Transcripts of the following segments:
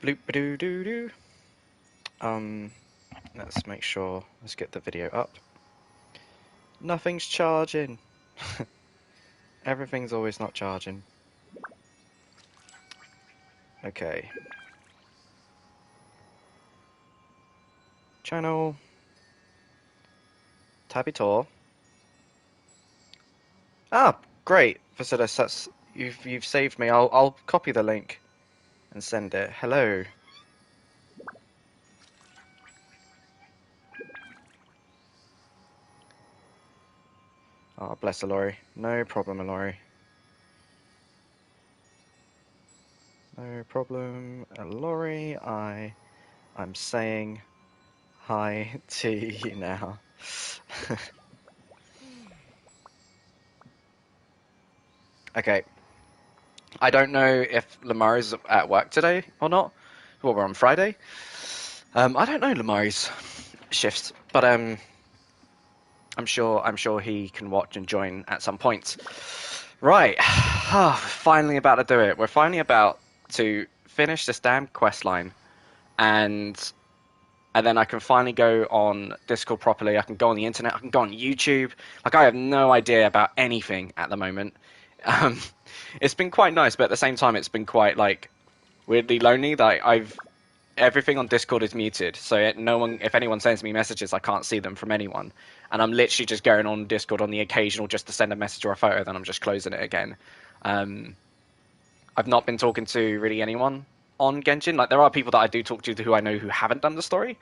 Bloop doo doo doo. Let's make sure. Let's get the video up. Nothing's charging. Everything's always not charging. Okay. Channel. Tabito. Ah, great, Vasilis. That's you've saved me. I'll copy the link and send it. Hello. Oh, bless Alori. No problem, Alori. No problem, Alori. I'm saying hi to you now. Okay. I don't know if Lamari's at work today or not. Well, we're on Friday. I don't know Lamari's shifts, but I'm sure he can watch and join at some point. Right. Finally about to do it. We're finally about to finish this damn quest line, and then I can finally go on Discord properly. I can go on the internet. I can go on YouTube. Like, I have no idea about anything at the moment. It's been quite nice, but at the same time, it's been quite, like, weirdly lonely. Like, everything on Discord is muted, so if anyone sends me messages, I can't see them from anyone. And I'm literally just going on Discord on the occasional just to send a message or a photo, then I'm just closing it again. I've not been talking to really anyone on Genshin. Like, there are people that I do talk to who I know who haven't done the story,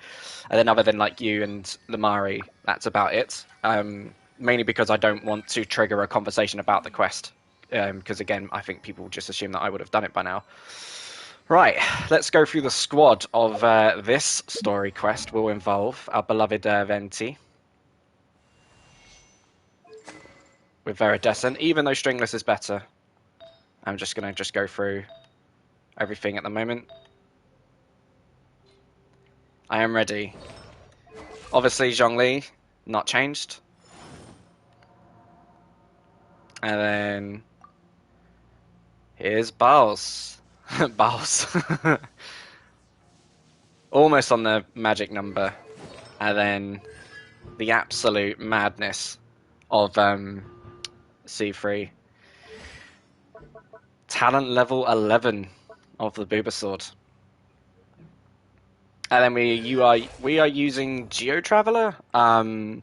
and then other than like you and Lamari, that's about it. Mainly because I don't want to trigger a conversation about the quest, because again, I think people just assume that I would have done it by now. Right, let's go through the squad of this story quest. Will involve our beloved Venti with Veridescent, even though Stringless is better. I'm just going to go through everything at the moment. I am ready. Obviously, Zhongli, not changed. And then here's Baos. Baos. Almost on the magic number. And then the absolute madness of C3. Talent level 11 of the Booba Sword. And then we are using Geo Traveler. I'm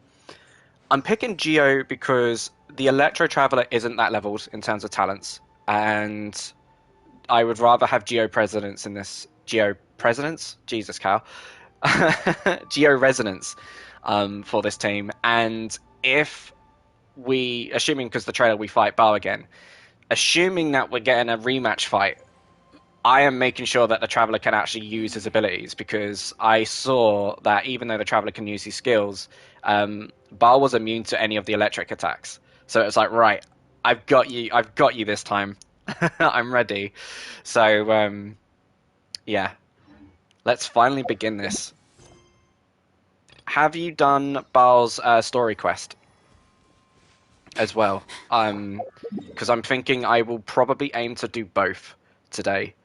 picking Geo because the Electro Traveler isn't that leveled in terms of talents, and I would rather have Geo Presidents in this. Geo Presidents? Jesus, cow. Geo Resonance for this team. And if we, assuming because the trailer we fight Bao again, assuming that we're getting a rematch fight, I am making sure that the Traveler can actually use his abilities, because I saw that even though the Traveler can use his skills, Bao was immune to any of the electric attacks. So it's like, right, I've got you this time. I'm ready. So, yeah. Let's finally begin this. Have you done Bao's story quest as well? Because I'm thinking I will probably aim to do both today.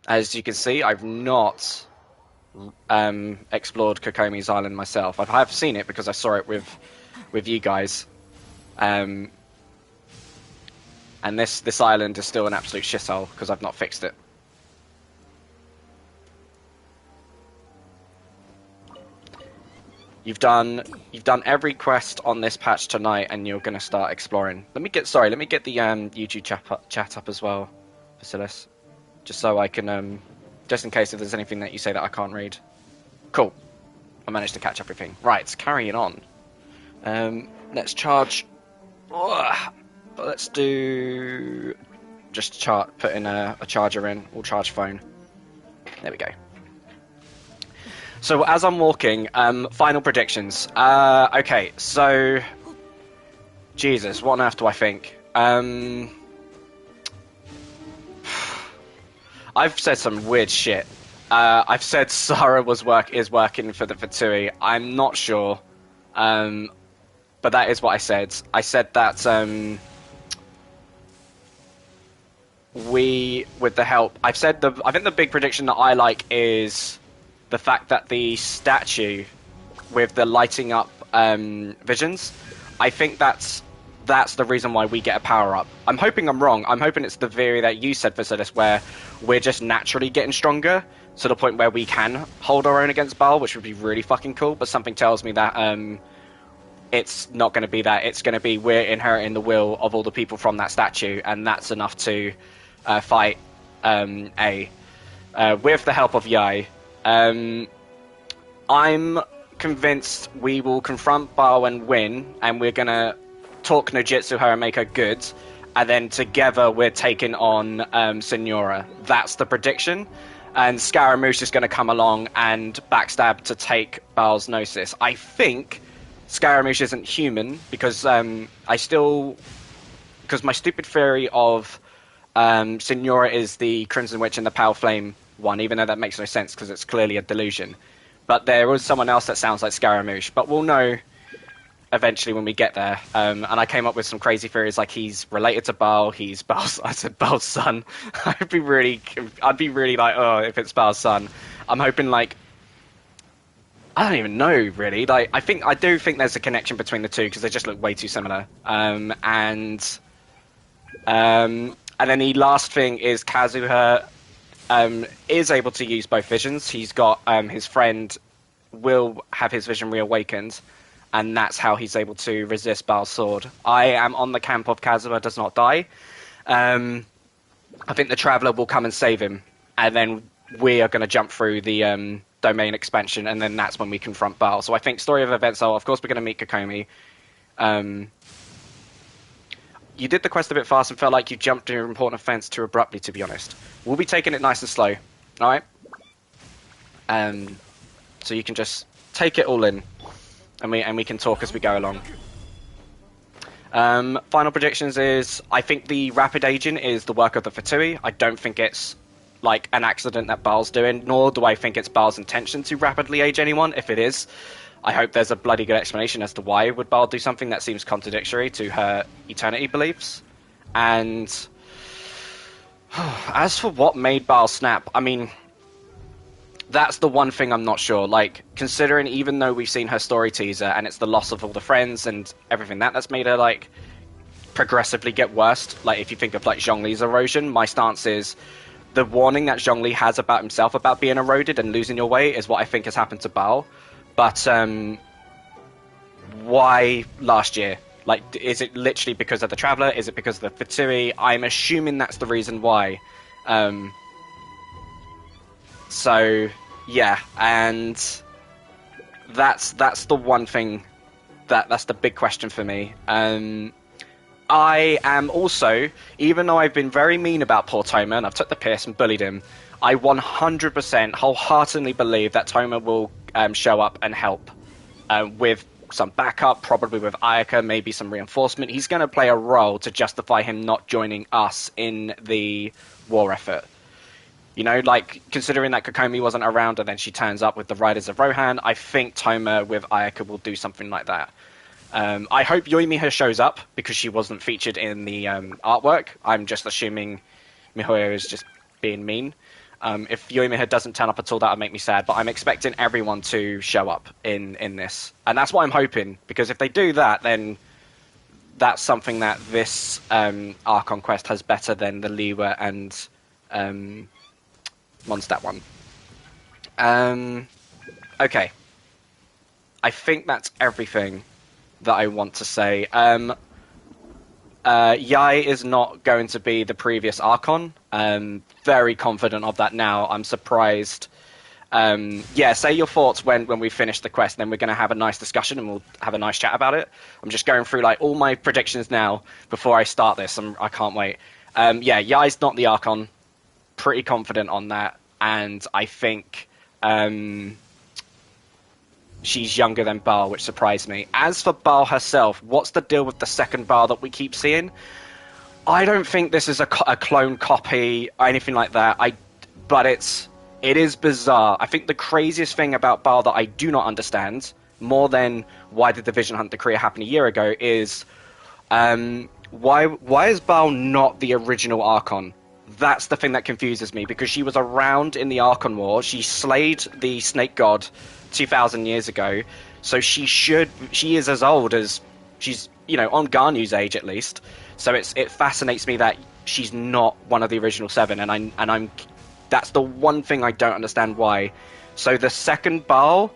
As you can see, I've not explored Kokomi's Island myself. I have seen it because I saw it with you guys. And this island is still an absolute shithole because I've not fixed it. You've done every quest on this patch tonight, and you're going to start exploring. Let me get the YouTube chat up as well, Vasilis, just so I can just in case if there's anything that you say that I can't read. Cool, I managed to catch everything. Right, carrying on. Let's charge. Let's do just put in a charger in. We'll charge phone. There we go. So as I'm walking, final predictions. Okay, so Jesus, what on earth do I think? I've said some weird shit. I've said Sarah is working for the Fatui. I'm not sure, but that is what I said. I said that we, with the help, I think the big prediction that I like is the fact that the statue with the lighting up visions, I think that's the reason why we get a power up. I'm hoping I'm wrong. I'm hoping it's the theory that you said, Vasilis, where we're just naturally getting stronger to the point where we can hold our own against Baal, which would be really fucking cool. But something tells me that it's not going to be that. It's going to be we're inheriting the will of all the people from that statue, and that's enough to fight with the help of Yai. I'm convinced we will confront Baal and win, and we're going to talk Nojitsu her and make her good, and then together we're taking on Signora. That's the prediction. And Scaramouche is going to come along and backstab to take Baal's Gnosis. I think Scaramouche isn't human because because my stupid theory of Signora is the Crimson Witch and the Pale Flame one, even though that makes no sense because it's clearly a delusion. But there was someone else that sounds like Scaramouche, but we'll know eventually when we get there. And I came up with some crazy theories like he's related to Baal, he's Baal's, I said Baal's son. I'd be really like, oh, if it's Baal's son. I'm hoping like, I don't even know really. Like, I do think there's a connection between the two because they just look way too similar. And then the last thing is Kazuha is able to use both visions. He's got his friend will have his vision reawakened, and that's how he's able to resist Baal's sword. I am on the camp of Kazuha does not die. I think the Traveler will come and save him, and then we are going to jump through the domain expansion, and then that's when we confront Baal. So I think story of events are, of course, we're going to meet Kokomi. You did the quest a bit fast and felt like you jumped to an important offense too abruptly, to be honest. We'll be taking it nice and slow, alright? So you can just take it all in, and we can talk as we go along. Final predictions is, I think the rapid aging is the work of the Fatui. I don't think it's like an accident that Baal's doing, nor do I think it's Baal's intention to rapidly age anyone. If it is, I hope there's a bloody good explanation as to why would Baal do something that seems contradictory to her eternity beliefs. And as for what made Baal snap, I mean, that's the one thing I'm not sure. Like, considering even though we've seen her story teaser and it's the loss of all the friends and everything, that's made her, like, progressively get worse. Like, if you think of, like, Zhongli's erosion, my stance is the warning that Zhongli has about himself about being eroded and losing your way is what I think has happened to Baal. But why last year? Like, is it literally because of the Traveler? Is it because of the Fatui? I'm assuming that's the reason why. So, yeah, and that's the one thing that's the big question for me. I am also, even though I've been very mean about poor Toma and I've took the piss and bullied him, I 100% wholeheartedly believe that Toma will show up and help with some backup, probably with Ayaka, maybe some reinforcement. He's going to play a role to justify him not joining us in the war effort. You know, like, considering that Kokomi wasn't around and then she turns up with the Riders of Rohan, I think Toma with Ayaka will do something like that. I hope Yoimiya shows up because she wasn't featured in the artwork. I'm just assuming Mihoyo is just being mean. If Yoimiya doesn't turn up at all, that would make me sad, but I'm expecting everyone to show up in this. And that's what I'm hoping, because if they do that, then that's something that this Archon quest has better than the Liwa and Mondstadt one. Okay. I think that's everything that I want to say. Yai is not going to be the previous Archon. Very confident of that now. I'm surprised. Yeah, say your thoughts when we finish the quest, then we're going to have a nice discussion and we'll have a nice chat about it. I'm just going through like all my predictions now before I start this. I can't wait. Yeah, Yai's not the Archon. Pretty confident on that. And I think she's younger than Baal, which surprised me. As for Baal herself, what's the deal with the second Baal that we keep seeing? I don't think this is a clone copy or anything like that. But it is bizarre. I think the craziest thing about Baal that I do not understand, more than why did the Vision Hunt decree happen a year ago, is why is Baal not the original Archon? That's the thing that confuses me, because she was around in the Archon War. She slayed the Snake God 2,000 years ago, so she is as old as she's, on Garnu's age at least. So it fascinates me that she's not one of the original 7, and I'm that's the one thing I don't understand why. So the second Baal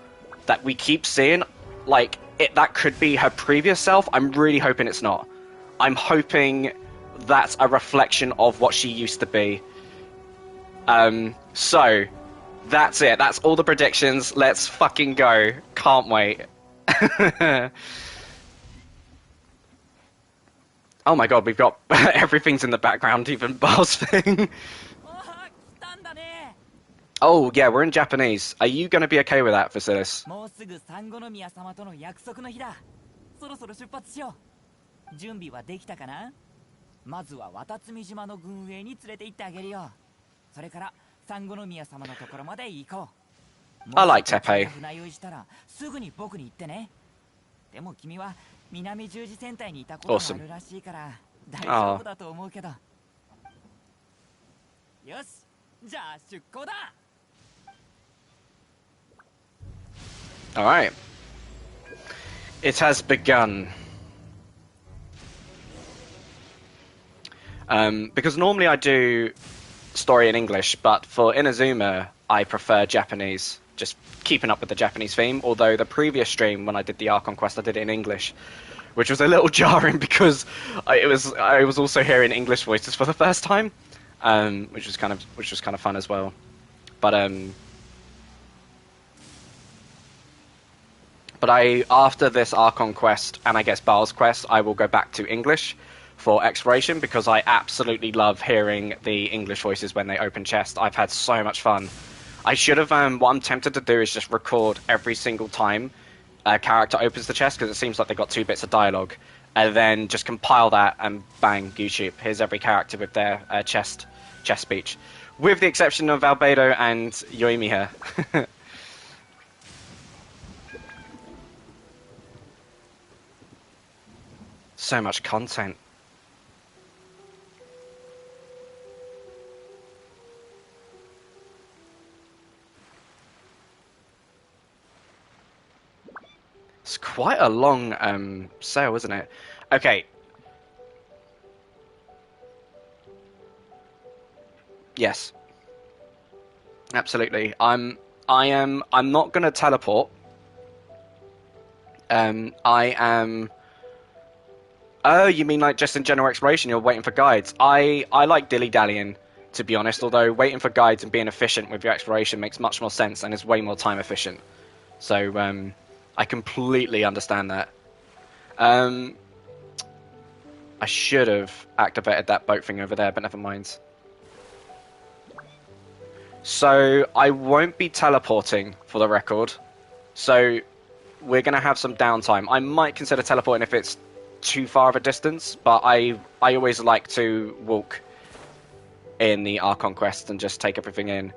that we keep seeing, that could be her previous self. I'm really hoping it's not. I'm hoping that's a reflection of what she used to be. So that's it. That's all the predictions. Let's fucking go. Can't wait. Oh my god, we've got everything's in the background, even Baal's thing. Oh yeah, we're in Japanese. Are you going to be okay with that, Vasilis? もうすぐサンゴノ宮様との約束の日だ。そろそろ出発しよう。準備はできたかな？まずは渡積島の軍営に連れて行ってあげるよ。それからサンゴノ宮様のところまで行こう。I like Tepe. 船酔いしたらすぐに僕に言ってね。でも君は南十字戦隊にいたこともあるらしいから大丈夫だと思うけど。よし、じゃあ出航だ。All right. It has begun. Because normally I do story in English, but for Inazuma, I prefer Japanese. Just keeping up with the Japanese theme. Although the previous stream, when I did the Archon quest, I did it in English, which was a little jarring because I was also hearing English voices for the first time, which was kind of fun as well. But after this Archon quest, and I guess Baal's quest, I will go back to English for exploration, because I absolutely love hearing the English voices when they open chests. I've had so much fun. I should have, what I'm tempted to do is just record every single time a character opens the chest, because it seems like they've got 2 bits of dialogue, and then just compile that and bang, YouTube. Here's every character with their chest speech. With the exception of Albedo and Yoimiya. So much content. It's quite a long sail, isn't it? Okay. Yes. Absolutely. I'm not gonna teleport. I am. Oh, you mean like just in general exploration, you're waiting for guides? I like dilly-dallying, to be honest, although waiting for guides and being efficient with your exploration makes much more sense and is way more time efficient. So, I completely understand that. I should have activated that boat thing over there, but never mind. So, I won't be teleporting, for the record. So, we're going to have some downtime. I might consider teleporting if it's too far of a distance, but I always like to walk in the Archon quest and just take everything in.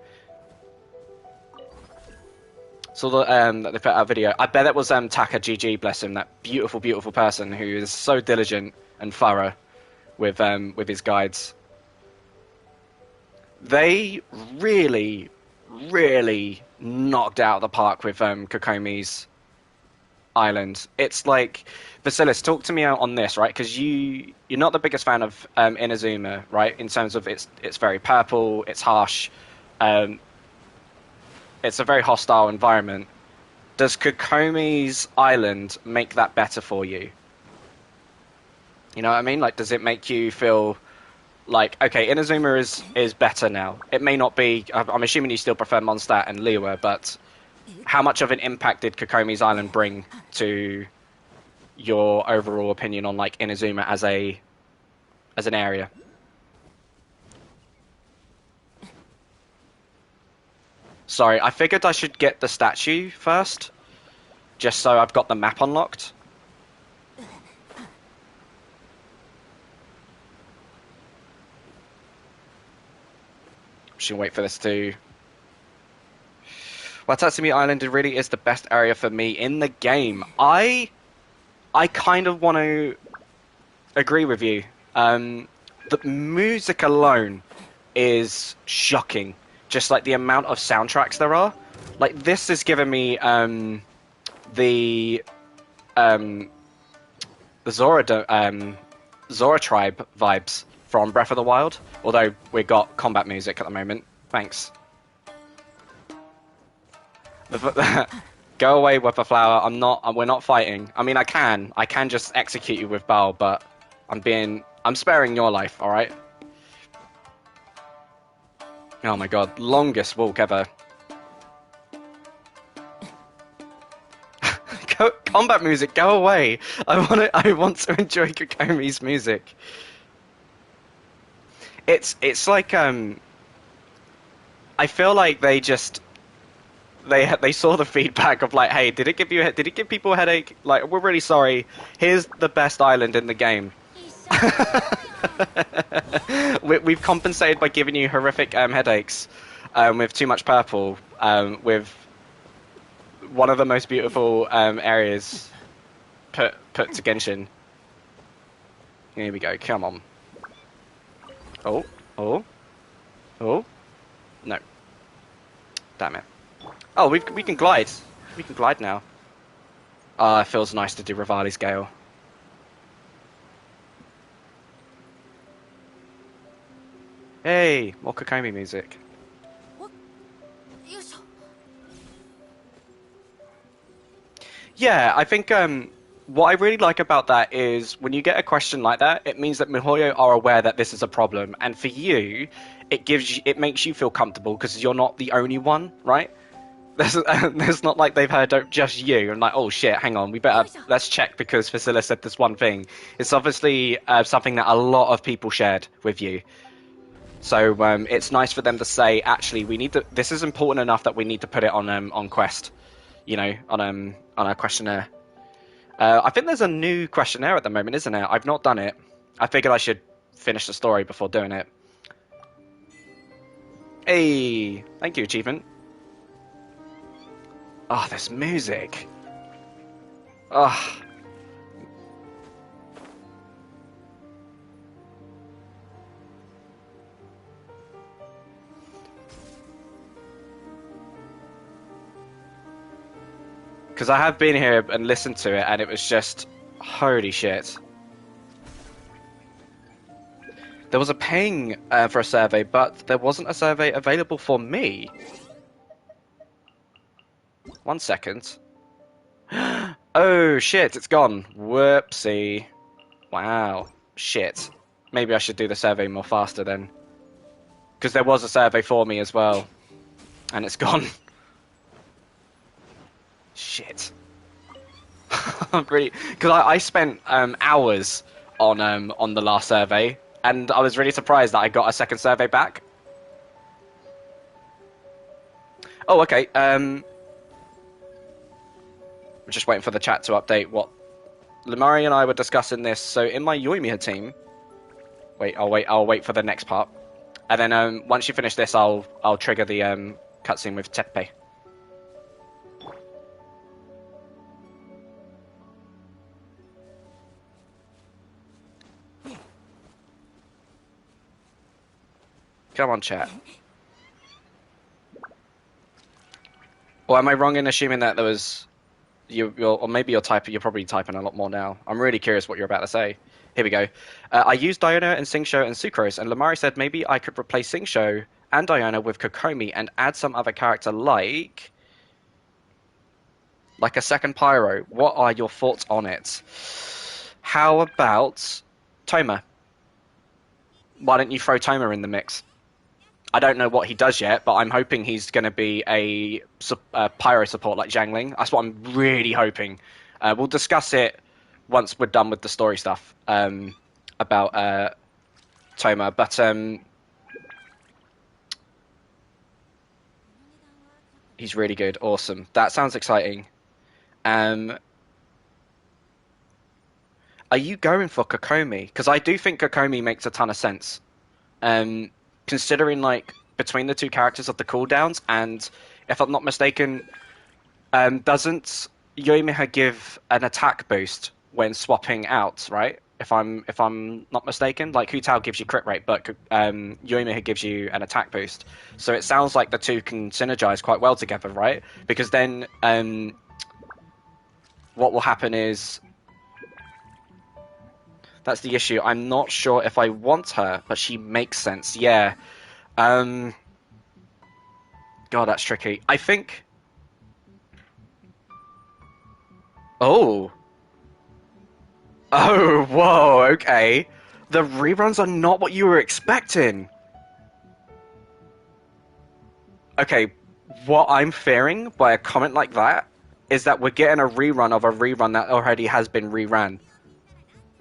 So that they put out a video. I bet it was Taka GG, bless him, that beautiful, beautiful person who is so diligent and thorough with his guides. They really, really knocked out of the park with Kokomi's Island. It's like, Vasilis, talk to me out on this, right? Because you're not the biggest fan of Inazuma, right? In terms of it's very purple, it's harsh, it's a very hostile environment. Does Kokomi's Island make that better for you? You know what I mean? Like, does it make you feel like, okay, Inazuma is better now? It may not be. I'm assuming you still prefer Mondstadt and Liyue, but how much of an impact did Kokomi's Island bring to your overall opinion on like Inazuma as an area? Sorry, I figured I should get the statue first, just so I've got the map unlocked. Should wait for this to. Watatsumi Island really is the best area for me in the game. I kind of want to agree with you. The music alone is shocking. Just like the amount of soundtracks there are. Like this is giving me the Zora tribe vibes from Breath of the Wild. Although we got combat music at the moment. Thanks. Go away, Whipperflower. We're not fighting. I mean, I can just execute you with Bal, but I'm sparing your life. All right. Oh my god, longest walk ever. Combat music, go away. I want to enjoy Kokomi's music. It's like I feel like they saw the feedback of like, hey, did it give people a headache? Like, we're really sorry. Here's the best island in the game. We've compensated by giving you horrific headaches with too much purple, with one of the most beautiful areas put to Genshin. Here we go. Come on. Oh. No. Damn it. Oh, we can glide. We can glide now. Ah, it feels nice to do Rivali's Gale. Hey, more Kokomi music. Yeah, I think what I really like about that is when you get a question like that, it means that MiHoYo are aware that this is a problem, and for you, it makes you feel comfortable because you're not the only one, right? There's not like they've heard just you and like, oh shit, hang on, let's check because Fasila said this one thing. It's obviously something that a lot of people shared with you. So it's nice for them to say, actually, this is important enough that we need to put it on Quest, you know, on our questionnaire. I think there's a new questionnaire at the moment, isn't there? I've not done it. I figured I should finish the story before doing it. Hey, thank you, achievement. Oh, there's music. Oh. Because I have been here and listened to it, and it was just... holy shit. There was a ping for a survey, but there wasn't a survey available for me. 1 second. Oh, shit, it's gone. Whoopsie. Wow. Shit. Maybe I should do the survey more faster then. Because there was a survey for me as well. And it's gone. Shit. I'm really... Because I spent hours on the last survey, and I was really surprised that I got a second survey back. Oh, okay. I'm just waiting for the chat to update what... Limari and I were discussing this, so in my Yoimiya team... I'll wait for the next part. And then once you finish this, I'll trigger the cutscene with Teppei. Come on, chat. Or am I wrong in assuming that there was... or maybe you're probably typing a lot more now. I'm really curious what you're about to say. Here we go. I used Diona and Singsho and Sucrose, and Lamari said maybe I could replace Singsho and Diona with Kokomi and add some other character like a second Pyro. What are your thoughts on it? How about Toma? Why don't you throw Toma in the mix? I don't know what he does yet, but I'm hoping he's going to be a Pyro support like Zhangling. That's what I'm really hoping. We'll discuss it once we're done with the story stuff about Toma. But he's really good. Awesome. That sounds exciting. Are you going for Kokomi? Because I do think Kokomi makes a ton of sense. Considering, like, between the two characters of the cooldowns, and, if I'm not mistaken, doesn't Yoimiya give an attack boost when swapping out, right? if I'm not mistaken. Like Hu Tao gives you crit rate, but Yoimiya gives you an attack boost. So it sounds like the two can synergize quite well together, right? Because then what will happen is that's the issue. I'm not sure if I want her, but she makes sense. Yeah. God, that's tricky. I think. Oh. Oh, whoa, okay. The reruns are not what you were expecting. Okay, what I'm fearing by a comment like that is that we're getting a rerun of a rerun that already has been reran.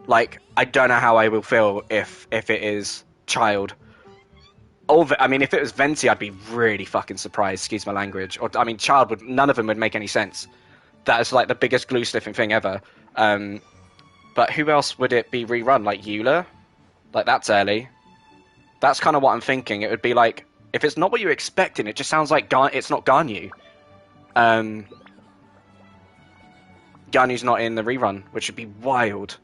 Like, I don't know how I will feel if it is Child. I mean, if it was Venti, I'd be really fucking surprised. Excuse my language. Or I mean, Child would. None of them would make any sense. That is like the biggest glue sniffing thing ever. But who else would it be rerun? Like Eula? Like that's early. That's kind of what I'm thinking. It would be like if it's not what you're expecting, it just sounds like it's not Ganyu. Ganyu's not in the rerun, which would be wild.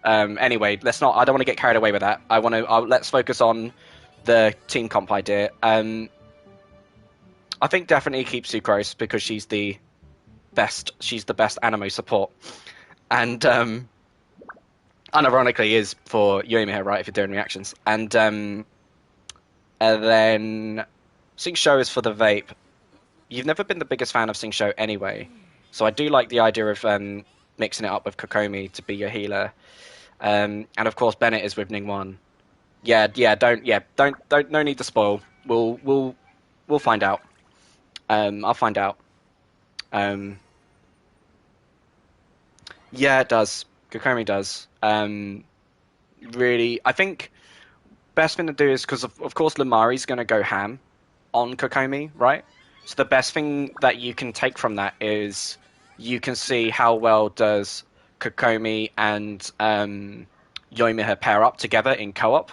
Anyway, let's not. I don't want to get carried away with that. Let's focus on the team comp idea. I think definitely keep Sucrose because she's the best. She's the best anime support, and unironically is for Yoimiya, right? If you're doing reactions, and then Sing Show is for the vape. You've never been the biggest fan of Sing Show anyway, so I do like the idea of mixing it up with Kokomi to be your healer. And of course Bennett is with Ningguang. Don't no need to spoil. We'll find out. I'll find out. Yeah, it does. Kokomi does. Really, I think best thing to do is because of course Lamari's going to go ham on Kokomi, right? So the best thing that you can take from that is you can see how well does Kokomi and Yoimiya pair up together in co-op.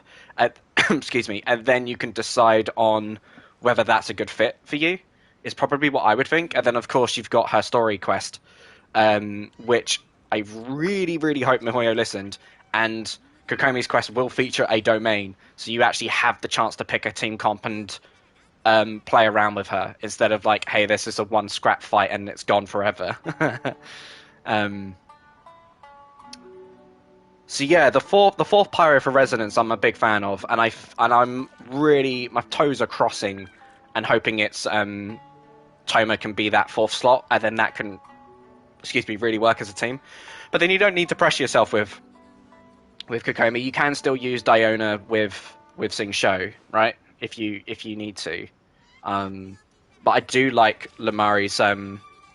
Excuse me, and then you can decide on whether that's a good fit for you. Is probably what I would think. And then of course you've got her story quest, which I really, really hope Mihoyo listened. And Kokomi's quest will feature a domain, so you actually have the chance to pick a team comp and play around with her instead of like, hey, this is a one scrap fight and it's gone forever. So yeah, the fourth Pyro for Resonance, I'm a big fan of, and I'm really my toes are crossing, and hoping it's Toma can be that fourth slot, and then that can, excuse me, really work as a team. But then you don't need to pressure yourself with Kokomi. You can still use Diona with Sing Show, right? If you need to. But I do like Lamari's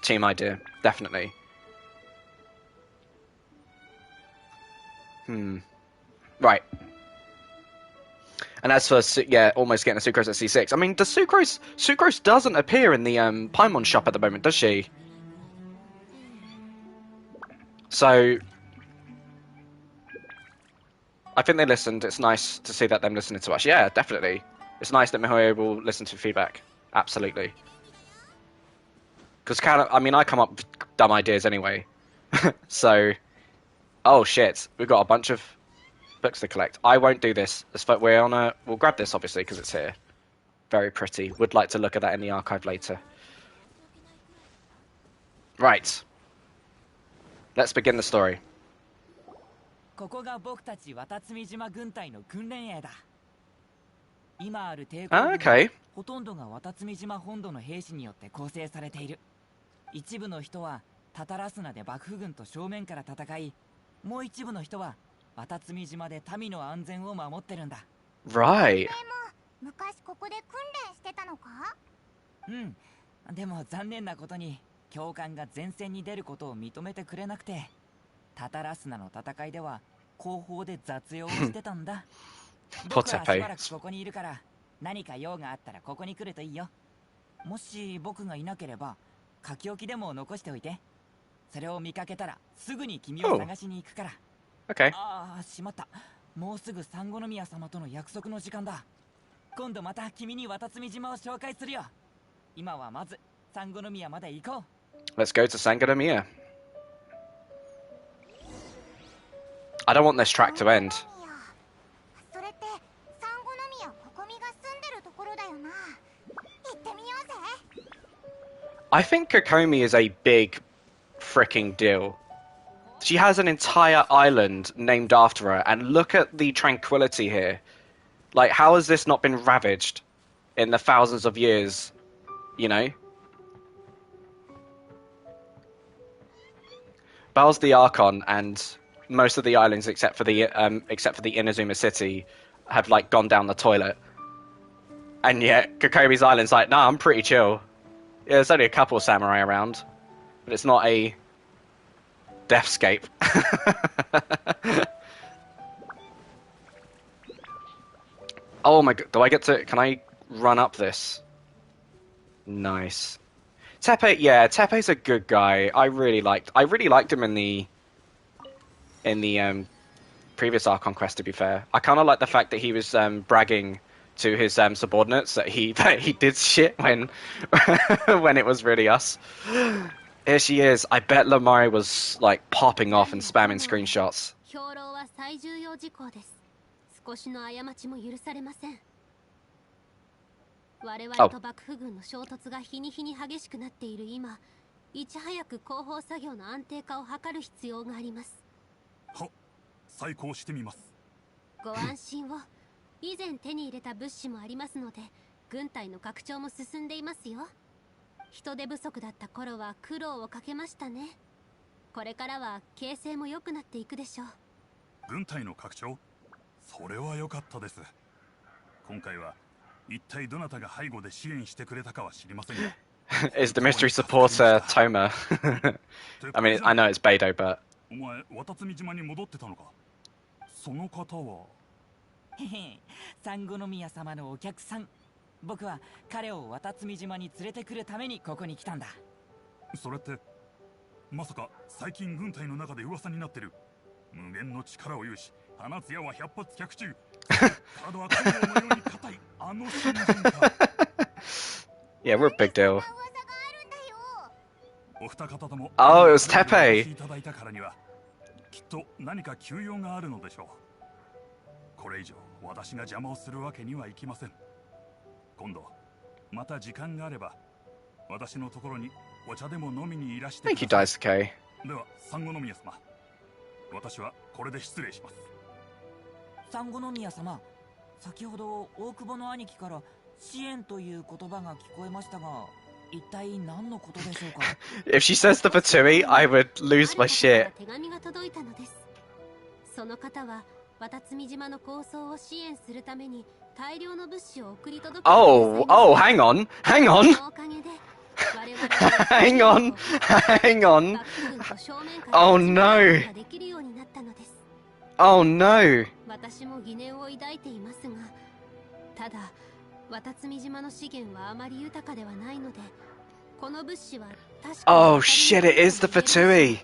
team idea, definitely. Right. And as for almost getting a Sucrose at C6. I mean, does Sucrose doesn't appear in the Paimon shop at the moment, does she? So I think they listened. It's nice to see that them listening to us. Yeah, definitely. It's nice that Mihoyo will listen to feedback. Absolutely. Because I mean, I come up with dumb ideas anyway. So, oh shit, we've got a bunch of books to collect. I won't do this. We'll grab this obviously because it's here. Very pretty. Would like to look at that in the archive later. Right. Let's begin the story. ここが僕たち渡積島軍隊の訓練営だ。今ある抵抗軍は Okay. ほとんどが渡積島本土の兵士によって構成されている。一部の人はタタラスナで幕府軍と正面から戦い、もう一部の人は渡積島で民の安全を守ってるんだ。Right. 昔ここで訓練してたのか？うん。でも残念なことに教官が前線に出ることを認めてくれなくて、タタラスナの戦いでは後方で雑用をしてたんだ。僕はしばらくここにいるから何か用があったらここに来るといいよ。もし僕がいなければ書き置きでも残しておいて。それを見かけたらすぐに君を探しに行くから。Okay. ああ、しまった。もうすぐサンゴノ宮様との約束の時間だ。今度また君に渡積島を紹介するよ。今はまずサンゴノ宮まで行こう。 Let's go to Sangonomiya. I don't want this track to end. それってサンゴノミヤココミが住んでるところだよな。行ってみようぜ。 I think Kokomi is a big freaking deal. She has an entire island named after her, and look at the tranquility here. Like, how has this not been ravaged in the thousands of years, you know? Baal's the Archon, and most of the islands, except for the Inazuma City, have like gone down the toilet. And yet, Kokomi's island's like, nah, I'm pretty chill. Yeah, there's only a couple of samurai around, but it's not a deathscape. Oh my god, do I get to... Can I run up this? Nice. Tepe, yeah, Tepe's a good guy. I really liked him in the previous Archon quest, to be fair. I kind of like the fact that he was bragging to his subordinates that he did shit when when it was really us. Here she is. I bet Lamari was like popping off and spamming screenshots. 兵糧は最重要事項です。少しの過ちも許されません。我々と幕府軍の衝突が日に日に激しくなっている今、いち早く後方作業の安定化を図る必要があります。は、再考してみます。ご安心を。以前手に入れた物資もありますので、軍隊の拡張も進んでいますよ。人手不足だった頃は苦労をかけましたね。これからは形勢も良くなっていくでしょう。軍隊の拡張？それは良かったです。今回は一体どなたが背後で支援してくれたかは知りませんが。Is the mystery supporter Toma? I mean, I know it's Beidou, but... お前、渡積島に戻ってたのか。その方は。へへ、サンゴノミヤ様のお客さん。僕は彼を渡積島に連れてくるためにここに来たんだ。それって、まさか最近軍隊の中で噂になってる無限の力を有し、放つ矢は百発百中。体は太陽のように硬いあの新人か。Yeah, we're a big deal. お二方とも Oh, it was Tepe. いただいたからにはきっと何か急用があるのでしょう。これ以上私が邪魔をするわけにはいきません。今度また時間があれば私のところにお茶でも飲みにいらしてく Thank だ you, さい。 Daisuke. ではサンゴノミヤ様、私はこれで失礼します。サンゴノミヤ様、先ほど大久保の兄貴から支援という言葉が聞こえましたが、一体何のことでしょうか。If she says the Fatui, I would lose my shit. 手紙が届いたのです。その方は渡積島の構想を支援するために大量の物資を送り届けてくださいました。 Oh, hang on. Hang on. そのおかげで我々は Hang on. Hang on. 幕府軍と正面から Oh 戦う no. ことができるようになったのです。 Oh no. 私も疑念を抱いていますが、ただ渡積島の資源はあまり豊かではないので、この物資は確かに Oh shit, it is the Fatui.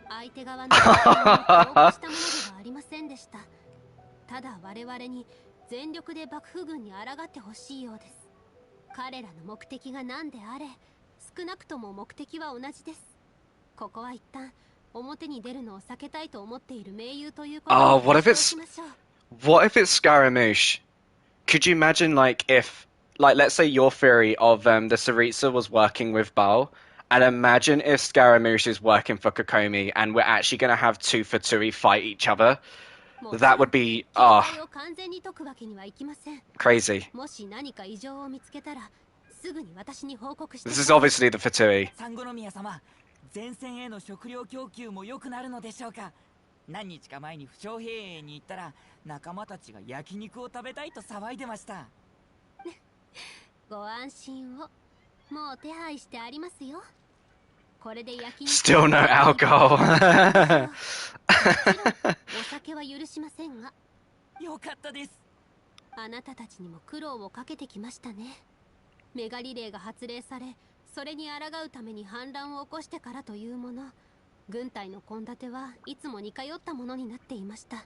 相手側の意見に同行したものではありませんでした。ただ我々に全力で幕府軍に抗ってほしいようです。彼らの目的が何であれ、少なくとも目的は同じです。ここは一旦表に出るのを避けたいと思っている盟友ということ Oh, を what if 承 it's 知しましょう。 what if it's Scaramouche? Could you imagine, like, if, like, let's say your theory of the Saritsa was working with Baal, and imagine if Scaramouche is working for Kokomi, and we're actually going to have two Fatui fight each other. That would be, 警戒を完全に解くわけにはいきません。 crazy. もし何か異常を見つけたらすぐに私に報告して This is obviously the Fatui. サンゴノミヤ様、前線への食料供給も良くなるのでしょうか。何日か前に負傷兵営に行ったら仲間たちが焼肉を食べたいと騒いでました。ご安心を。もう手配してありますよ。これで焼肉 Still no alcohol. もちろんお酒は許しませんが。よかったです。あなたたちにも苦労をかけてきましたね。メガリレーが発令され、それに抗うために反乱を起こしてからというもの、軍隊の献立はいつも似通ったものになっていました。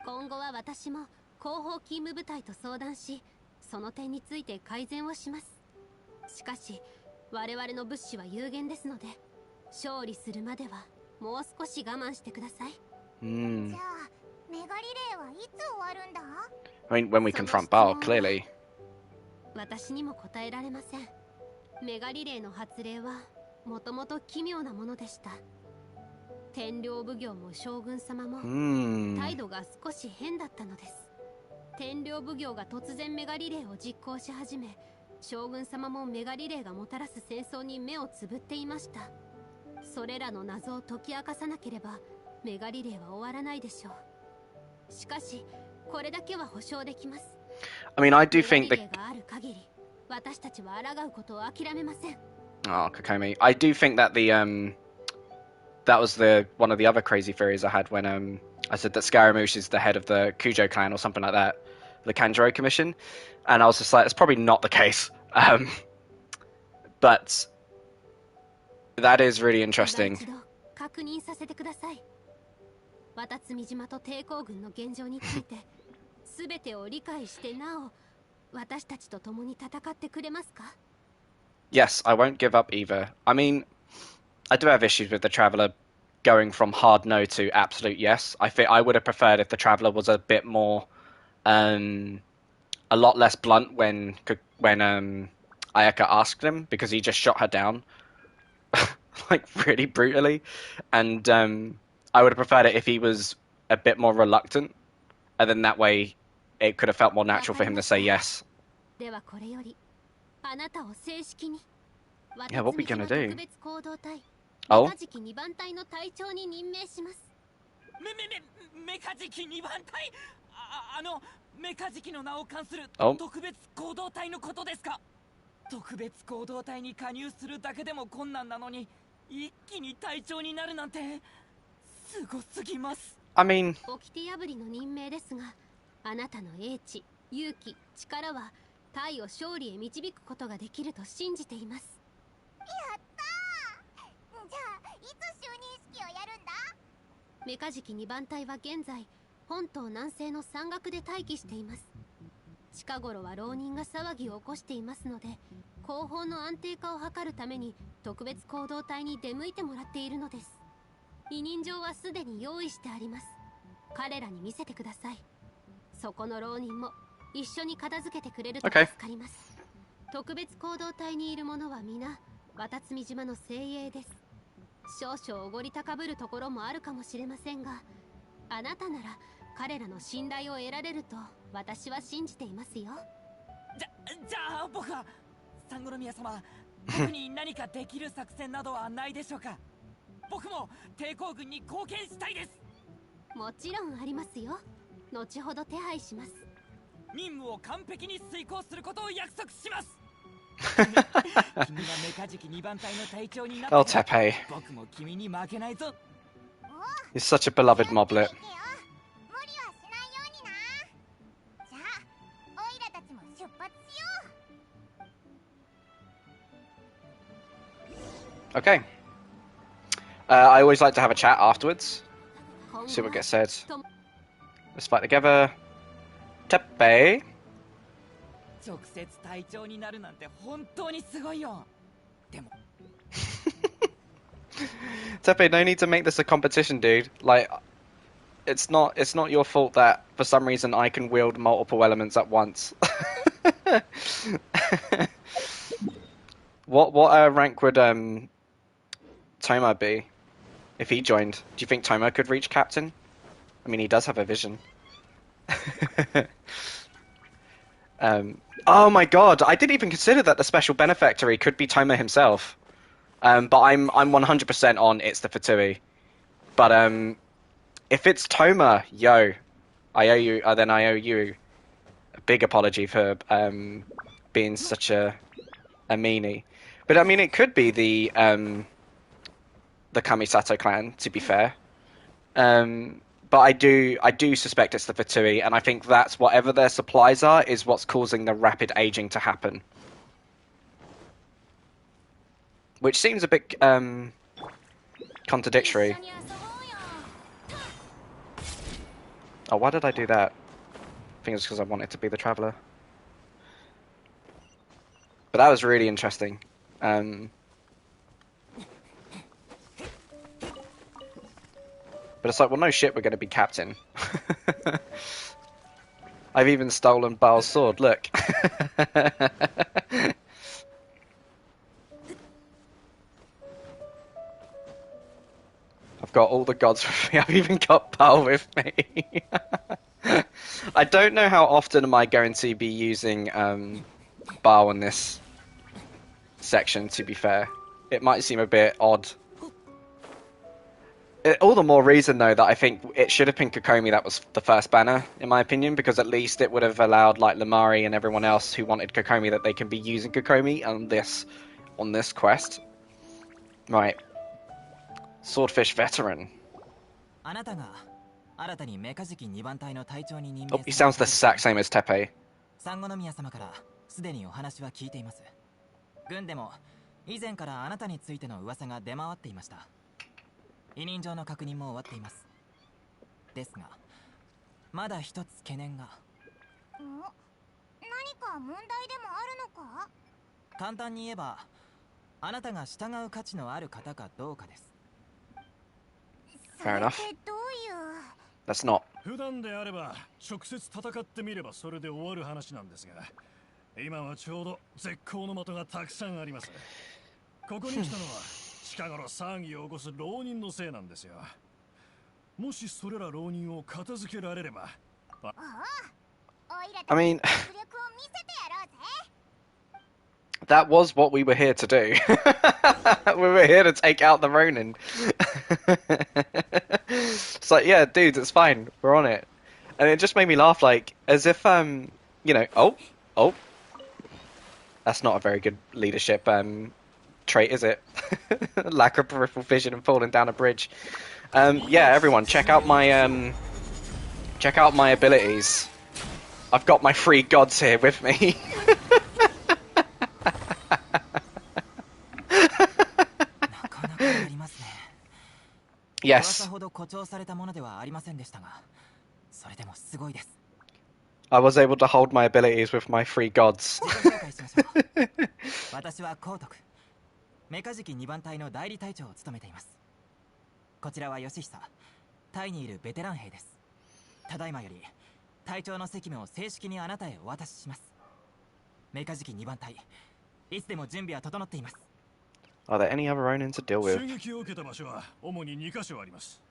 今後は私も後方勤務部隊と相談し、その点について改善をします。しかし我々の物資は有限ですので、勝利するまではもう少し我慢してください。じゃあメガリレーはいつ終わるんだ？ I mean, when we confront Baal, clearly. 私にも答えられません。メガリレーの発令はもともと奇妙なものでした。天領奉行も将軍様も態度が少し変だったのです。天領奉行が突然メガリレーを実行し始め、将軍様もメガリレーがもたらす戦争に目をつぶっていました。それらの謎を解き明かさなければメガリレーは終わらないでしょう。しかしこれだけは保証できます。 I mean, I do think メガリレーがある限り私たちは抗うことを諦めません。 Oh, Kokomi. I do think that that was one of the other crazy theories I had when I said that Scaramouche is the head of the Kujo clan or something like that, the Kanjuro Commission, and I was just like, it's probably not the case. But that is really interesting. 一度確認させてください。渡積島と抵抗軍の現状について全てを理解してなお私たちと共に戦ってくれますか？ Yes, I won't give up either. I mean, I do have issues with the Traveller going from hard no to absolute yes. I think I would have preferred if the Traveller was a bit more, a lot less blunt when Ayaka asked him, because he just shot her down, like really brutally, and I would have preferred it if he was a bit more reluctant, and then that way it could have felt more natural for him to say yes. ではこれよりあなたを正式に Yeah, what are we gonna do? 特別行動隊 Oh? メカジキ2番隊の隊長に任命します。メカジキ2番隊、メカジキの名を冠する Oh? 特別行動隊のことですか？特別行動隊に加入するだけでも困難なのに一気に隊長になるなんてすごすぎます。 I mean, 掟破りの任命ですが、あなたの英知、勇気、力は隊を勝利へ導くことができると信じています。やったー。じゃあいつ就任式をやるんだ？メカジキ2番隊は現在本島南西の山岳で待機しています。近頃は浪人が騒ぎを起こしていますので、後方の安定化を図るために特別行動隊に出向いてもらっているのです。委任状はすでに用意してあります。彼らに見せてください。そこの浪人も一緒に片付けてくれると助かります。特別行動隊にいる者は皆渡積島の精鋭です。少々おごり高ぶるところもあるかもしれませんが、あなたなら彼らの信頼を得られると私は信じていますよ。じゃあ僕はサンゴノミヤ様、僕に何かできる作戦などはないでしょうか？僕も抵抗軍に貢献したいです。もちろんありますよ。後ほど手配します。任務を完璧に遂行することを約束します。君がメカジキ2番隊の隊長になって、 oh, Tepe. 僕も君に負けないぞ。 He's such a beloved moblet. 無理はしないようにな。じゃあオイラたちも出発しよう。 Okay. I always like to have a chat afterwards. See what gets said. Let's fight together. Tepe. 直接隊長になるなんて本当にすごいよ。でも Tepe, no need to make this a competition, dude. Like, it's not your fault that for some reason I can wield multiple elements at once. What rank would Toma be if he joined? Do you think Toma could reach captain? I mean, he does have a vision. Oh my god, I didn't even consider that the special benefactor could be Toma himself. But I'm 100% on it's the Fatui. But if it's Toma, yo, I owe you. Then I owe you a big apology for being such a meanie. But I mean, it could be the Kamisato clan, to be fair. But I do suspect it's the Fatui, and I think that's whatever their supplies are is what's causing the rapid aging to happen. Which seems a bit contradictory. Oh, why did I do that? I think it's because I wanted to be the Traveller. But that was really interesting. But it's like, well, no shit, we're going to be captain. I've even stolen Baal's sword, look. I've got all the gods with me. I've even got Baal with me. I don't know how often am I going to be using Baal in this section, to be fair. It might seem a bit odd. All the more reason, though, that I think it should have been Kokomi that was the first banner, in my opinion, because at least it would have allowed like Lamari and everyone else who wanted Kokomi that they can be using Kokomi on this quest. Right. Swordfish veteran. Oh, he sounds the exact same as Tepe. 三五宮様からすでにお話は聞いています。軍でも以前からあなたについての噂が出回っていました。委任状の確認も終わっています。ですが、まだ一つ懸念が。何か問題でもあるのか？簡単に言えば、あなたが従う価値のある方かどうかです。Fair enough. That's not. 普段であれば直接戦ってみればそれで終わる話なんですが、今はちょうど絶好の的がたくさんあります。ここに来たのは近頃騒ぎを起こす浪人のせいなんですよ。もしそれら浪人を片付けられれば。I mean, that was what we were here to do. We were here to take out the Ronin. It's like, yeah, dudes, it's fine. We're on it. And it just made me laugh, like, as if, you know, oh. That's not a very good leadership trait, is it? Lack of peripheral vision and falling down a bridge. Yeah, everyone, check out my abilities. I've got my 3 gods here with me. Yes. I was able to hold my abilities with my 3 gods. 私は光徳、メカジキ2番隊の代理隊長を務めています。こちらは義久、タイにいるベテラン兵です。ただいまより隊長の責務を正式にあなたへお渡しします。メカジキ2番隊、いつでも準備は整っています。Are there any other Ronin to deal with? 襲撃を受けた場所は主に2カ所あります。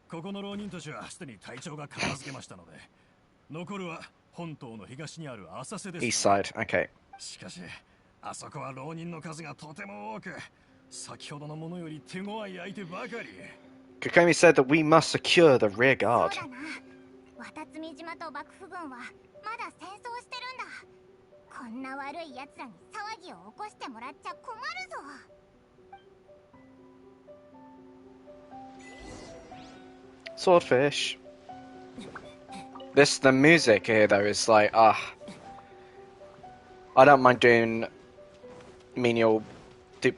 ここの浪人たちはすでに隊長が片付けましたので、残るは本島の東にある浅瀬です。East side, okay. しかし、あそこは浪人の数がとても多く、先ほどのものより手強い相手ばかり。Kokomi said that we must secure the rear guard. そうだな。渡積島と幕府軍はまだ戦争してるんだ。こんな悪い奴らに騒ぎを起こしてもらっちゃ困るぞ。Swordfish. The music here though is like, I don't mind doing menial,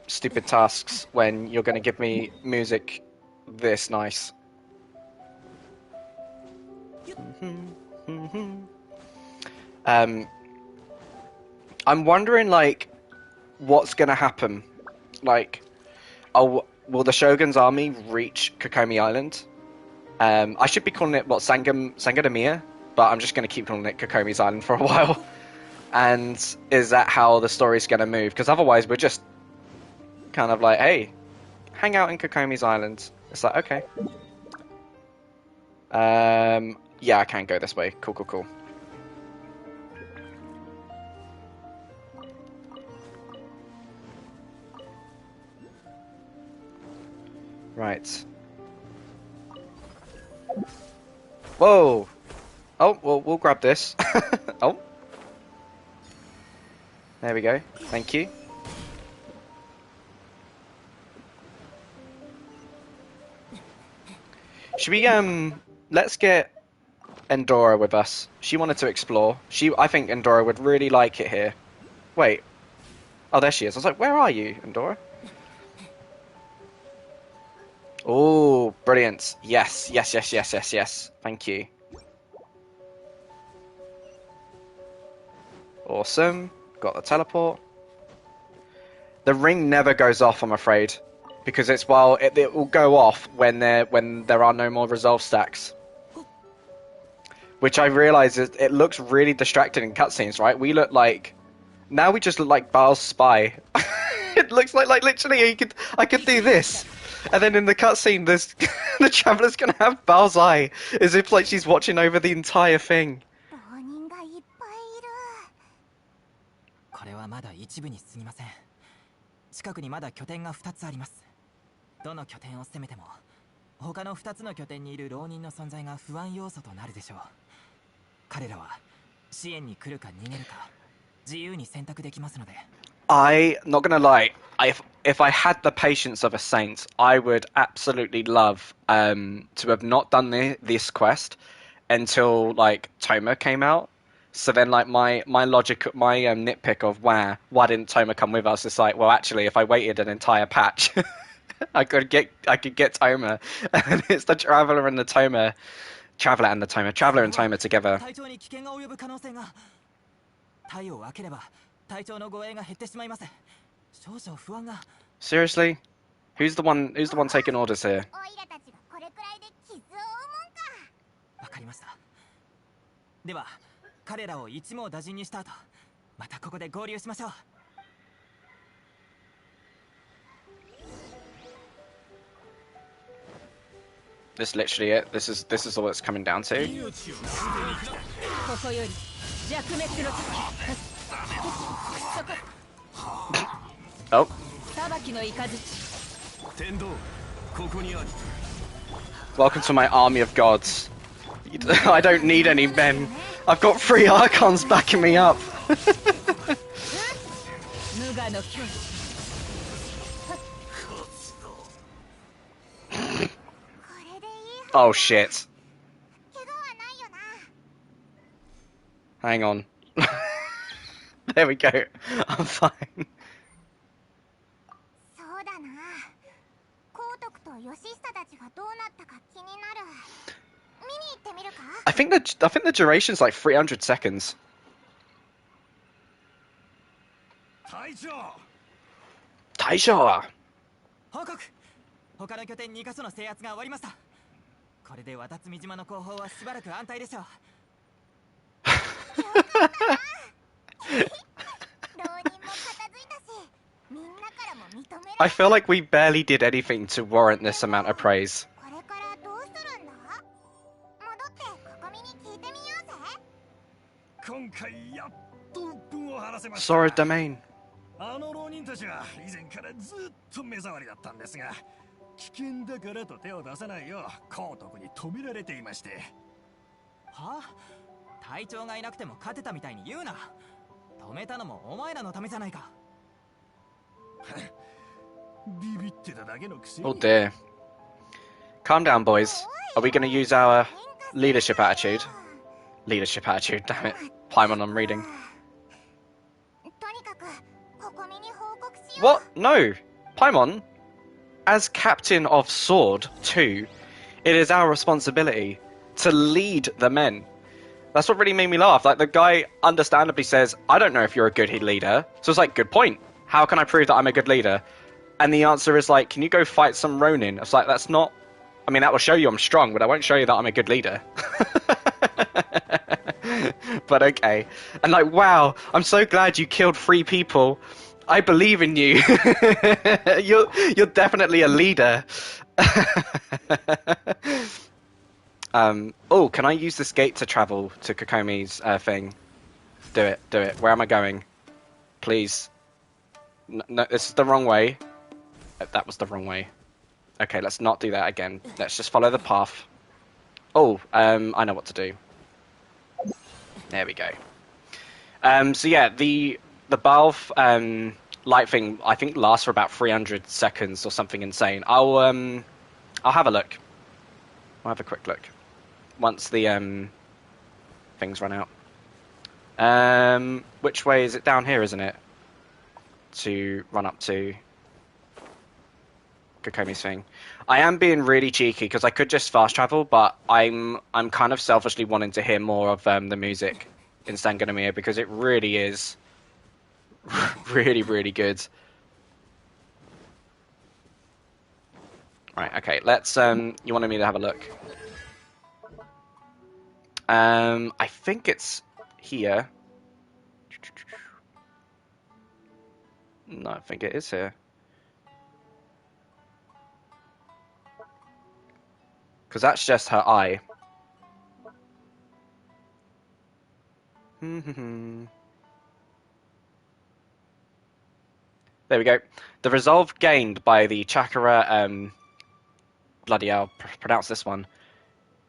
stupid tasks when you're going to give me music this nice. I'm wondering, like, what's going to happen. Like, will the Shogun's army reach Kokomi Island? I should be calling it, Sangadamia? But I'm just going to keep calling it Kokomi's Island for a while. And is that how the story's going to move? Because otherwise we're just kind of like, hey, hang out in Kokomi's Island. It's like, okay. Yeah, I can go this way. Cool. Right. Whoa! Oh, well, we'll grab this. Oh. There we go. Thank you. Should we, let's get Endora with us. She wanted to explore. I think Endora would really like it here. Wait. Oh, there she is. I was like, where are you, Endora? Oh, brilliant. Yes. Thank you. Awesome. Got the teleport. The ring never goes off, I'm afraid. Because it will go off when there are no more resolve stacks. which I realize is it looks really distracting in cutscenes, right? We look like now we just look like Baal's spy. It looks like literally I could do this, and then in the cutscene, there's the traveler's gonna have Baal's eye, as if like she's watching over the entire thing. 浪人がいっぱいいる。これはまだ一部に過ぎません。近くにまだ拠点が2つあります。どの拠点を攻めても他の2つの拠点にいる浪人の存在が不安要素となるでしょう。彼らは支援に来るか逃げるか自由に選択できますので。Not gonna lie, if I had the patience of a saint, I would absolutely love to have not done this quest until like Toma came out. So then like my logic, my nitpick of why didn't Toma come with us is like, well actually if I waited an entire patch I could get Toma, and it's the traveler and the Toma together. 体調に危険が及ぶ可能性が。体を分ければ体調の護衛が減ってしまいます。少々不安が。 Seriously? Who's the one taking orders here? オイラたちがこれくらいで傷を負うもんか。わかりました。では彼らを一網打尽にした後、またここで合流しましょう。 This is literally it. This is all it's coming down to. ここより弱滅の Oh. 裁きの雷。 Welcome to my army of gods. I don't need any men. I've got 3 Archons backing me up. 無我の境地。 Oh shit. 怪我はないよな。 Hang on. There we go. I'm fine. そうだな。光徳と義久たちがどうなったか気になる。見に行ってみるか？ I think the duration's like 300 seconds. 隊長。大将は。報告。他の拠点2カ所の制圧が終わりました。これで渡積島の後方はしばらく安泰でしょう。 I feel like we barely did anything to warrant this amount of praise. これからどうするんだ？戻ってここみに聞いてみようぜ。今回やっと鬱憤を晴らせました。 Sora Domain. あの浪人たちは以前からずっと目障りだったんですが、危険だからと手を出さないよう光徳に止められていまして。はあ？隊長がいなくても勝てたみたいに言うな。止めたのもお前らのためじゃないか。ビビってただけのくせに。 Oh dear. Calm down, boys. Are we going to use our leadership attitude? Leadership attitude, damn it. Paimon, I'm reading. とにかくここみに報告しよう。 What? No. Paimon, as captain of Sword 2, it is our responsibility to lead the men. That's what really made me laugh. Like, the guy understandably says, I don't know if you're a good leader. So it's like, good point. How can I prove that I'm a good leader? And the answer is like, can you go fight some Ronin? It's like, that's not... I mean, that will show you I'm strong, but I won't show you that I'm a good leader. But okay. And like, wow, I'm so glad you killed 3 people. I believe in you. You're definitely a leader. Oh, can I use this gate to travel to Kokomi's thing? Do it. Where am I going? Please. No, this is the wrong way. That was the wrong way. Okay, let's not do that again. Let's just follow the path. Oh, I know what to do. There we go. So yeah, the Balf light thing I think lasts for about 300 seconds or something insane. I'll have a look. I'll have a quick look once the things run out. Which way is it? Down here, isn't it? To run up to Kokomi's thing. I am being really cheeky because I could just fast travel, but I'm kind of selfishly wanting to hear more of the music in Sangonomiya because it really is really, really good. Right, okay, let's you wanted me to have a look. I think it's here. No, I think it is here. Because that's just her eye. There we go. The resolve gained by the chakra, bloody hell, pronounce this one,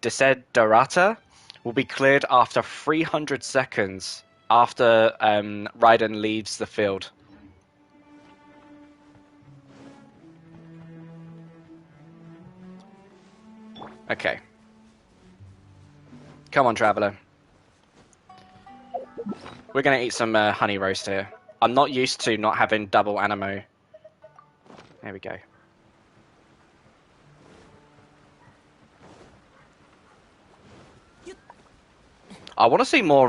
Desiderata, will be cleared after 300 seconds after Raiden leaves the field. Okay. Come on, Traveler. We're gonna eat some honey roast here. I'm not used to not having double animo. There we go. I want to see more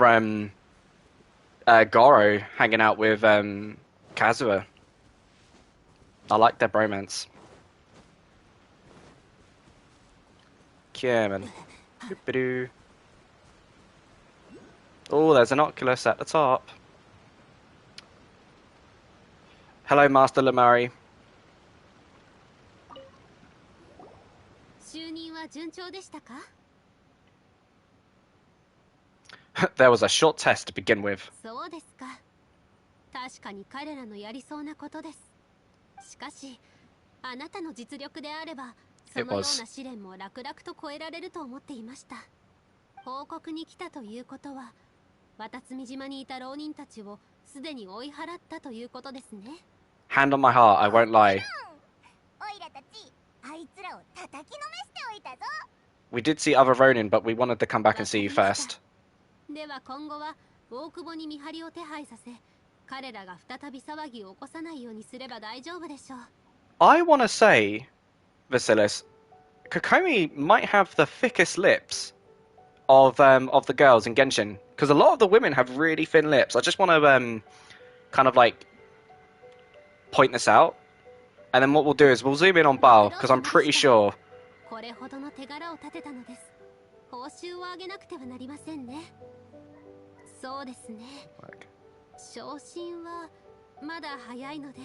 Goro hanging out with Kazuha. I like their bromance. Yeah, man. Boop-a-doo. Oh, there's an Oculus at the top. Hello, Master Lamari. 就任は順調でしたか? There was a short test to begin with. そうですか。確かに彼らのやりそうなことです。しかし、あなたの実力であれば、そのような試練も楽々と超えられると思っていました。報告に来たということは、渡積島にいた浪人たちをすでに追い払ったということですね。Hand on my heart, I won't lie. オイラたち、あいつらを叩きのめしておいたぞ。We did see other Ronin, but we wanted to come back and see you first. では今後は大久保に見張りを手配させ、彼らが再び騒ぎを起こさないようにすれば大丈夫でしょう。I want to say, Vasilis, Kokomi might have the thickest lips of the girls in Genshin, because a lot of the women have really thin lips. I just want to kind of like point this out, and then what we'll do is we'll zoom in on Bao, because I'm pretty sure. これほどの手柄を立てたのです。報酬を上げなくてはなりませんね。そうですね。昇進はまだ早いので、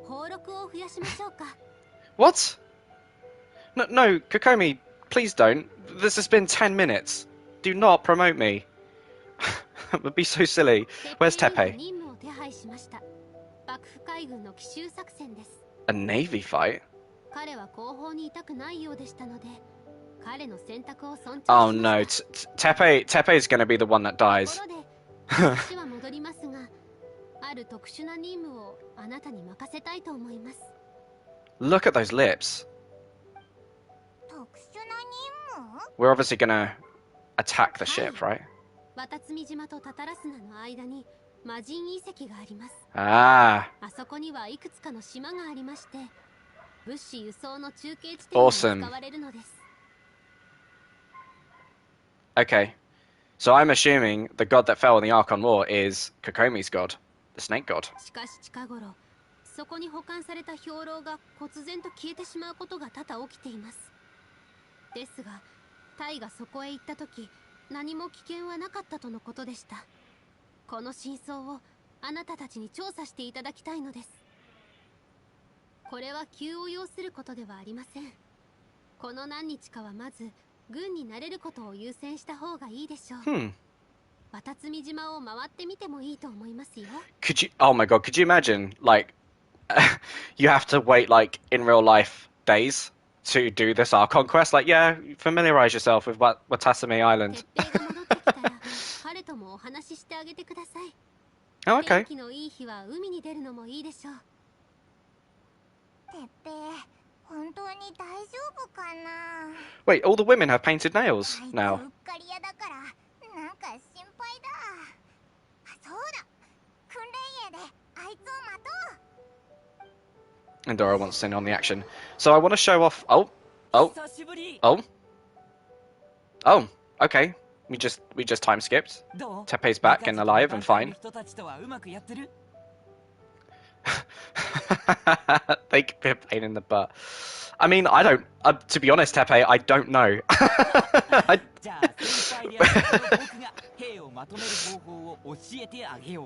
俸禄を増やしましょうか。What? No, Kokomi, please don't. This has been 10 minutes. Do not promote me. It would be so silly. Where's Tepe? 任務を手配しました。幕府海軍の奇襲作戦です。A navy fight? 彼は後方にいたくないようでしたので、彼の選択を尊重しました。Oh no, Tepe is going to be the one that dies. ところで、話は戻りますが、ある特殊な任務をあなたに任せたいと思います。Look at those lips. 特殊な任務？ We're obviously going to attack the ship, right? 渡積島とタタラスナの間に魔人遺跡があります。Ah. あそこにはいくつかの島がありまして、物資輸送の中継地点に使われるのです。Okay. So I'm assuming the god that fell in the Archon War is Kokomi's god, the snake god. しかし近頃、そこに保管された兵糧が忽然と消えてしまうことが多々起きています。ですが、タイがそこへ行った時、何も危険はなかったとのことでした。この真相をあなたたちに調査していただきたいのです。これは急を要することではありません。この何日かはまず軍になれることを優先した方がいいでしょう。渡積島を回ってみてもいいと思いますよ。Oh my god, could you imagine, like, you have to wait, like, in real life days to do this Archon quest? Like, yeah, familiarize yourself with Watasame Island. 鉄平が戻ってきたら、彼ともお話ししてあげてください。Oh, okay. 天気のいい日は海に出るのもいいでしょう。てっぺい、本当に大丈夫かな。 Wait, all the women have painted nails あいつ now. うっかり屋だから、なんか心配だ。あ、そうだ。訓練営であいつを待とう。And Dora wants in on the action. So I want to show off. Oh, okay. We just time skipped. Tepe's back and alive and fine. They could be a pain in the butt. I mean, I don't. To be honest, Tepe, I don't know. じゃあ先輩であるこの僕が兵をまとめる方法を教えてあげよ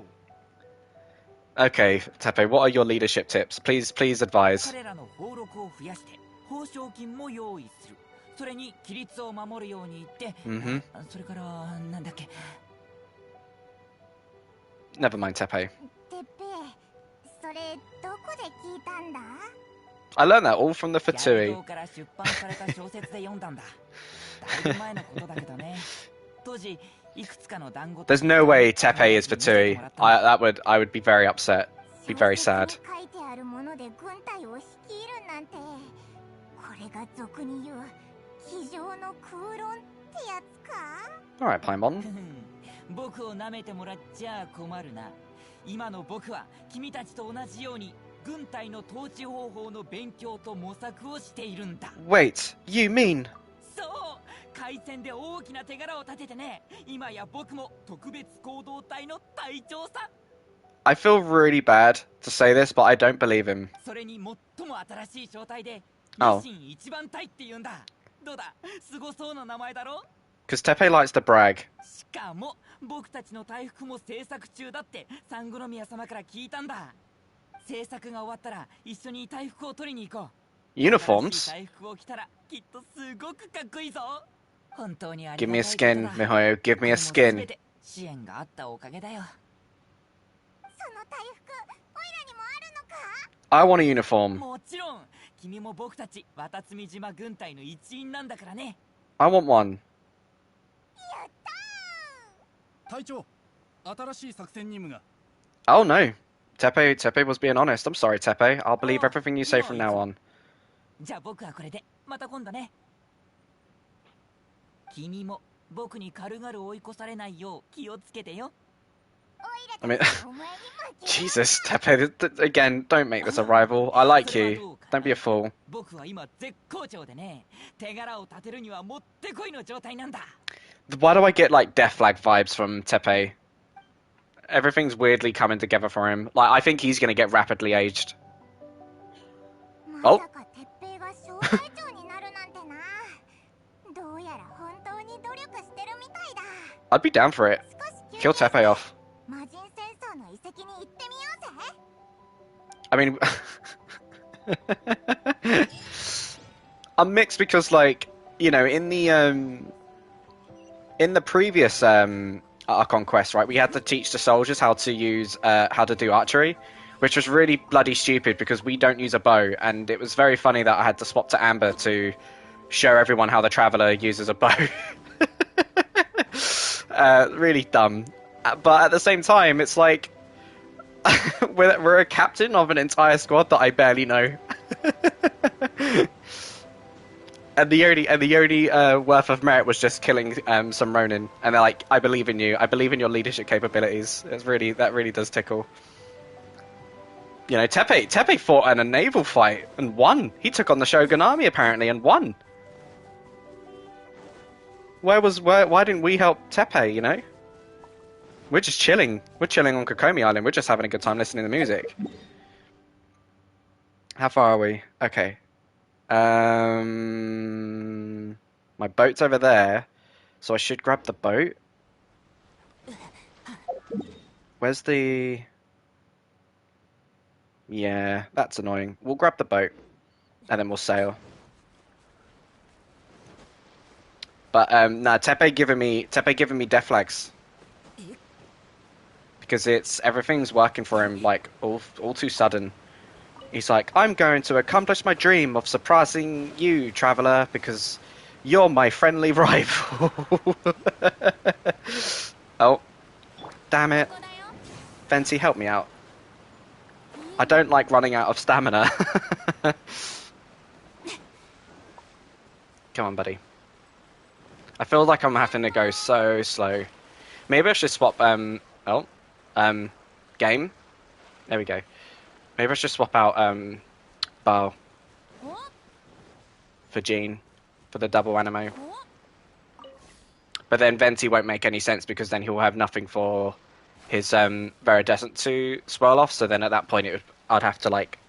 う。 Okay, Tepe, what are your leadership tips? Please advise. 彼らの俸禄を増やして報奨金も用意する。それに規律を守るように言って、それからなんだっけ。 Never mind, Tepe. てっぺい、それどこで聞いたんだ？ I learned that all from the ギャル Fatui. 堂から出版された小説で読んだんだ。だいぶ前のことだけどね。当時いくつかの団子。 There's no way Tepe is Fatui. I would be very upset. Be very sad. 書いてあるもので軍隊を率いるなんて、これが俗に言う机上の空論ってやつか？ Alright, Paimon. 僕を舐めてもらっちゃ困るな。今の僕は君たちと同じように軍隊の統治方法の勉強と模索をしているんだ。 Wait, you mean? そう、海戦で大きな手柄を立ててね。今や僕も特別行動隊の隊長さ。 I feel really bad to say this, but I don't believe him. それに最も新しい小隊で Oh. 維新一番隊って言うんだ。どうだ、すごそうな名前だろ。 Because Tepe likes to brag. しかも僕たちの大服も制作中だって三宮様から聞いたんだ。制作が終わったら一緒に大服を取りに行こう。 Uniforms? 新しい大服を着たらきっとすごくかっこいいぞ。本当にあり Give が me た a いことだ。 skin, Mihoyo. Give me a これも skin. 全て支援があったおかげだよ。その大服、オイラにもあるのか？ I want a uniform. もちろん君も僕たち渡積島軍隊の一員なんだからね。 I want one. 隊長、新しい作戦任務が。 Oh no. Tepe was being honest. I'm sorry, Tepe. I'll believe everything you say from now on. じゃあ僕はこれでまた今度ね。君も僕に軽々追い越されないよう気をつけてよ。 オイ I ラ mean, たちお前に負け Jesus, Tepe. Again, don't make this a rival. I like you. Don't be a fool. 僕は今絶好調でね、手柄を立てるにはもってこいの状態なんだ。 Why do I get like Death Flag vibes from Tepe? Everything's weirdly coming together for him. Like, I think he's gonna get rapidly aged. まさかてっぺいが小隊長になるなんてな。どうやら本当に努力してるみたいだ。 I'd be down for it. 少 Kill し休憩 Tepe off. 魔人戦争の遺跡に行ってみようぜ。 I mean, I'm mixed because, like, you know, in the previous Archon quest, right, we had to teach the soldiers how to do archery, which was really bloody stupid because we don't use a bow, and it was very funny that I had to swap to Amber to show everyone how the Traveler uses a bow. Really dumb. But at the same time, it's like we're a captain of an entire squad that I barely know. And the only worth of merit was just killing some Ronin, and they're like, "I believe in you. I believe in your leadership capabilities." That really does tickle. You know, Tepe fought in a naval fight and won. He took on the Shogun army apparently and won. Why didn't we help Tepe? You know, we're just chilling. We're chilling on Kokomi Island. We're just having a good time listening to music. How far are we? Okay. My boat's over there, so I should grab the boat. Where's the... Yeah, that's annoying. We'll grab the boat, and then we'll sail. But, nah, Tepe giving me death flags. Because everything's working for him, like, all too sudden. He's like, I'm going to accomplish my dream of surprising you, Traveler, because you're my friendly rival. Oh, damn it. Venti, help me out. I don't like running out of stamina. Come on, buddy. I feel like I'm having to go so slow. Maybe I should swap, game. There we go. Maybe I should swap out, Bao for Jean, for the double animo. But then Venti won't make any sense because then he'll have nothing for his, Veridescent to swirl off, so then at that point I'd have to, like,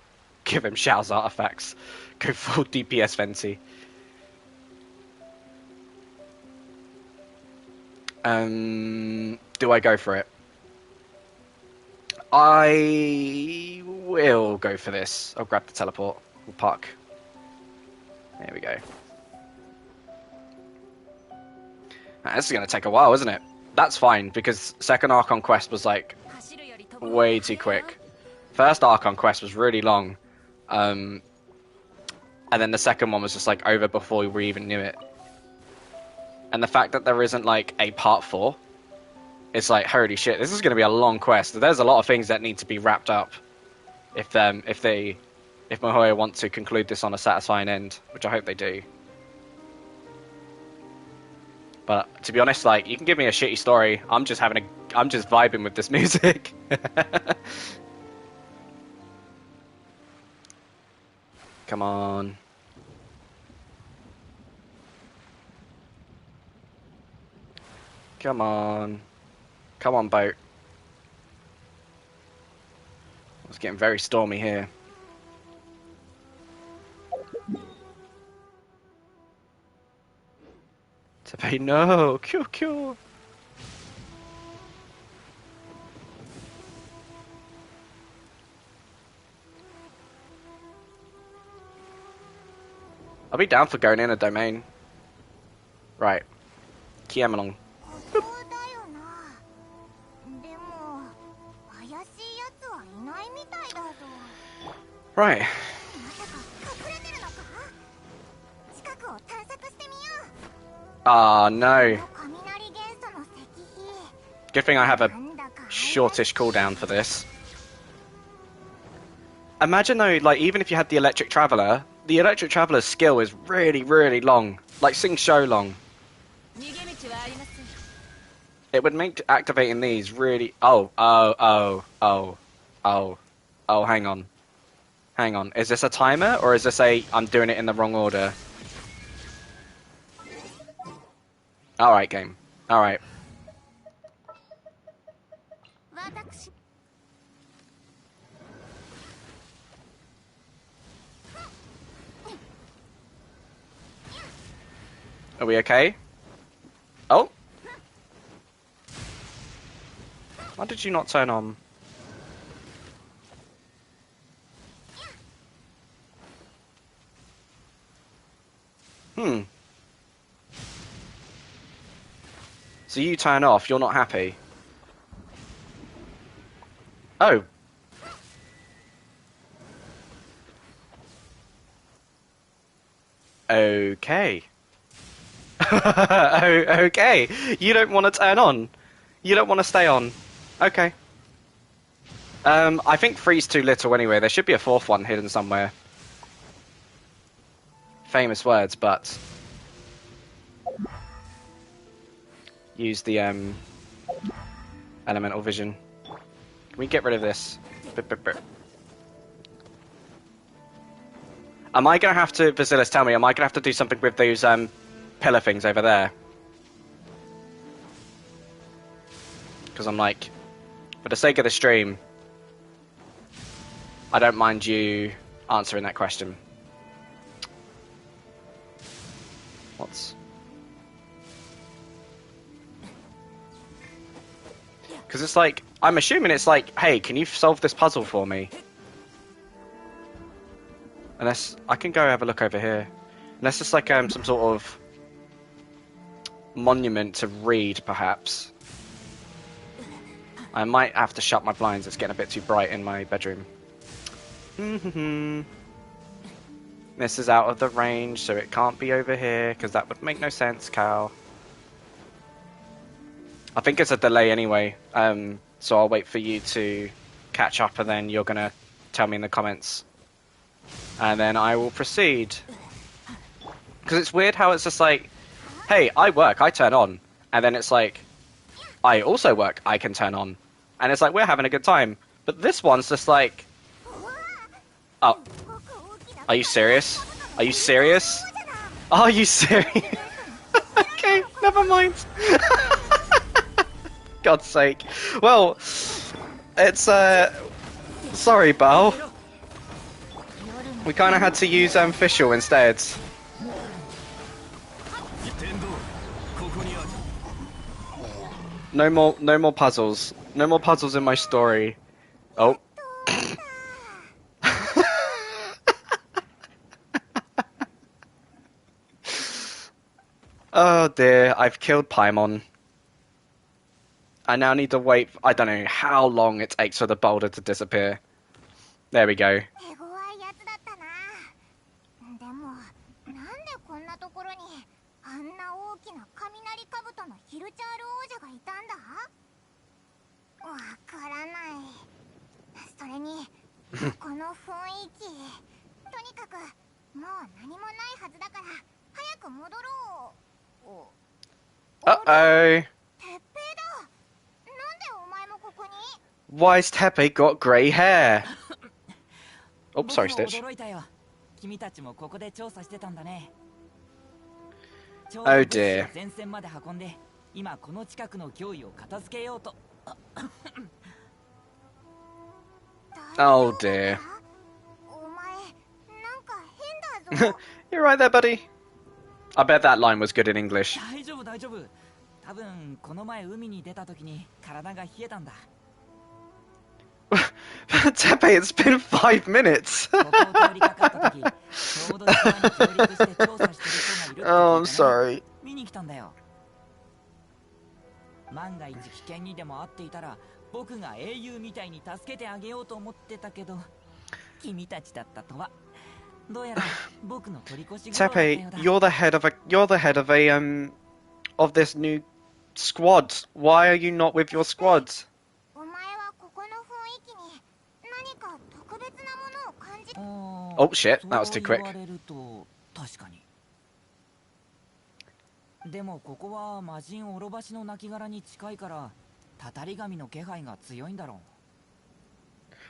Give him Shao's artifacts. Go full DPS Venti. Do I go for it? I will go for this. I'll grab the teleport. We'll park. There we go. This is going to take a while, isn't it? That's fine, because second Archon quest was like way too quick. First Archon quest was really long. And then the second one was just like over before we even knew it. And the fact that there isn't like a part 4, it's like, holy shit, this is going to be a long quest. There's a lot of things that need to be wrapped up if Mihoyo want to conclude this on a satisfying end, which I hope they do. But to be honest, like, you can give me a shitty story. I'm just vibing with this music. Come on. Come on. Come on, boat. It's getting very stormy here. Tabito, no! Q. I'll be down for going in a domain. Right. Kiem along. Right. Ah, no. Good thing I have a shortish cooldown for this. Imagine though, like, even if you had the Electric Traveler's skill is really, really long. Like, Sing So long. It would make activating these really... Oh, hang on. Hang on. Is this a timer, or is this a... I'm doing it in the wrong order? Alright, game. Alright. Are we okay? Oh! Why did you not turn on? So you turn off, you're not happy? Oh. Okay. Okay. You don't want to turn on. You don't want to stay on. Okay. I think 3's too little anyway. There should be a 4th one hidden somewhere. Famous words, but... Use the, elemental vision. Can we get rid of this? Am I going to have to... Basilis, tell me, am I going to have to do something with those, pillar things over there? Because I'm like... For the sake of the stream, I don't mind you answering that question. What's... Because it's like, I'm assuming it's like, hey, can you solve this puzzle for me? Unless, I can go have a look over here. Unless it's like some sort of monument to read, perhaps. I might have to shut my blinds, it's getting a bit too bright in my bedroom. This is out of the range, so it can't be over here, because that would make no sense, Cal. I think it's a delay anyway, so I'll wait for you to catch up and then you're going to tell me in the comments. And then I will proceed. Because it's weird how it's just like, hey, I work, I turn on. And then it's like, I also work, I can turn on. And it's like, we're having a good time. But this one's just like, oh, are you serious? Are you serious? Are you serious? Okay, never mind. God's sake. Well, it's, sorry, Bao. We kind of had to use official instead. 天道ここにある。 No more puzzles. No more puzzles in my story. Oh. Oh dear, I've killed Paimon. I now need to wait. I don't know how long it takes for the boulder to disappear. There we go. 手強いやつだったな。でもなんでこんなところにあんな大きな雷兜のヒルチャール王者がいたんだ。わからない。それにこの雰囲気、とにかくもう何もないはずだから早く戻ろう。Uh-oh. てっぺいだ。なんでお前もここに？ Why's Tepe got grey hair? Oh, sorry, 僕も Stitch. 驚いたよ。君たちもここで調査してたんだね。ちょう Oh ど物資を dear. 前線まで運んで、今この近くの脅威を片付けようと。Oh dear. お前なんか変だぞ。 You're right there, buddy. I bet that line was good in English. 大丈夫大丈夫。多分この前海に出た時に体が冷えたんだ。 Tepe, it's been 5 minutes. ここを通りかかった時、ちょうど島に上陸して調査してる人がいるって聞いてね。 Oh, I'm sorry. 見に来たんだよ。万が一危険にでも遭っていたら僕が英雄みたいに助けてあげようと思ってたけど、君たちだったとは。どうやら僕の取り越し苦労だったよう Tepe, だ。 you're the head of this new squad. Why are you not with your squad? お前はここの雰囲気に何か特別なものを感じ。 Oh shit, that was そう too 言 quick. われると確かに。でもここは魔人オロバシの亡骸に近いからたたり神の気配が強いんだろう。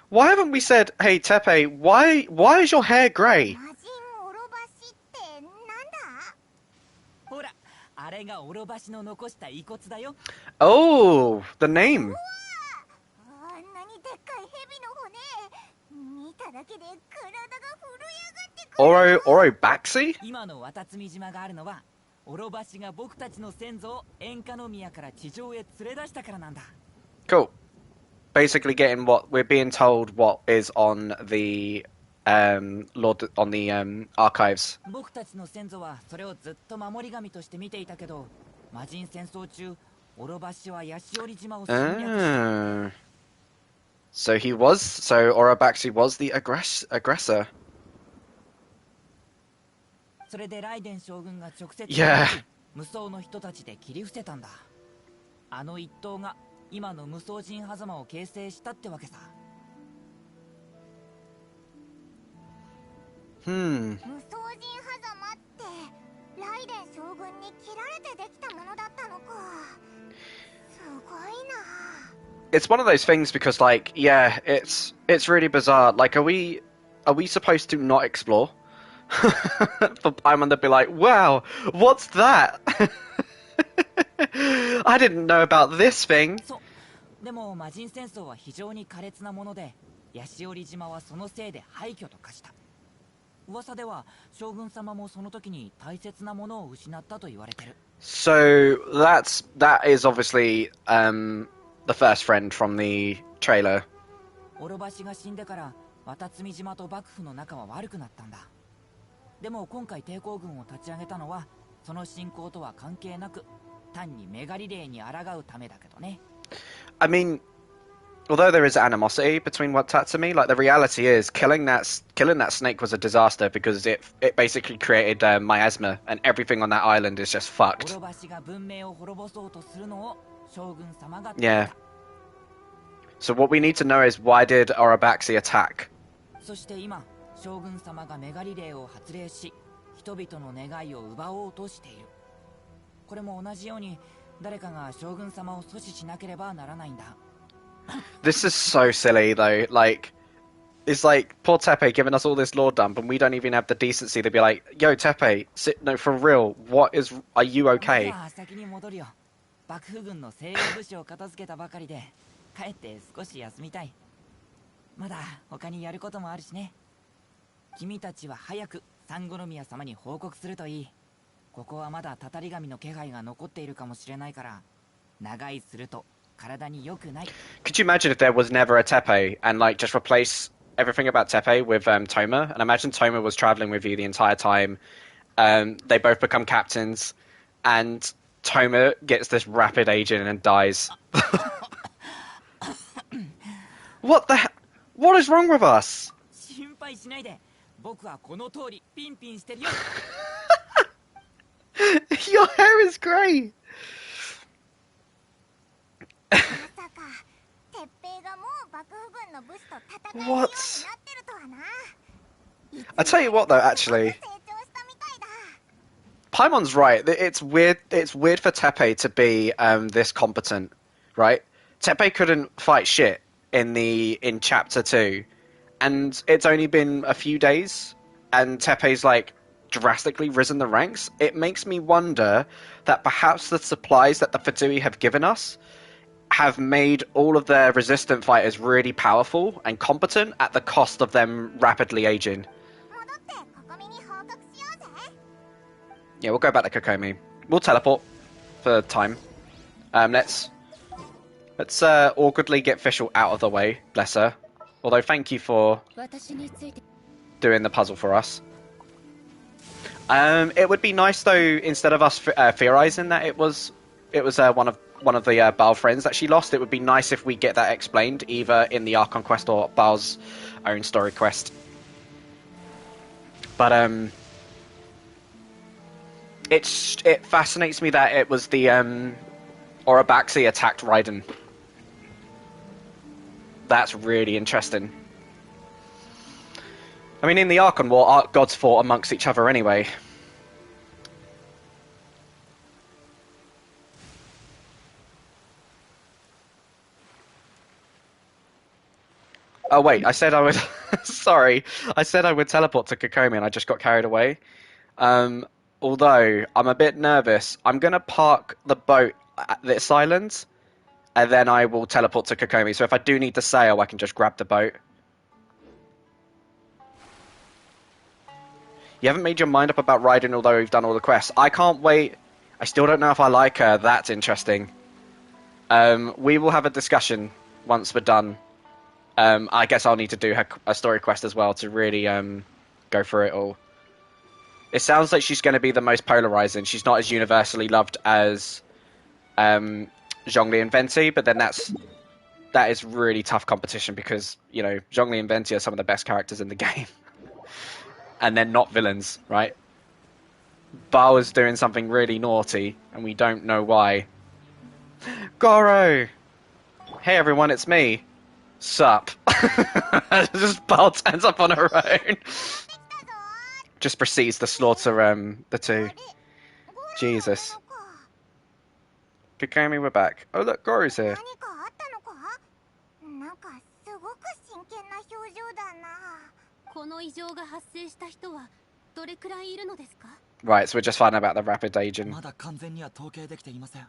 Why haven't we said, hey Tepe, why is your hair grey? 魔人オロバシってなんだ？ほら、あれがオロバシの残した遺骨だよ。 Oh, the name. あんなにでっかい蛇の骨、見ただけで体が震え上がってくる。 Orobaxi? 今の渡積島があるのはオロバシが僕たちの先祖を塩化宮から地上へ連れ出したからなんだ。 Cool. Basically getting what we're being told what is on the archives. 僕たちの先祖はそれをずっと守り神として見ていたけど、魔人戦争中オロバシはヤシオリ島を侵略し So Orobaxi was the aggressor. それでライデン将軍が直接 Yeah. 無双の人たちで切り伏せたんだ。あの一党が今の無双人狭間を形成したってわけさ。 Hmm. 無双人狭間ってライデン将軍に切られてできたものだったのか。すごいな。 It's one of those things because, like, yeah, it's really bizarre. Like, are we supposed to not explore? For Paimon to be like, wow, what's that? I didn't know about this thing. そうでも魔人戦争は非常に苛烈なもので、ヤシオリ島はそのせいで廃墟と化した。噂では将軍様もその時に大切なものを失ったと言われてる。 So that is obviously the first friend from the trailer. オロバシが死んでから渡積島と幕府の仲は悪くなったんだ。でも今回抵抗軍を立ち上げたのはその侵攻とは関係なく単にメガリレーに抗うためだけどね。 I mean, although there is animosity between Watatsumi, like the reality is killing that snake was a disaster because it basically created miasma and everything on that island is just オ fucked. ロバシが文明を滅ぼそうとするのを将軍様が止めた。 Yeah. So what we need to know is why did Orobaxi attack? そして今将軍様がメガリレーを発令し人々の願いを奪おうとしている。これも同じように誰かが将軍様を阻止しなければならないんだ。 This is so silly though. Like, it's like poor Tepe giving us all this lore dump and we don't even have the decency to be like, yo Tepe, no, for real, are you okay? じゃあ先に戻るよ。幕府軍の精鋭武士を片付けたばかりで帰って少し休みたい。まだ他にやることもあるしね。君たちは早くサンゴノミヤ様に報告するといい。ここはまだたたり神の気配が残っているかもしれないから、長居すると体に良くない。 Could you imagine if there was never a Tepe and like just replace everything about Tepe with Toma? And imagine Toma was traveling with you the entire time. They both become captains, and Toma gets this rapid aging and dies. What the? What is wrong with us? 心配しないで。僕はこの通りピンピンしてるよ。Your hair is grey. まさか鉄平がもう幕府軍の武士と戦えるようになってるとはな。 I tell you what, though, actually, 成長したみたいだ。 Paimon's right. It's weird. It's weird for Tepe to be this competent, right? Tepe couldn't fight shit in chapter 2, and it's only been a few days, and Tepe's like drastically risen the ranks. It makes me wonder that perhaps the supplies that the Fatui have given us have made all of their resistant fighters really powerful and competent at the cost of them rapidly aging. 戻ってここみに報告しようぜ。 Yeah, we'll go back to Kokomi. We'll teleport for time. Let's awkwardly get Fischl out of the way, bless her. Although, thank you for doing the puzzle for us. It would be nice though, instead of us theorizing that it was one of the Baal friends that she lost, it would be nice if we get that explained either in the Archon quest or Baal's own story quest. But it fascinates me that it was the Orobaxi attacked Raiden. That's really interesting. I mean, in the Archon War, gods fought amongst each other anyway. Oh wait, I said I would... Sorry. I said I would teleport to Kokomi and I just got carried away. Although, I'm a bit nervous. I'm going to park the boat at this island, and then I will teleport to Kokomi. So if I do need to sail, I can just grab the boat. You haven't made your mind up about Raiden, although you've done all the quests. I can't wait. I still don't know if I like her. That's interesting. We will have a discussion once we're done. I guess I'll need to do a story quest as well to really go through it all. It sounds like she's going to be the most polarizing. She's not as universally loved as Zhongli and Venti, but then that is really tough competition because, you know, Zhongli and Venti are some of the best characters in the game. And they're not villains, right? Bao is doing something really naughty, and we don't know why. Goro! Hey everyone, it's me. Sup. Just Bao turns up on her own. Just proceeds to slaughter the two. Jesus. Kokomi, we're back. Oh look, Goro's here. 何かあったのか？なんかすごく真剣な表情だな。この異常が発生した人はどれくらいいるのですか？ Right, so we're just finding out about the rapid aging. まだ完全には統計できていません。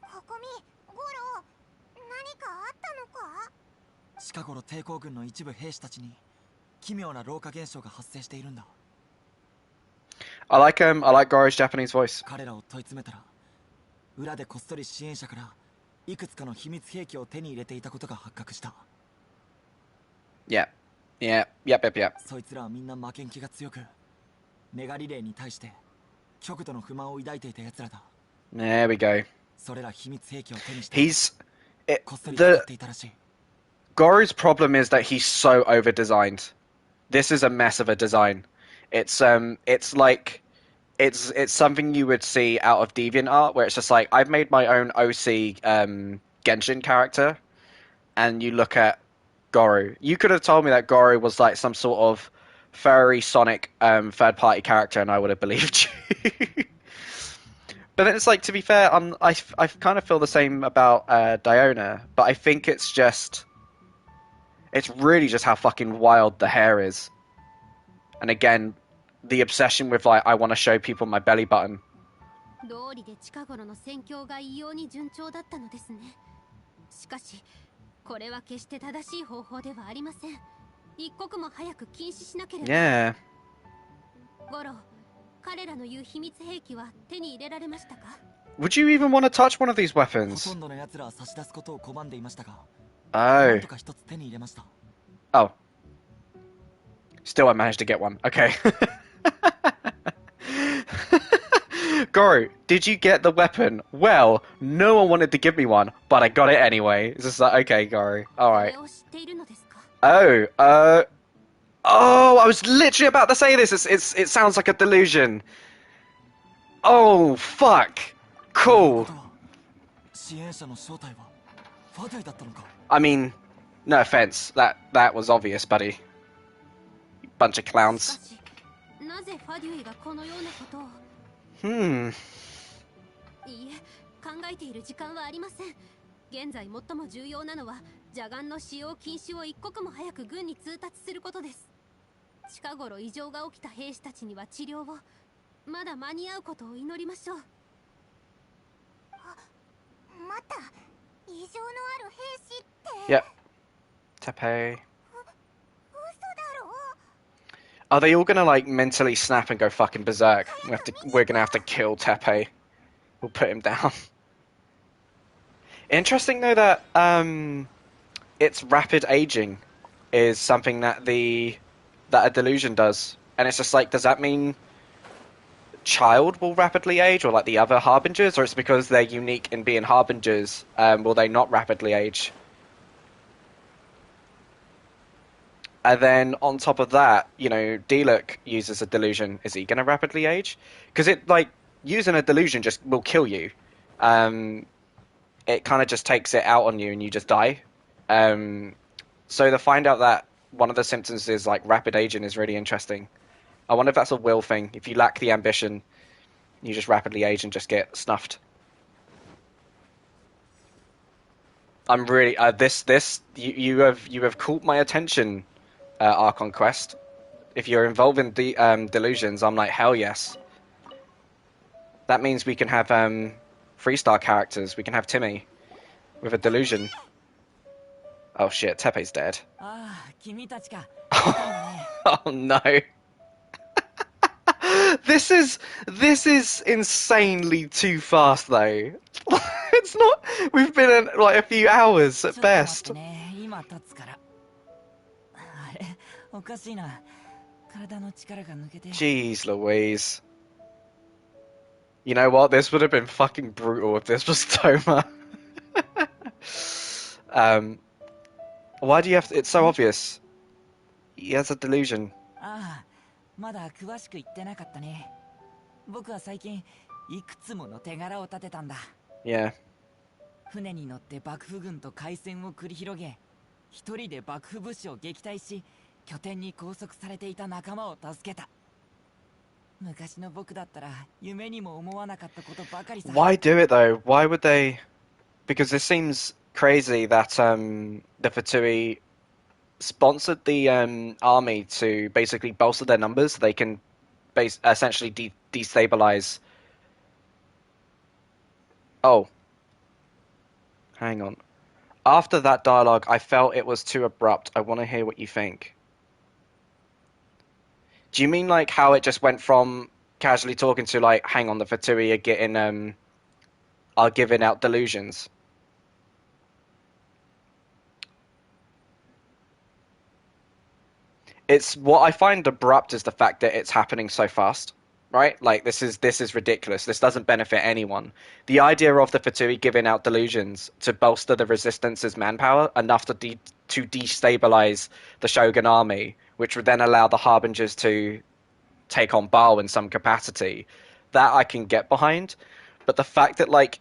ここみ、ゴロ、何かあったのか？近頃抵抗軍の一部兵士たちに奇妙な老化現象が発生しているんだ。I like Goro's Japanese voice. 彼らを問い詰めたら、裏でこっそり支援者からいくつかの秘密兵器を手に入れていたことが発覚した。Yep. そいつらはみんな負けん気が強く、メガリレーに対して極度の不満を抱いていた奴らだ。There we go. それら秘密兵器を手にしてこっそり使っていたらしい。Goro's problem is that he's so over-designed. This is a mess of a design. It's something you would see out of DeviantArt, where it's just like, I've made my own OC Genshin character, and you look at Goro. You could have told me that Goro was like some sort of furry Sonic third-party character, and I would have believed you. But then it's like, to be fair, I kind of feel the same about Diona, but I think it's really just how fucking wild the hair is. And again, the obsession with like, I want to show people my belly button. 道理で近頃の戦況が異様に順調だったのですね。しかし、これは決して正しい方法ではありません。一刻も早く禁止しなければ。Yeah. ゴロ、彼らの言う秘密兵器は手に入れられましたか？ Would you even want to touch one of these ほ weapons? とんどの奴らは差し出すことを拒んでいましたが、な Oh. んとか一つ手に入れました。 Oh. Still, I managed to get one. Okay. Goro, did you get the weapon? Well, no one wanted to give me one, but I got it anyway. It's just like, okay, Goro. Alright. これを知っているのですか？ Oh, oh, I was literally about to say this. It sounds like a delusion. Oh, fuck. Cool. 支援者の正体はファデュイだったのか。 I mean, no offense. That was obvious, buddy. Bunch of し clowns. かし、なぜファデュイがこのようなことを？ Hmm. いいえ、考えている時間はありません。現在最も重要なのは邪眼の使用禁止を一刻も早く軍に通達することです。近頃異常が起きた兵士たちには治療を、まだ間に合うことを祈りましょう。また異常のある兵士って Yep. Tepe. 嘘だろ？ Are they all gonna like mentally snap and go fucking berserk? We're gonna have to kill Tepe. We'll put him down. Interesting though that its rapid aging is something that a delusion does, and it's just like, does that mean child will rapidly age, or like the other harbingers, or it's because they're unique in being harbingers, will they not rapidly age? And then on top of that, you know, Diluc uses a delusion. Is he going to rapidly age? Because it, like, using a delusion just will kill you. It kind of just takes it out on you and you just die. So to find out that one of the symptoms is, like, rapid aging is really interesting. I wonder if that's a will thing. If you lack the ambition, you just rapidly age and just get snuffed. I'm really... you have caught my attention, Archon Quest. If you're involved in delusions, I'm like, hell yes. That means we can have 3-star characters. We can have Timmy with a delusion. Oh shit, Tepe's dead. ああ、君たちか。 Oh no. This is insanely too fast though. It's not. We've been in like a few hours at ちょっと待っ best. てね、今立つから。あれ、おかしいな。体の力が抜けて。 Jeez Louise. You know what? This would have been fucking brutal if this was Toma. Why do you have to... It's so obvious. He has a delusion. ああ、まだ詳しく言ってなかったね。僕は最近いくつもの手柄を立てたんだ。 Yeah. 船に乗って幕府軍と海戦を繰り広げ、一人で幕府武士を撃退し、拠点に拘束されていた仲間を助けた。昔の僕だったら夢にも思わなかったことばかりさ。 Why do it though? Why would they? Because this seems crazy that the Fatui sponsored the army to basically bolster their numbers so they can essentially destabilize. Oh. Hang on. After that dialogue, I felt it was too abrupt. I want to hear what you think. Do you mean like how it just went from casually talking to like, hang on, the Fatui are giving out delusions? It's what I find abrupt is the fact that it's happening so fast, right? Like this is ridiculous. This doesn't benefit anyone. The idea of the Fatui giving out delusions to bolster the resistance's manpower enough to destabilize the Shogun army, which would then allow the Harbingers to take on Baal in some capacity, that I can get behind. But the fact that like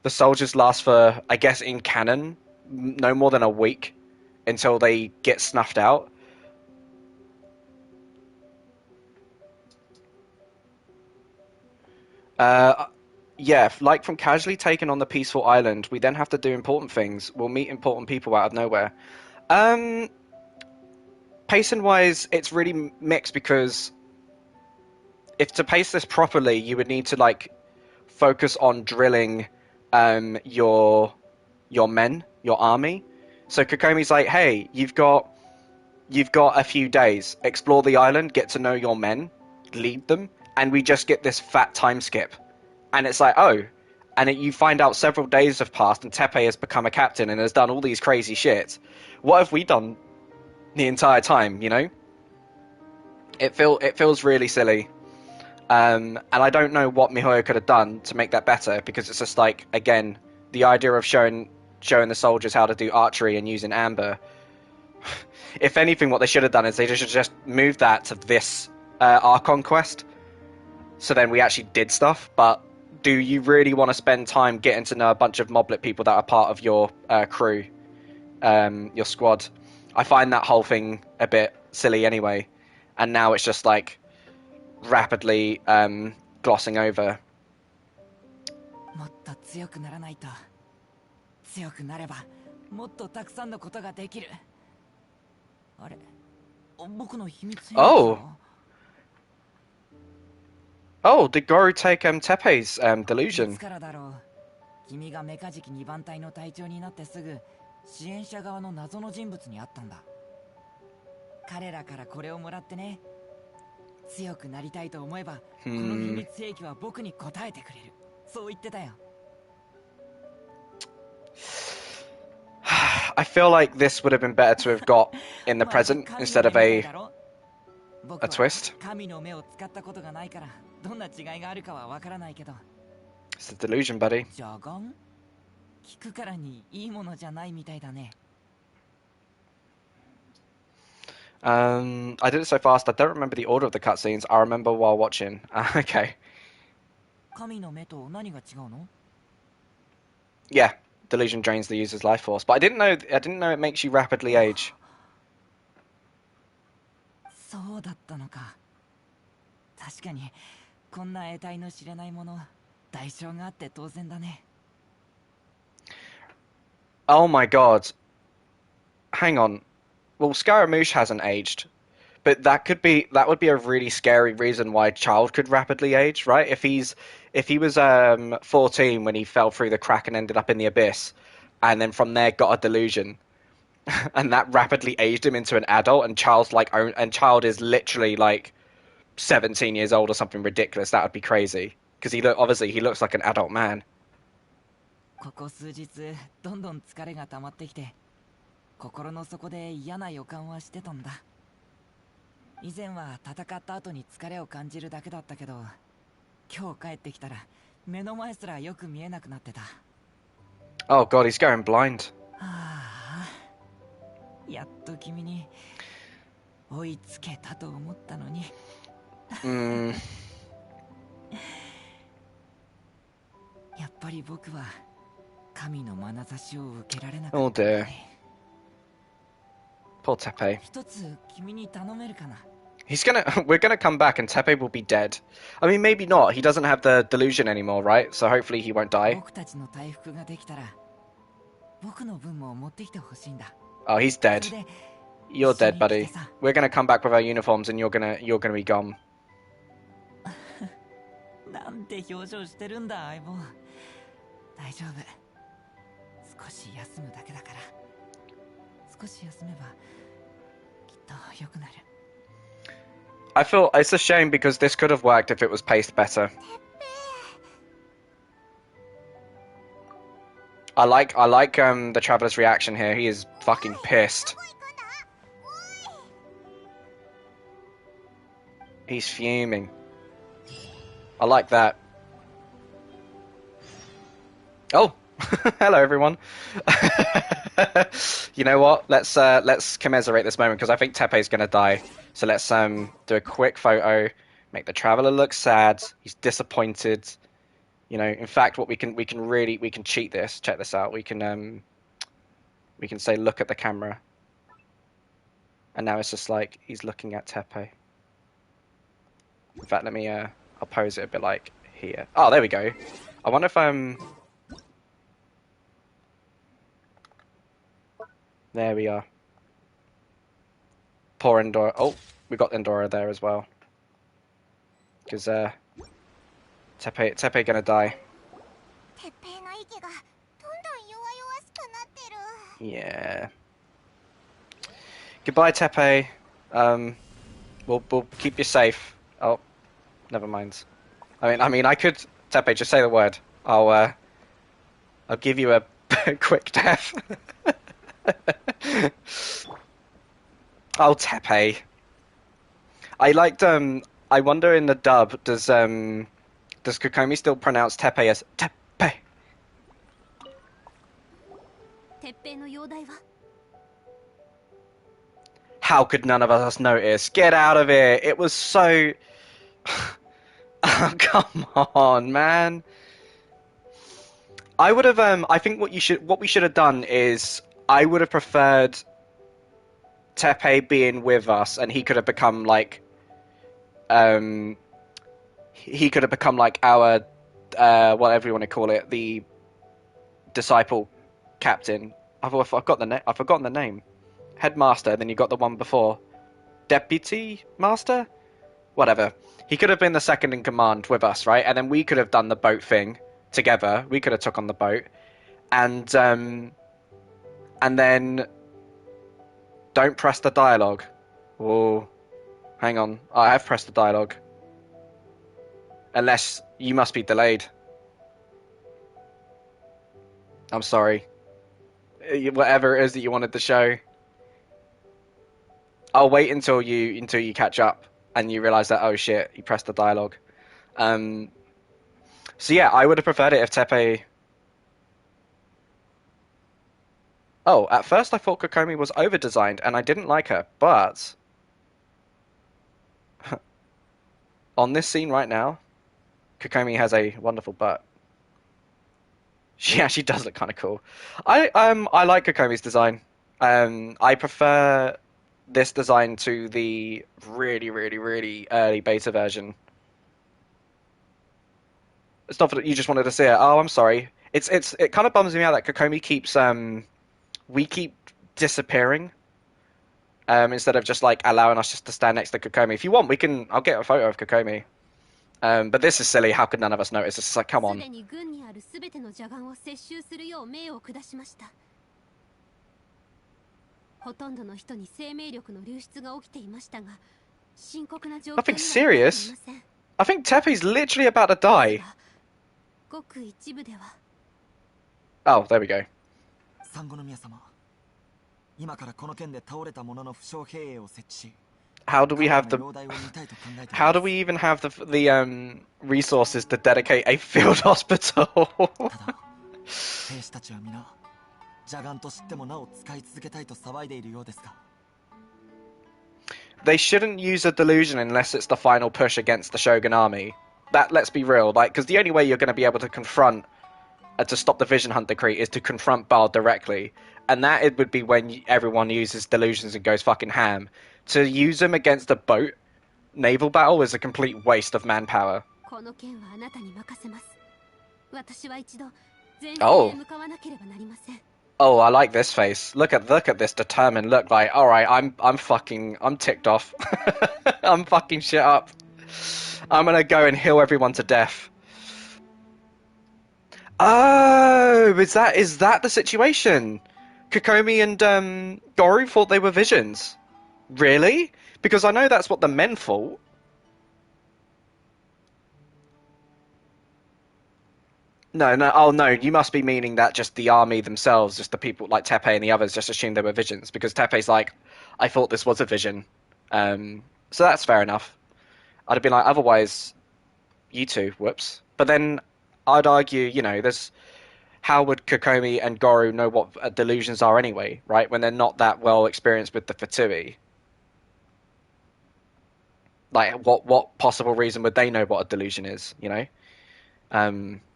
the soldiers last for, I guess in canon, no more than a week until they get snuffed out. Yeah, like from casually taking on the peaceful island, we then have to do important things. We'll meet important people out of nowhere. Pacing-wise, it's really mixed because if to pace this properly, you would need to like focus on drilling your men, your army. So Kokomi's like, hey, you've got you've got a few days. Explore the island, get to know your men, lead them, and we just get this fat time skip. And it's like, oh, and you find out several days have passed and Tepe has become a captain and has done all these crazy shit. What have we done the entire time, you know? It feels really silly. And I don't know what Mihoyo could have done to make that better, because it's just like, again, the idea of showing the soldiers how to do archery and using amber. If anything, what they should have done is they should just move that to this Archon quest, so then we actually did stuff. But do you really want to spend time getting to know a bunch of moblet people that are part of your crew, your squad? I find that whole thing a bit silly anyway, and now it's just like rapidly glossing over. もっと強くならないと。強くなればもっとたくさんのことができる。あれ、僕の秘密兵器は？ Oh, did Goru take Tepe's delusion? いつからだろう。君がメカジキ2番隊の隊長になってすぐ支援者側の謎の人物に会ったんだ。彼らからこれをもらってね。強くなりたいと思えば、この秘密兵器は僕に答えてくれる。そう言ってたよ。I feel like this would have been better to have got in the present instead of a twist. 神の目を使ったことがないから、どんな違いがあるかはわからないけど。It's a delusion, buddy. 邪眼？聞くからにいいものじゃないみたいだね。I did it so fast, I don't remember the order of the cutscenes. I remember while watching. Okay. 神の目と何が違うの？ Yeah, delusion drains the user's life force, but I didn't know it makes you rapidly age. そうだったのか。確かにこんな得体の知れないもの、代償があって当然だね。Oh my god. Hang on. Well, Scaramouche hasn't aged, but that would be a really scary reason why a child could rapidly age, right? If he was 14 when he fell through the crack and ended up in the abyss, and then from there got a delusion, and that rapidly aged him into an adult, and child is literally like 17 years old or something ridiculous. That would be crazy, because he looks like an adult man. ここ数日どんどん疲れが溜まってきて。心の底で嫌な予感はしてたんだ。以前は戦った後に疲れを感じるだけだったけど、今日帰ってきたら目の前すらよく見えなくなってた。Oh god, he's going blind. はあ、やっと君に追いつけたと思ったのに。やっぱり僕は神の眼差しを受けられなかった、ね。Oh dear. Poor Tepe. We're gonna come back and Tepe will be dead. I mean, maybe not. He doesn't have the delusion anymore, right? So hopefully he won't die. Oh, he's dead. You're dead, buddy. We're gonna come back with our uniforms and you're gonna be gone. なんて表情してるんだ、相棒。大丈夫。少し休むだけだから。少し休めば。I feel it's a shame because this could have worked if it was paced better. I like the Traveler's reaction here. He is fucking pissed. He's fuming. I like that. Oh, hello everyone. You know what? Let's commiserate this moment because I think Tepe's gonna die. So let's do a quick photo, make the Traveler look sad. He's disappointed. You know, in fact, what we can cheat this. Check this out. We can say look at the camera, and now it's just like he's looking at Tepe. In fact, let me I'll pose it a bit like here. Oh, there we go. I wonder if there we are. Poor Endora. Oh, we got Endora there as well. Because Tepe gonna die. Yeah. Goodbye, Tepe. We'll keep you safe. Oh, never mind. I mean, I could Tepe. Just say the word. I'll give you a quick death. Oh, Tepe. I liked. I wonder in the dub, does Kokomi still pronounce Tepe as Tepe? How could none of us notice? Get out of it! It was so. Oh, come on, man. I would have. I think what we should have done is I would have preferred Tepe being with us, and he could have become like. He could have become like our, whatever you want to call it, the disciple captain. I've forgotten the name. Headmaster. Then you got the one before, deputy master. Whatever. He could have been the second in command with us, right? And then we could have done the boat thing together. We could have took on the boat, and then don't press the dialogue. Oh, hang on. I have pressed the dialogue. Unless you must be delayed. I'm sorry. Whatever it is that you wanted to show. I'll wait until you catch up and you realise that, oh shit, you pressed the dialogue. So yeah, I would have preferred it if Tepe... Oh, at first I thought Kokomi was over-designed and I didn't like her, but... on this scene right now, Kokomi has a wonderful butt. She actually does look kind of cool. I like Kokomi's design. I prefer this design to the really, really, really early beta version. It's not that you just wanted to see it. Oh, I'm sorry. It kind of bums me out that Kokomi keeps we keep disappearing instead of just like allowing us just to stand next to Kokomi. If you want, I'll get a photo of Kokomi. But this is silly. How could none of us notice? It's like, come on. ほとんどの人に生命力の流出が起きていましたが、深刻な状況 Nothing serious. I think Tepe's literally about to die. ごく一部では。Oh, there we go. サンゴノ宮様、今からこの件で倒れた者の負傷兵営を設置し。 How do we even have the resources to dedicate a field hospital? 兵士たちは皆邪眼と知ってもなお使い続けたいと騒いでいるようですが。 They shouldn't use a delusion unless it's the final push against the Shogun army. That, let's be real, like, because the only way you're going to be able to confront to stop the Vision Hunt decree is to confront Bard directly, and that it would be when everyone uses delusions and goes fucking ham. To use them against a boat naval battle is a complete waste of manpower. Oh. Oh, I like this face. Look at this determined look. Like, all right, I'm ticked off. I'm fucking shit up. I'm gonna go and heal everyone to death. Oh, is that the situation? Kokomi and Goru thought they were visions. Really? Because I know that's what the men thought. No, oh no, you must be meaning that just the army themselves, just the people like Tepe and the others just assumed they were visions, because Tepe's like, I thought this was a vision. So that's fair enough. I'd have been like, otherwise, you two, whoops. But then I'd argue, you know, how would Kokomi and Goru know what delusions are anyway, right? When they're not that well experienced with the Fatui. Like, what possible reason would they know what a delusion is, you know?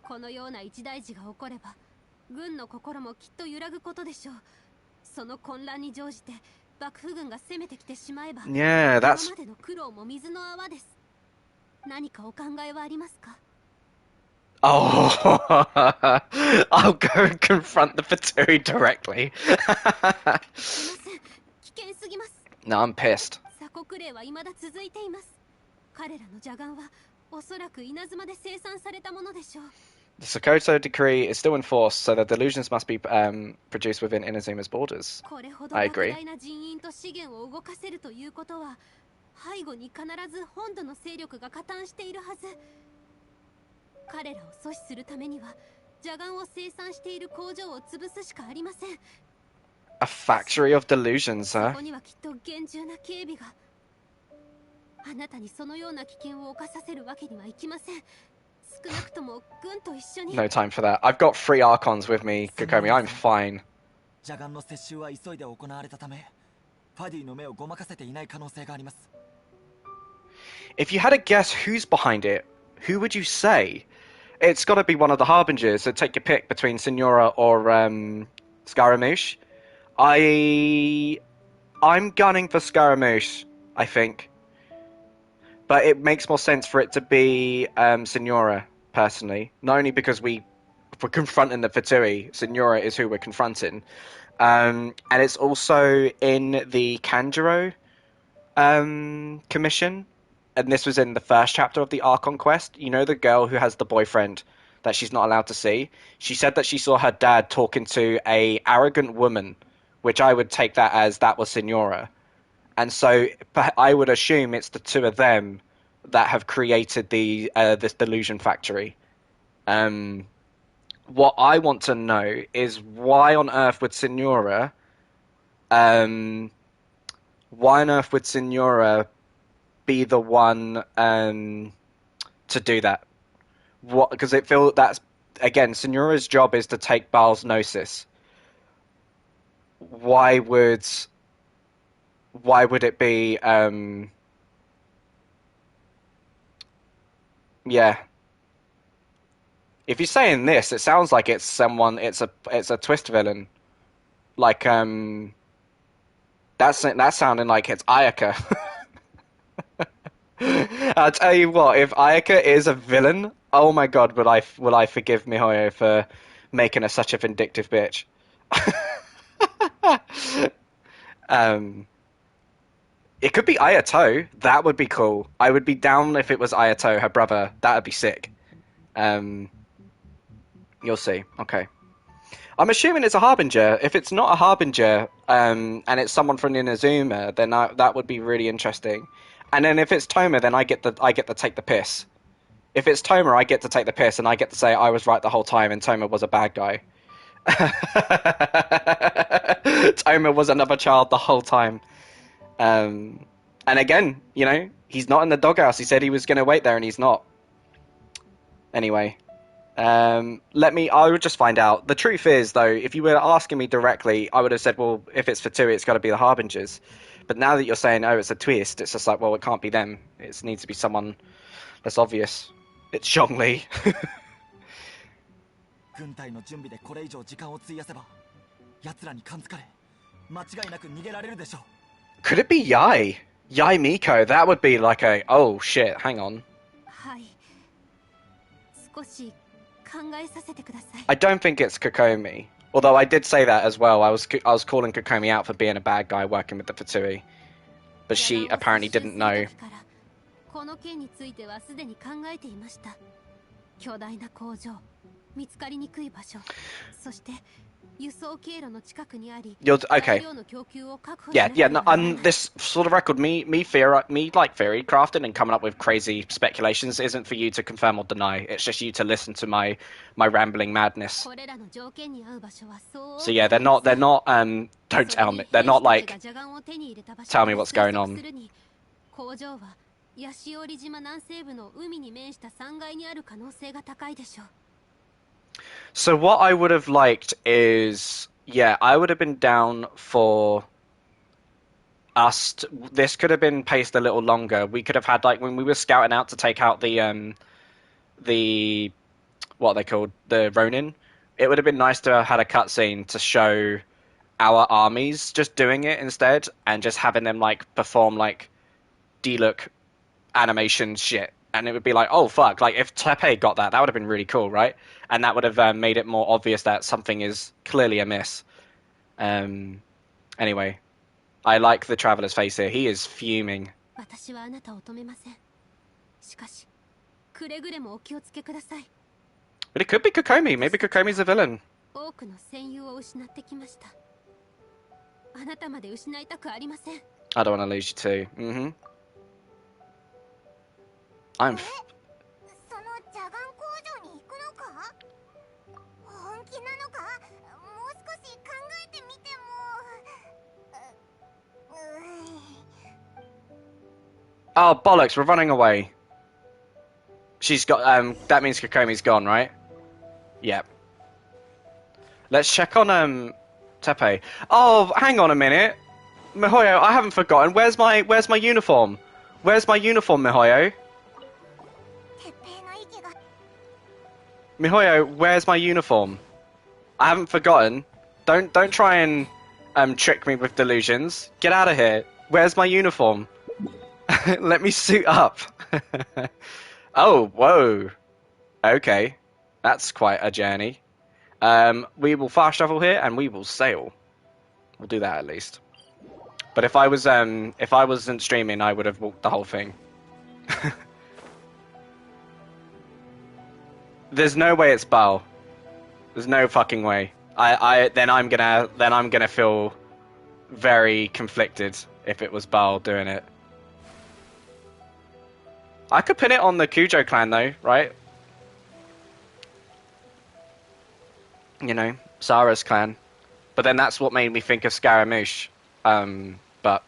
このような一大事が起これば、軍の心もきっと揺らぐことでしょう。その混乱に乗じて幕府軍が攻めてきてしまえば、Yeah, that's... 今までの苦労も水の泡です。何かお考えはありますか? Oh, I'll go and confront the Fatui directly. No, I'm pissed. 鎖国令は未だ続いています。彼らの邪眼はおそらく稲妻で生産されたものでしょう。The Sokoto decree is still in force, so the delusions must be produced within Inazuma's borders. これほど I 莫 agree. 大な人員と資源を動かせるということは、背後に必ず本土の勢力が加担しているはず。彼らを阻止するためには、邪眼を生産している工場を潰すしかありません。A factory of delusions, そ huh? こにはきっと厳重な警備が。あなたにそのような危険を冒させるわけにはいきません。少なくとも軍と一緒に。 No time for that. I've got 3 Archons with me, Kokomi. I'm fine. 邪眼の接収は急いで行われたため、ファディの目をごまかせていない可能性があります。If you had to guess who's behind it, who would you say? It's got to be one of the Harbingers, so take your pick between Signora or Scaramouche. I'm gunning for Scaramouche, I think. But it makes more sense for it to be Signora, personally. Not only because if we're confronting the Fatui, Signora is who we're confronting. And it's also in the Kanjuro commission. And this was in the first chapter of the Archon quest. You know the girl who has the boyfriend that she's not allowed to see? She said that she saw her dad talking to a arrogant woman, which I would take that as that was Signora. And so I would assume it's the two of them that have created this delusion factory. What I want to know is why on earth would Signora be the one to do that? What? Because it feels that's again Signora's job is to take Baal's gnosis. Why would it be yeah. If you're saying this, it sounds like it's someone it's a twist villain. Like that's sounding like it's Ayaka. I'll tell you what, if Ayaka is a villain, oh my god, will I forgive Mihoyo for making her such a vindictive bitch. It could be Ayato. That would be cool. I would be down if it was Ayato, her brother. That would be sick. You'll see. Okay. I'm assuming it's a Harbinger. If it's not a Harbinger, and it's someone from Inazuma, then that would be really interesting. And then if it's Toma, then I get to take the piss. If it's Toma, I get to take the piss, and I get to say I was right the whole time, and Toma was a bad guy. Toma was another child the whole time. And again, you know, he's not in the doghouse. He said he was going to wait there, and he's not. Anyway, I would just find out. The truth is, though, if you were asking me directly, I would have said, well, if it's Fatui, it's got to be the Harbingers. But now that you're saying, oh, it's a twist, it's just like, well, it can't be them. It needs to be someone that's obvious. It's Zhongli. Could it be Yai? Yai Miko? That would be like a, oh shit, hang on. I don't think it's Kokomi. Although I did say that as well. I was calling Kokomi out for being a bad guy working with the Fatui. But she apparently didn't know. Okay. Yeah. No, this sort of record, me like theory crafting and coming up with crazy speculations isn't for you to confirm or deny. It's just you to listen to my rambling madness. So yeah, they're not. Don't tell me. They're not like. Tell me what's going on. So what I would have liked is, yeah, I would have been down for us. This could have been paced a little longer. We could have had, like, when we were scouting out to take out the what are they called, the Ronin. It would have been nice to have had a cutscene to show our armies just doing it instead, and just having them like perform like D-look animation shit. And it would be like, oh fuck, like if Tepe got that would have been really cool, right? And that would have made it more obvious that something is clearly amiss. Anyway, I like the Traveler's face here. He is fuming. But it could be Kokomi. Maybe Kokomi's a villain. 多くの戦友を失ってきました。あなたまで失いたくありません。I don't want to lose you too. Mm-hmm. I'm... そのジャガン工場に行くのか？本気なのか？もう少し考えてみても。Oh, bollocks, we're running away. She's got, that means Kokomi's gone, right? Yep. Let's check on, Tepe. Oh, hang on a minute. Mihoyo, I haven't forgotten. Where's my uniform? Where's my uniform, Mihoyo? Mihoyo, where's my uniform? I haven't forgotten. Don't try and trick me with delusions. Get out of here. Where's my uniform? Let me suit up. Oh, whoa. Okay. That's quite a journey. We will fast travel here and we will sail. We'll do that at least. But if I wasn't streaming, I would have walked the whole thing. There's no way it's Bao. There's no fucking way. Then I'm gonna feel very conflicted if it was Bao doing it. I could pin it on the Kujo clan though, right? You know, Sarah's clan. But then that's what made me think of Scaramouche. But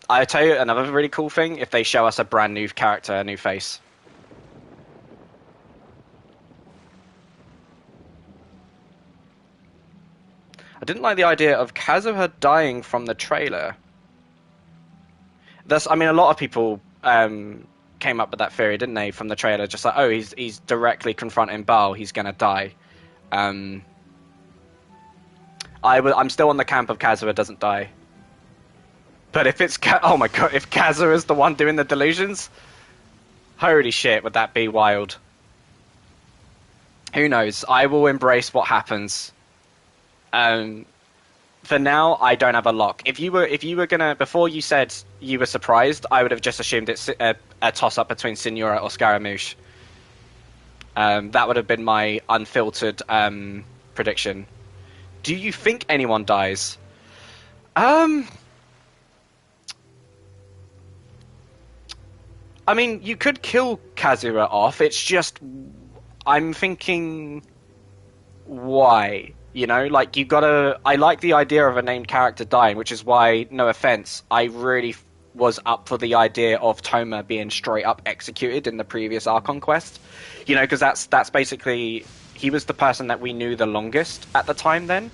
I tell you another really cool thing, if they show us a brand new character, a new face. I didn't like the idea of Kazuha dying from the trailer. I mean, a lot of people came up with that theory, didn't they, from the trailer? Just like, oh, he's directly confronting Bao, he's gonna die. I'm still on the camp of Kazuha doesn't die. But if it's oh my god, if Kazuha is the one doing the delusions, holy shit, would that be wild? Who knows? I will embrace what happens. For now, I don't have a lock. If you were gonna, before you said you were surprised, I would have just assumed it's a toss-up between Signora or Scaramouche. That would have been my unfiltered prediction. Do you think anyone dies? I mean, you could kill Kazuha off. It's just, I'm thinking, why? You know, like, you gotta... I like the idea of a named character dying, which is why, no offense, I really was up for the idea of Toma being straight up executed in the previous Archon quest. You know, because that's basically... He was the person that we knew the longest at the time then.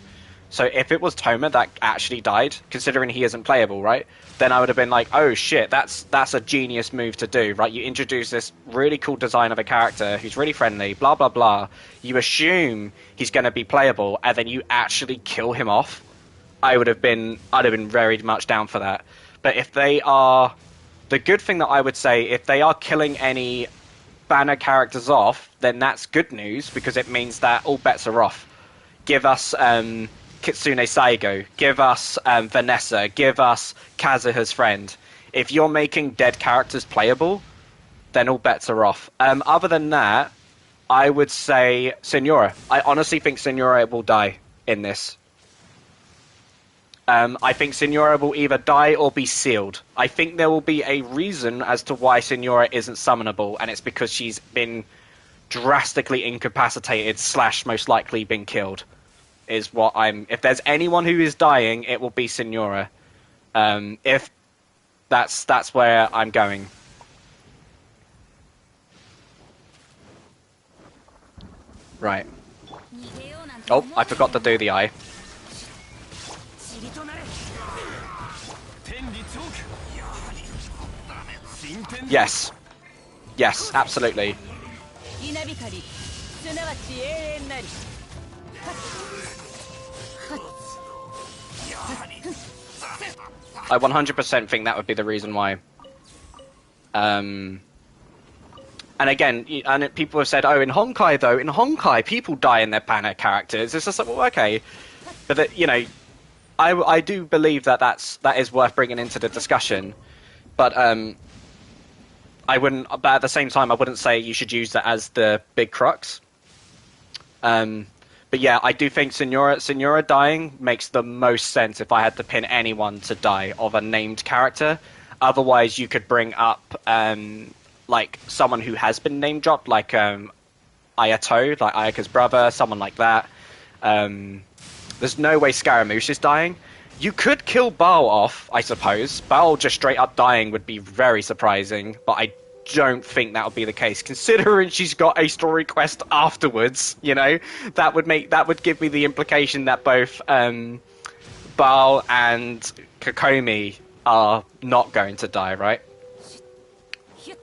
So if it was Toma that actually died, considering he isn't playable, right? Then I would have been like, oh shit, that's a genius move to do, right? You introduce this really cool design of a character who's really friendly, blah, blah, blah. You assume he's going to be playable, and then you actually kill him off. I'd have been very much down for that. But if they are... The good thing that I would say, if they are killing any banner characters off, then that's good news, because it means that all bets are off. Give us... Kitsune Saigo, give us Vanessa, give us Kazuha's friend. If you're making dead characters playable, then all bets are off. Other than that, I would say Signora. I honestly think Signora will die in this. I think Signora will either die or be sealed. I think there will be a reason as to why Signora isn't summonable, and it's because she's been drastically incapacitated / most likely been killed. Is what I'm... If there's anyone who is dying, it will be Signora. If that's where I'm going. Right. Oh, I forgot to do the eye. Yes. Yes, absolutely. I 100% think that would be the reason why. And again, and people have said, oh, in Honkai though, in Honkai people die in their banner characters. It's just like, well, okay, but you know, I do believe that that is worth bringing into the discussion, but I wouldn't. But at the same time, I wouldn't say you should use that as the big crux. But yeah, I do think Signora dying makes the most sense if I had to pin anyone to die of a named character. Otherwise, you could bring up like someone who has been name dropped, like Ayato, like Ayaka's brother, someone like that. There's no way Scaramouche is dying. You could kill Baal off, I suppose. Baal just straight up dying would be very surprising, but I don't think that would be the case, considering she's got a story quest afterwards. You know, that would give me the implication that both Baal and Kokomi are not going to die, right?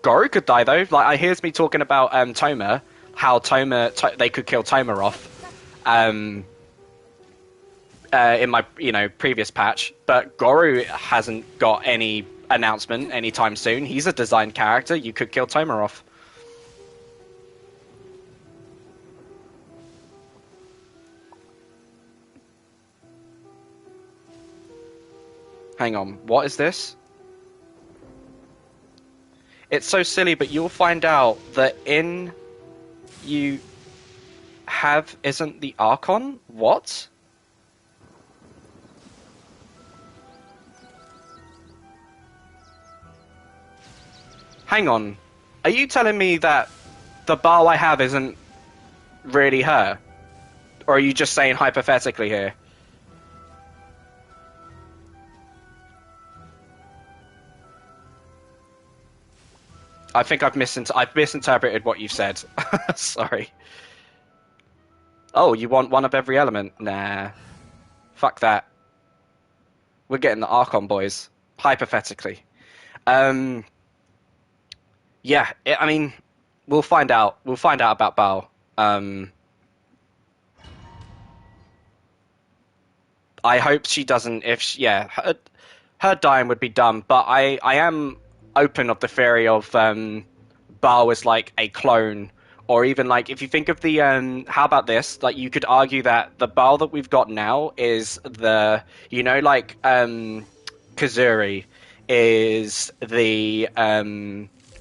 Goru could die though. Like, I hears me talking about Toma, how they could kill Toma off in my previous patch, but Goru hasn't got any announcement anytime soon. He's a designed character. You could kill Toma off. Hang on, what is this? It's so silly, but you'll find out that in you have isn't the Archon? What? Hang on. Are you telling me that the Baal I have isn't really her? Or are you just saying hypothetically here? I think I've misinterpreted what you've said. Sorry. Oh, you want one of every element? Nah. Fuck that. We're getting the Archon boys. Hypothetically. Yeah, I mean, we'll find out. We'll find out about Baal. I hope she doesn't. Her dying would be dumb. But I am open of the theory of Baal as like a clone, or even like if you think of the how about this? Like you could argue that the Baal that we've got now is the Kazuri is the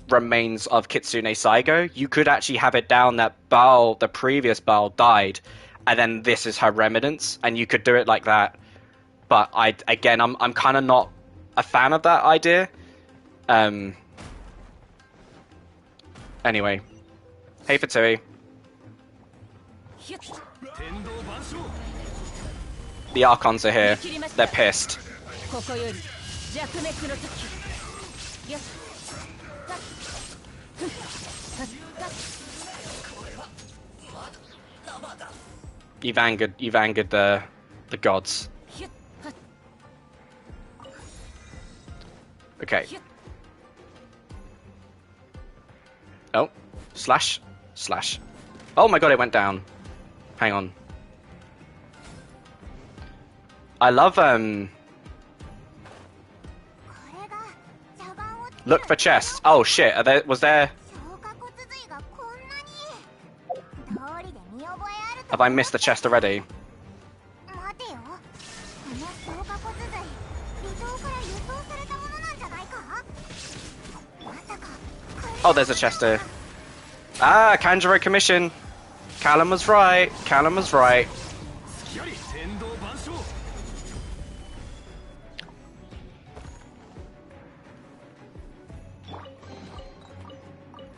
remains of Kitsune Saigo. You could actually have it down that Baal, the previous Baal, died, and then this is her remnants, and you could do it like that. But I'm kind of not a fan of that idea. Anyway, hey Fatui. The Archons are here. They're pissed. You've angered the gods. Okay. Oh, slash. Oh my god, it went down. Hang on. I love look for chests. Oh shit, was there? Have I missed the chest already? Oh, there's a chest here. Ah, Kanjuro commission. Callum was right.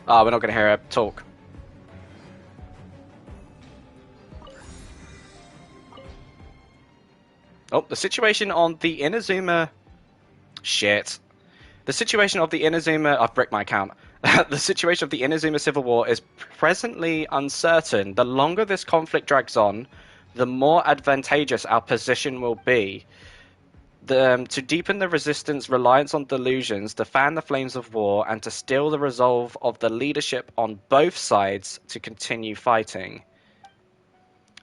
Oh, we're not going to hear her talk. Oh, the situation on the Inazuma... Shit. The situation of the Inazuma... I've bricked my account. The situation of the Inazuma Civil War is presently uncertain. The longer this conflict drags on, the more advantageous our position will be. To deepen the resistance reliance on delusions, to fan the flames of war, and to still the resolve of the leadership on both sides to continue fighting.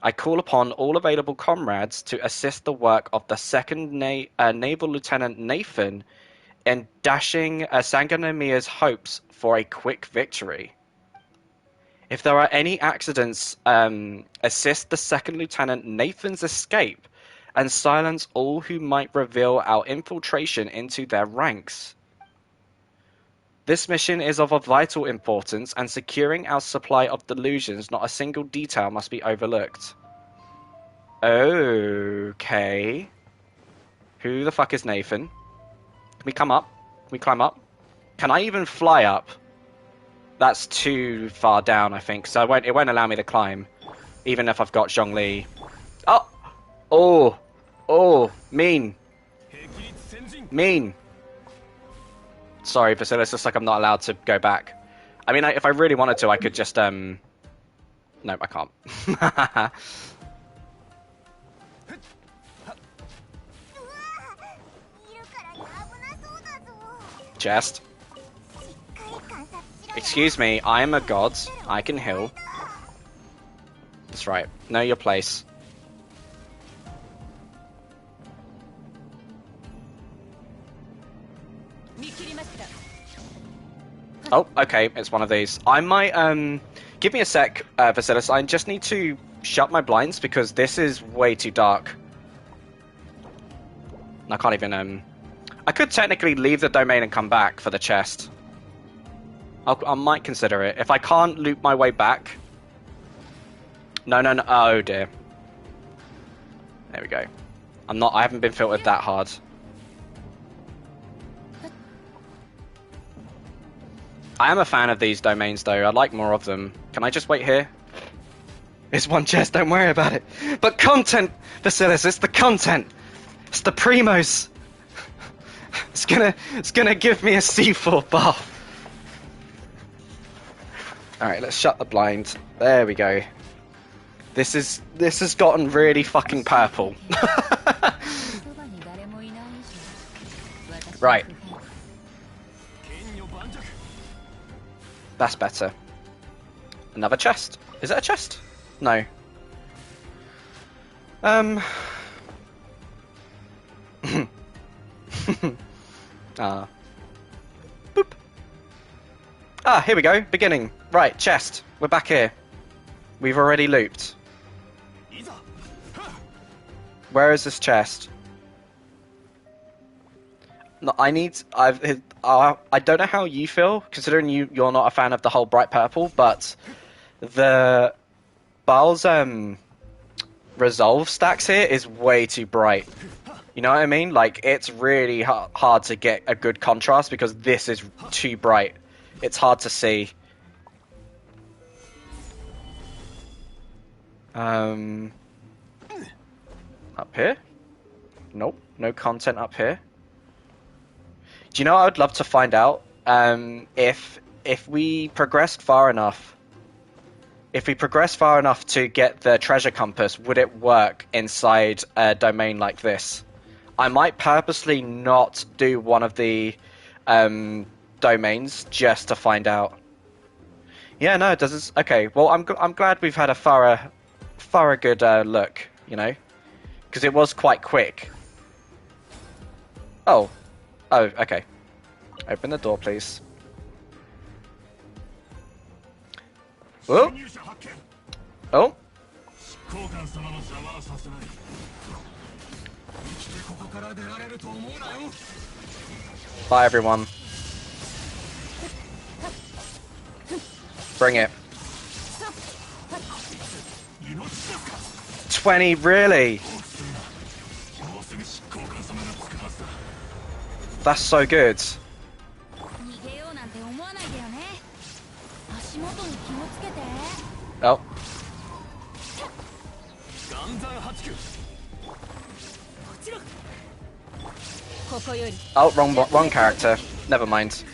I call upon all available comrades to assist the work of the second Naval Lieutenant Nathan in dashing Sangonomiya's hopes for a quick victory. If there are any accidents, assist the second Lieutenant Nathan's escape and silence all who might reveal our infiltration into their ranks. This mission is of a vital importance, and securing our supply of delusions, not a single detail must be overlooked. Okay. Who the fuck is Nathan? Can we come up? Can we climb up? Can I even fly up? That's too far down, I think, so it won't allow me to climb, even if I've got Zhongli. Oh! Oh! Oh! Mean! Mean! Sorry, Vasily, it's just like I'm not allowed to go back. I mean, if I really wanted to, I could just, No, I can't. Chest. Excuse me, I am a god. I can heal. That's right. Know your place. Oh, okay, it's one of these. I might, give me a sec, Vasilis. I just need to shut my blinds because this is way too dark. I can't even, I could technically leave the domain and come back for the chest. I might consider it. If I can't loop my way back... No. Oh, dear. There we go. I haven't been filtered that hard. I am a fan of these domains, though. I'd like more of them. Can I just wait here? It's one chest, don't worry about it. But content, Vasilis, it's the content. It's the primos. It's gonna give me a C4 buff. Alright, let's shut the blind. There we go. This has gotten really fucking purple. Right. That's better. Another chest. Is it a chest? No. Boop. Ah, here we go. Beginning. Right, chest. We're back here. We've already looped. Where is this chest? No, I don't know how you feel, considering you're not a fan of the whole bright purple, but the Baal's resolve stacks here is way too bright. You know what I mean? Like, it's really hard to get a good contrast because this is too bright. It's hard to see. Up here? Nope, no content up here. Do you know what I would love to find out? If we progressed far enough, to get the treasure compass, would it work inside a domain like this? I might purposely not do one of the domains just to find out. Yeah, no, it doesn't. Okay, well, I'm glad we've had a thorough good look, you know, because it was quite quick. Oh, okay. Open the door, please. Oh. Oh. Bye, everyone. Bring it. 20, really? That's so good. Oh. Oh, wrong character. Never mind.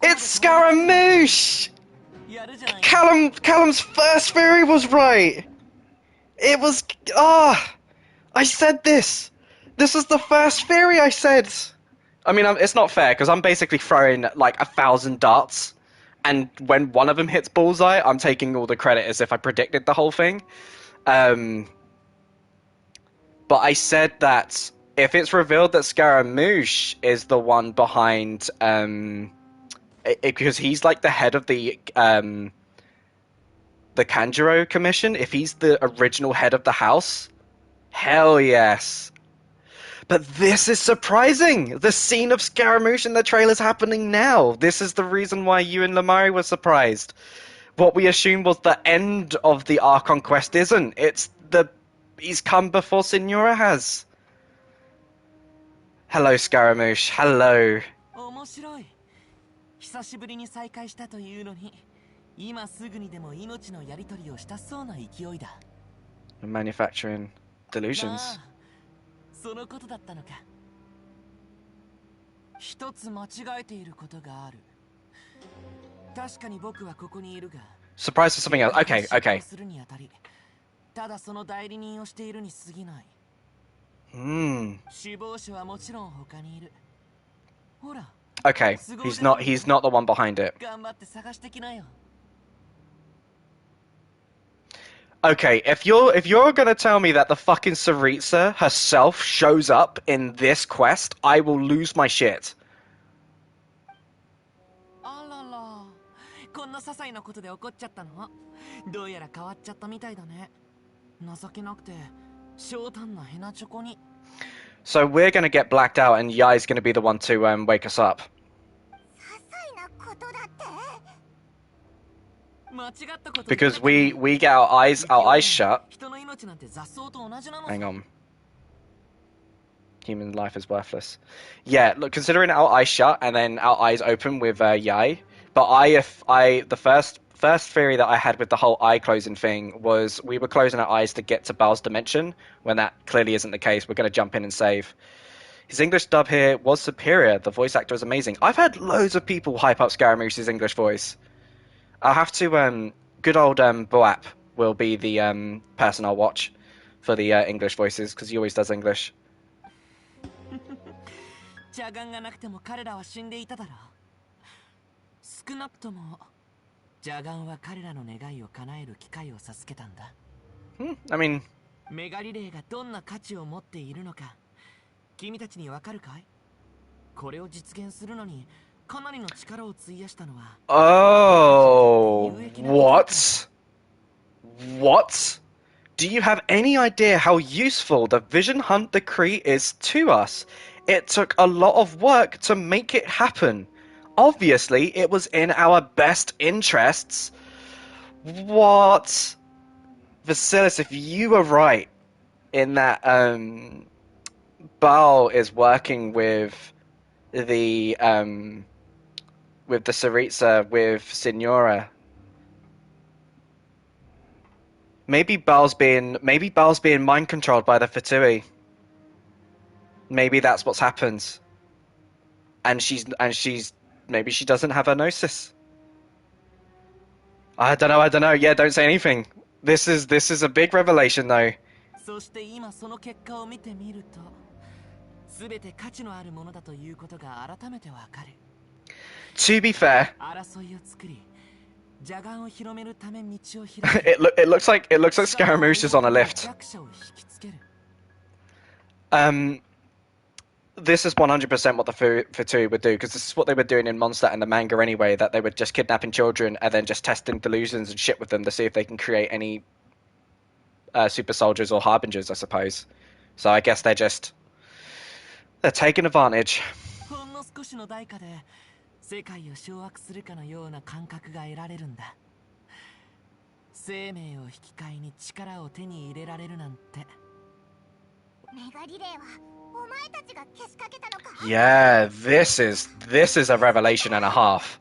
It's Scaramouche! Callum's first theory was right! It was... I said this! This is the first theory I said! I mean, it's not fair, because I'm basically throwing, like, 1,000 darts, and when one of them hits bullseye, I'm taking all the credit as if I predicted the whole thing. But I said that if it's revealed that Scaramouche is the one behind... because he's, like, the head of the the Kanjuro Commission, if he's the original head of the house, hell yes. But this is surprising! The scene of Scaramouche in the trailer's happening now. This is the reason why you and Lamari were surprised. What we assumed was the end of the Archon quest isn't. He's come before Signora has. Hello, Scaramouche. Hello. 面白い。久しぶりに再会したというのに、今すぐにでも命のやり取りをしたそうな勢いだ。Manufacturing delusions. ああ、そのことだったのか。一つ間違えていることがある。確かに僕はここにいるが。Surprised for something else. Okay, okay. するにあたり、ただその代理人をしているに過ぎない。首謀者はもちろん他にいる。ほら。Okay, he's not the one behind it. 頑張って探してきなよ。Okay, if you're gonna tell me that the fucking Saritsa herself shows up in this quest, I will lose my shit. あらら、こんな些細なことで怒っちゃったの？どうやら変わっちゃったみたいだね。情けなくて、小胆なヘナチョコに。So we're gonna get blacked out, and Yai's gonna be the one to wake us up. Because we get our eyes shut. Hang on. Human life is worthless. Yeah, look, considering our eyes shut and then our eyes open with Yai. But the first theory that I had with the whole eye closing thing was we were closing our eyes to get to Bal's dimension, when that clearly isn't the case. We're going to jump in and save. His English dub here was superior. The voice actor is amazing. I've had loads of people hype up Scaramouche's English voice. I'll have to, good old Boap will be the person I'll watch for the English voices, because he always does English. 邪眼がなくても彼らは死んでいただろう。少なくとも邪眼は彼らの願いを叶える機会を授けたんだ。I mean, メガリレーがどんな価値を持っているのか、君たちにわかるかい？これを実現するのにかなりの力を費やしたのは。Oh, what? What? Do you have any idea how useful the Vision Hunt Decree is to us? It took a lot of work to make it happen. Obviously, it was in our best interests. What? Vasilis, if you were right in that Baal is working with the Saritsa, with Signora, maybe Baal's being mind controlled by the Fatui. Maybe that's what's happened. And she's maybe she doesn't have her gnosis. I don't know. Yeah, don't say anything. This is a big revelation though. そして今その結果を見てみると、すべて価値のあるものだということが改めてわかる。To be fair, 争いを作り、邪眼を広めるため道を開く。it looks like Scaramouche is on a lift. This is 100% what the Fatui would do, because this is what they were doing in Mondstadt and the manga anyway, that they were just kidnapping children and then just testing delusions and shit with them to see if they can create any super soldiers or harbingers, I suppose. So I guess they're taking advantage. ほんの少しの代価で世界を掌握するかのような感覚が得られるんだ。生命を引き換えに力を手に入れられるなんて。メガリレーはお前たちがけしかけたのか? Yeah, this is a revelation and a half.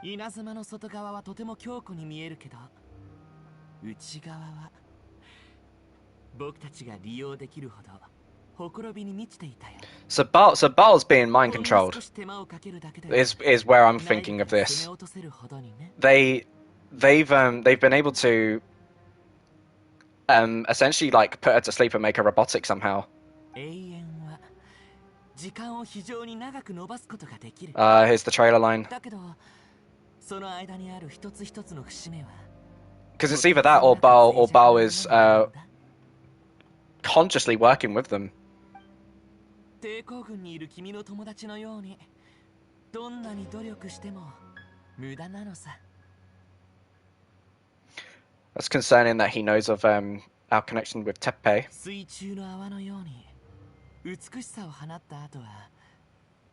稲妻の外側はとても強固に見えるけど、内側は僕たちが利用できるほどほころびに満ちていたよ。So Baal's being mind controlled is where I'm thinking of this. They've been able to essentially like put her to sleep and make her robotic somehow. Here's the trailer line. Because it's either that or Baal is consciously working with them. 抵抗軍にいる君の友達のように、どんなに努力しても無駄なのさ。That's concerning that he knows of our connection with Teppei. 水中の泡のように美しさを放った後は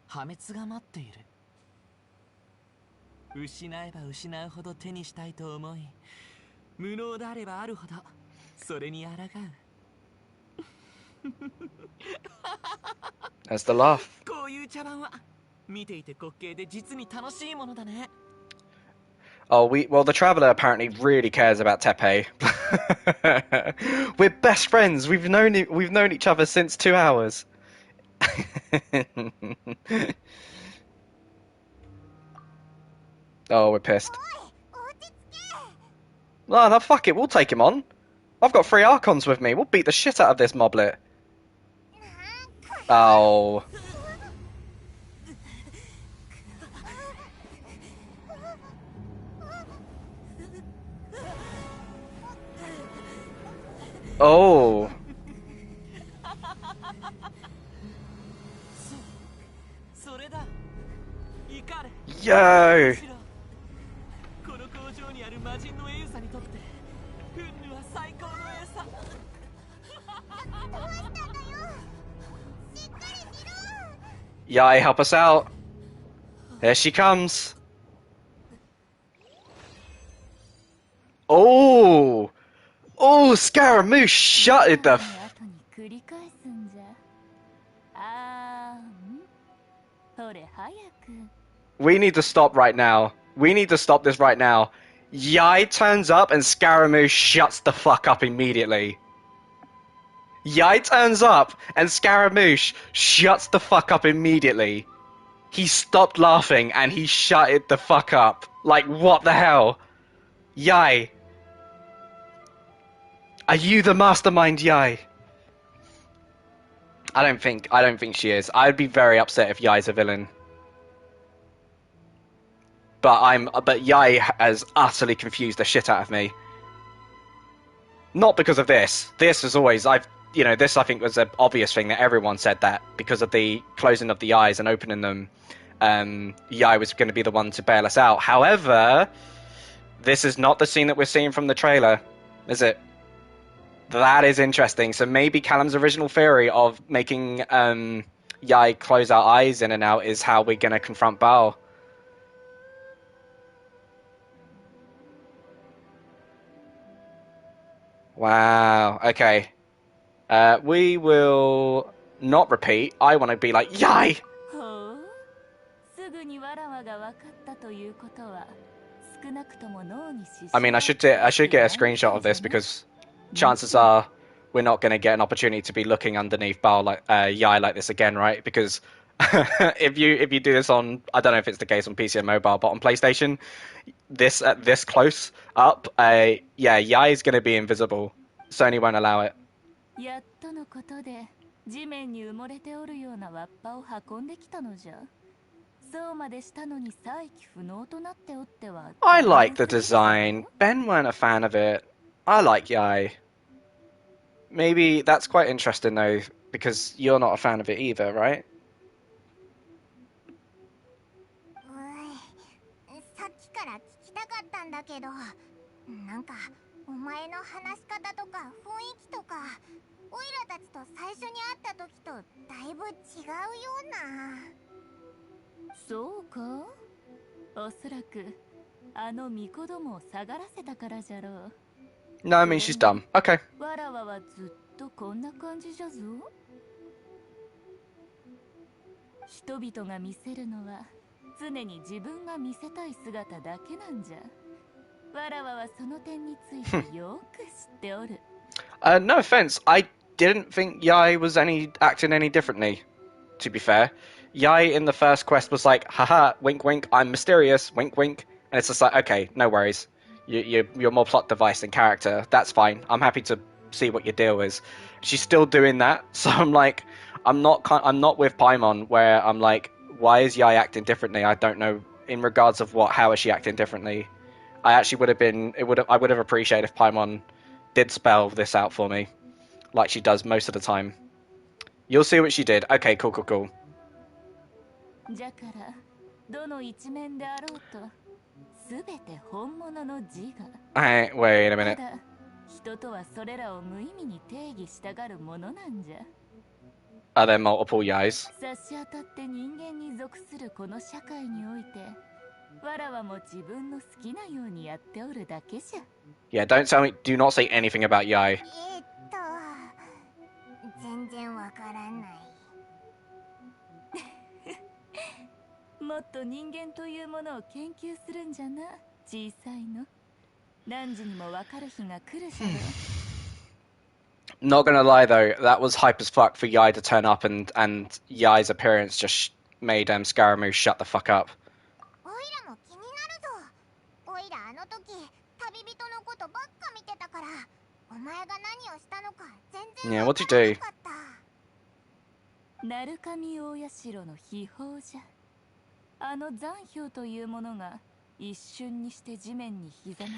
破滅が待っている。失えば失うほど手にしたいと思い、無能であればあるほどそれに抗う。That's the laugh. こういう茶番は見ていて滑稽で実に楽しいものだね。Oh, well, the Traveler apparently really cares about Teppei. We're best friends. We've known each other since 2 hours. Oh, we're pissed. No, fuck it. We'll take him on. I've got 3 Archons with me. We'll beat the shit out of this moblet. Oh. Oh. それだ。怒れ。Yo. この工場にある魔人の英雄さんにとってフンヌは最高の餌。Yai, help us out. There she comes. Oh. Oh, Scaramouche shutted the We need to stop right now. We need to stop this right now. Yai turns up and Scaramouche shuts the fuck up immediately. Yai turns up and Scaramouche shuts the fuck up immediately. He stopped laughing and he shut it the fuck up. Like, what the hell? Yai. Are you the mastermind, Yai? I don't think she is. I'd be very upset if Yai's a villain. But Yai has utterly confused the shit out of me. Not because of this. This was always, this I think was an obvious thing that everyone said that because of the closing of the eyes and opening them, Yai was going to be the one to bail us out. However, this is not the scene that we're seeing from the trailer, is it? That is interesting. So maybe Callum's original theory of making Yai close our eyes in and out is how we're going to confront Bao. Wow. Okay. We will not repeat. I want to be like, Yai! I mean, I should get a screenshot of this because chances are we're not going to get an opportunity to be looking underneath Bao like Yai like this again, right? Because if you do this on, I don't know if it's the case on PC and mobile, but on PlayStation, this close up, Yai is going to be invisible. Sony won't allow it. I like the design. Ben weren't a fan of it. I like Yai. Maybe that's quite interesting though, because you're not a fan of it either, right? さっきから聞きたかったんだけど、なんかお前の話し方とか雰囲気とか、オイラたちと最初に会った時とだいぶ違うような。そうか？おそらくあの巫女どもを下がらせたからじゃろう。 No, I mean she's dumb. Okay. わらわはずっとこんな感じじゃぞ。人々が見せるのは常に自分が見せたい姿だけなんじゃ。わらわはその点についてよく知っておる。No offense, I didn't think Yai was acting any differently. To be fair, Yai in the first quest was like, haha, wink wink, I'm mysterious, wink wink, and it's just like, okay, no worries. You're more plot device than character. That's fine. I'm happy to see what your deal is. She's still doing that, so I'm like, I'm not with Paimon where I'm like, why is Yai acting differently? I don't know in regards of what. How is she acting differently? I actually I would have appreciated if Paimon did spell this out for me, like she does most of the time. You'll see what she did. Okay, cool. じゃからどの一面であろうと全て本物の自我。 Wait a た minute. だ人とはそれらを無意味に定義したがるものなんじゃ。 Are there multiple Yais? 差し当たって人間に属するこの社会において、わらわも自分の好きなようにやっておるだけじゃ。 Yeah, do not say anything about Yai. 全然わからない。もっと人間というものを研究するんじゃな、小さいの。何時にもわかる日が来るじゃろ。 Not gonna lie though, that was hype as fuck for Yai to turn up, and Yai's appearance just made Scaramouche shut the fuck up. オイラも気になるぞ。オイラあの時旅人のことばっか見てたから、お前が何をしたのか全然 Yeah, わ what'd から you な do? かった。鳴神大社の秘宝じゃ。あの残氷というものが一瞬にして地面にひざまず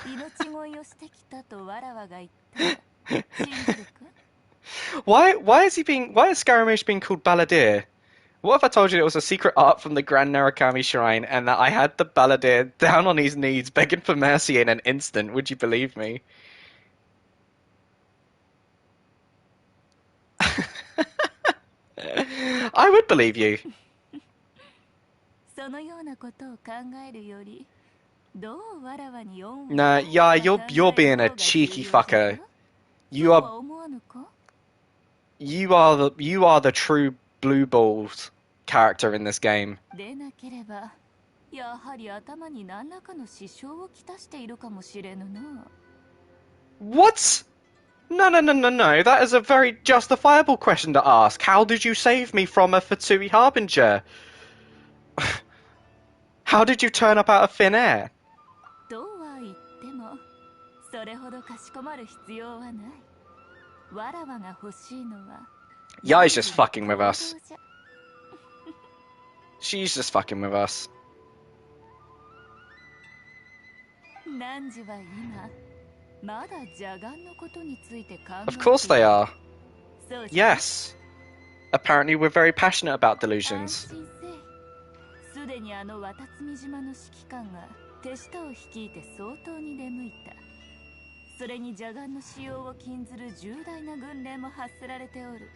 き命乞いをしてきたとわらわが言ったら信じるか？ Why is Scaramouche being called Balladeer? What if I told you it was a secret art from the Grand Narukami Shrine and that I had the Balladeer down on his knees begging for mercy in an instant? Would you believe me? I would believe you. そのようなことを考えるより、どうわらわに恩を Nah, yeah, you're being a cheeky fucker. You are 思わぬか？ you are the true blue balls character in this game. でなければ、やはり頭に何らかの支障をきたしているかもしれぬな。 What? No. That is a very justifiable question to ask. How did you save me from a Fatui Harbinger? How did you turn up out of thin air? とは言っても、それほどかしこまる必要はない。わらわが欲しいのは、 Yai's just fucking with us. 行動じゃ。 She's just fucking with us. 汝は今、まだ邪眼のことについて考えている。 Of course they are. そうじゃ。 Yes. Apparently we're very passionate about 安 delusions. 心せい。すでにあの渡積島の指揮官が手下を率いて相当に出向いた。それに邪眼の使用を禁ずる重大な軍令も発せられておる。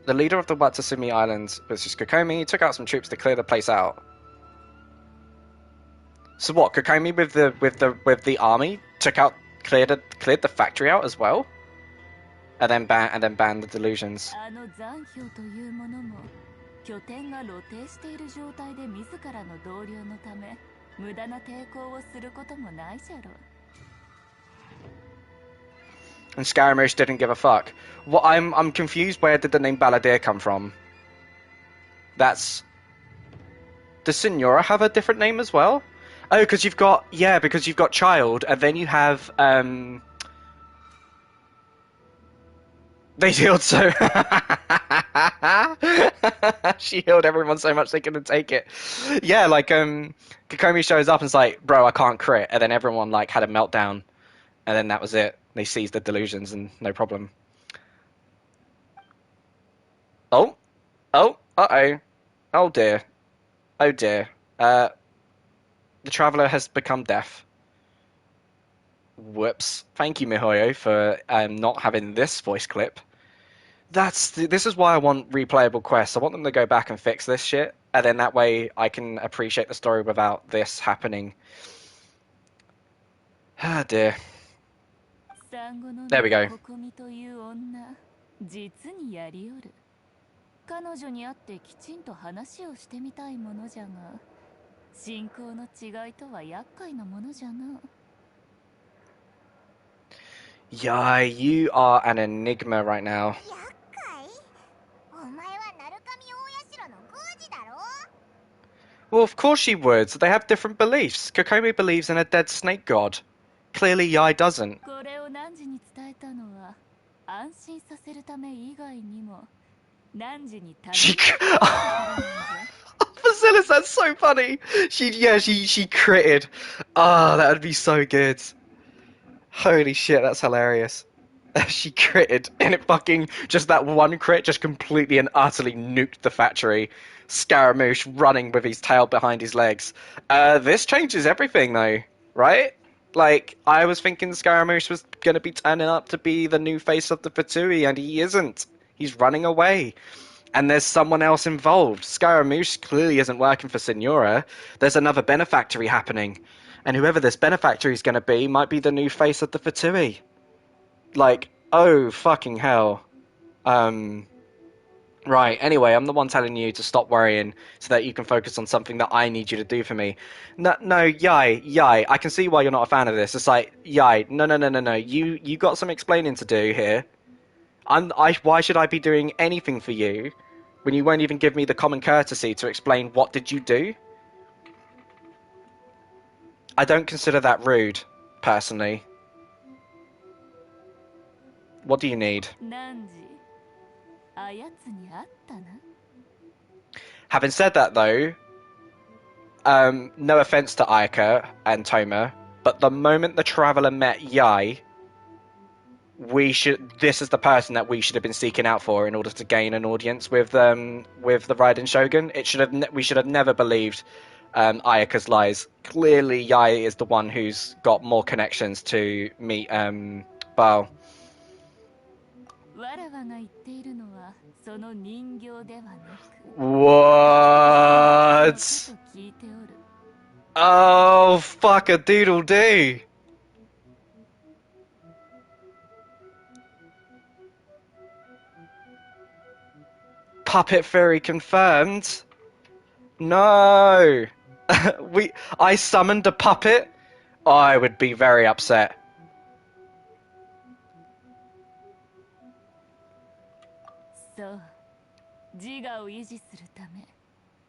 The leader of the Watatsumi Islands was just Kokomi, took out some troops to clear the place out. So what, Kokomi with the army cleared the factory out as well? And then banned the delusions. あの残氷というものも拠点が露呈している状態で自らの同僚のため無駄な抵抗をすることもないじゃろう。 And Scaramouche didn't give a fuck. What I'm confused. Where did the name Balladeer come from? Does Signora have a different name as well? Oh, because you've got Child, and then you have They healed so. She healed everyone so much they couldn't take it. Yeah, like Kokomi shows up and is like, "Bro, I can't crit," and then everyone like had a meltdown, and then that was it. They seized the delusions and no problem. Oh, oh dear. The traveler has become deaf. Whoops. Thank you, Mihoyo, for not having this voice clip. This is why I want replayable quests. I want them to go back and fix this shit, and then that way I can appreciate the story without this happening. Ah, dear. There we go. 実にやりおる。彼女に会ってきちんと話をしてみたいものじゃが、信仰の違いとは厄介なものじゃな。 Yeah, you are an enigma right now. 厄介？お前は鳴神大社の宮司だろ？ Well, of course she would. They have different beliefs. Kokomi believes in a dead snake god. Clearly, Yai doesn't. これを汝に伝えたのは安心させるため以外にも汝に頼 She. むからなんじゃ。 Basilis, that's so funny. She critted. Ah, that would be so good. Holy shit, that's hilarious. She critted, and it fucking, just that one crit just completely and utterly nuked the factory. Scaramouche running with his tail behind his legs. This changes everything, though, right? Like, I was thinking Scaramouche was going to be turning up to be the new face of the Fatui, and he isn't. He's running away. And there's someone else involved. Scaramouche clearly isn't working for Signora. There's another benefactory happening. And whoever this benefactory is going to be might be the new face of the Fatui. Like, oh, fucking hell. Right, anyway, I'm the one telling you to stop worrying so that you can focus on something that I need you to do for me. No, Yai, I can see why you're not a fan of this. It's like, Yai, no. You got some explaining to do here. Why should I be doing anything for you when you won't even give me the common courtesy to explain what did you do? I don't consider that rude, personally. What do you need? Having said that, though, no offense to Ayaka and Toma, but the moment the Traveler met Yai, this is the person that we should have been seeking out for in order to gain an audience with the Raiden Shogun. We should have never believed Ayaka's lies. Clearly, Yai is the one who's got more connections to meet Baal. What? Oh, fuck a doodle doo. Puppet Fury confirmed. No. I summoned a puppet. I would be very upset. So, 自我を維持するため、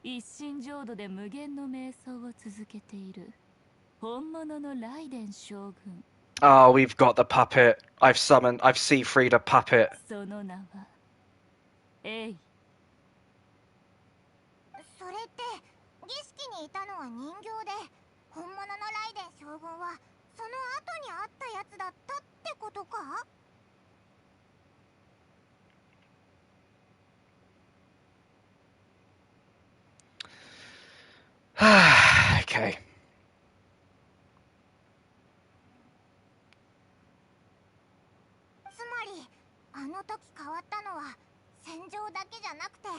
一心浄土で無限の瞑想を続けている本物のライデン将軍。Oh, we've got the puppet. I've Seafried a puppet. その名はエイ。それって儀式にいたのは人形で、本物のライデン将軍はその後に会ったやつだったってことか？Okay. つまりあの時変わったのは戦場だけじゃなくて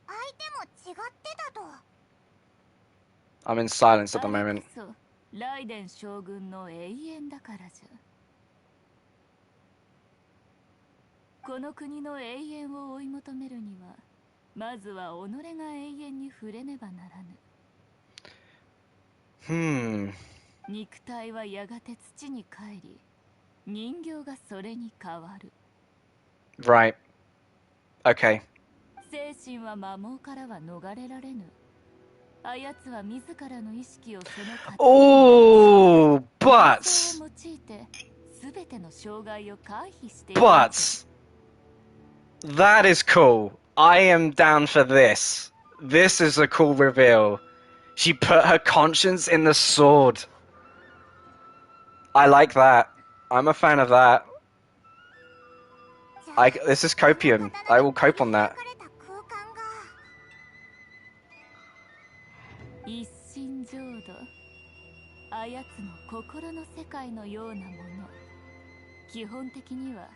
相手も違ってたと。I'm in silence at the moment. ライデン将軍の永遠だからじゃ。この国の永遠を追い求めるには、まずは己が永遠に触れねばならぬ。肉体はやがて土に帰り、人形がそれに変わる。Right. Okay. 精神は魔網からは逃れられぬ。あやつは自らの意識をその形 Oh, but を用いて全ての障害を回避している。But that is cool. I am down for this. This is a cool reveal. She put her conscience in the sword. I like that. I'm a fan of that. This is copium. I will cope on that. 一心浄土。あやつの心の世界のようなもの。基本的には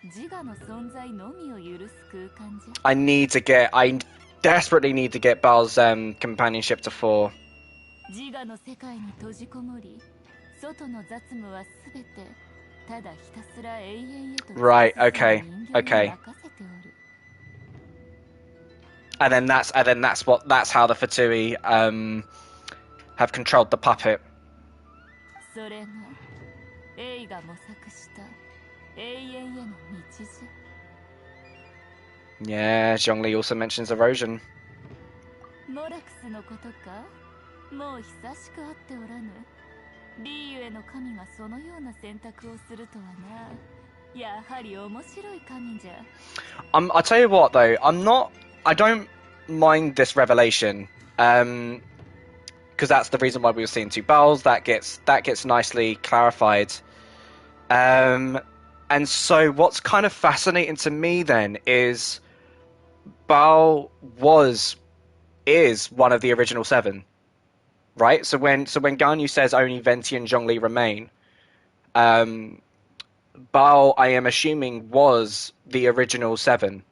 自我の存在のみを許す空間じゃ。I desperately need to get Baal's companionship to 4. 自我の世界に閉じこもり、外の雑務はすべてただひたすら永遠へと Right, okay. 人間に任せておる。And then that's how the Fatui have controlled the puppet. それがエイが模索した永遠への道じゃ。Yeah, Zhongli also mentions erosion. モラクスのことか。もう久しく会っておらぬ。リーユへの神がそのような選択をするとはな。やはり面白い神じゃ。I'll tell you what though, I don't mind this revelation. Because that's the reason why we were seeing two Baals. That gets nicely clarified. And so what's kind of fascinating to me then is Bao is one of the original 7, right? So when Ganyu says only Venti and Zhongli remain, Bao, I am assuming, was the original 7,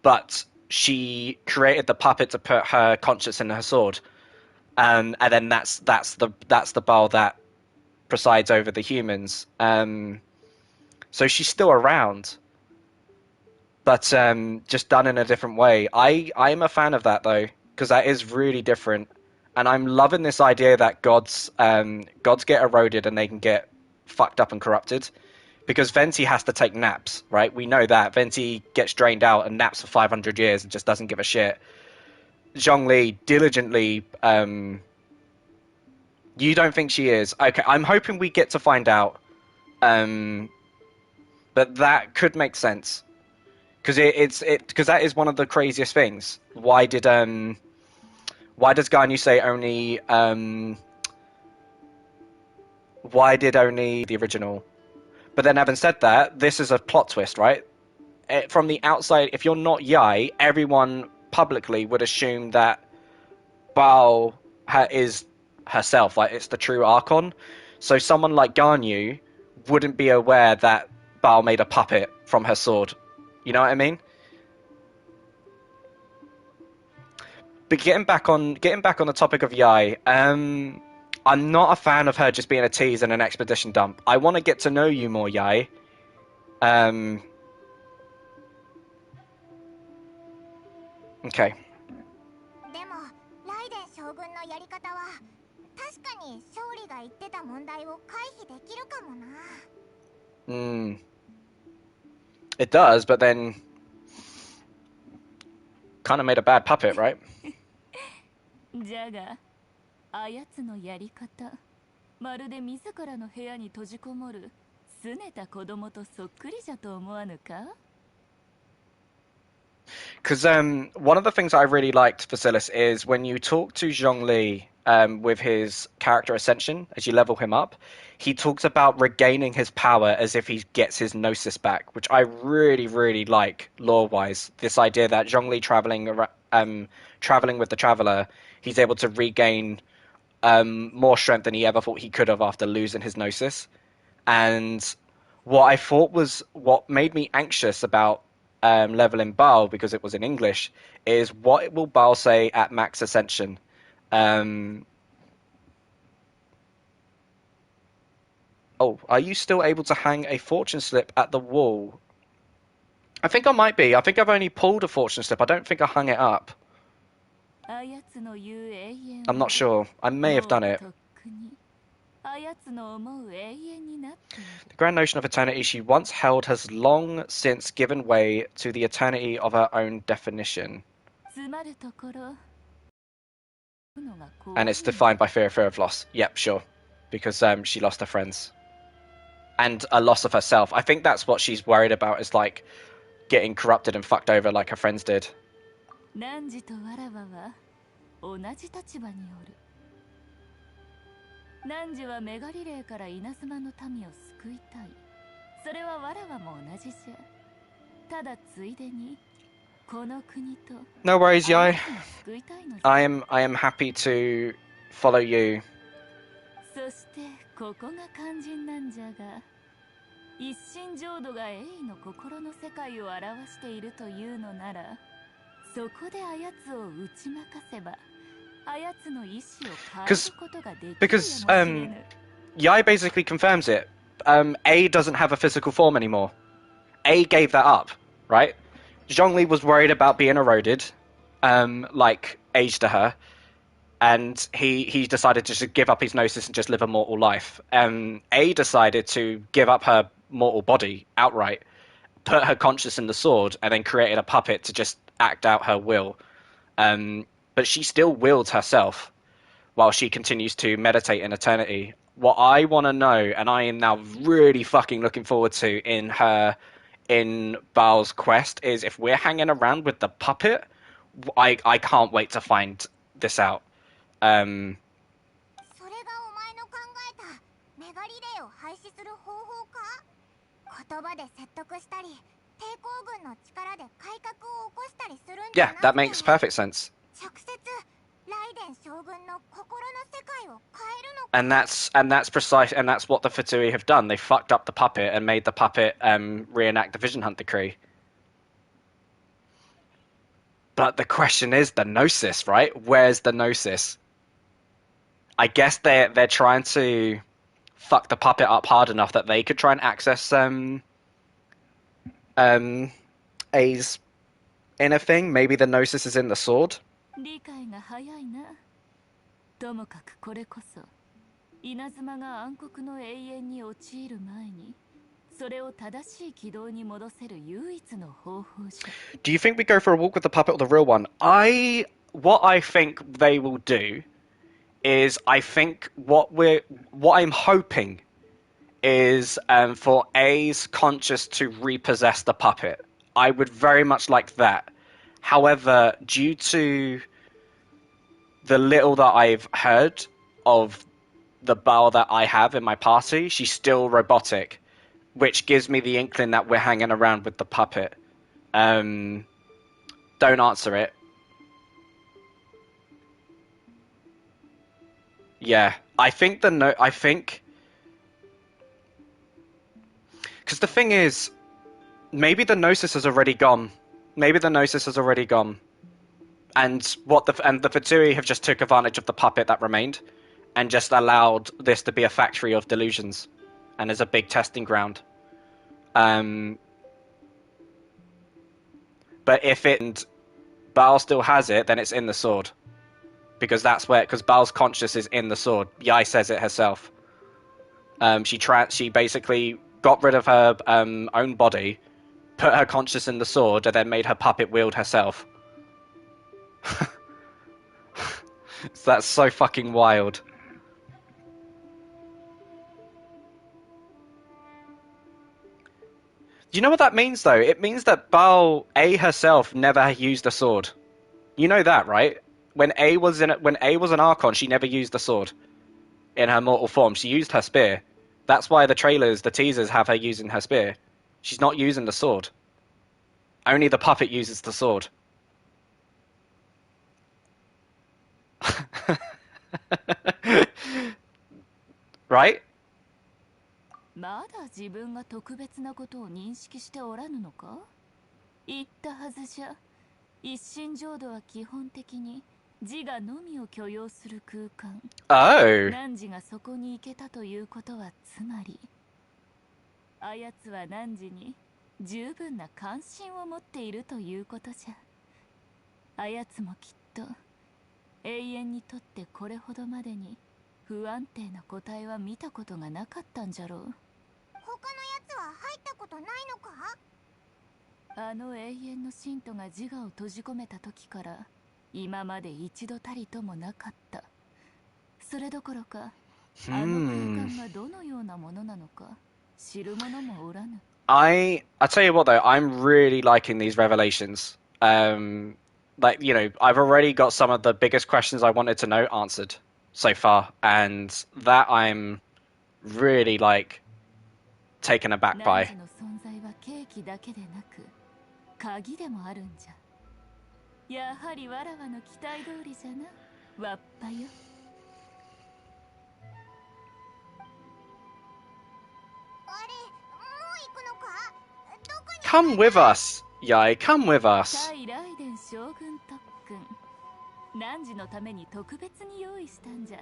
but she created the puppet to put her conscience in her sword, and then that's the Bao that presides over the humans. So she's still around, but just done in a different way. I'm a fan of that though, because that is really different, and I'm loving this idea that gods get eroded and they can get fucked up and corrupted, because Venti has to take naps, right? We know that Venti gets drained out and naps for 500 years and just doesn't give a shit. Zhongli diligently. You don't think she is? Okay, I'm hoping we get to find out. But that could make sense, because because that is one of the craziest things. Why does Garnu say only why did only the original? But then having said that, this is a plot twist, right? From the outside, if you're not Yai, everyone publicly would assume that Bao is herself, like it's the true Archon. So someone like Garnu wouldn't be aware that Bao made a puppet from her sword. You know what I mean? But getting back on the topic of Yai, I'm not a fan of her just being a tease and an expedition dump. I want to get to know you more, Yai. Okay. でもライデン将軍のやり方は確かに勝利が言ってた問題を回避できるかもな。It does, but then kind of made a bad puppet, right? じゃが、あやつのやり方、まるで自らの部屋に閉じこもる拗ねた子供とそっくりじゃと思わぬか? Because one of the things I really liked, Vasilis, is when you talk to Zhongli with his character Ascension, as you level him up, he talks about regaining his power as if he gets his Gnosis back, which I really, really like lore-wise. This idea that Zhongli traveling with the Traveler, he's able to regain more strength than he ever thought he could have after losing his Gnosis. And what made me anxious about leveling Baal, because it was in English, is what will Baal say at max ascension? Oh, are you still able to hang a fortune slip at the wall? I think I might be. I think I've only pulled a fortune slip. I don't think I hung it up. I'm not sure. I may have done it. The grand notion of eternity she once held has long since given way to the eternity of her own definition. And it's defined by fear of loss. Yep, sure. Because she lost her friends. And a loss of herself. I think that's what she's worried about, is like getting corrupted and fucked over like her friends did. 汝はメガリレーから稲妻の民を救いたい。それはわらわも同じじゃ。ただついでにこの国と No worries, Yai. I am happy to follow you. そしてここが肝心なんじゃが、一心浄土が永の心の世界を表しているというのなら、そこであやつを打ち負かせば。Because Yai basically confirms it. A doesn't have a physical form anymore. A gave that up, right? Zhongli was worried about being eroded, like age to her, and he decided to just give up his Gnosis and just live a mortal life. A decided to give up her mortal body outright, put her conscience in the sword, and then created a puppet to just act out her will. But she still wields herself while she continues to meditate in eternity. What I want to know, and I am now really fucking looking forward to in Baal's quest, is if we're hanging around with the puppet, I can't wait to find this out. それがお前の考えたメガリレーを廃止する方法か？言葉で説得したり、抵抗軍の力で改革を起こしたりするんじゃ Yeah, なくて that makes perfect sense. 直接ライデン将軍の心の世界を変えるのか。 And that's precise, and that's what the Fatui have done. They fucked up the puppet and made the puppet reenact the Vision Hunt decree. But the question is the Gnosis, right? Where's the Gnosis? I guess they're trying to fuck the puppet up hard enough that they could try and access A's inner thing. Maybe the Gnosis is in the sword. 理解が早いな。ともかくこれこそ稲妻が暗黒の永遠に陥る前にそれを正しい軌道に戻せる唯一の方法じゃ。 Do you think we go for a walk with the puppet or the real one? What I think they will do is I think what I'm hoping is for A's conscious to repossess the puppet. I would very much like that. However, due to the little that I've heard of the Baal that I have in my party, she's still robotic, which gives me the inkling that we're hanging around with the puppet. Don't answer it. Yeah, I think because the thing is, maybe the Gnosis has already gone. Maybe the Gnosis has already gone, and the Fatui have just took advantage of the puppet that remained, and just allowed this to be a factory of delusions, and as a big testing ground. But if Baal still has it, then it's in the sword, because Baal's conscious is in the sword. Yai says it herself. She basically got rid of her own body, put her conscious in the sword, and then made her puppet wield herself. So that's so fucking wild. Do you know what that means, though? It means that Baal A herself never used a sword. You know that, right? When A was an Archon, she never used the sword in her mortal form. She used her spear. That's why the teasers have her using her spear. She's not using the sword. Only the puppet uses the sword. Right? まだ自分が特別なことを認識しておらぬのか？言ったはずじゃ。一心浄土は基本的に自我のみを許容する空間。Oh. 汝がそこに行けたということはつまり、あやつは汝に十分な関心を持っているということじゃ。あやつもきっと永遠にとってこれほどまでに不安定な個体は見たことがなかったんじゃろう。他のやつは入ったことないのか？あの永遠の信徒が自我を閉じ込めた時から今まで一度たりともなかった。それどころか、あの空間がどのようなものなのか知る者もおらぬ。I tell you what though, I'm really liking these revelations. Like, you know, I've already got some of the biggest questions I wanted to know answered so far, and that I'm really like taken aback by. 汝の存在は契機だけでなく鍵でもあるんじゃ。やはりわらわの期待通りじゃな、わっぱよ。あれ、もう行くのか？どこに？ Come with us, Yai, come with us. 対ライデン将軍特訓、汝のために特別に用意したんじゃ。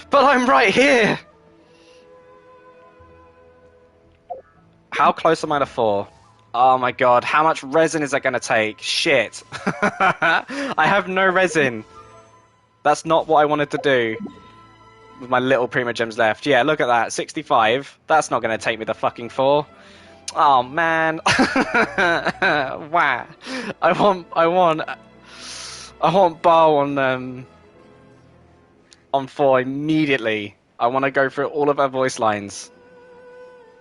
But I'm right here! How close am I to 4? Oh my god, how much resin is that going to take? Shit. I have no resin. That's not what I wanted to do with my little Prima Gems left. Yeah, look at that. 65. That's not going to take me to fucking 4. Oh man. Wow. I want Baal on 4 immediately. I want to go through all of her voice lines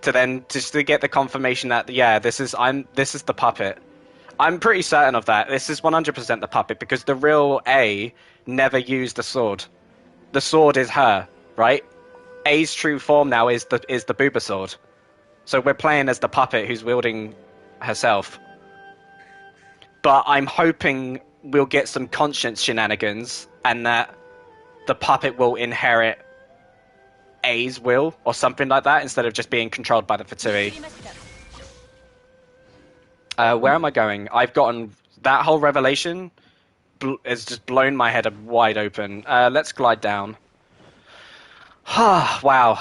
to then just to get the confirmation that yeah, this is the puppet. I'm pretty certain of that. This is 100% the puppet because the real A never used a sword. the sword is her, right? A's true form now is the Booba sword. So we're playing as the puppet who's wielding herself. But I'm hoping we'll get some conscience shenanigans and that the puppet will inherit A's will or something like that instead of just being controlled by the Fatui. Where am I going? I've gotten that whole revelation has just blown my head wide open. Let's glide down. Wow.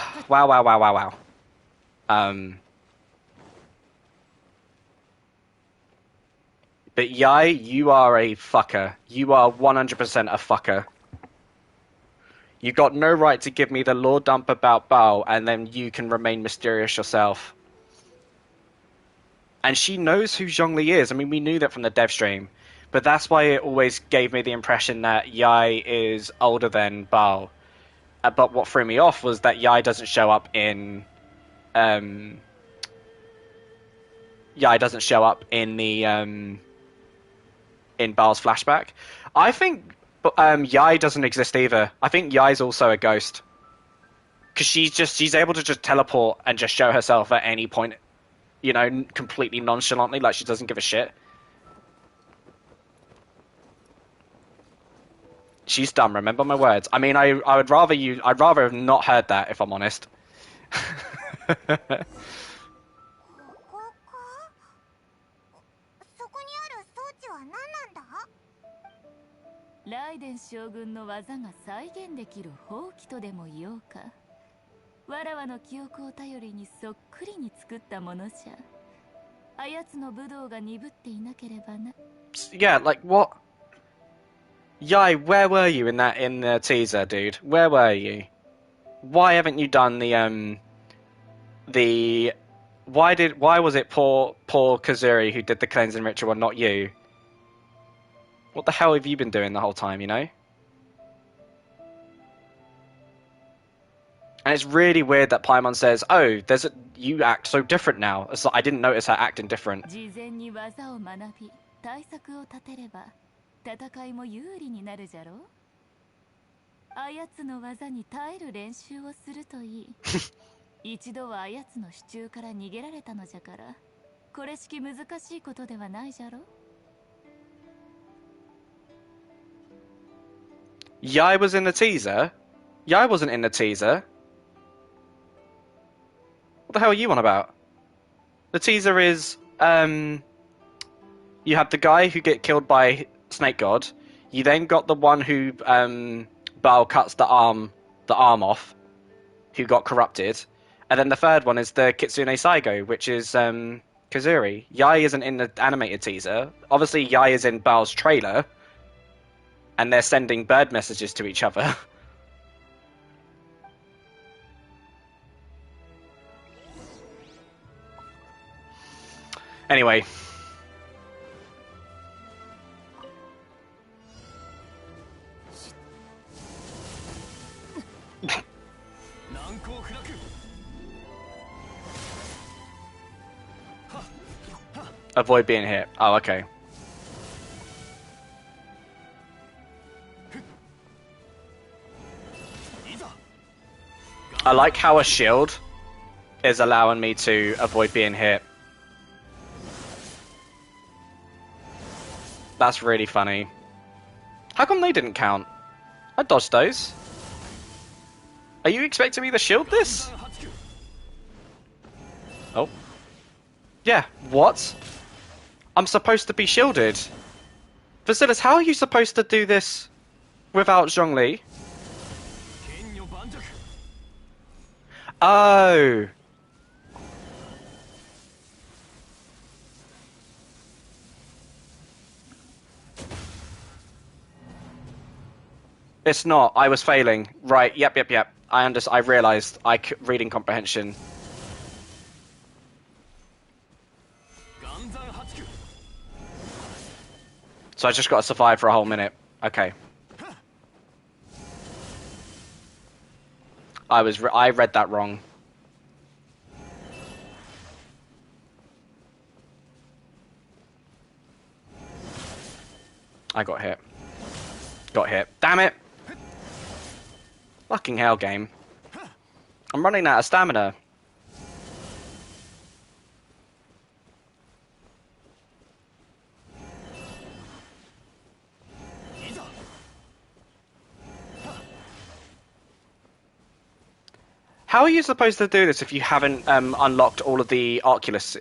But Yai, you are a fucker. You are 100% a fucker. You got no right to give me the lore dump about Bao, and then you can remain mysterious yourself. And she knows who Zhongli is. I mean, we knew that from the dev stream. But that's why it always gave me the impression that Yai is older than Bao. But what threw me off was that Yai doesn't show up in... Yai doesn't show up in the... in Bao's flashback. I think Yai doesn't exist either. I think Yai's also a ghost. Because she's able to just teleport and just show herself at any point, you know, completely nonchalantly, like she doesn't give a shit. She's dumb, remember my words. I mean, I'd rather have not heard that, if I'm honest. ライデン将軍の技が再現できる法器とでも言おうか。わらわの記憶を頼りにそっくりに作ったものじゃ。あやつの武道が鈍っていなければな。Yeah, like what? Yai, where were you in the teaser, dude? Where were you? Why haven't you done why was it poor Kazuri who did the cleansing ritual and not you? What the hell have you been doing the whole time, you know? And it's really weird that Paimon says, "Oh, you act so different now." It's like, I didn't notice her acting different. 事前に技を学び、対策を立てれば、戦いも有利になるじゃろ。あやつの技に耐える練習をするといい。一度はあやつの手中から逃げられたのじゃから、これしき難しいことではないじゃろ。Yai was in the teaser? Yai wasn't in the teaser. What the hell are you on about? The teaser is, you have the guy who get killed by Snake God. You then got the one who, Bao cuts the arm off, who got corrupted. And then the third one is the Kitsune Saigo, which is, Kazuri. Yai isn't in the animated teaser. Obviously, Yai is in Bao's trailer. And they're sending bird messages to each other. Anyway. Avoid being hit. Oh, okay. I like how a shield is allowing me to avoid being hit. That's really funny. How come they didn't count? I dodged those. Are you expecting me to shield this? Oh. Yeah, what? I'm supposed to be shielded. Vasilis, how are you supposed to do this without Zhongli? Oh. It's not. I was failing. Right. Yep. I realized. Reading comprehension. So I just got to survive for a whole minute. Okay. I read that wrong. I got hit. Got hit. Damn it! Fucking hell, game. I'm running out of stamina. How are you supposed to do this if you haven't unlocked all of the Oculus?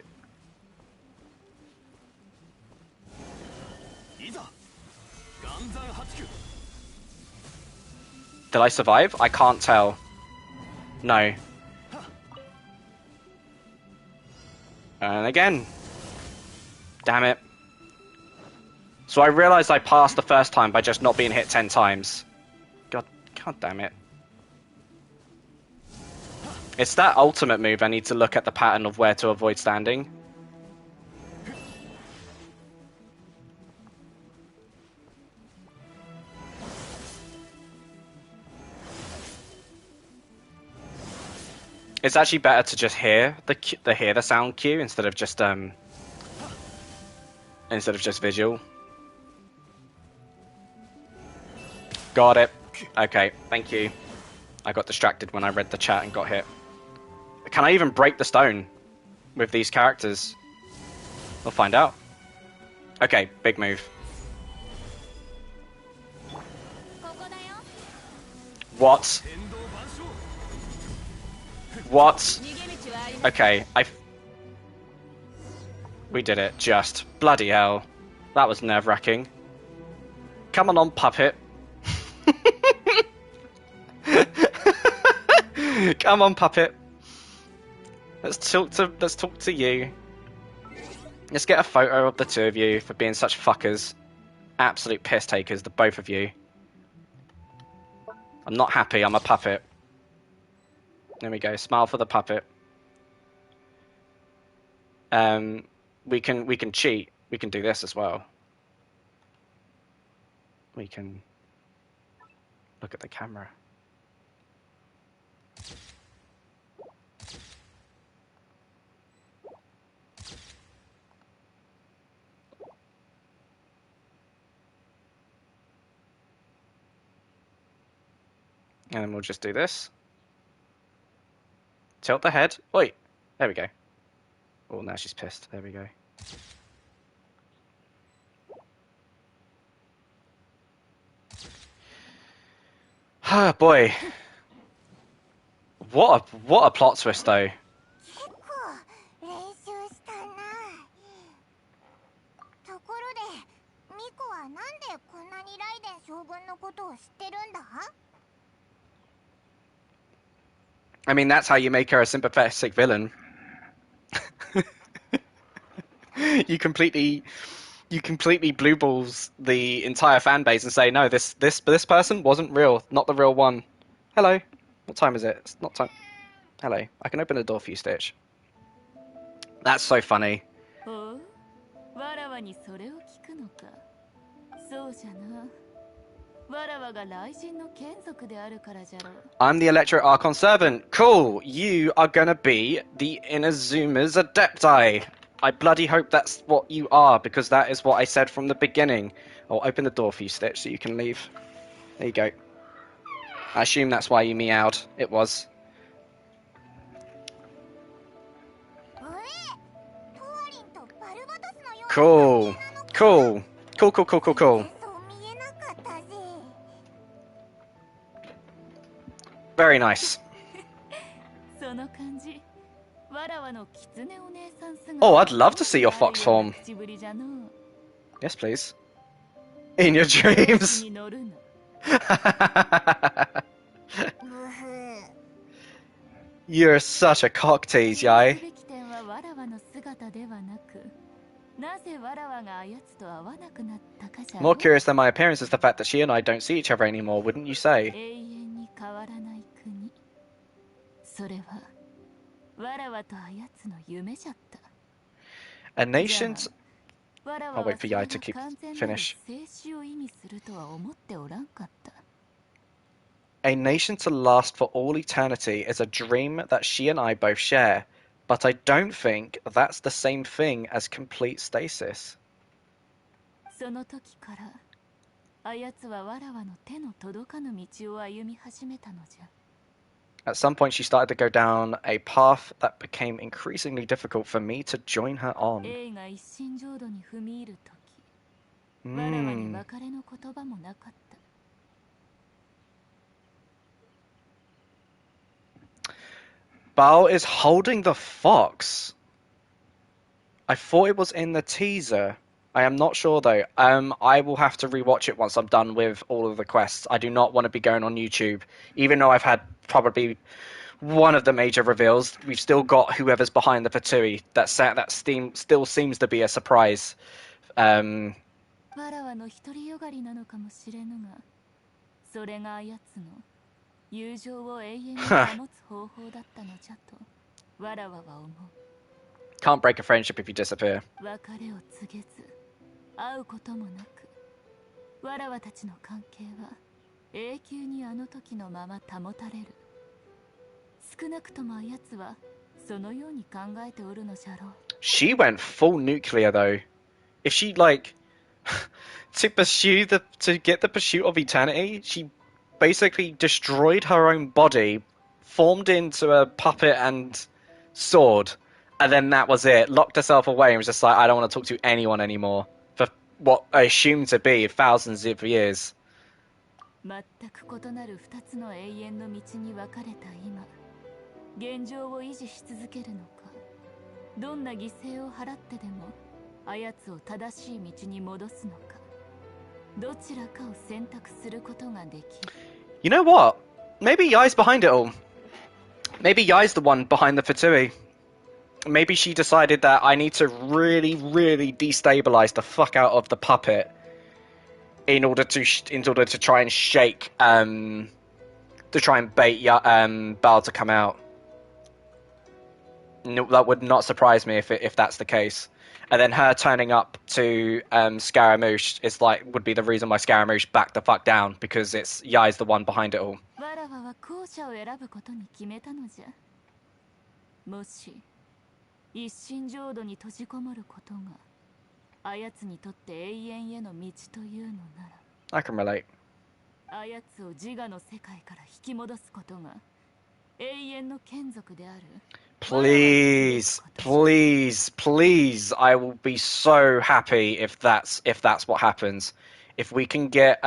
Did I survive? I can't tell. No. And again. Damn it. So I realized I passed the first time by just not being hit 10 times. God damn it. It's that ultimate move I need to look at the pattern of where to avoid standing. It's actually better to just hear the sound cue instead of just visual. Got it. Okay, thank you. I got distracted when I read the chat and got hit. Can I even break the stone with these characters? We'll find out. Okay, big move. What? What? Okay, we did it, just. Bloody hell. That was nerve-wracking. Come on, puppet. Come on, puppet. Let's talk to you. Let's get a photo of the two of you for being such fuckers. Absolute piss takers, the both of you. I'm not happy, I'm a puppet. There we go, smile for the puppet. We can cheat. We can do this as well. We can look at the camera. And then we'll just do this. Tilt the head. Oi! There we go. Oh, now she's pissed. There we go. Ah, boy. What a plot twist, though. I mean, that's how you make her a sympathetic villain. You completely blue balls the entire fan base and say, no, this person wasn't real, not the real one. Hello. What time is it? It's not time. Hello. I can open the door for you, Stitch. That's so funny. I'm the Electro Archon servant. Cool. You are gonna be the Inazuma's Adepti. I bloody hope that's what you are, because that is what I said from the beginning. I'll open the door for you, Stitch, so you can leave. There you go. I assume that's why you meowed. It was. Cool. Cool. Cool, cool, cool, cool, cool. Very nice. Oh, I'd love to see your fox form. Yes, please. In your dreams. You're such a cock tease, Yai. More curious than my appearance is the fact that she and I don't see each other anymore, wouldn't you say? A nation's... I'll wait for Yai to finish. A nation to last for all eternity is a dream that she and I both share, but I don't think that's the same thing as complete stasis. あやつはわらわの手の届かぬ道を歩み始めたのじゃ。 At some point, she started to go down a path that became increasingly difficult for me to join her on. 映画一心浄土に踏み入るとき、わらわに別れの言葉もなかった。Bao is holding the fox. I thought it was in the teaser. I am not sure though. I will have to rewatch it once I'm done with all of the quests. I do not want to be going on YouTube, even though I've had probably one of the major reveals. We've still got whoever's behind the Fatui. That still seems to be a surprise. わらわの独りよがりなのかもしれぬが、それがあやつの友情を永遠に保つ方法だったのじゃとわらわは思う。 Can't break a friendship if you disappear. 別れを告げず会うこともなく、わらわたちの関係は永久にあの時のまま保たれる。少なくともあやつはそのように考えておるのじゃろう。 She went full nuclear though. If she like to get the pursuit of eternity, she basically destroyed her own body, formed into a puppet and sword, and then that was it. Locked herself away and was just like, I don't want to talk to anyone anymore for what I assume to be thousands of years. 全く異なる二つの永遠の道に分かれた今、現状を維持し続けるのか、どんな犠牲を払ってでもあやつを正しい道に戻すのか、どちらかを選択することができる。 You know what? Maybe Yai's behind it all. Maybe Yai's the one behind the Fatui. Maybe she decided that I need to really, really destabilize the fuck out of the puppet in order to try and shake, to try and bait Baal to come out. No, that would not surprise me if that's the case. And then her turning up to Scaramouche would be the reason why Scaramouche backed the fuck down, because it's Yai's the one behind it all. わらわは後者を選ぶことに決めたのじゃ。もし一心浄土に閉じこもることがあやつにとって永遠への道というのなら、 I can relate. あやつを自我の世界から引き戻すことが永遠の眷属である。 Please, please, please! I will be so happy if that's what happens. If we can get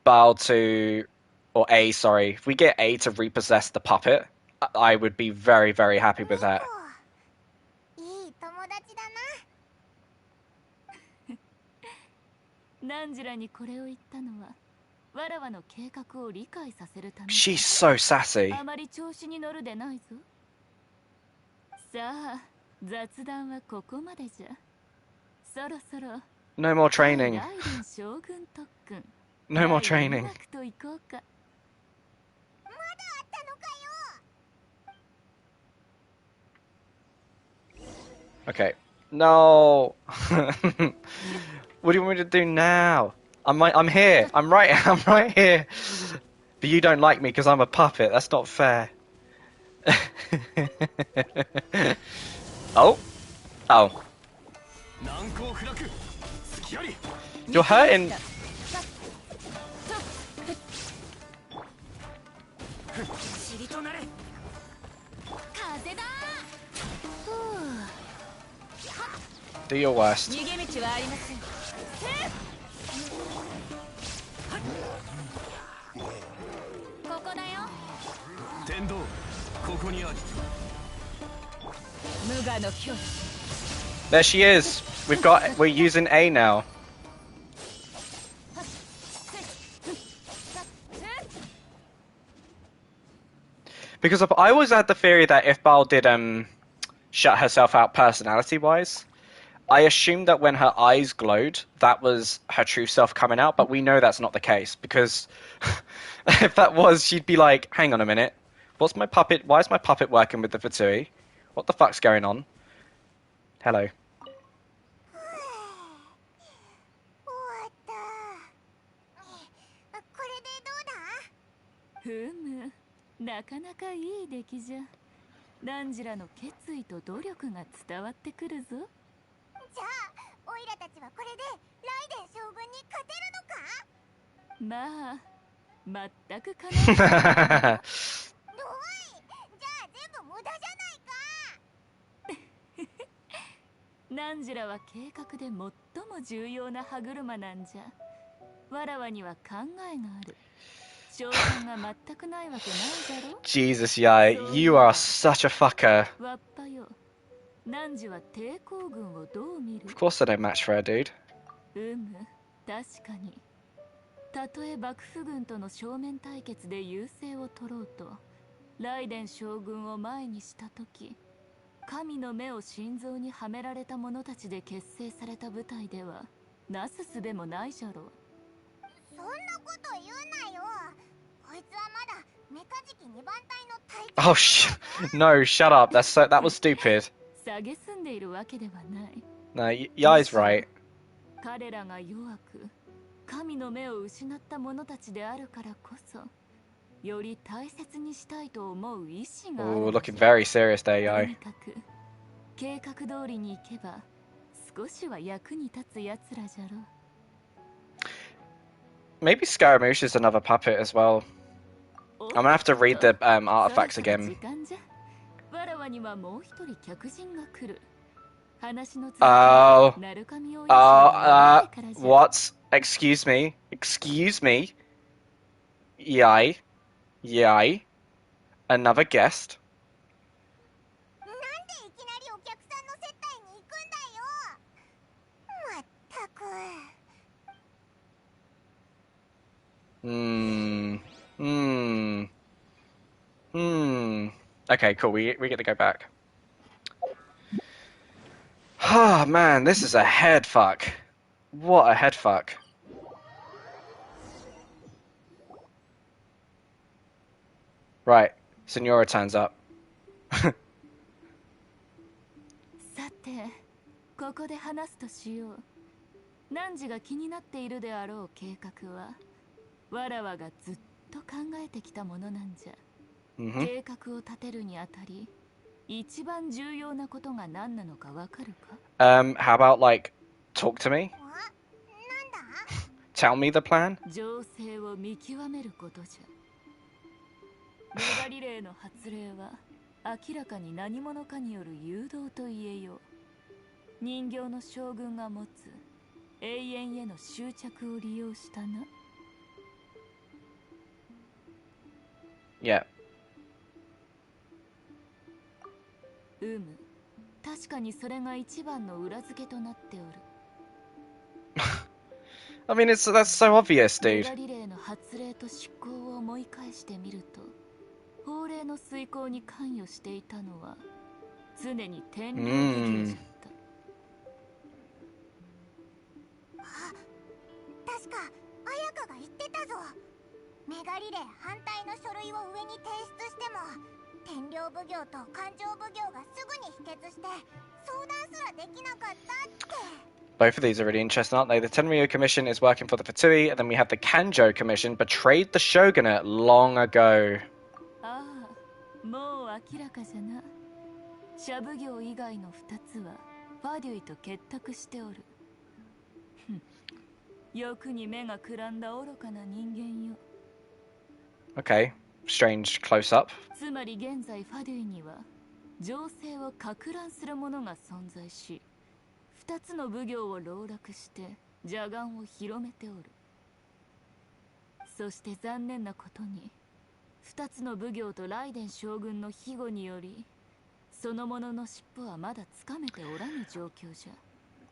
Baal to, or A, sorry, if we get A to repossess the puppet, I would be very, very happy with that. いい友達だな。ナンジラにこれを言ったのは、わらわの計画を理解させるため。 She's so sassy. あまり調子に乗るでないぞ。さあ、雑談はここまでじゃ。そろそろ。 No more training. ライデン将軍特訓。 No more training. うまくと行こうか。 まだあったのかよ。 Okay. No. What do you want me to do now? I'm here. I'm right here. But you don't like me because I'm a puppet. That's not fair. Oh. Oh. You're hurting. 塵となれ。風だ。 Do your worst. 逃げ道はありません。ここだよ。天道、ここにある。無我の境地。 There she is. We're using A now. Because I always had the theory that if Baal did shut herself out personality-wise, I assumed that when her eyes glowed, that was her true self coming out, but we know that's not the case, because if that was, she'd be like, hang on a minute, why is my puppet working with the Fatui? What the fuck's going on? Hello. 終わった。これでどうだ？ふむ、なかなかいい出来じゃ。ランジラの決意と努力が伝わってくるぞ。じゃあ俺オイラたちはこれでライデン将軍に勝てるのか？まあ全くかなわない。どわい、じゃあ全部無駄じゃないか。ナンジュラは計画で最も重要な歯車なんじゃ。わらわには考えがある。召喚が全くないわけないだろ。Jesus, yeah, you are such a fucker. わっぱよ、ナンジュは抵抗軍をどう見る？ Of course I don't match for her, dude. 確かに。たとえ幕府軍との正面対決で優勢を取ろうと、ライデン将軍を前にした時、神の目を心臓にはめられた者たちで結成された部隊ではなすすべもないじゃろう。そんなこと言うなよ。こいつはまだメカジキ2番隊の隊長。 Oh, no, shut up. That was stupid. 下げすんでいるわけではない。No, Yai's right. 彼らが弱く、神の目を失った者たちであるからこそ、より大切にしたいと思う意志がある。 Oh, looking very serious there, と Yai. にかく計画通りに行けば少しは役に立つやつらじゃろう。 Maybe Scaramouche is another puppet as well. I'm gonna have to read the artifacts again. わらわにはもう一人客人が来る。 Oh, what? Excuse me? Excuse me? Yai? Yai? Another guest? なんでいきなりお客さんの接待に行くんだよ。まったく。Okay, cool. We get to go back. Ah, man, this is a head fuck. What a head fuck. Right, Senora turns up. さて、ここで話すとしよう。汝が気になっているであろう計画は、わらわがずっと考えてきたものなんじゃ。計画を立てるにあたり、一番重要なことが何なのかわかるか？ How about, like, talk to me? なんだ？ Tell me the plan? 情勢を見極めることじゃ。メガリレーの発令は明らかに何者かによる誘導と言えよう。人形の将軍が持つ永遠への執着を利用したな。 Yeah. 確かにそれが一番の裏付けとなっておる。I mean, that's so obvious, メ dude. ガリレーの発令と執行を思い返してみると、法令の遂行に関与していたのは常に天領奉行じゃった。確か綾香が言ってたぞ。メガリレー反対の書類を上に提出しても天領奉行と勘定奉行がすぐに否決して相談すらできなかったって。 Both of these are really interesting, aren't they? The Tenryu Commission is working for the Fatui, and then we have the Kanjo Commission, betrayed the shogunate long ago. ああ、もう明らかじゃな。シャブ業以外の2つはファデュイと結託しておる。欲に目がくらんだ愚かな人間よ。 Okay, strange close-up. つまり現在ファデュイには情勢をか乱する者が存在し、2つの奉行を籠絡して邪眼を広めておる。そして残念なことに2つの奉行とライデン将軍の庇護により、その者の尻尾はまだつかめておらぬ状況じゃ。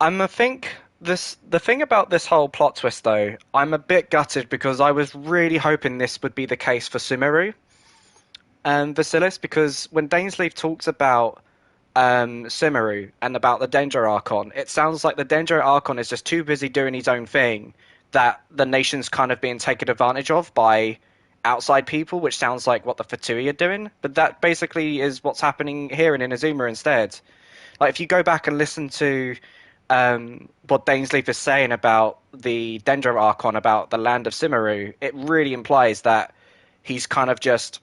The thing about this whole plot twist, though, I'm a bit gutted because I was really hoping this would be the case for Sumeru and Vasilis, because when Dainsleif talks about Sumeru and about the Dendro Archon, it sounds like the Dendro Archon is just too busy doing his own thing, that the nation's kind of being taken advantage of by outside people, which sounds like what the Fatui are doing. But that basically is what's happening here in Inazuma instead. Like, if you go back and listen to what Dainsleif is saying about the Dendro Archon, about the land of Sumeru, it really implies that he's kind of just...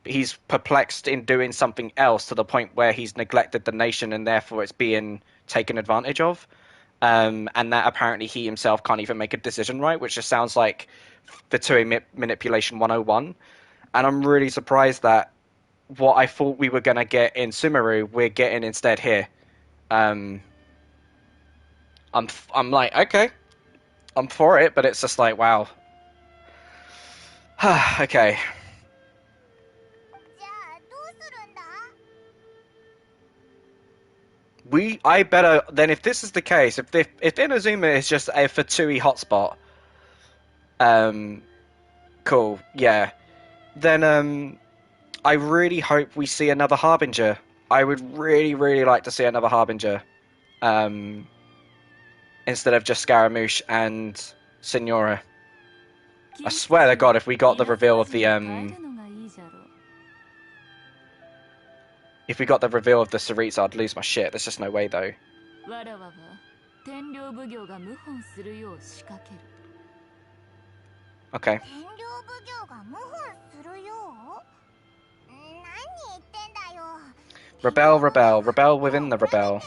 he's perplexed in doing something else to the point where he's neglected the nation and therefore it's being taken advantage of. and that apparently he himself can't even make a decision right, which just sounds like Fatui manipulation 101. And I'm really surprised that what I thought we were going to get in Sumeru, we're getting instead here. I'm like, okay, I'm for it, but it's just like, wow. Okay. I better then, if this is the case, if Inazuma is just a Fatui hotspot, cool, yeah, then I really hope we see another Harbinger. I would really, really like to see another Harbinger, instead of just Scaramouche and Signora. I swear to God, if we got the reveal of the if we got the reveal of the Saritsa, I'd lose my shit. There's just no way, though. Okay. Rebel, rebel, rebel within the rebel.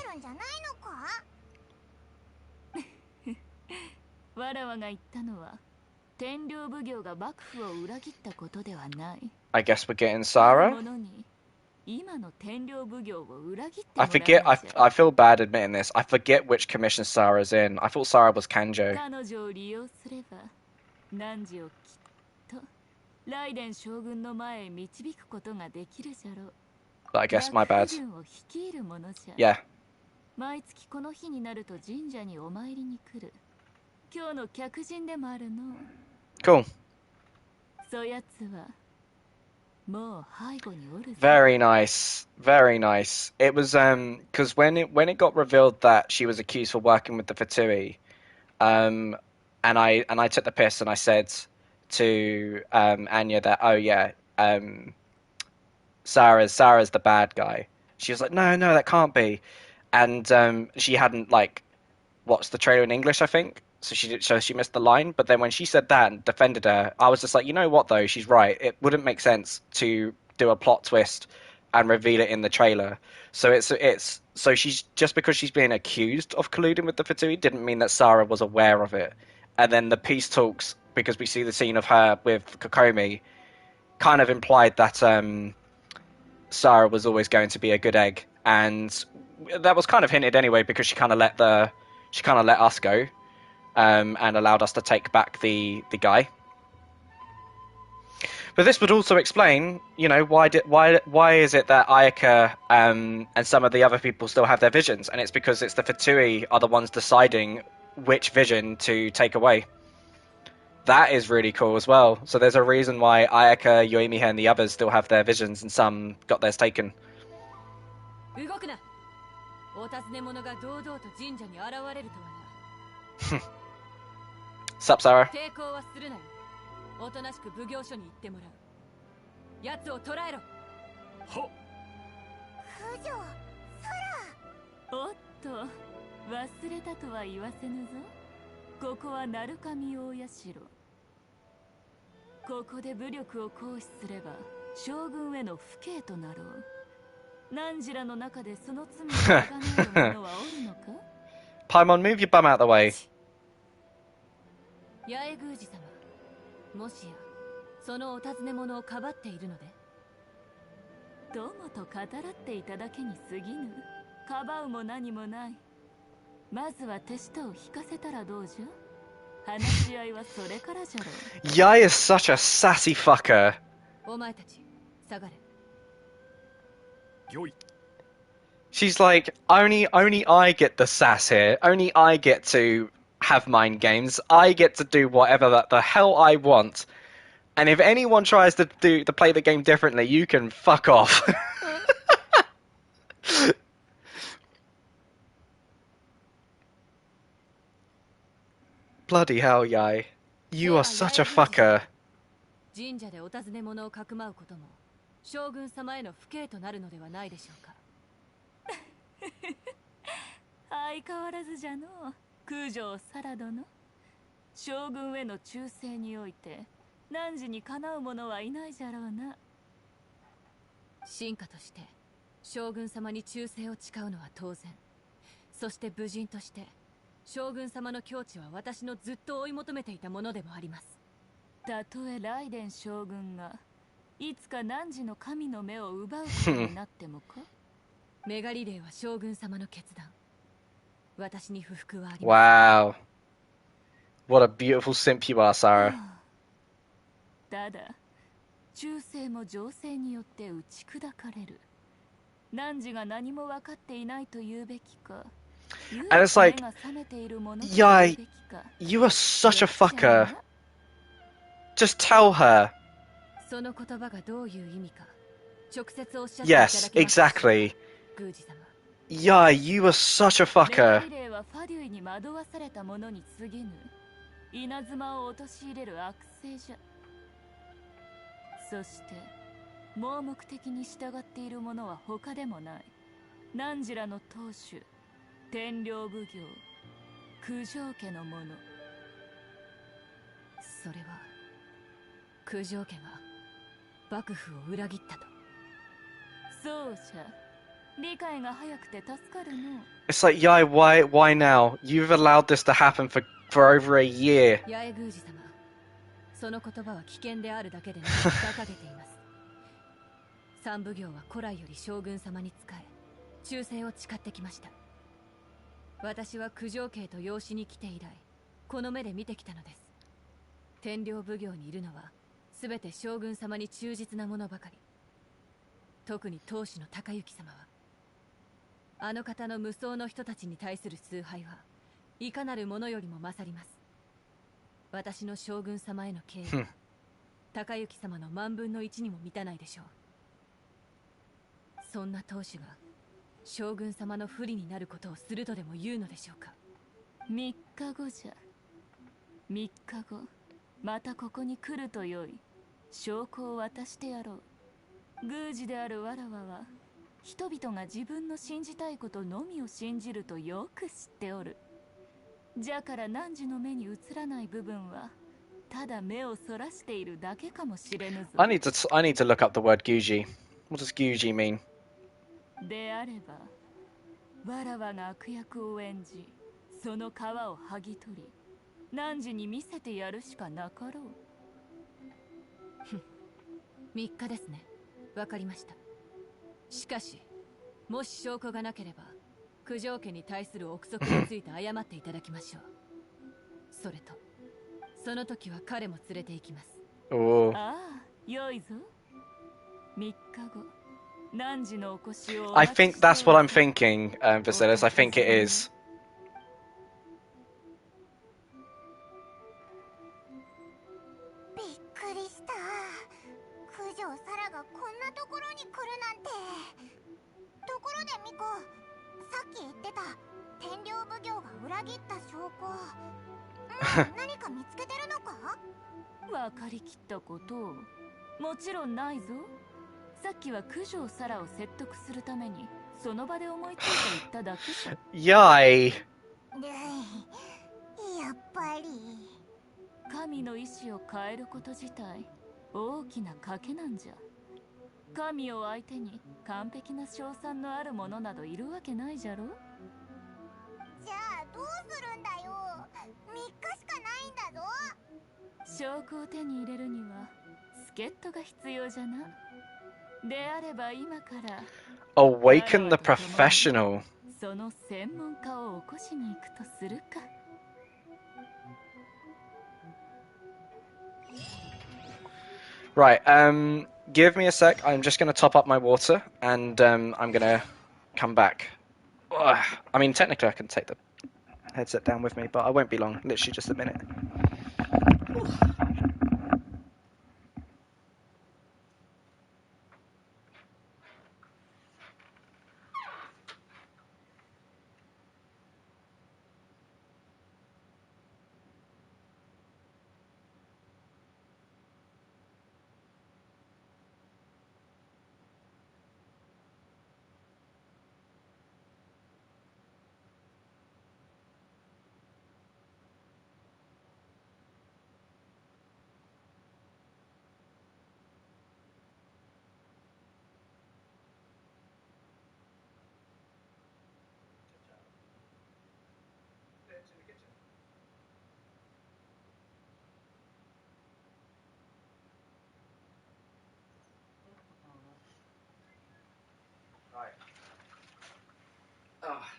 I guess we're getting Sarah. I forget. I feel bad admitting this. I forget which commission Sarah's in. I thought Sarah was Kanjo. But I guess my bad. Yeah. Cool. Very nice, very nice. It was because when it got revealed that she was accused for working with the Fatui, and I took the piss and I said to Anya that, oh yeah, Sarah's the bad guy. She was like, no, that can't be, and she hadn't watched the trailer in English, I think. So she missed the line. But then when she said that and defended her, I was just like, you know what though, she's right. It wouldn't make sense to do a plot twist and reveal it in the trailer. So it's so she's just because she's being accused of colluding with the Fatui didn't mean that Sarah was aware of it. And then the peace talks, because we see the scene of her with Kokomi, kind of implied that Sarah was always going to be a good egg, and that was kind of hinted anyway because she kind of let us go. And allowed us to take back the guy. But this would also explain, why is it that Ayaka and some of the other people still have their visions, and it's because it's the Fatui are the ones deciding which vision to take away. That is really cool as well. So there's a reason why Ayaka, Yoimiya, and the others still have their visions, and some got theirs taken. Sup, Sarah? Paimon, move your bum out of the way. 八重宮司様、もしやそのお尋ね者をかばっているので？どうもと語らっていただけに過ぎぬ。かばうも何もない。まずは手下を引かせたらどうじゃ？話し合いはそれからじゃろう。Yai is such a sassy fucker. お前たち、下がれ。She's like, only I get the sass here. Only I get to have mind games. I get to do whatever the hell I want. And if anyone tries to play the game differently, you can fuck off. Bloody hell, Yai. You are such a fucker. 神社でお尋ね者をかくまうことも将軍様への不敬となるのではないでしょうか。相変わらずじゃのう。九条サラ殿、将軍への忠誠において汝にかなう者はいないじゃろうな。臣下として将軍様に忠誠を誓うのは当然。そして武人として将軍様の境地は私のずっと追い求めていたものでもあります。たとえライデン将軍がいつか汝の神の目を奪うことになってもかメガリレーは将軍様の決断。私に不服はありません。Wow. What a beautiful simp you are, Sarah. ただ忠誠も情勢によって打ち砕かれる。汝が何も分かっていないと言うべきか。And it's like, yeah, you are such a fucker. Just tell her. その言葉がどういう意味か直接おっしゃっていただけます Yes, exactly. 宮司様。Yeah, you are such a メガ fucker. リレーはファデュイに惑わされた者に過ぎぬ稲妻を陥れる悪性じゃ。そして盲目的に従っている者は他でもない。汝らの当主天領奉行九条家の者。それは九条家が幕府を裏切ったと。そうじゃ。理解が早くて助かるの。It's like, yeah, why now? You've allowed this to happen for over a year. 八重宮司様、その言葉は危険であるだけでなく馬鹿げています。三奉行は古来より将軍様に仕え忠誠を誓ってきました。私は九条家と養子に来て以来この目で見てきたのです。天領奉行にいるのは全て将軍様に忠実な者ばかり。特に当主の高行様はあの方の無双の人たちに対する崇拝はいかなる者よりも勝ります。私の将軍様への敬意は高行様の万分の一にも満たないでしょう。そんな当主が将軍様の不利になることをするとでも言うのでしょうか。3日後じゃ。3日後またここに来るとよい。証拠を渡してやろう。宮司であるわらわは人々が自分の信じたいことのみを信じるとよく知っておる。じゃから汝の目に映らない部分はただ目をそらしているだけかもしれぬぞ。I need to look up the word Guji. What does Guji mean? であればわらわが悪役を演じその皮を剥ぎ取り汝に見せてやるしかなかろう。3日ですね。わかりました。しかしもし証拠がなければ九条家に対する憶測について謝っていただきましょう。それとその時は彼も連れて行きます。Oh. ああ、良いぞ。3日後汝のお越しを。 I think that's what I'm thinking, Vasilis. I think it is. びっくりした。九条サラがこんなところに来るなんて。ところでミコ、さっき言ってた天領奉行が裏切った証拠、何か見つけてるのか？分かりきったことをもちろんないぞ。さっきは九条サラを説得するためにその場で思いついて言っただけじゃ。Yay! やっぱり神の意志を変えること自体大きな賭けなんじゃ。神を相手に完璧な称賛のある者などいるわけないじゃろ。じゃあどうするんだよ。3日しかないんだぞ。証拠を手に入れるには助っ人が必要じゃな。であれば今から Awaken the professional. その専門家を起こしに行くとするか。Right, give me a sec. I'm just going to top up my water, and I'm going to come back. Ugh. I mean, technically I can take the headset down with me, but I won't be long. Literally just a minute.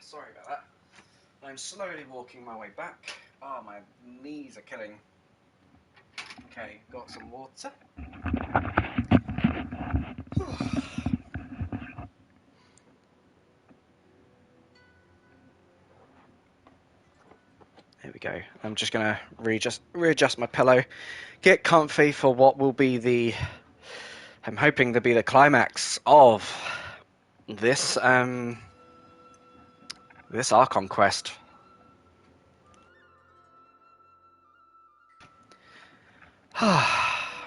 Sorry about that. I'm slowly walking my way back. Oh, my knees are killing. Okay, got some water. There we go. I'm just gonna readjust my pillow, get comfy for what will be the. I'm hoping to be the climax of this this Archon quest.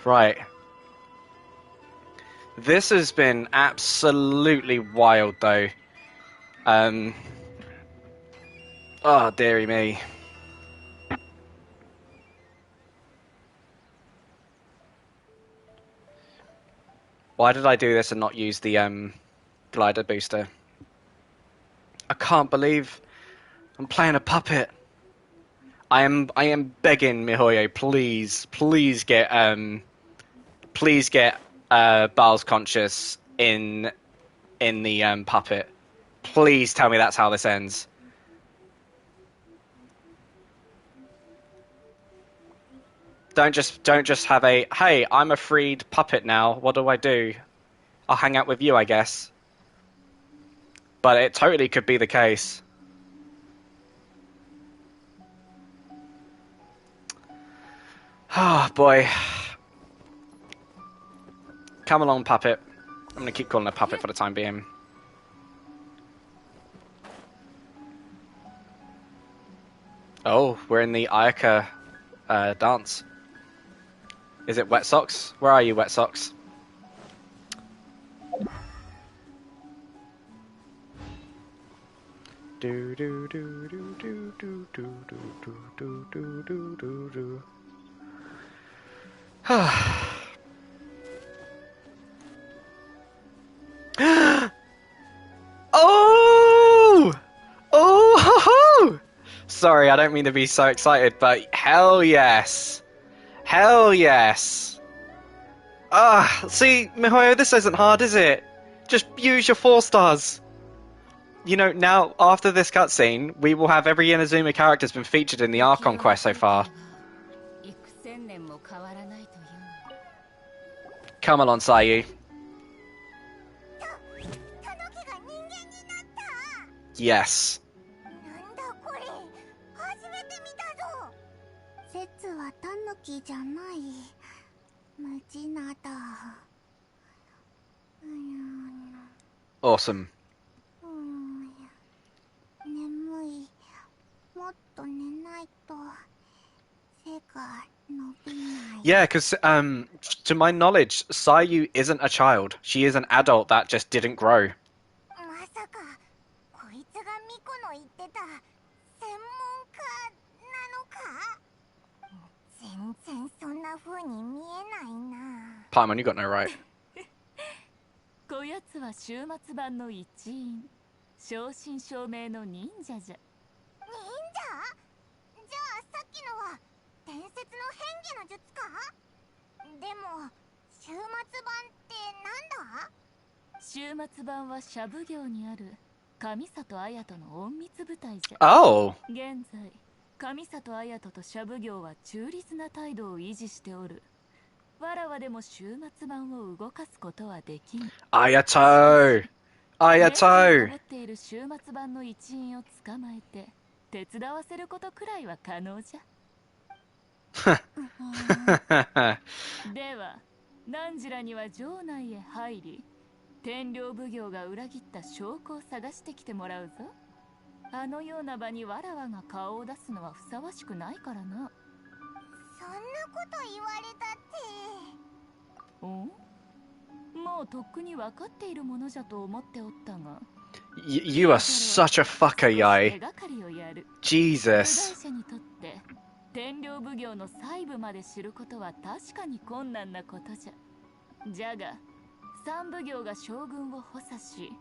Right. This has been absolutely wild, though. Oh, dearie me. Why did I do this and not use the glider booster? I can't believe I'm playing a puppet. I am begging MiHoYo, please get Baal's conscious in the puppet. Please tell me that's how this ends. Don't just have a, hey, I'm a freed puppet now. What do I do? I'll hang out with you, I guess. But it totally could be the case. Oh, boy. Come along, puppet. I'm gonna keep calling her puppet for the time being. Oh, we're in the Ayaka dance. Is it Wet Socks? Where are you, Wet Socks? Do do do do do do do do do do do do do. Oh! Oh! Ho, ho! Sorry, I don't mean to be so excited, but hell yes! Hell yes! See, MiHoYo, this isn't hard, is it? Just use your 4 stars. You know, now, after this cutscene, we will have every Inazuma character has been featured in the Archon quest so far. Come along, Sayu. Yes. Awesome. Yeah, because to my knowledge, Sayu isn't a child. She is an adult that just didn't grow. Paimon, you got no right. こやつは終末版の一員、正真正銘の忍者じゃ。忍者？じゃあさっきのは伝説の変化の術か？でも終末版ってなんだ？終末版はシャブ行にある上里綾人の隠密部隊じゃ。Oh. 現在上里綾人とシャブ行は中立な態度を維持しておる。わらわでも終末版を動かすことはできん。Ayato! Ayato! 持っている終末版の一員を捕まえて手伝わせることくらいは可能じゃ。では、何時らには城内へ入り、天領奉行が裏切った証拠を探してきてもらうぞ。あのような場にわらわが顔を出すのはふさわしくないからな。そんなこと言われたって。もうとっくに分かっているものじゃと思っておったが。You are such a fucker, Yai. Jesus. 部外者にとって天領奉行の細部まで知ることは確かに困難なことじゃ。じゃが、三奉行が将軍を補佐し、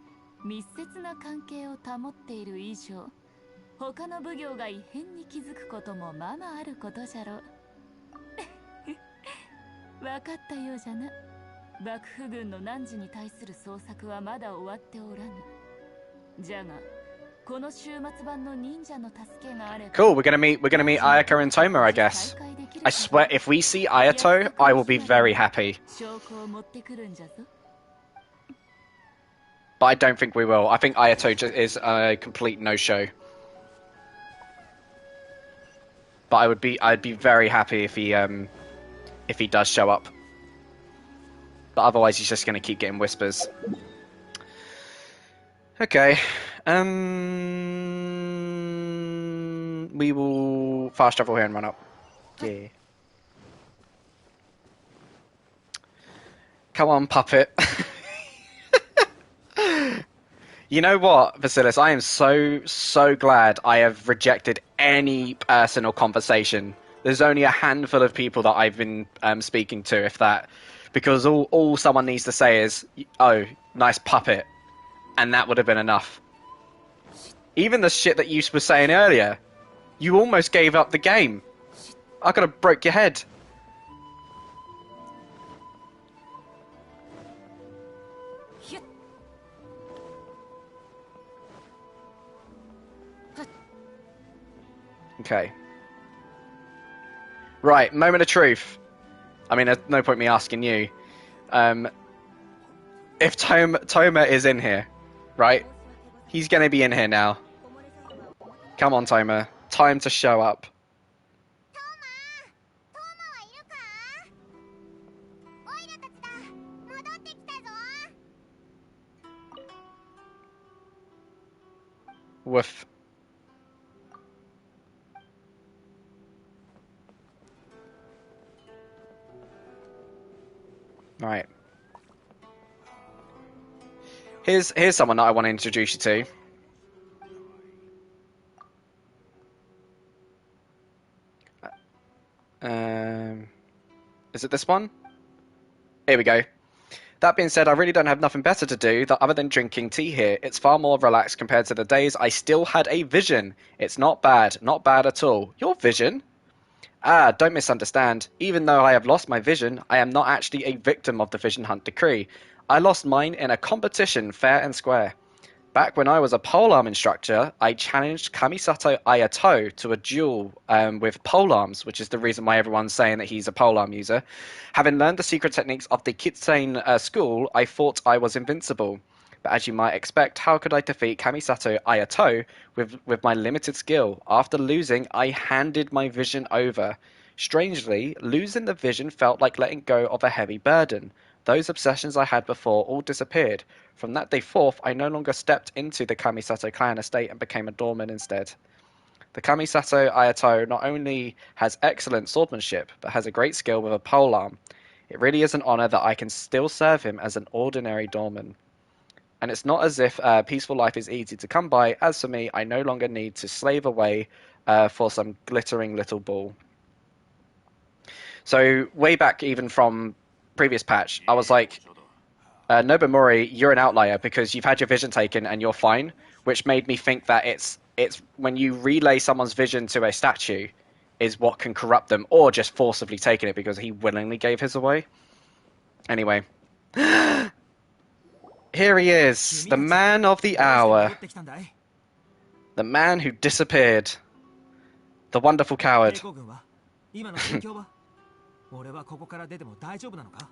密接な関係を保っている以上、他の奉行が異変に気づくこともままあることじゃろう。分かったようじゃな。幕府軍の汝に対する捜索はまだ終わっておらぬ。じゃが、Cool. We're gonna meet Ayaka and Toma, I guess. I swear, if we see Ayato, I will be very happy. But I don't think we will. I think Ayato is a complete no-show. But I'd be very happy if he does show up. But otherwise, he's just gonna keep getting whispers. Okay. We will fast travel here and run up. Yeah. Come on, puppet. You know what, Vasilis? I am so glad I have rejected any personal conversation. There's only a handful of people that I've been speaking to, if that. Because all someone needs to say is, oh, nice puppet. And that would have been enough. Even the shit that you were saying earlier, you almost gave up the game. I could have broke your head. Okay. Right, moment of truth. I mean, there's no point me asking you. If Toma is in here, right? He's gonna be in here now. Come on, Toma. Time to show up. Woof. Right. Here's someone that I want to introduce you to. Is it this one? Here we go. That being said, I really don't have nothing better to do other than drinking tea here. It's far more relaxed compared to the days I still had a vision. It's not bad at all. Your vision? Ah, don't misunderstand. Even though I have lost my vision, I am not actually a victim of the Vision Hunt decree. I lost mine in a competition, fair and square. Back when I was a polearm instructor, I challenged Kamisato Ayato to a duel with polearms, which is the reason why everyone's saying that he's a polearm user. Having learned the secret techniques of the Kitsane school, I thought I was invincible. But as you might expect, how could I defeat Kamisato Ayato with my limited skill? After losing, I handed my vision over. Strangely, losing the vision felt like letting go of a heavy burden. Those obsessions I had before all disappeared. From that day forth, I no longer stepped into the Kamisato clan estate and became a doorman instead. The Kamisato Ayato not only has excellent swordsmanship, but has a great skill with a polearm. It really is an honor that I can still serve him as an ordinary doorman. And it's not as if peaceful life is easy to come by. As for me, I no longer need to slave away for some glittering little ball. So way back even from previous patch, I was like, Nobamori, you're an outlier because you've had your vision taken and you're fine, which made me think that it's when you relay someone's vision to a statue is what can corrupt them, or just forcibly taking it because he willingly gave his away. Anyway. Here he is, the man of the hour. The man who disappeared. The wonderful coward.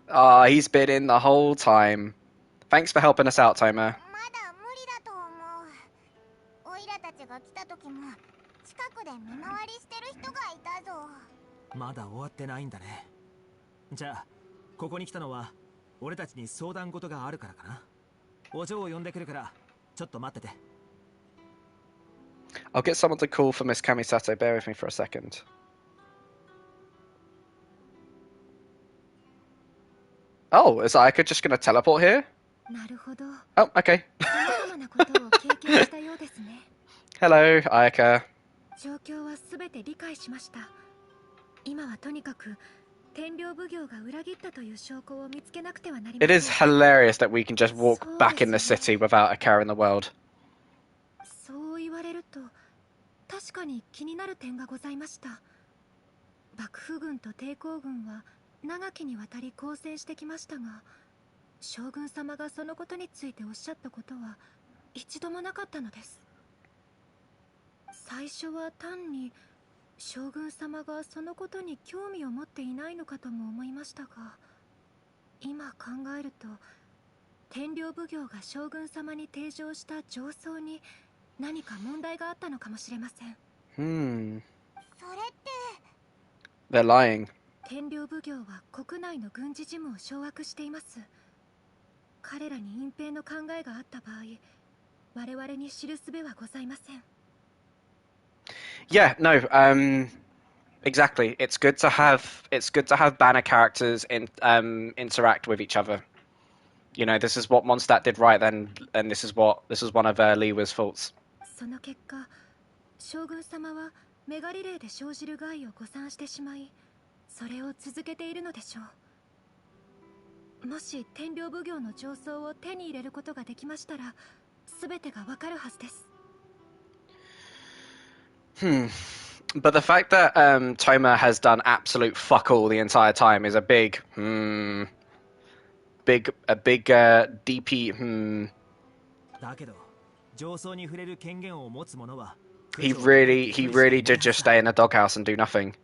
Ah, he's been in the whole time. Thanks for helping us out, Toma. I'll get someone to call for Miss Kamisato. Bear with me for a second. Oh, is Ayaka just going to teleport here? Oh, okay. Hello, Ayaka. It is hilarious that we can just walk back in the city without a care in the world. 最初は単に将軍様がそのことに興味を持っていないのかとも思いましたが、今考えると天領奉行が将軍様に提唱した上奏に何か問題があったのかもしれません。それって They're lying. 天領奉行は国内の軍事事務を掌握しています。彼らに隠蔽の考えがあった場合、我々に知る術はございません。Yeah, no, exactly. It's good to have banner characters interact with each other. You know, this is what Mondstadt did right then, and this was one of Liwa's faults. その結果、将軍様はメガリレーで生じる害を誤算してしまい、それを続けているのでしょう。もし天領奉行の上奏を手に入れることができましたら、すべてがわかるはずです。But the fact that Toma has done absolute fuck all the entire time is a big DP. だけど、上奏に触れる権限を持つ者は He really did just stay in the doghouse and do nothing.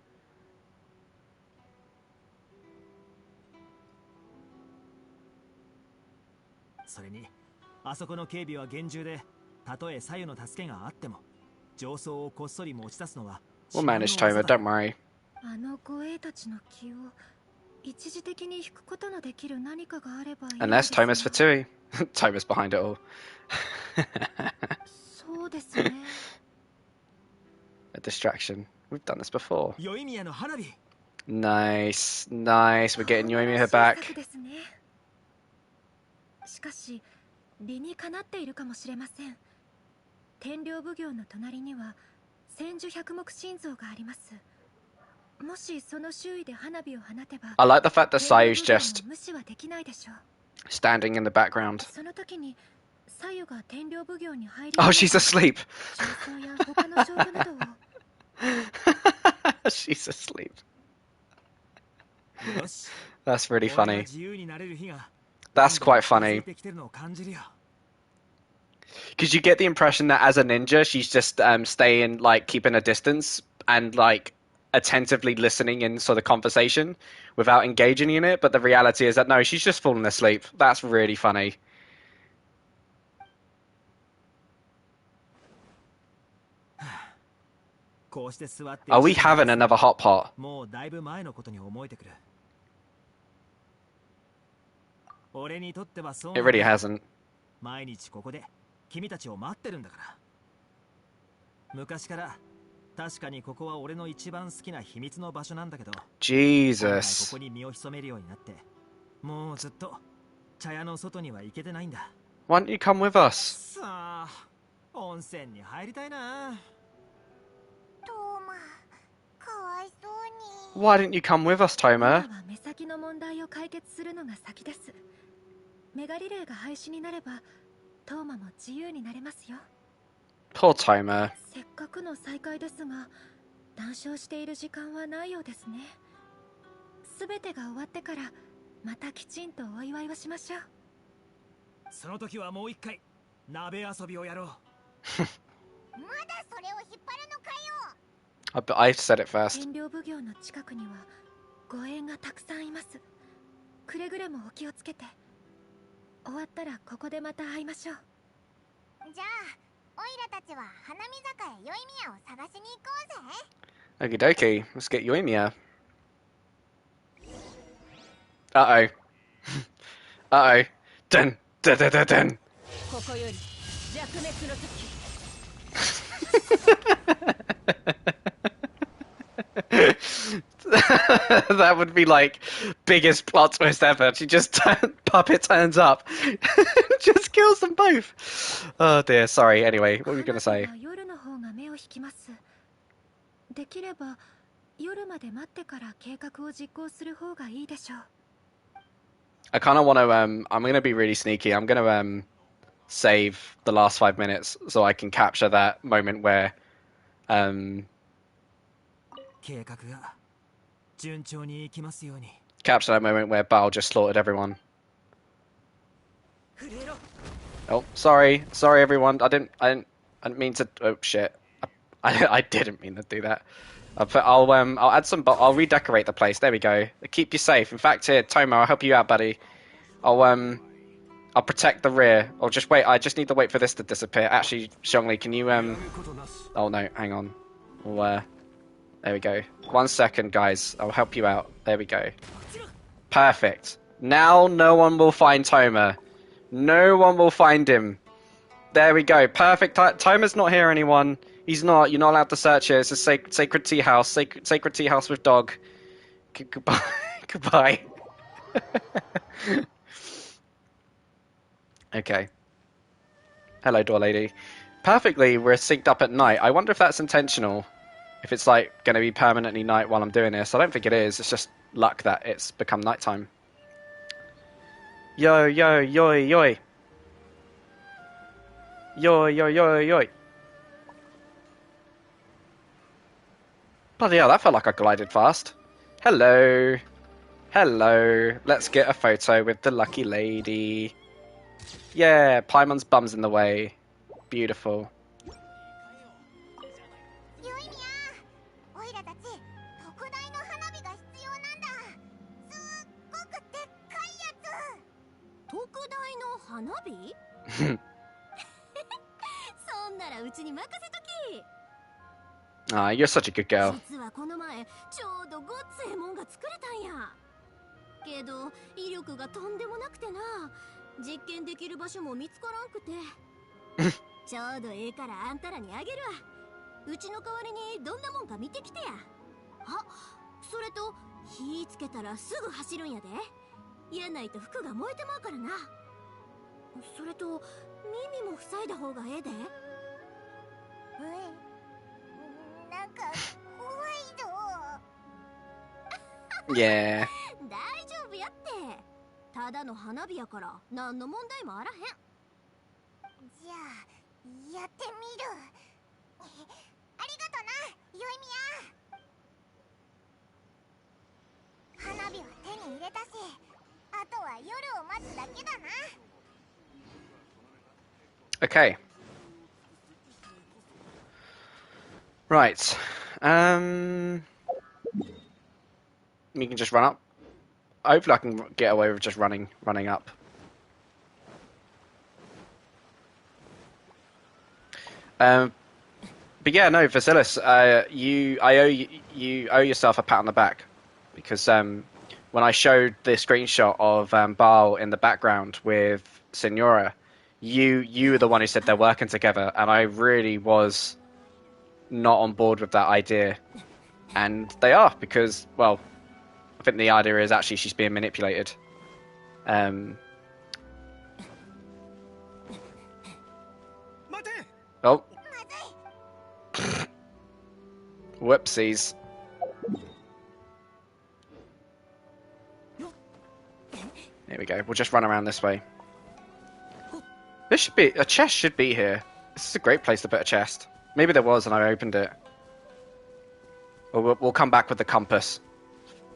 それに、あそこの警備は厳重で、たとえ左右の助けがあっても、上奏をこっそり持ち出すのは。We'll manage, Toma. Don't worry. あの護衛たちの気を一時的に引くことのできる何かがあればいい。Unless Toma's for Tui. Toma's behind it all. そうですね。A distraction. We've done this before. ヨイミヤの花火。Nice. We're getting Yoimiya back. しかし、理にかなっているかもしれません。天領奉行の隣には千手百目心臓があります。もしその周囲で花火を放てば、 I like the fact that Sayu's just 無視はできないでしょう。 standing in the background. その時に左右が天領奉行に入り、 Oh, she's asleep. 上奏や他の証拠などをShe's asleep. That's really funny. That's quite funny. Because you get the impression that as a ninja, she's just staying, like, keeping a distance and, like, attentively listening in sort of conversation without engaging in it. But the reality is that, no, she's just falling asleep. That's really funny. Are we having another hot pot? It really hasn't. 毎日ここで君たちを待ってるんだから。昔から確かにここは俺の一番好きな秘密の場所なんだけど。Jesus. ここに身を潜めるようになって、もうずっと茶屋の外には行けてないんだ。Why don't you come with us? さあ、温泉に入りたいな。トーマ、かわいそうに。 Why didn't you come with us, Toma? 目先の問題を解決するのが先です。メガリレーが廃止になれば、トーマも自由になれますよ。Poor Toma. せっかくの再会ですが、談笑している時間はないようですね。すべてが終わってから、またきちんとお祝いをしましょう。その時はもう一回鍋遊びをやろう。まだそれを引っ張るのかよ。I said it first. 天領奉行の近くには護衛がたくさんいます。くれぐれもお気をつけて。終わったらここでまた会いましょう。じゃあ、オイラたちは花見坂へヨイミヤを探しに行こうぜ。Okie dokie. Let's get Yoimiya. Uh-oh. Uh-oh. Dun, dun, dun, dun, dun. ここより弱滅の時。That would be like biggest plot twist ever. Puppet turns up, just kills them both. Oh dear. Sorry. Anyway, what were you gonna say? 夜の方が目を引きます。できれば夜まで待ってから計画を実行する方がいいでしょう。I kind of want to. I'm gonna be really sneaky. I'm gonna save the last 5 minutes so I can capture that moment where 計画が順調にいきますように。 capture that moment where Bao just slaughtered everyone. Oh, sorry, everyone. I didn't mean to. Oh shit. I didn't mean to do that. I'll add some. I'll redecorate the place. There we go. Keep you safe. In fact, here, Tomo, I'll help you out, buddy. I'll protect the rear. I'll just wait. I just need to wait for this to disappear. Actually, Zhongli, can you Oh no, hang on. Well, there we go. 1 second, guys. I'll help you out. There we go. Perfect. Now no one will find Toma. No one will find him. There we go. Perfect. Toma's not here, anyone. He's not. You're not allowed to search here. It's a sacred tea house. Sacred tea house with dog. Goodbye. Goodbye. Okay. Hello, door lady. Perfectly, we're synced up at night. I wonder if that's intentional. If it's like going to be permanently night while I'm doing this. I don't think it is. It's just luck that it's become nighttime. Yo, yo, yo, yo. Yo, yo, yo, yo. Bloody hell, that felt like I glided fast. Hello. Hello. Let's get a photo with the lucky lady. Yeah, Paimon's bum's in the way. Beautiful. Ah, you're such a good girl. けど威力がとんでもなくてな、実験できる場所も見つからんくてちょうどええからあんたらにあげるわ。うちの代わりにどんなもんか見てきてや。あ、それと火つけたらすぐ走るんやで。やないと服が燃えてまうからな。それと耳も塞いだ方がええで。なんか怖いぞ。Yeah. 大丈夫やって。ただの花火やから何の問題もあらへん。じゃあやってみる。ありがとな、よいみや。花火は手に入れたし、あとは夜を待つだけだな。Okay. Right. You can just run up. Hopefully I can get away with just running up. But yeah, no, Vasilis, you owe yourself a pat on the back, because when I showed the screenshot of Baal in the background with Signora, you were the one who said they're working together, and I really was not on board with that idea, and they are, because, well, I think the idea is actually she's being manipulated. Oh. Whoopsies. There we go. We'll just run around this way. This should be... a chest should be here. This is a great place to put a chest. Maybe there was and I opened it. We'll come back with the compass.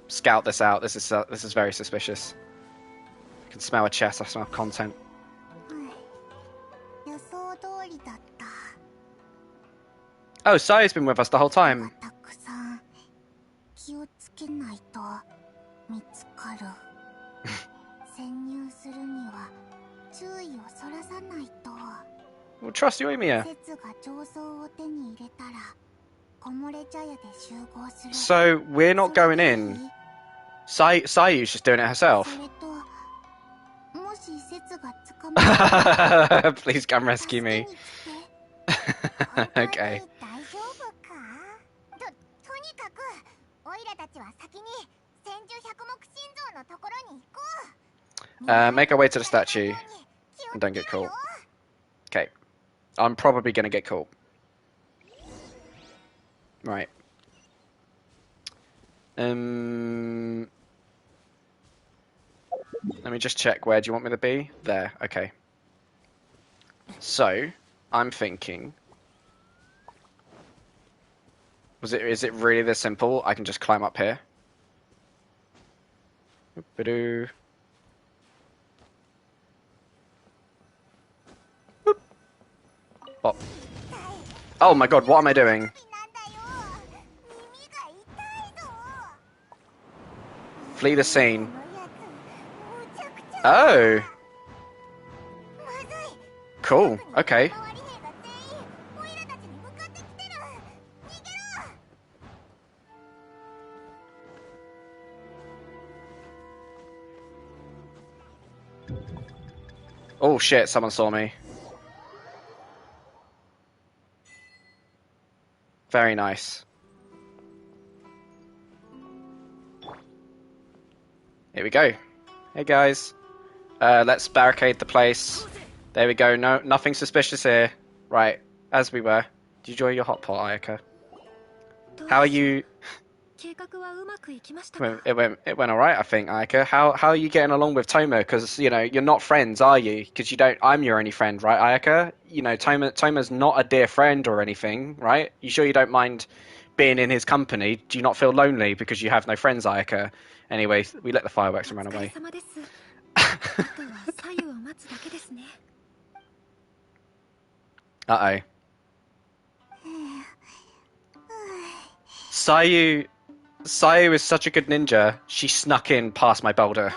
Scout this out. This is very suspicious. I can smell a chest. I smell content. Oh, Sai's been with us the whole time. We'll trust you, Emiya. So we're not going in. Sayu's just doing it herself. Please come rescue me. Okay. Make our way to the statue and don't get caught. Okay. I'm probably gonna get caught. Right. Let me just check. Where do you want me to be? There. Okay. So, I'm thinking... Is it really this simple? I can just climb up here. Boop-a-doo. Boop. Oh my god, what am I doing? Flee the scene. Oh. Cool, okay. Oh shit, someone saw me. Very nice. Here we go. Hey guys. Let's barricade the place. There we go. No, nothing suspicious here. Right, as we were. Did you enjoy your hot pot, Ayaka? How are you? It went alright, I think, Ayaka. How are you getting along with Toma? Because, you know, you're not friends, are you? Because you don't. I'm your only friend, right, Ayaka? You know, Toma's not a dear friend or anything, right? You sure you don't mind being in his company? Do you not feel lonely because you have no friends, Ayaka? Anyway, we let the fireworks run away. Uh-oh. Sayu is such a good ninja. She snuck in past my boulder.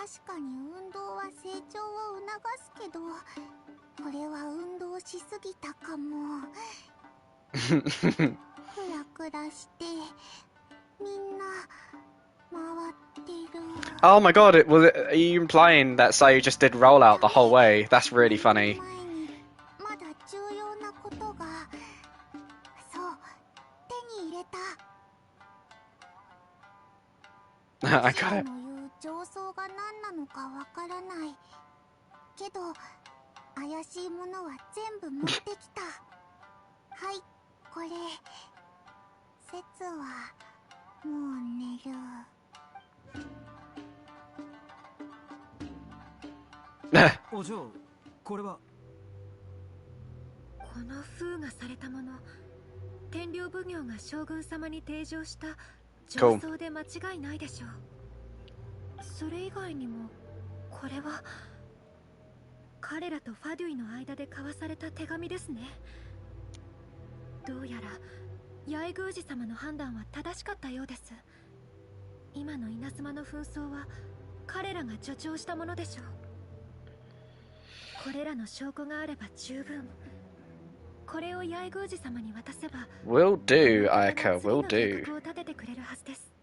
Oh my god, are you implying that Sayu just did rollout the whole way? That's really funny. I got it. Cool. それ以外にもこれは彼らとファデュイの間で交わされた手紙ですね。どうやら八重宮司様の判断は正しかったようです。今の稲妻の紛争は彼らが助長したものでしょう。これらの証拠があれば十分。これを八重宮司様に渡せば Will do, Ayaka, will do. 立ててくれるはずです。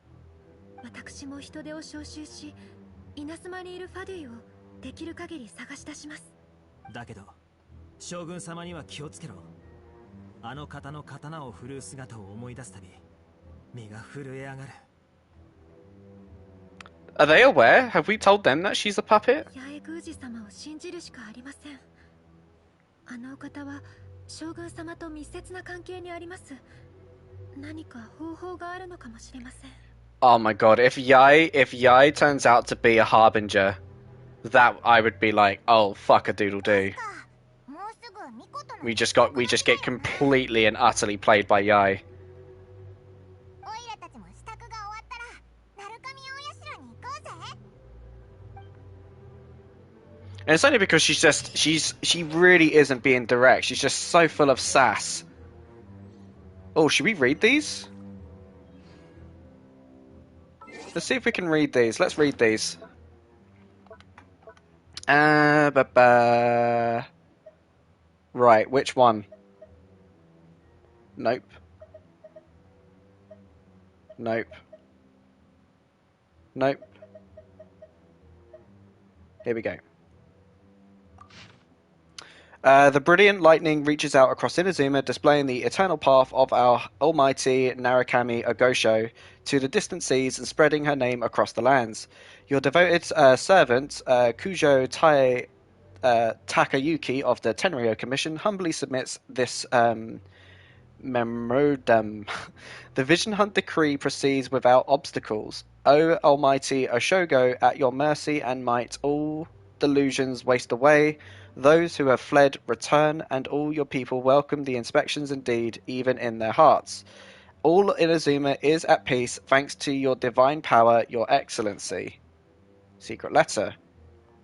私も人手を招集し、稲妻にいるファデュイをできる限り探し出します。だけど、将軍様には気をつけろ。あの方の刀を振るう姿を思い出すたび、身が震え上がる。Are they aware? Have we told them that she's a puppet? 八重宮司様を信じるしかありません。あのお方は将軍様と密接な関係にあります。何か方法があるのかもしれません。Oh my god, if Yai turns out to be a harbinger, that I would be like, oh fuck a doodle do. We just get completely and utterly played by Yai. And it's only because she really isn't being direct. She's just so full of sass. Oh, should we read these? Let's see if we can read these. Let's read these. Right, which one? Nope. Nope. Nope. Here we go. The brilliant lightning reaches out across Inazuma, displaying the eternal path of our almighty Narukami Ogosho to the distant seas and spreading her name across the lands. Your devoted servant, Kujo Takayuki of the Tenryo Commission, humbly submits this memorandum. The Vision Hunt decree proceeds without obstacles. O almighty Oshogo, at your mercy and might, all delusions waste away. Those who have fled return, and all your people welcome the inspections indeed, even in their hearts. All Inazuma is at peace, thanks to your divine power, your excellency. Secret letter.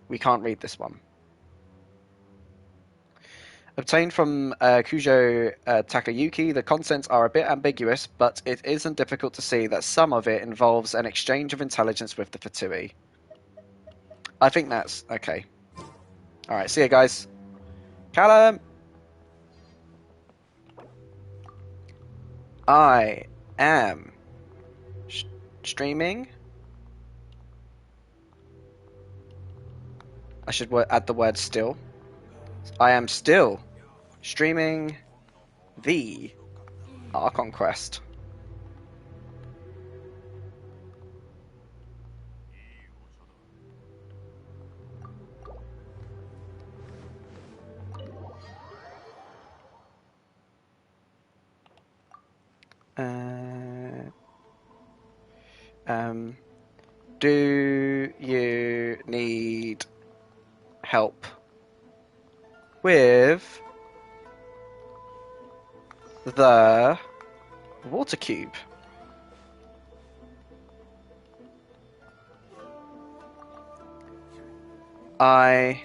We can't read this one. Obtained from Kujo Takayuki, the contents are a bit ambiguous, but it isn't difficult to see that some of it involves an exchange of intelligence with the Fatui. I think that's okay. Alright, see you guys. Callum! I am streaming. I should add the word still. I am still streaming the Archon quest. Do you need help with the water cube? I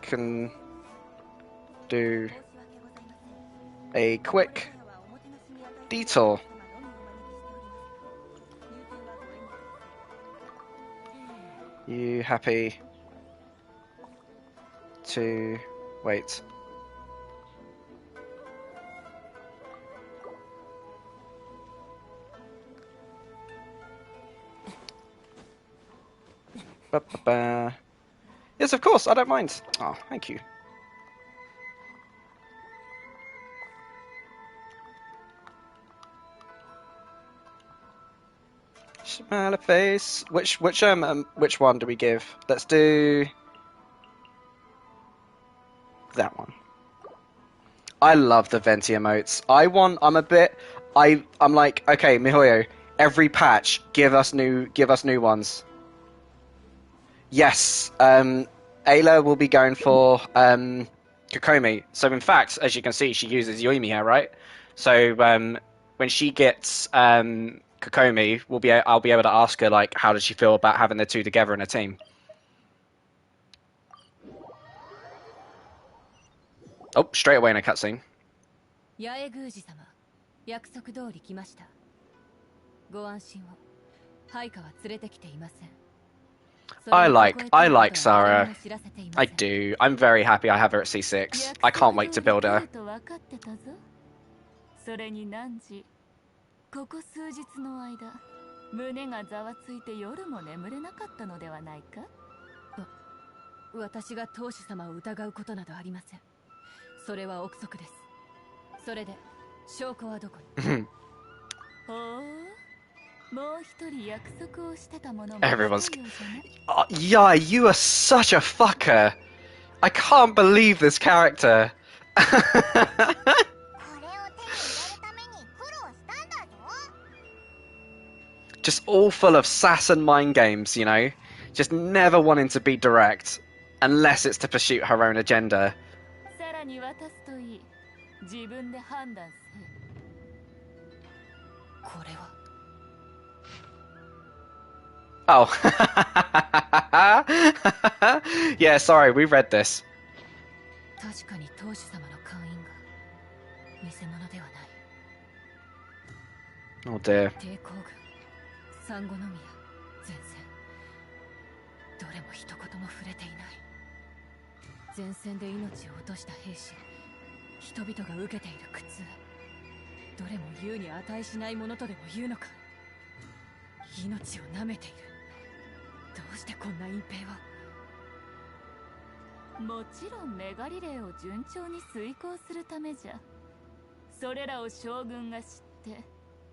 can do a quick detour. You happy to wait? Ba-ba-ba. Yes, of course, I don't mind. Oh, thank you. Smile face. Which one do we give? Let's do that one. I love the venti emotes. I'm like, okay, Mihoyo, every patch, give us new ones. Yes, Ayla will be going for Kokomi. So in fact, as you can see, she uses Yoimiya here, right? So when she gets Kokomi, I'll be able to ask her like, how does she feel about having the two together in a team? Oh, straight away in a cutscene. I like Sarah. I do. I'm very happy I have her at C6. I can't wait to build her. それに汝ここ数日の間胸がざわついて夜も眠れなかったのではないか私が当主様を疑うことなどありませんそれは憶測ですそれで証拠はどこにほうもう一人約束をしてたものも Everyone's yeah, you are such a fucker. I can't believe this character. Just all full of sass and mind games, you know? Just never wanting to be direct, unless it's to pursue her own agenda. Oh. Yeah, sorry, we read this. Oh dear. 産後のみや前線どれも一言も触れていない前線で命を落とした兵士人々が受けている苦痛どれも言うに値しないものとでも言うのか命を舐めているどうしてこんな隠蔽をもちろんメガリレーを順調に遂行するためじゃそれらを将軍が知って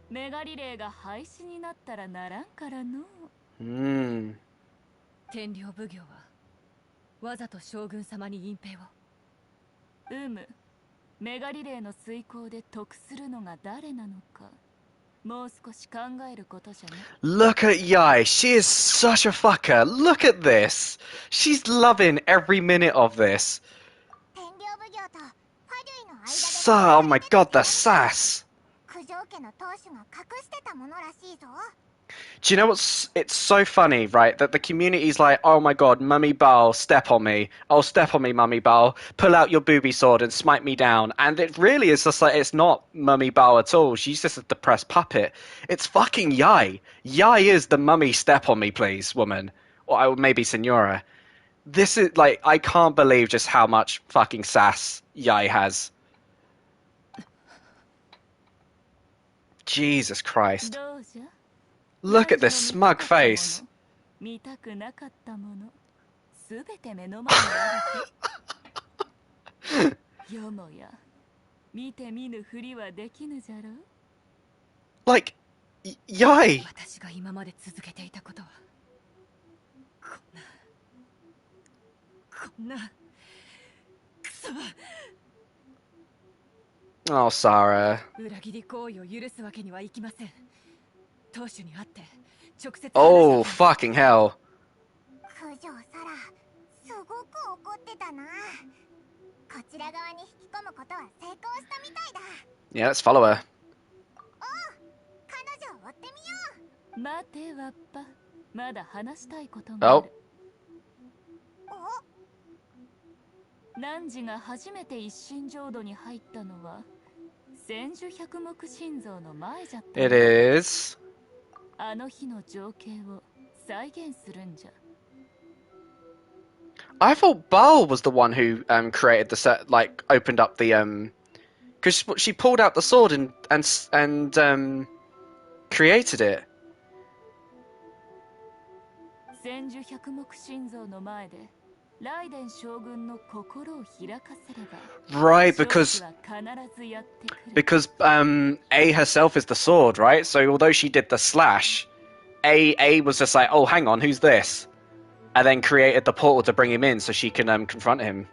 メガリレーが廃止になったらならんからの天領奉行はわざと将軍様に隠蔽をメガリレーの遂行で得するのが誰なのかもう少し考えることじゃね Look at Yai, she is such a fucker. Look at this. She's loving every minute of this. Oh my god, the sass. 九条家の当主が隠してたものらしいぞ Do you know what's? It's so funny, right? That the community's like, oh my god, Mummy Bal, step on me. Oh, step on me, Mummy Bal. Pull out your booby sword and smite me down. And it really is just like, it's not Mummy Bal at all. She's just a depressed puppet. It's fucking Yai. Yai is the mummy step on me, please, woman. Or maybe Senora. This is like, I can't believe just how much fucking sass Yai has. Jesus Christ. どうじゃ Look at this smug face. 見たくなかったものすべて目の前にあるぞよもや見て見ぬふりはできぬじゃろ Like, Yai. 私が今まで続けていたことはこんなクソ Oh, Sarah. 裏切り行為を許すわけにはいきません。当主に会って直接 Oh, fucking hell. 九条サラ、すごく怒ってたな。こちら側に引き込むことは成功したみたいだ。Yeah, let's follow her. 彼女を追ってみよう。待てわっぱまだ話したいことがあ Oh. る汝が初めて一心浄土に入ったのは千手百目心臓の前じゃった。 It is. あの日の情景を再現するんじゃ。 I thought Baal was the one who created the set, like opened up the because she pulled out the sword and created it. 千手百目心臓の前でライデン将軍の心を開かせれば Right, because 勝利は必ずやってくる。 because A herself is the sword, right? So although she did the slash, A was just like, oh, hang on, who's this? And then created the portal to bring him in so she can confront him.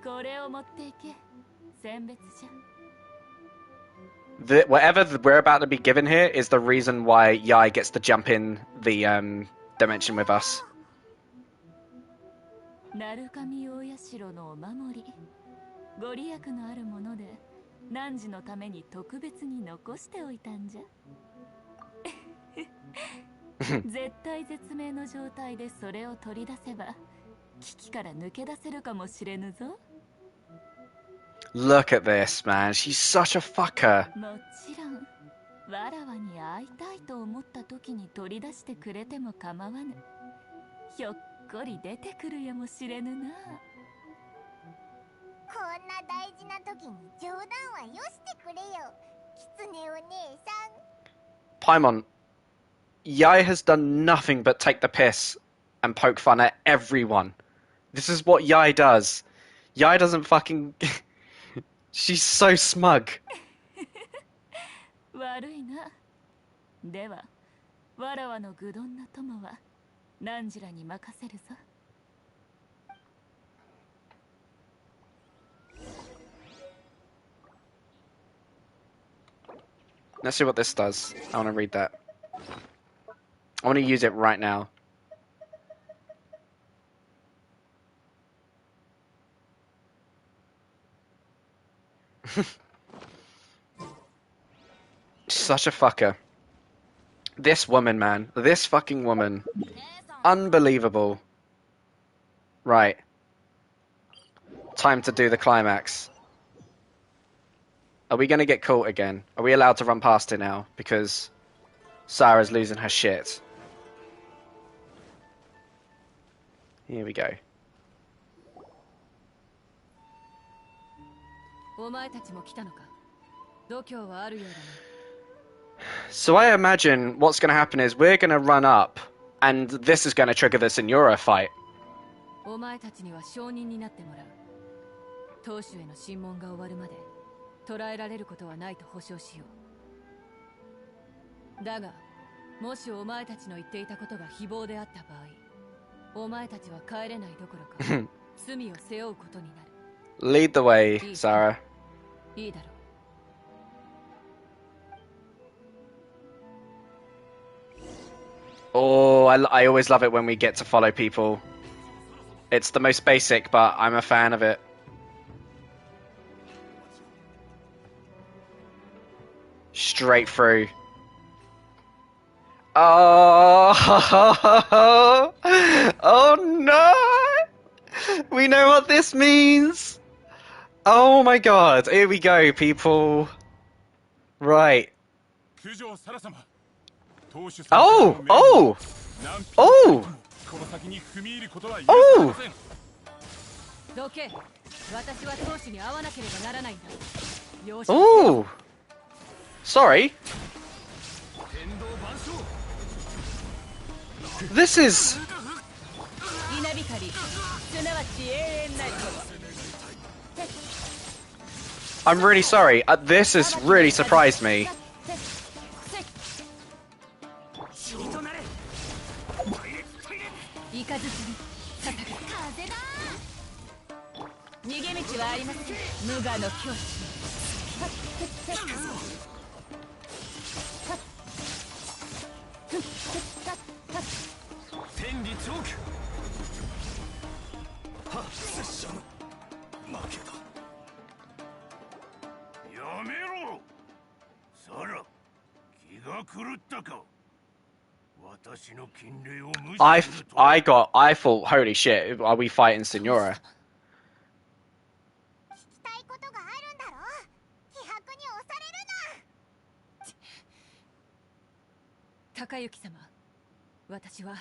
これを持っていけ。選別じゃ。 Whatever we're about to be given here is the reason why Yai gets to jump in the dimension with us. 鳴神大社のお守りご利益のあるもので汝のために特別に残しておいたんじゃ絶対絶命の状態でそれを取り出せば危機から抜け出せるかもしれぬぞ。 Look at this, man. She's such a fucker. もちろんわらわに会いたいと思った時に取り出してくれても構わぬ。ひょっこり出てくるやもしれぬな。こんな大事な時に冗談はよしてくれよ、狐お姉さん。 Paimon, Yai has done nothing but take the piss and poke fun at everyone. This is what Yai does. Yai doesn't fucking... She's so smug. 悪いな。ではわらわの愚鈍な友は汝らに任せるぞ。 Let's see what this does. I want to read that. I want to use it right now. Such a fucker. This woman, man. This fucking woman. Unbelievable. Right. Time to do the climax. Are we going to get caught again? Are we allowed to run past it now? Because Sarah's losing her shit. Here we go. お前たちも来たのか。度胸はあるようだな。 So I imagine what's going to happen is we're going to run up, and this is going to trigger the Senora fight. お前たちには証人になってもらう。当主への審問が終わるまで捕らえられることはないと保証しよう。だが、もしお前たちの言っていたことが誹謗であった場合、お前たちは帰れないどころか罪を背負うことになる。 Lead the way, Sarah. いいだろう。 Oh, I always love it when we get to follow people. It's the most basic, but I'm a fan of it. Straight through. Oh, oh no! We know what this means. Oh my god! Here we go, people. Right. Oh! Oh! Oh! Oh! どけ。私は当主に会わなければならないんだ。Oh! Sorry. This is... 稲光、すなわち永遠なり。 I'm really sorry. This has really surprised me. イカズチに叩く。風だ。逃げ道はありません。無我の境地。天理チョーク。はっ、拙者の負けだ。やめろ。サラ、気が狂ったか。私の禁令を無視すると。I thought, holy shit, are we fighting Senora? 聞きたいことがあるんだろ。気迫に押されるな。高行様、私は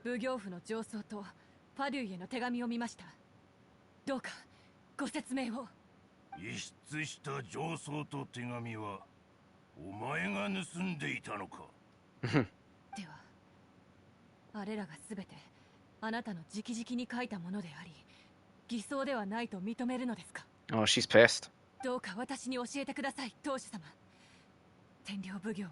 奉行府の上層とパデュイへの手紙を見ました。どうかご説明を。遺失した上層と手紙はお前が盗んでいたのか。では、あれらがすべてあなたの直々に書いたものであり、偽装ではないと認めるのですか。 Oh, she's pissed. どうか私に教えてください、当主様。天領奉行は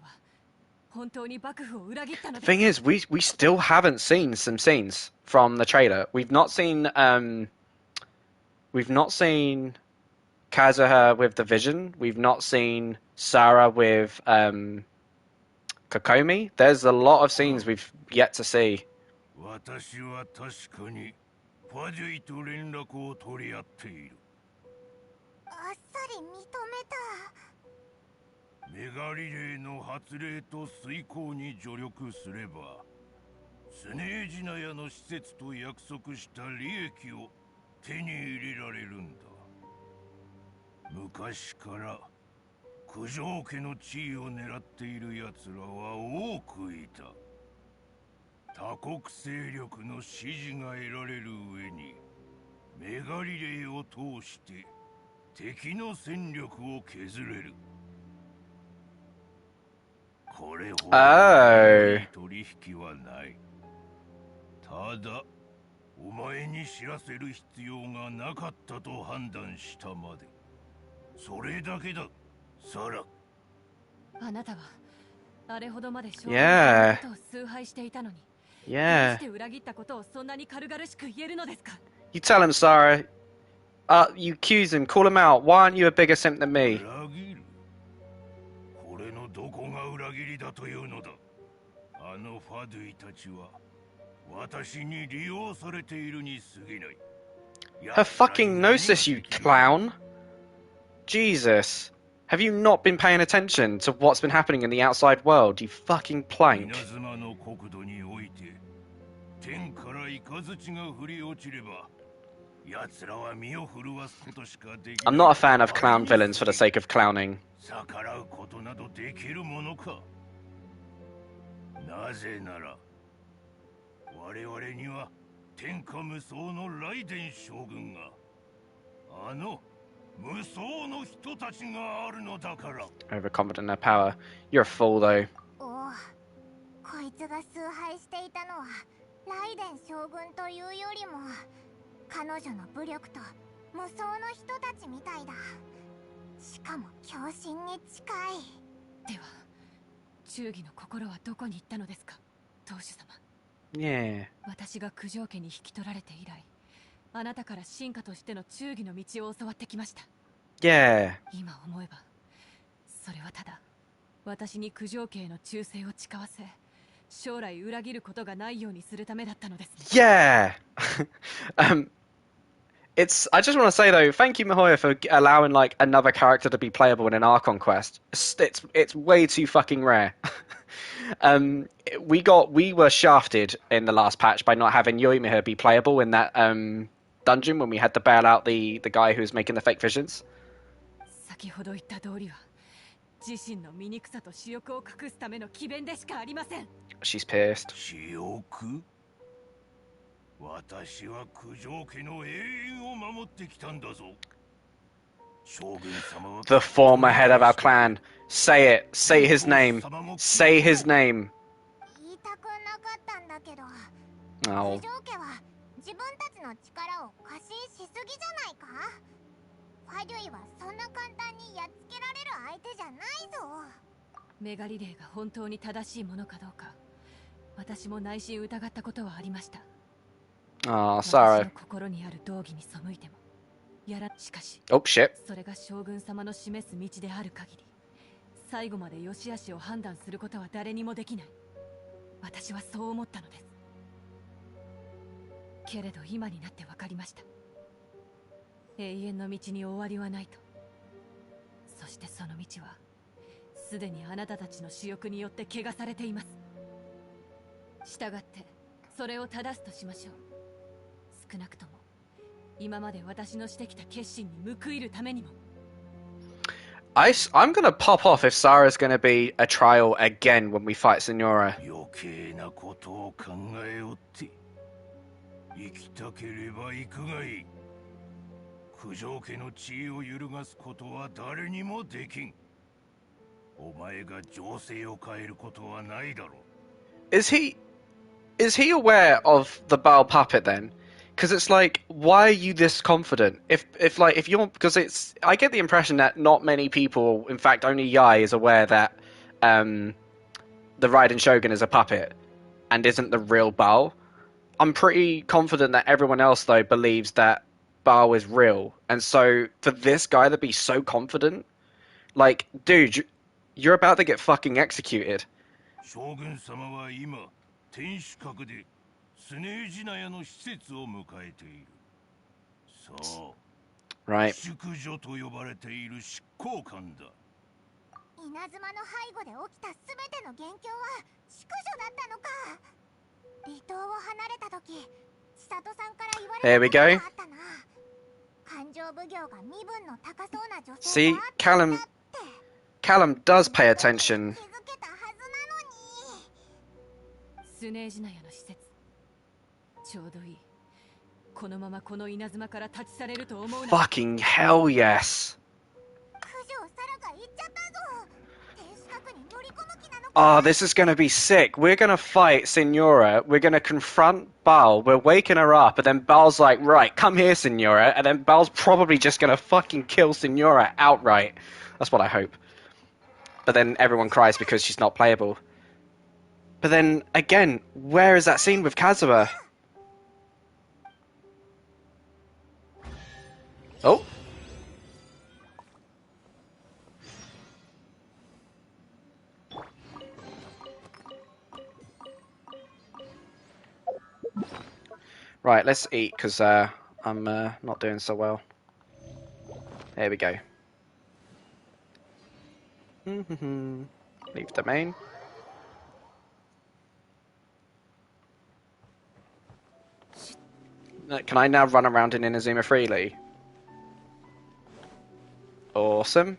本当に幕府を裏切ったのですか。 Thing is, we still haven't seen some scenes from the trailer. We've not seen Kazuha with the vision. We've not seen Sarah with Kokomi. There's a lot of scenes we've yet to see. 私は確かにパデュイと連絡を取り合っている。あっさり認めた。メガリレーの発令と遂行に助力すれば、スネージナヤの施設と約束した利益を手に入れられるんだ。昔から九条家の地位を狙っている奴らは多くいた。他国勢力の支持が得られる上に、メガリレーを通して敵の戦力を削れる。これほど取引はない。ただ、お前に知らせる必要がなかったと判断したまで。それだけだ、サラ。あなたはあれほどまで将軍 Yeah. のことを崇拝していたのに、ど Yeah. うして裏切ったことをそんなに軽々しく言えるのですか。 You tell him, Sarah. You accuse him. Call him out. Why aren't you a bigger simp than me? 裏切る。これのどこが裏切りだというのだ。あのファドゥイたちは私に利用されているに過ぎない。 Her fucking gnosis, you clown. Jesus. Have you not been paying attention to what's been happening in the outside world, you fucking plank? 稲妻の国土において天から雷が降り落ちれば、奴らは身を震わすことしかできない。 I'm not a fan of clown villains for the sake of clowning. 逆らうことなどできるものか。なぜなら我々には天下無双のライデン将軍が、あの無双の人たちがあるのだから。 Overconfident in their power. You're a fool, though. おお、こいつが崇拝していたのはライデン将軍というよりも彼女の武力と無双の人たちみたいだ。しかも狂信に近い。では、忠義の心はどこに行ったのですか、当主様。 Yeah. 私が九条家に引き取られて以来、あなたから進化としての忠義の道を教わってきました。 Yeah. 今思えば、それはただ私に九条家への忠誠を誓わせ、将来裏切ることがないようにするためだったのですね。 Yeah. I just want to say though, thank you Mihoya for allowing like another character to be playable in an Archon quest. It's way too fucking rare. We were shafted in the last patch by not having Yoimiya be playable in that dungeon when we had to bail out the guy who was making the fake visions. 先ほど言った通りは自身の醜さと私欲を隠すための詭弁でしかありません。 She's pissed. 私欲？私は九条家の永遠を守ってきたんだぞ。将軍様は The former head of our clan. Say it. Say his name. Say his name. 言いたくなかったんだけど、 Oh. 九条家は自分たちの力を過信しすぎじゃないか？ファデュイはそんな簡単にやっつけられる相手じゃないぞ。メガリレーが本当に正しいものかどうか、私も内心疑ったことはありました。 Oh, 私 sorry. の心にある道義に背いてもしかし Oh, shit. それが将軍様の示す道である限り、最後まで良し悪しを判断することは誰にもできない。私はそう思ったのです。けれど今になって分かりました。永遠の道に終わりはないと。そしてその道はすでにあなたたちの私欲によって汚されています。従ってそれを正すとしましょう。少なくとも今まで私のしてきた決心に報いるためにも。 I'm gonna pop off if Sarah's gonna be a trial again when we fight Signora. 余計なことを考えおって。生きたければ行くがいい。九条家の地位を揺るがすことは誰にもできん。お前が情勢を変えることはないだろう。 Is he aware of the Baal puppet then? Because it's like, why are you this confident? If you're, because it's, I get the impression that not many people, in fact, only Yai is aware that the Raiden Shogun is a puppet and isn't the real Baal. I'm pretty confident that everyone else though believes that Baal is real, and so for this guy to be so confident, like, dude, you're about to get fucking executed. 将軍様は今天守閣でスネージナヤの施設を迎えている。そう。 Right. 宿女と呼ばれている執行官だ。稲妻の背後で起きたすべての元凶は宿女だったのか。離島を離れた時、千里さんから言われたことがあったな。勘定奉行が身分の高そうな女性 See, Callum does pay attention. 気づけたはずなのに。スネージナヤの施設、ちょうどいい。このままこの稲妻から立ち去れると思うな。 Fucking hell yes. 九条サラが行っちゃったぞ。天守閣に乗り込む気なのか。 Oh, this is gonna be sick. We're gonna fight Signora. We're gonna confront Baal. We're waking her up, and then Baal's like, right, come here, Signora. And then Baal's probably just gonna fucking kill Signora outright. That's what I hope. But then everyone cries because she's not playable. But then, again, where is that scene with Kazuha? Oh. Right, let's eat, because I'm not doing so well. There we go. Leave domain. Can I now run around in Inazuma freely? Awesome.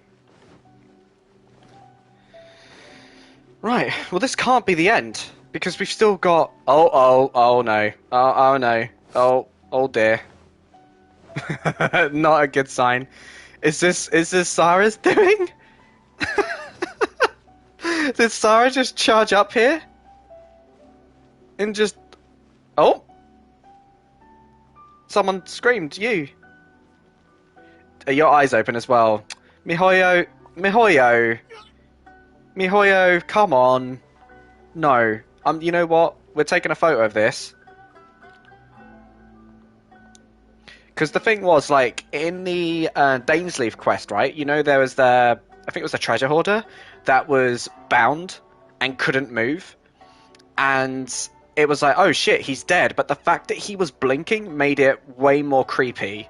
Right, well this can't be the end, because we've still got... Oh no. Oh no. Oh dear. Not a good sign. Is this Sarah's doing? Did Sarah just charge up here? And just... Oh! Someone screamed, you. Are your eyes open as well? Mihoyo, come on. No. You know what? We're taking a photo of this. Because the thing was, like, in the Dainsleif quest, right? You know, there was I think it was the treasure hoarder that was bound and couldn't move. And it was like, oh shit, he's dead. But the fact that he was blinking made it way more creepy.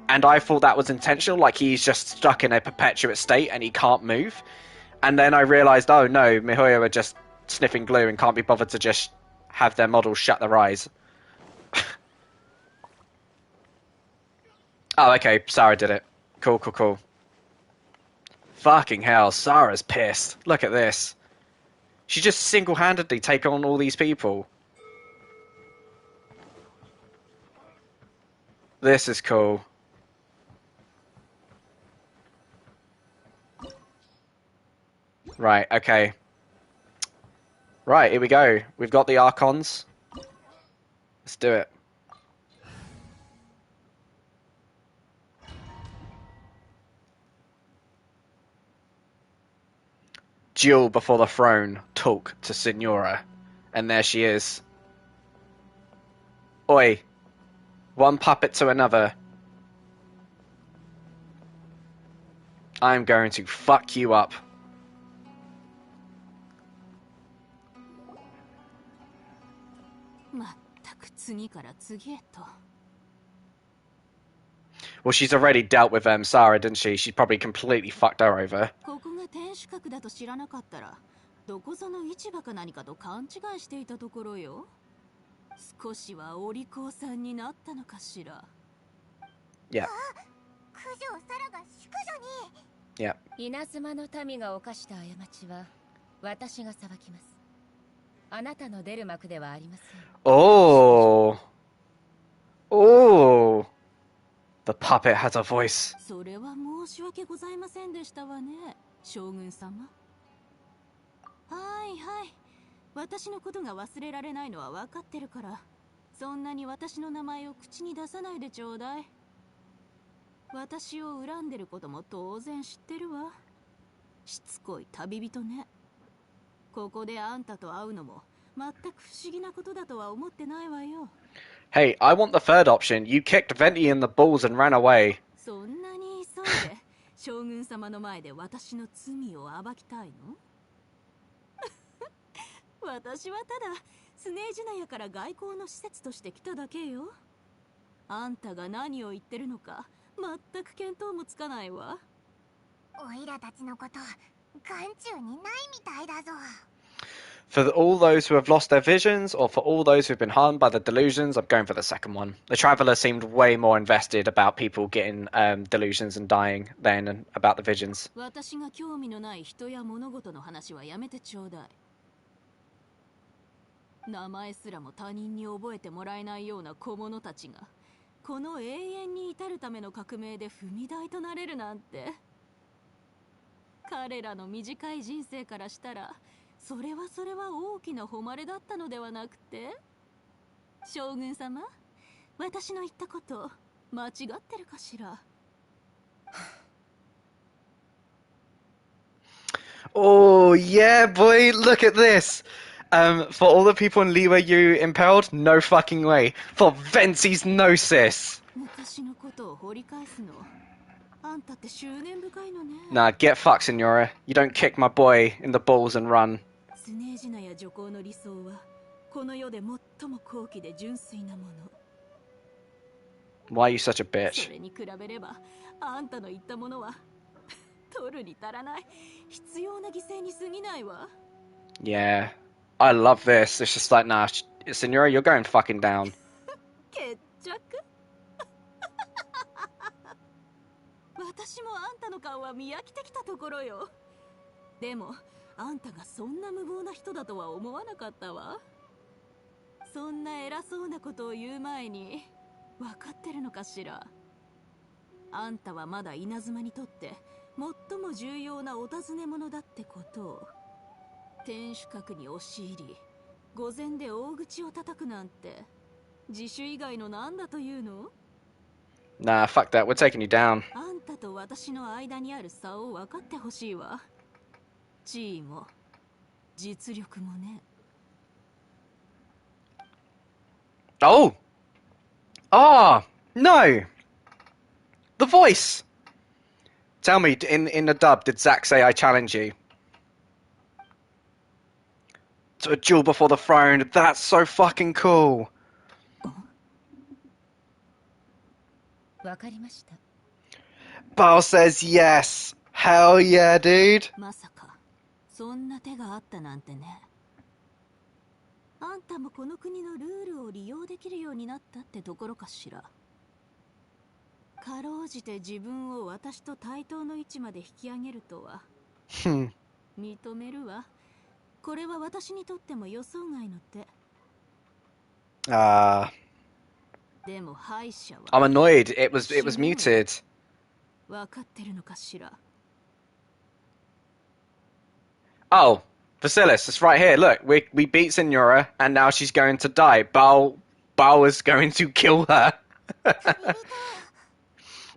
And I thought that was intentional, like he's just stuck in a perpetuate state and he can't move. And then I realised, oh no, Mihoyo had just sniffing glue and can't be bothered to just have their models shut their eyes. Oh, okay, Sarah did it. Cool, cool, cool. Fucking hell, Sarah's pissed. Look at this. She just single-handedly taken on all these people. This is cool. Right, okay. Right, here we go. We've got the Archons. Let's do it. Duel before the throne. Talk to Signora. And there she is. Oi. One puppet to another. I'm going to fuck you up. Well, she's already dealt with Sarah, didn't she? She probably completely fucked her over. ここが天守閣だと知らなかったら、どこぞの市場か何かと勘違いしていたところよ。少しはお利口さんになったのかしら。Yeah. 九条サラが淑女に。Yeah. 稲妻の民が犯した過ちは私が裁きます。あなたの出る幕ではありません。Oh. Oh. The puppet has a voice. それは申し訳ございませんでしたわね、将軍様。はいはい。私のことが忘れられないのは分かってるから、そんなに私の名前を口に出さないでちょうだい。私を恨んでることも当然知ってるわ。しつこい旅人ね。ここであんたと会うのも全く不思議なことだとは思ってないわよ。Hey, I want the third option. You kicked Venti in the balls and ran away. そんなに急いで将軍様の前で私の罪を暴きたいの？私はただスネージュナヤから外交の施設として来ただけよ。あんたが何を言ってるのか全く見当もつかないわ。おいらたちのこと眼中にないみたいだぞ。For all those who have lost their visions, or for all those who have been harmed by the delusions, I'm going for the second one. The Traveller seemed way more invested about people getting delusions and dying than about the visions. 私が興味のない人や物事の話はやめてちょうだい。名前すらも他人に覚えてもらえないような小物たちがこの永遠に至るための革命で踏み台となれるなんて。彼らの短い人生からしたらそれは大きな誉れだったのではなくて、将軍様、私の言ったこと間違ってるかしら。Oh yeah, boy! Look at this. For all the people in Liwa you impaled, no fucking way. For Venti's gnosis. 昔のことを掘り返すの。あんたって執念深いのね。Nah, get fucked, Signora. You don't kick my boy in the balls and run. スネージナや女皇の理想はこの世で最も高貴で純粋なもの。Why are you such a bitch? それに比べればあんたの言ったものは取るに足らない必要な犠牲に過ぎないわ。Yeah, I love this. It's just like, nah, Signora, you're going fucking down. 決着。私もあんたの顔は見飽きてきたところよ。でもあんたがそんな無謀な人だとは思わなかったわ。そんな偉そうなことを言う前に分かってるのかしら。あんたはまだ稲妻にとって最も重要なお尋ね者だってことを。天守閣に押し入り御前で大口を叩くなんて自首以外の何だというの？ Nah, fuck that. We're taking you down. あんたと私の間にある差を分かってほしいわ。地位も実力もね。Oh! Ah! No! The voice! Tell me, in the dub, did Zack say I challenge you? To a duel before the throne. That's so fucking cool. わかりました。 Bao says yes. Hell yeah, dude. まさかそんな手があったなんてね。あんたもこの国のルールを利用できるようになったってところかしら。かろうじて自分を私と対等の位置まで引き上げるとは認めるわ。これは私にとっても予想外の手。でも敗者は I'm annoyed. It was muted. 分かってるのかしら。 Oh, Vasilis, it's right here. Look, we beat Signora, and now she's going to die. Bao is going to kill her.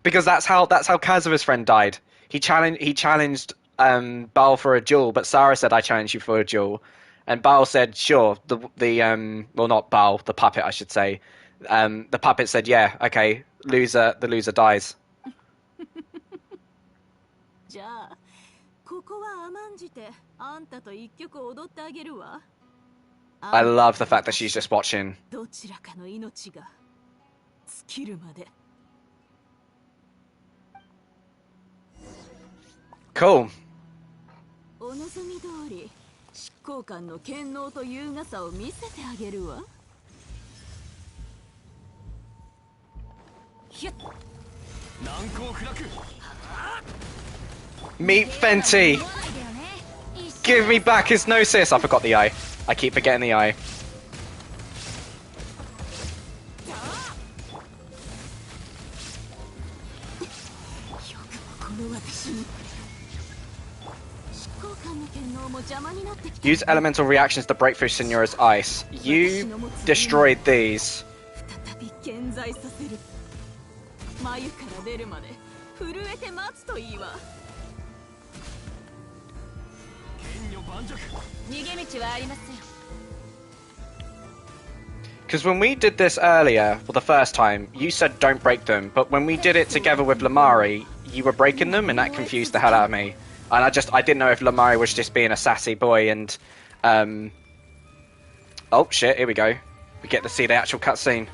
Because that's how Kazuha's friend died. He challenged Bao for a duel, but Sarah said, "I challenge you for a duel," and Bao said, "Sure." Well, not Bao, the puppet, I should say. The puppet said, "Yeah, okay." The loser dies. じゃあここは甘んじてあんたと一曲踊ってあげるわ。 I love the fact that she's just watching. どちらかの命が尽きるまで。 Cool. お望み通り執行官の権能と優雅さを見せてあげるわ。 Meet Fenty. Give me back his gnosis. I forgot the eye. I keep forgetting the eye. Use elemental reactions to break through Signora's ice. You destroyed these. 眉から出るまで震えて待つといいわ。逃げ道はありますよ。 Because when we did this earlier for the first time, you said don't break them, but when we did it together with Lamari, you were breaking them, and that confused the hell out of me. And I didn't know if Lamari was just being a sassy boy, and oh shit, here we go. We get to see the actual cutscene.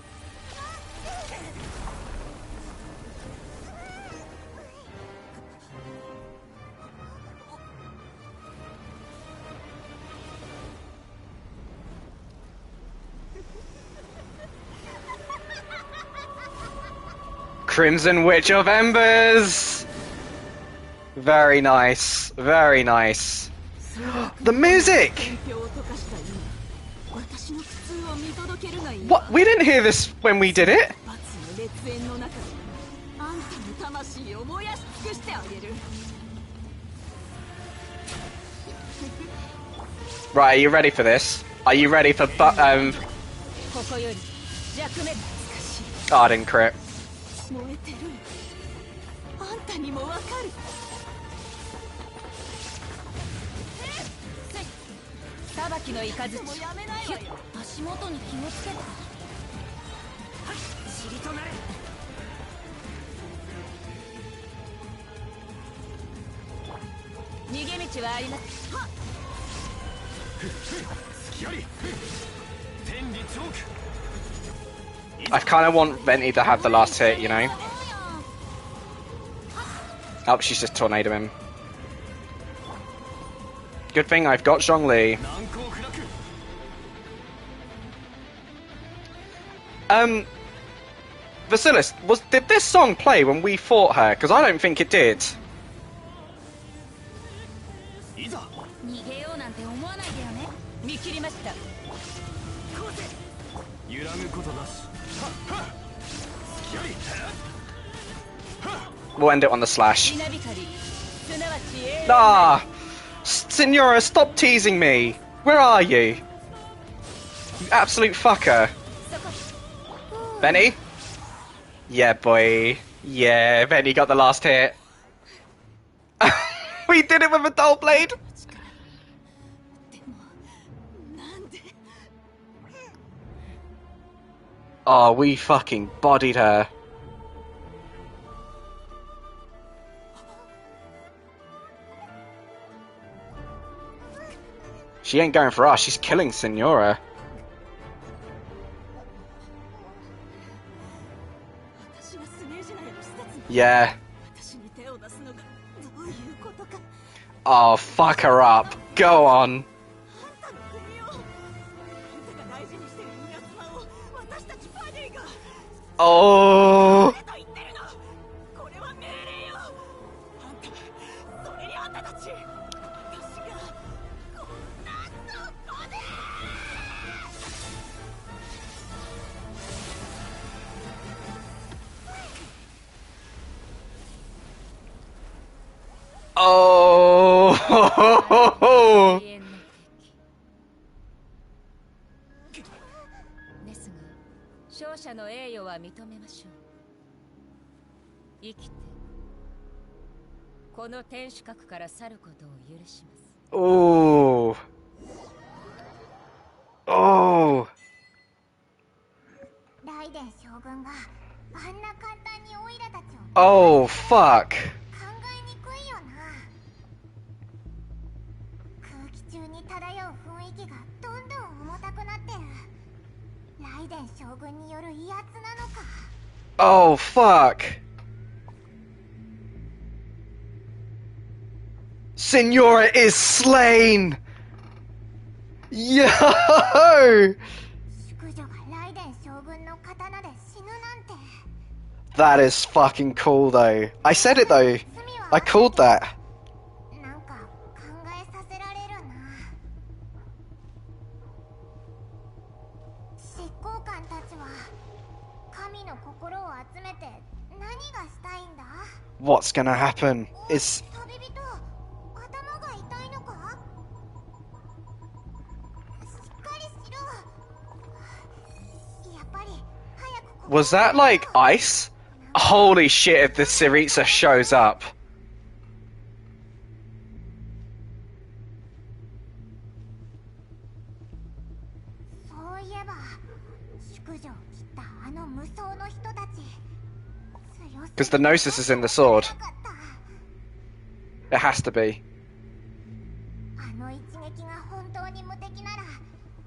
Crimson Witch of Embers! Very nice, very nice. The music! What? We didn't hear this when we did it? Right, are you ready for this? Are you ready for Oh, I didn't crit. 燃えてる。あんたにもわかる。さばきのイカズチ。足元に気をつけて。塵となれ。逃げ道はあります。はっ。隙あり。天理チョーク。 I kind of want Venti to have the last hit, you know? Oh, she's just tornadoed him. Good thing I've got Zhongli. Vasilis, did this song play when we fought her? Because I don't think it did. 逃げようなんて思わないでよね。見切りました。揺らぐことなし。 We'll end it on the slash. Ah! Signora, stop teasing me! Where are you? You absolute fucker. Benny? Yeah, boy. Yeah, Benny got the last hit. We did it with a dull blade! Oh, we fucking bodied her. She ain't going for us, she's killing Signora. Yeah. Oh, fuck her up. Go on. Oh. Oh. ですが勝者の栄誉は認めましょう。生きてこの天守閣から去ることを許します。 Oh. Oh. ライデン将軍があんな簡単にオイラたちを Oh, fuck. 考えにくいよな。空気中に漂う雰囲気がどんどん重たくなってる。ライデン将軍による威圧なのか。 Oh, fuck. Senora is slain. Yo. 淑女がライデン将軍の刀で死ぬなんて。 That is fucking cool, though. I said it, though. I called that. なんか考えさせられるな。執行官たちは神の心を集めて何がしたいんだ。 What's gonna happen? Is 旅人、頭が痛いのか。しっかりしろ。やっぱり早く。 was that like ice? Holy shit! If the Syriza shows up. そういえば淑女を切ったあの無双の人たち。 Because the gnosis is in the sword. It has to be. あの一撃が本当に無敵なら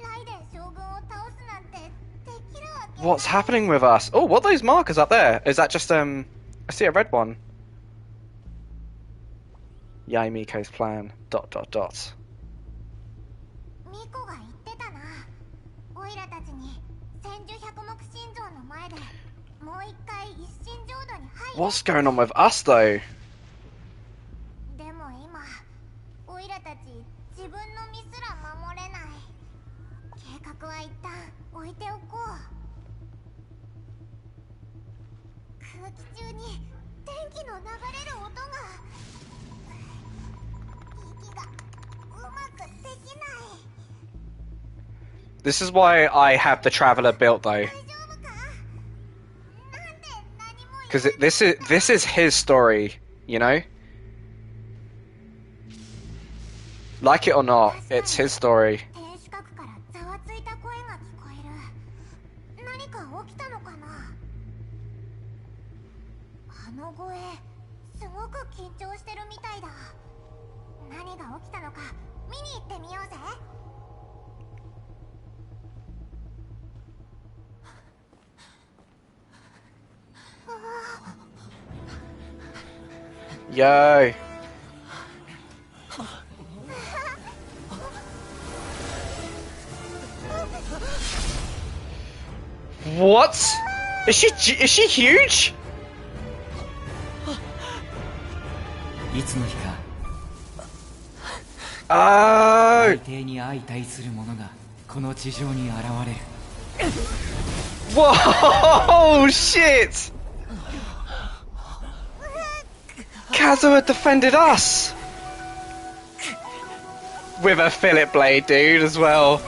ライデン将軍を倒すなんてできるわけ。 What's happening with us? Oh, what are those markers up there? Is that just I see a red one. Yaimiko's plan. ... ミコが言ってたな。オイラたちに千住百目心臓の前でもう一回一心浄土に入る。 What's going on with us, though? でも今オイラたち自分の身すら守れない。計画は一旦置いておこう。空気中に電気の流れる音が。息がうまくできない。 This is why I have the Traveler built, though. 大丈夫か。なんで何も。 Because this is his story, you know? Like it or not, it's his story. 天守閣からざわついた声が聞こえる。何か起きたのかな。あの声すごく緊張してるみたいだ。何が起きたのか見に行ってみようぜ。 Yo. What? Is she huge? いつの日か Oh. 海底に相対する者がこの地上に現れる。 Whoa! Shit! Kazuha defended us with a fillet blade, dude, as well.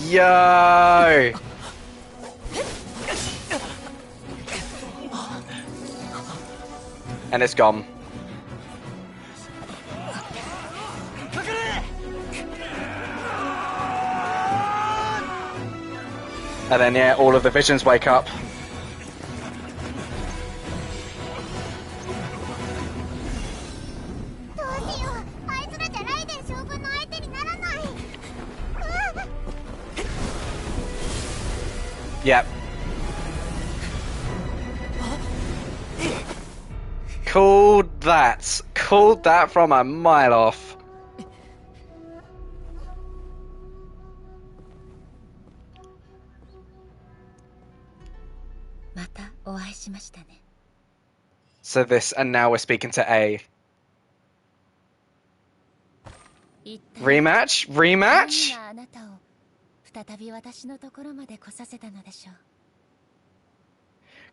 Yo! And it's gone. And then, yeah, all of the visions wake up. どうしよう。あいつらじゃライデン将軍の相手にならない。Yep. Called that. Called that from a mile off. お会いしましたね。 So this, and now we're speaking to A. Rematch? Rematch? あなたを再び私のところまで来させたのでしょう。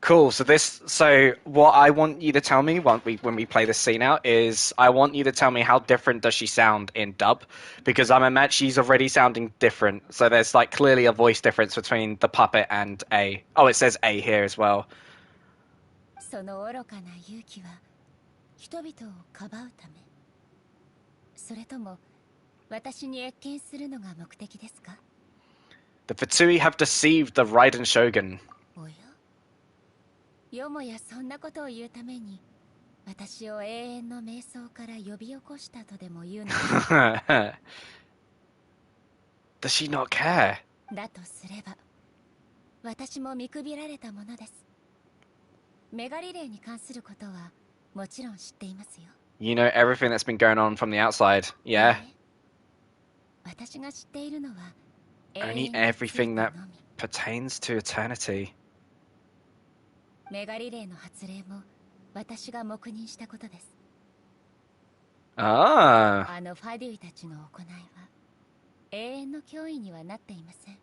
Cool. So what I want you to tell me when we play this scene out is I want you to tell me how different does she sound in dub, because I'm a match she's already sounding different. So there's like clearly a voice difference between the puppet and A. Oh, it says A here as well. その愚かな勇気は人々をかばうため、それとも私に謁見するのが目的ですか？ The Fatui have deceived the Raiden Shogun. おや、よもやそんなことを言うために私を永遠の瞑想から呼び起こしたとでも言うのですか？ Does she not care? だとすれば私も見くびられたものです。メガリレーに関することはもちろん知っていますよ。 You know everything that's been going on from the outside, yeah? 私が知っているのは Only everything that pertains to eternity. メガリレーの発令も私が黙認したことです。 Ah. あのファデュイたちの行いは永遠の脅威にはなっていません。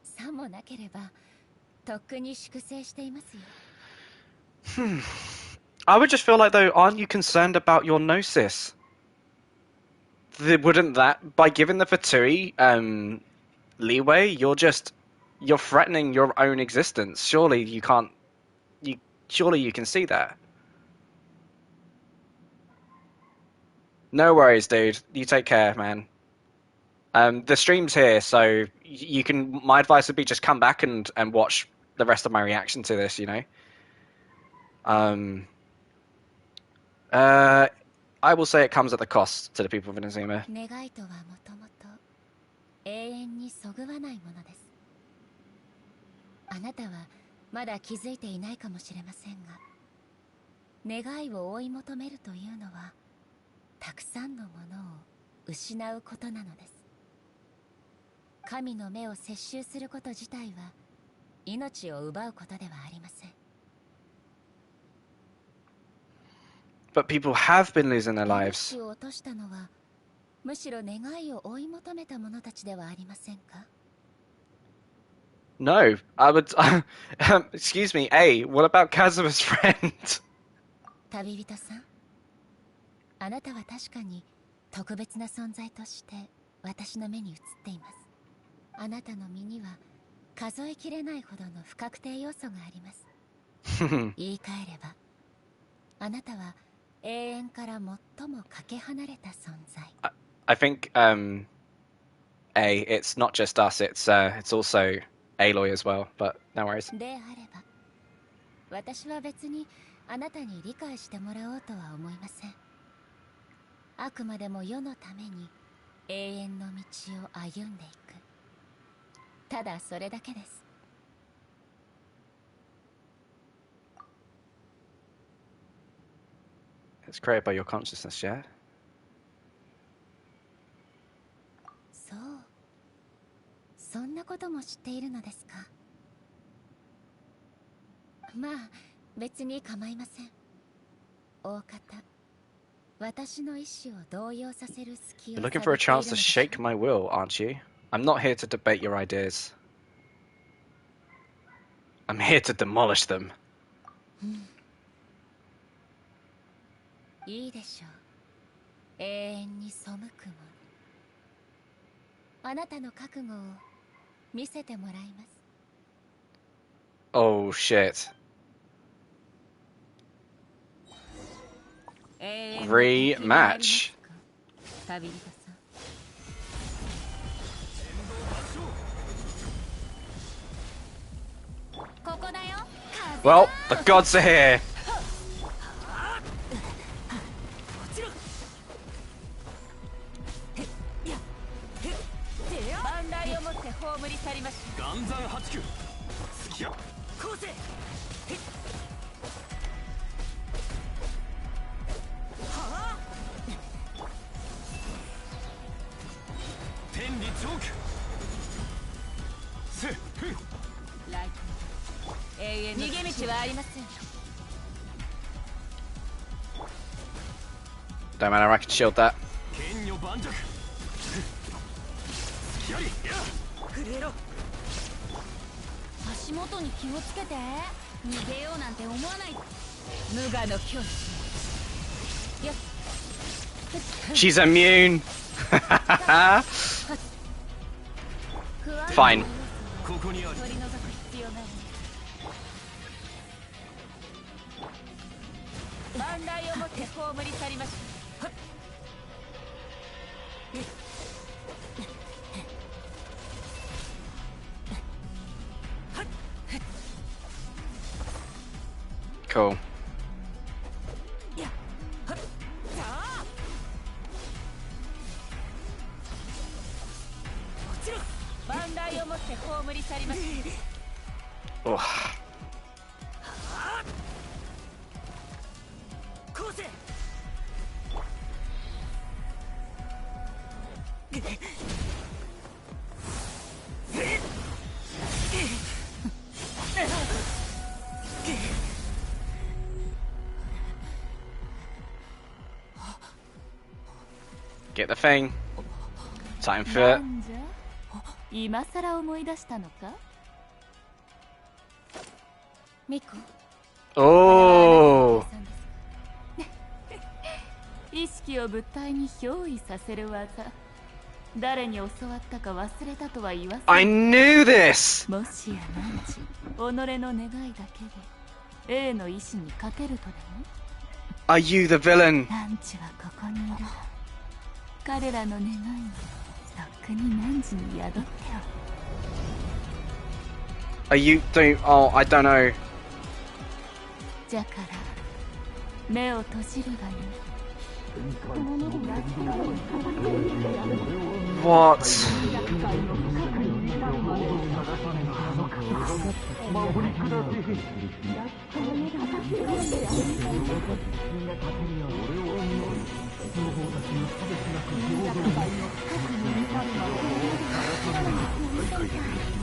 さもなければとっくに粛清していますよ。 I would just feel like, though, aren't you concerned about your gnosis? Wouldn't that, by giving the Fatui leeway, you're threatening your own existence. Surely you can't. Surely you can see that. No worries, dude. You take care, man. The stream's here, so you can. My advice would be just come back and watch the rest of my reaction to this. You know. I will say it comes at the cost to the people of Inazuma. 願いとはもともと永遠にそぐわないものです。あなたはまだ気づいていないかもしれませんが、願いを追い求めるというのはたくさんのものを失うことなのです。神の目を接収すること自体は命を奪うことではありません。 But people have been losing their lives. 命を落としたのはむしろ願いを追い求めた者たちではありませんか？ No, I would. Excuse me, A. What about Kazuma's friend? 旅人さん、あなたは確かに特別な存在として私の目に映っています。あなたの身には数えきれないほどの不確定要素があります。言い換えれば、あなたは永遠から最もかけ離れた存在。I think A. It's not just us. It's also Aloy as well. But no worries. であれば、私は別にあなたに理解してもらおうとは思いません。あくまでも世のために永遠の道を歩んでいく。ただそれだけです。 It's created by your consciousness, yeah? そう。そんなことも知っているのですか？まあ、別に構いません。大方、私の意志を動揺させる隙を You're looking for a chance to shake my will, aren't you? I'm not here to debate your ideas. I'm here to demolish them. いいでしょう。永遠に背くもの。あなたの覚悟を見せてもらいます。 Oh shit. Rematch. 旅人さん。 ここだよ。 Well, the gods are here. 万来をもって葬り去りまし。岩山八九。好きや。こうせ。天理長久。せ。ライト。永逃げ道はありません。 Don't matter, I can shield that. 足元に気をつけて。逃げようなんて思わない。無我の境地。 She's immune. Fine. 取り除く必要ない。万来をもって葬り去りましょう。 Cool. 万来をもって葬り去りましょう。 Oh. こうせ。 Get the thing. Time for it. なんじゃ今さら思い出したのか。ミコ。 Oh. 意識を物体に憑依させる技。誰に教わったか忘れたとは言わせ I knew this. もしや何時己の願いだけで A の意志にかけるとでも。 Are you the villain? 何時はここにいる。彼らの願いがとっくに何時に宿っておる。 Are you don't oh I don't know. じゃから目を閉じるがいい。 What?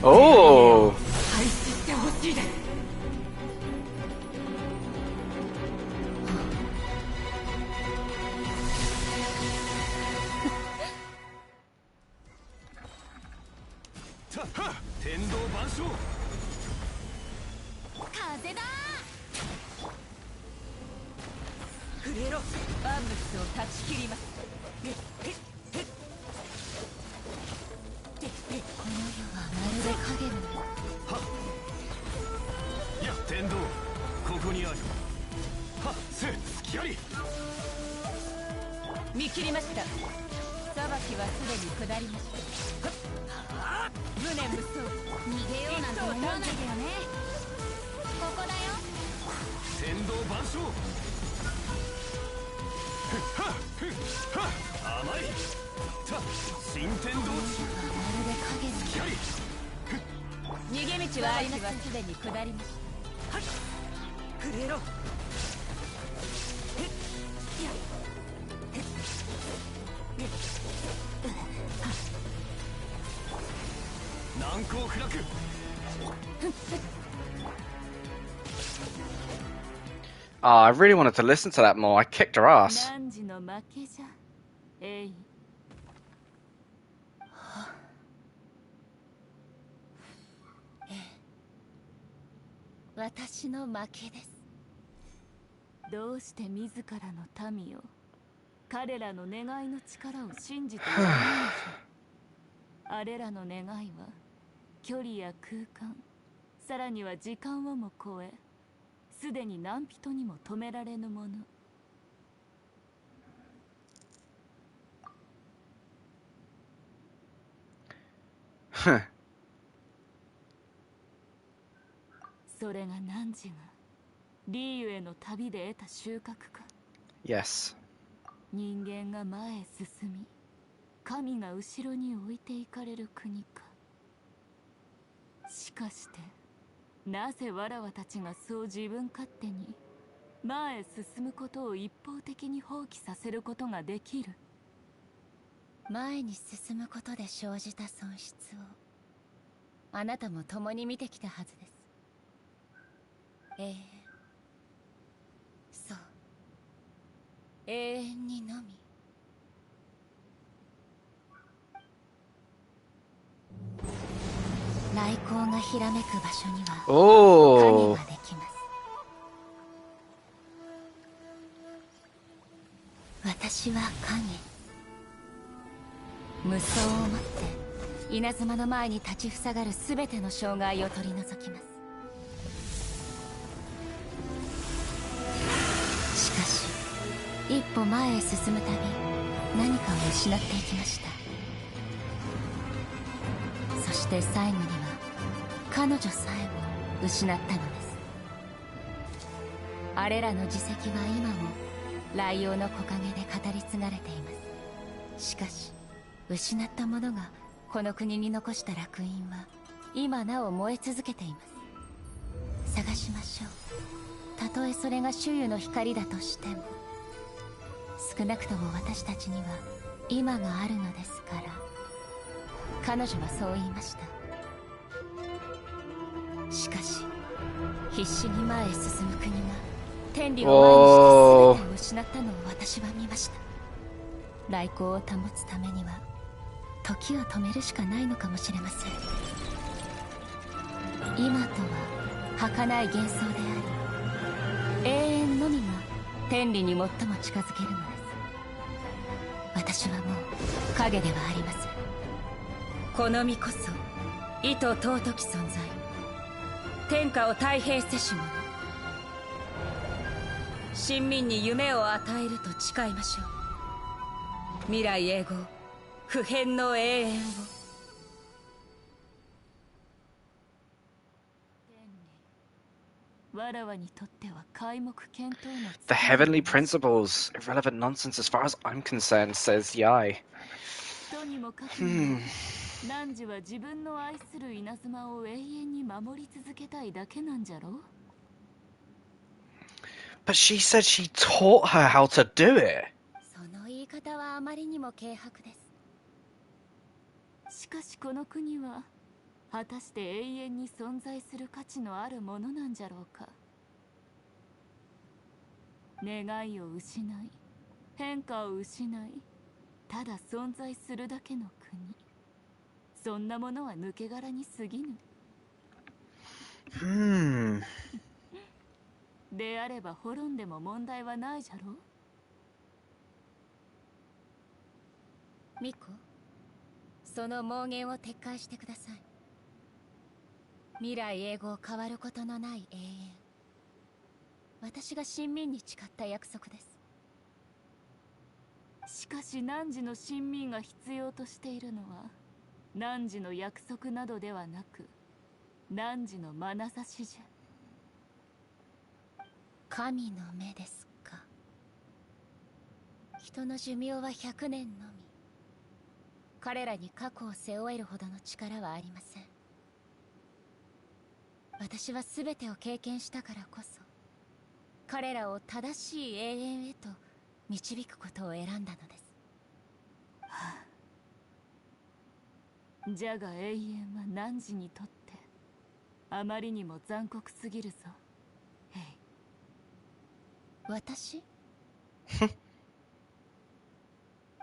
Oh. 天道万象。 風だ。 触れろ。万物を断ち切ります。この世はまるで影のよう。 いや天道ここにある。はっせ隙あり。 見切りました。裁きはすでに下りました。無念無双。逃げようなんて思わないでよね。ここだよ。天道万象。甘い。新天道地。まるで影の隙あり。逃げ道はありません。すでに下りました。触れろ。 難攻不落。 Oh, I really wanted to listen to that more. I kicked her ass. 汝の負けじゃ。えい。私の負けです。どうして自らの民を彼らの願いの力を信じていないのじゃ。あれらの願いは距離や空間、さらには時間をも超え、すでに何人にも止められぬもの。それが汝がリーユへの旅で得た収穫か。 Yes. 人間が前へ進み、神が後ろに置いていかれる国か。しかしてなぜわらわたちがそう自分勝手に前へ進むことを一方的に放棄させることができる。前に進むことで生じた損失をあなたも共に見てきたはずです。永遠、そう、永遠にのみ。雷光がひらめく場所には影ができます。私は影。無双をもって稲妻の前に立ちふさがる全ての障害を取り除きます。しかし一歩前へ進むたび何かを失っていきました。そして最後には彼女さえも失ったのです。あれらの自責は今も雷陽の木陰で語り継がれています。しかし失ったものがこの国に残した烙印は今なお燃え続けています。探しましょう。たとえそれが周囲の光だとしても、少なくとも私たちには今があるのですから。彼女はそう言いました。しかし必死に前へ進む国が天理を前にして全てを失ったのを私は見ました。来光を保つためには時を止めるしかないのかもしれません。今とは儚い幻想であり、永遠のみが天理に最も近づけるのです。私はもう影ではありません。この身こそ意図尊き存在、天下を太平せし者。臣民に夢を与えると誓いましょう。未来永劫、不変の永遠を。わらわにとっては皆目見当の The heavenly principles, irrelevant nonsense as far as I'm concerned, says Yai. とにもかくにも汝は自分の愛する稲妻を永遠に守り続けたいだけなんじゃろ。 But she said she taught her how to do it. その言い方はあまりにも軽薄です。しかしこの国は果たして永遠に存在する価値のあるものなんじゃろうか。願いを失い、変化を失い、ただ存在するだけの国、そんなものは抜け殻に過ぎぬ。であれば滅んでも問題はないじゃろう。ミコ、その妄言を撤回してください。未来永劫変わることのない永遠、私が臣民に誓った約束です。しかし汝の臣民が必要としているのは汝の約束などではなく、汝の眼差しじゃ。神の目ですか。人の寿命は100年のみ。彼らに過去を背負えるほどの力はありません。私は全てを経験したからこそ、彼らを正しい永遠へと導くことを選んだのです。じゃが永遠は汝にとってあまりにも残酷すぎるぞ。私？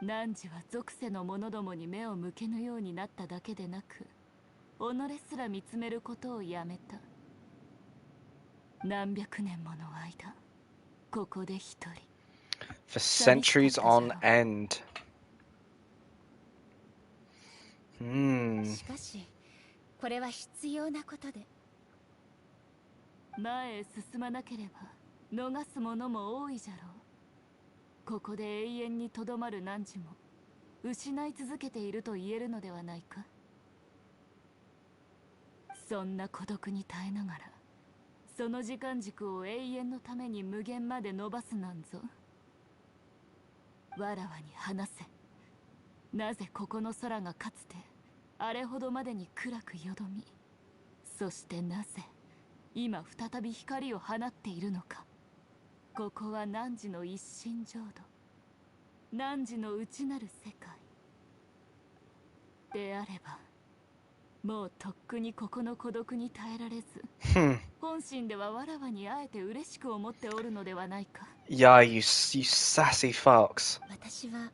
汝は属性の者どもに目を向けぬようになっただけでなく、己すら見つめることをやめた。何百年もの間、ここで一人。For centuries on end. しかし、これは必要なことで。前へ進まなければ逃すものも多いじゃろう。ここで永遠にとどまる汝も失い続けていると言えるのではないか。そんな孤独に耐えながら、その時間軸を永遠のために無限まで伸ばすなんぞ。わらわに話せ。なぜここの空がかつてあれほどまでに暗くよどみ、そしてなぜ今再び光を放っているのか。ここは汝の一心浄土、汝の内なる世界であれば、もうとっくにここの孤独に耐えられず、本心ではわらわに会えて嬉しく思っておるのではないか。Yeah, you sassy fox. 私は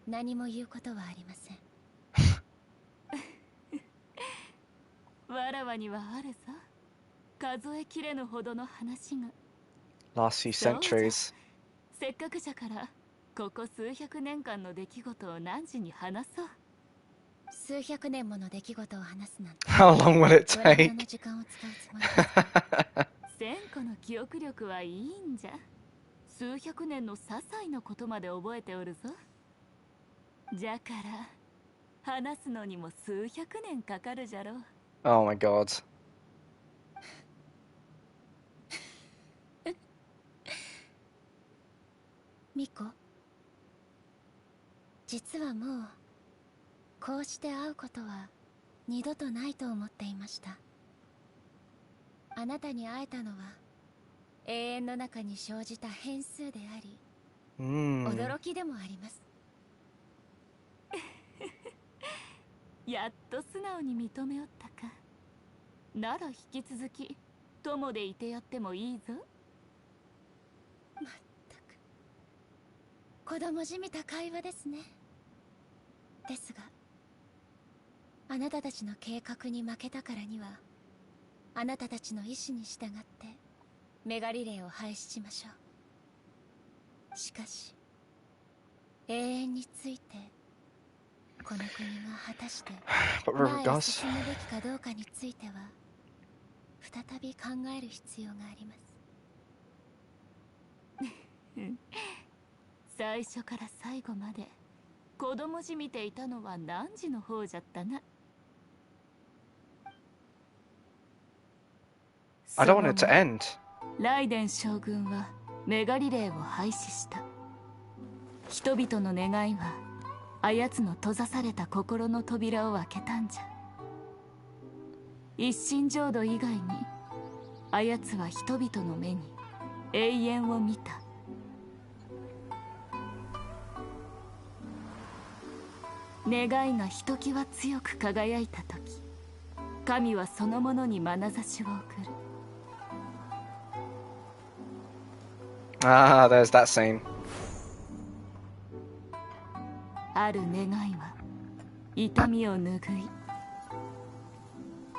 何も言うことはありません。わらわにはあるぞ。数えきれぬほどの話が。Last few centuries. せっかくじゃからここ数百年間の出来事を何に話そう。数百年もの出来事を話すなんて。How long will it 我々 take? の時間を使うつもりです。千個の記憶力はいいんじゃ。数百年の些細なことまで覚えておるぞ。じゃから話すのにも数百年かかるじゃろう。Oh my god. ミコ、実はもうこうして会うことは二度とないと思っていました。あなたに会えたのは永遠の中に生じた変数であり、驚きでもあります。やっと素直に認めおったか。なら引き続き友でいてやってもいいぞ。まったく子供じみた会話ですね。ですがあなたたちの計画に負けたからには、あなたたちの意志に従ってメガリレーを廃止しましょう。しかし永遠についてこの国が果たして前へ進むべきかどうかについては再び考える必要があります。最初から最後まで子供じみていたのは汝の方じゃったな。I don't want it to end. ライデン将軍はメガリレーを廃止した。人々の願いはあやつの閉ざされた心の扉を開けたんじゃ。一心浄土以外にあやつは人々の目に永遠を見た。願いがひときわ強く輝いた時、神はそのものに眼差しを送る。Ah, there's that scene. ある願いは痛みを拭い、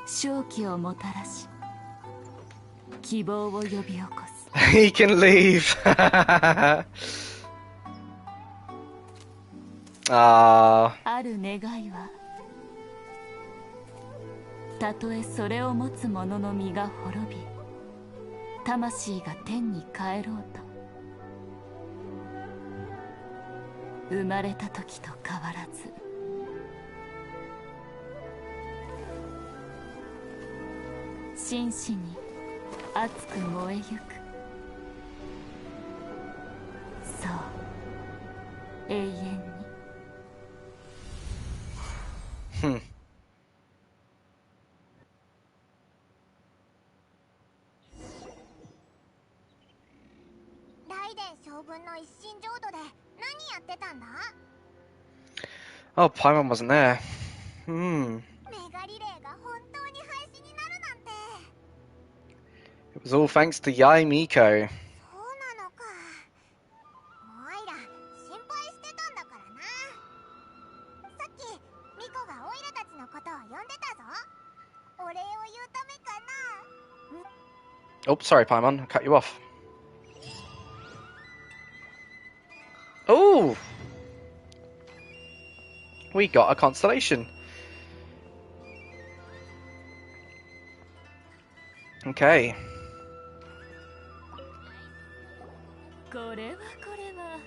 正気をもたらし、希望を呼び起こす。He can leave. Ah. ある願いはたとえそれを持つ者の身が滅び、魂が天に帰ろうと、生まれた時と変わらず真摯に熱く燃えゆく。そう、永遠に。ライデン将軍の一心浄土で何やってたんだ？ Oh, Paimon wasn't there. メガリレーが本当に廃止になるなんて。 It was all thanks to Yai Miko. そうなのか。もうアイラ心配してたんだからな。さっきミコがオイラたちのことを呼んでたぞ。お礼を言うためかな。 Oh, sorry, Paimon. I cut you off. Oh! We got a constellation. Okay. これはこれは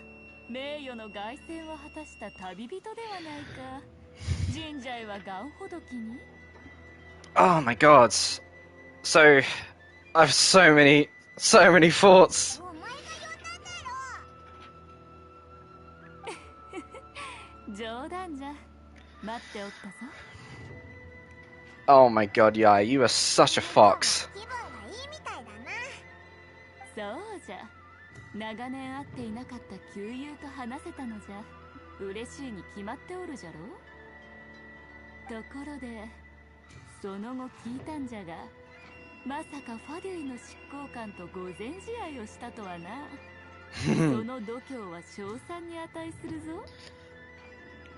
名誉の凱旋を果たした旅人ではないか。神社へはガンほどきに。 Oh my god. So, I have so many thoughts. お前が呼んだんだろ。冗談じゃ。待っておったぞ。 Oh my god, Yai, you are such a fox. 気分がいいみたいだな。そうじゃ。長年会っていなかった旧友と話せたのじゃ。嬉しいに決まっておるじゃろ。ところでその後聞いたんじゃが、まさかファデュイの執行官と御前試合をしたとはな。その度胸は称賛に値するぞ。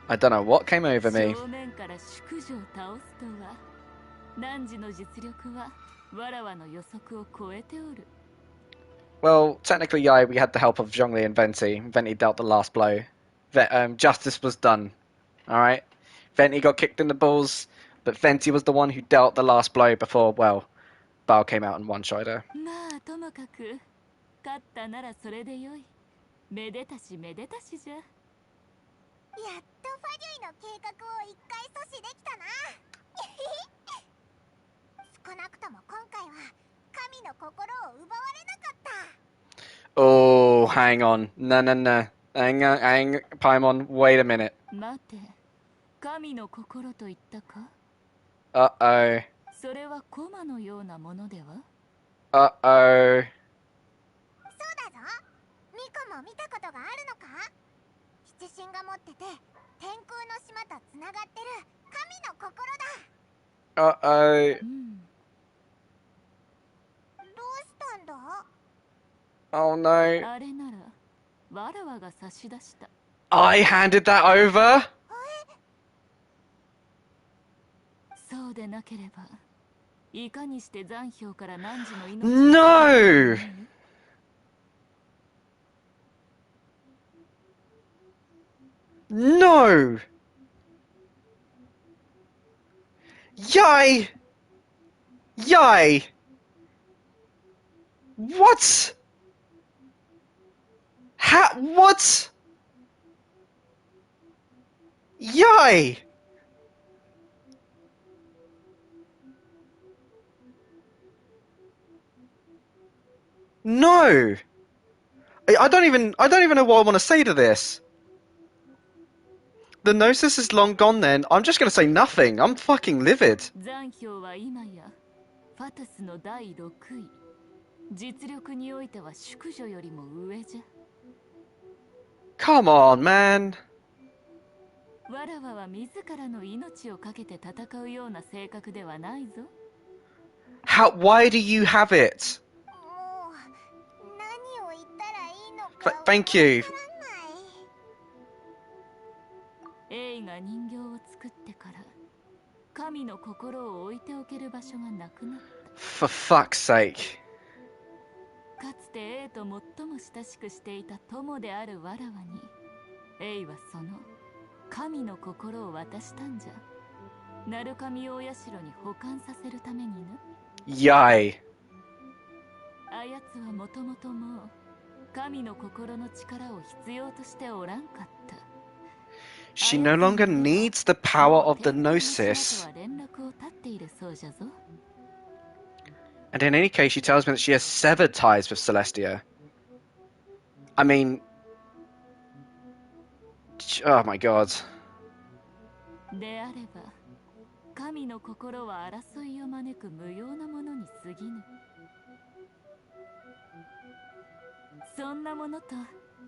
I don't know what came over me. 正面から宿女を倒すとは、汝の実力はわらわの予測を超えておる。Well, technically, yeah, we had the help of Zhongli and Venti. Venti dealt the last blow. Justice was done. Alright? Venti got kicked in the balls, but Venti was the one who dealt the last blow before, well, Bao came out and one-shot her. まあともかく勝ったならそれでよい。めでたしめでたしじゃ。やっとファデュイの計画を一回阻止できたな。少なくとも今回は神の心を奪われなかった。Oh, hang on. No. Hang on, Paimon, wait a minute. 待て、神の心と言ったか？ Uh-oh. それはコマのようなものでは？ Uh-oh. そうだぞ。ミコも見たことがあるのか？七神が持ってて天空の島とつながってる神の心だ。Uh-oh. どうしたんだ？ Oh no. あれならわらわが差し出した。I handed that over? そうでなければ、いかにして残氷から汝の命を。 No! No! Yay! Yay! What? What? Yay! No! I don't even know what I want to say to this. The Gnosis is long gone then. I'm just going to say nothing. I'm fucking livid. 残氷は今やファトスの第6位。実力においては宿女よりも上じゃ。 Come on, man. わらわは自らの命をかけて戦うような性格ではないぞ。 Why do you have it? もう何を言ったらいいのか。Thank you. エイが人形を作ってから神の心を置いておける場所がなくなった。 For fuck's sake. かつてエイと最も親しくしていた友であるわらわに、エイはその神の心を渡したんじゃ。鳴神大社に保管させるためにな。 Yay. あやつはもともともう神の心の力を必要としておらんかった。 She no longer needs the power of the Gnosis. And in any case, she tells me that she has severed ties with Celestia. I mean... Oh my god. であれば、神の心は争いを招く無用なものに過ぎぬ。そんなものと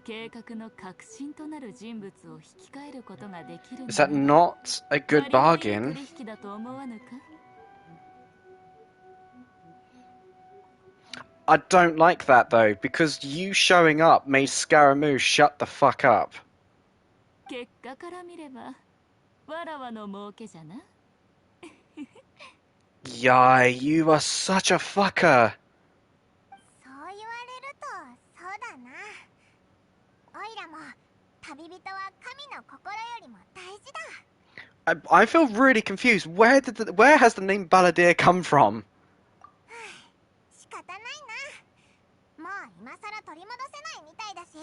計画の核心となる人物を引き換えることができる。 Is that not a good bargain? 取引だと思わぬか？ I don't like that though, because you showing up made Scaramouche shut the fuck up. 結果から見れば、わらわの儲けじゃな。 Yai, you are such a fucker. そう言われるとそうだな。オイラも旅人は神の心よりも大事だ。 I feel really confused. Where has the name Balladeer come from? 仕方ないな。もう今さら取り戻せないみたいだし、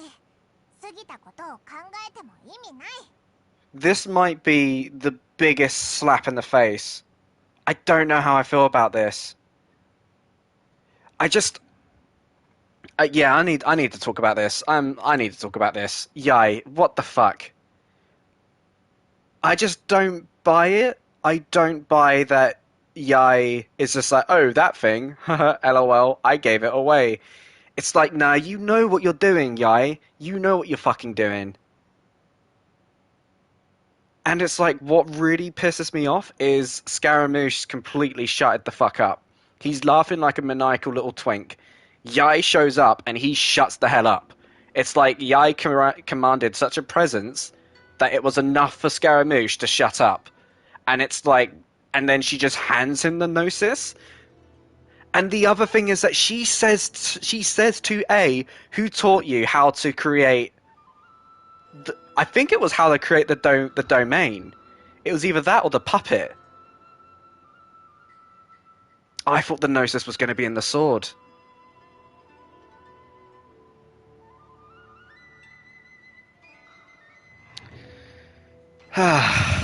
過ぎたことを考えても意味ない。 This might be the biggest slap in the face. I don't know how I feel about this. Yeah, I need to talk about this. I need to talk about this. Yay, what the fuck? I just don't buy it. I don't buy that Yai is just like, oh, that thing, lol, I gave it away. It's like, nah, you know what you're doing, Yai. You know what you're fucking doing. And it's like, what really pisses me off is Scaramouche completely shutted the fuck up. He's laughing like a maniacal little twink. Yai shows up and he shuts the hell up. It's like Yai commanded such a presence that it was enough for Scaramouche to shut up. And it's like, and then she just hands him the Gnosis. And the other thing is that she says to A, who taught you how to create... I think it was how to create the domain. It was either that or the puppet. I thought the Gnosis was going to be in the sword.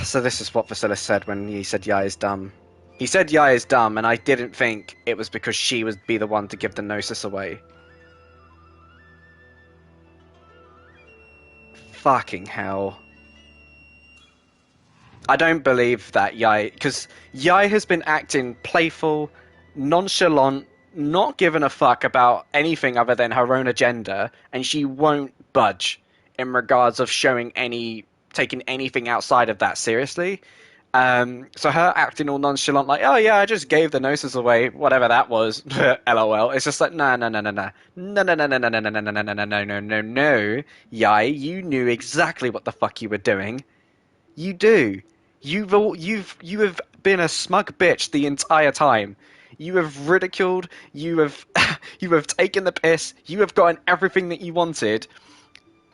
So this is what Vasilis said when he said Yai is dumb. He said Yai is dumb, and I didn't think it was because she would be the one to give the Gnosis away. Fucking hell. I don't believe that Yai... Because Yai has been acting playful, nonchalant, not giving a fuck about anything other than her own agenda, and she won't budge in regards of taking anything outside of that seriously. So her acting all nonchalant, like, oh yeah, I just gave the Gnosis away, whatever that was, lol. It's just like, no, Yai, you knew exactly what the fuck you were doing. You do. You have been a smug bitch the entire time. You have ridiculed. You have taken the piss. You have gotten everything that you wanted,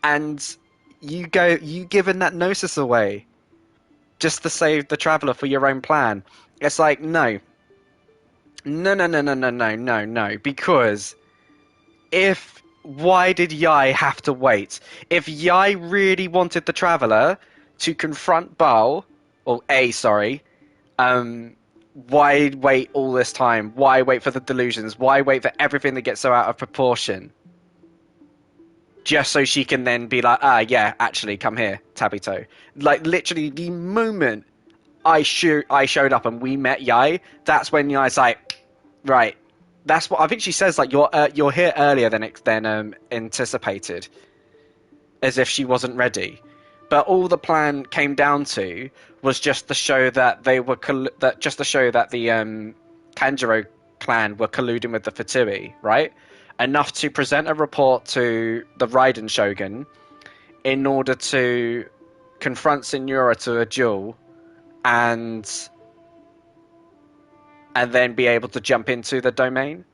and you given that Gnosis away just to save the Traveler for your own plan. It's like, no, because why did Yai have to wait? If Yai really wanted the Traveler to confront Baal, or why wait all this time? Why wait for the delusions? Why wait for everything that gets so out of proportion? Just so she can then be like, yeah, actually, come here, Tabito. Like, literally, the moment I showed up and we met Yai, that's when Yai's like, right. That's what I think she says. Like, you're here earlier than anticipated, as if she wasn't ready. But all the plan came down to was just to show that the Kanjuro clan were colluding with the Fatui, right? Enough to present a report to the Raiden Shogun in order to confront Signora to a duel and then be able to jump into the domain.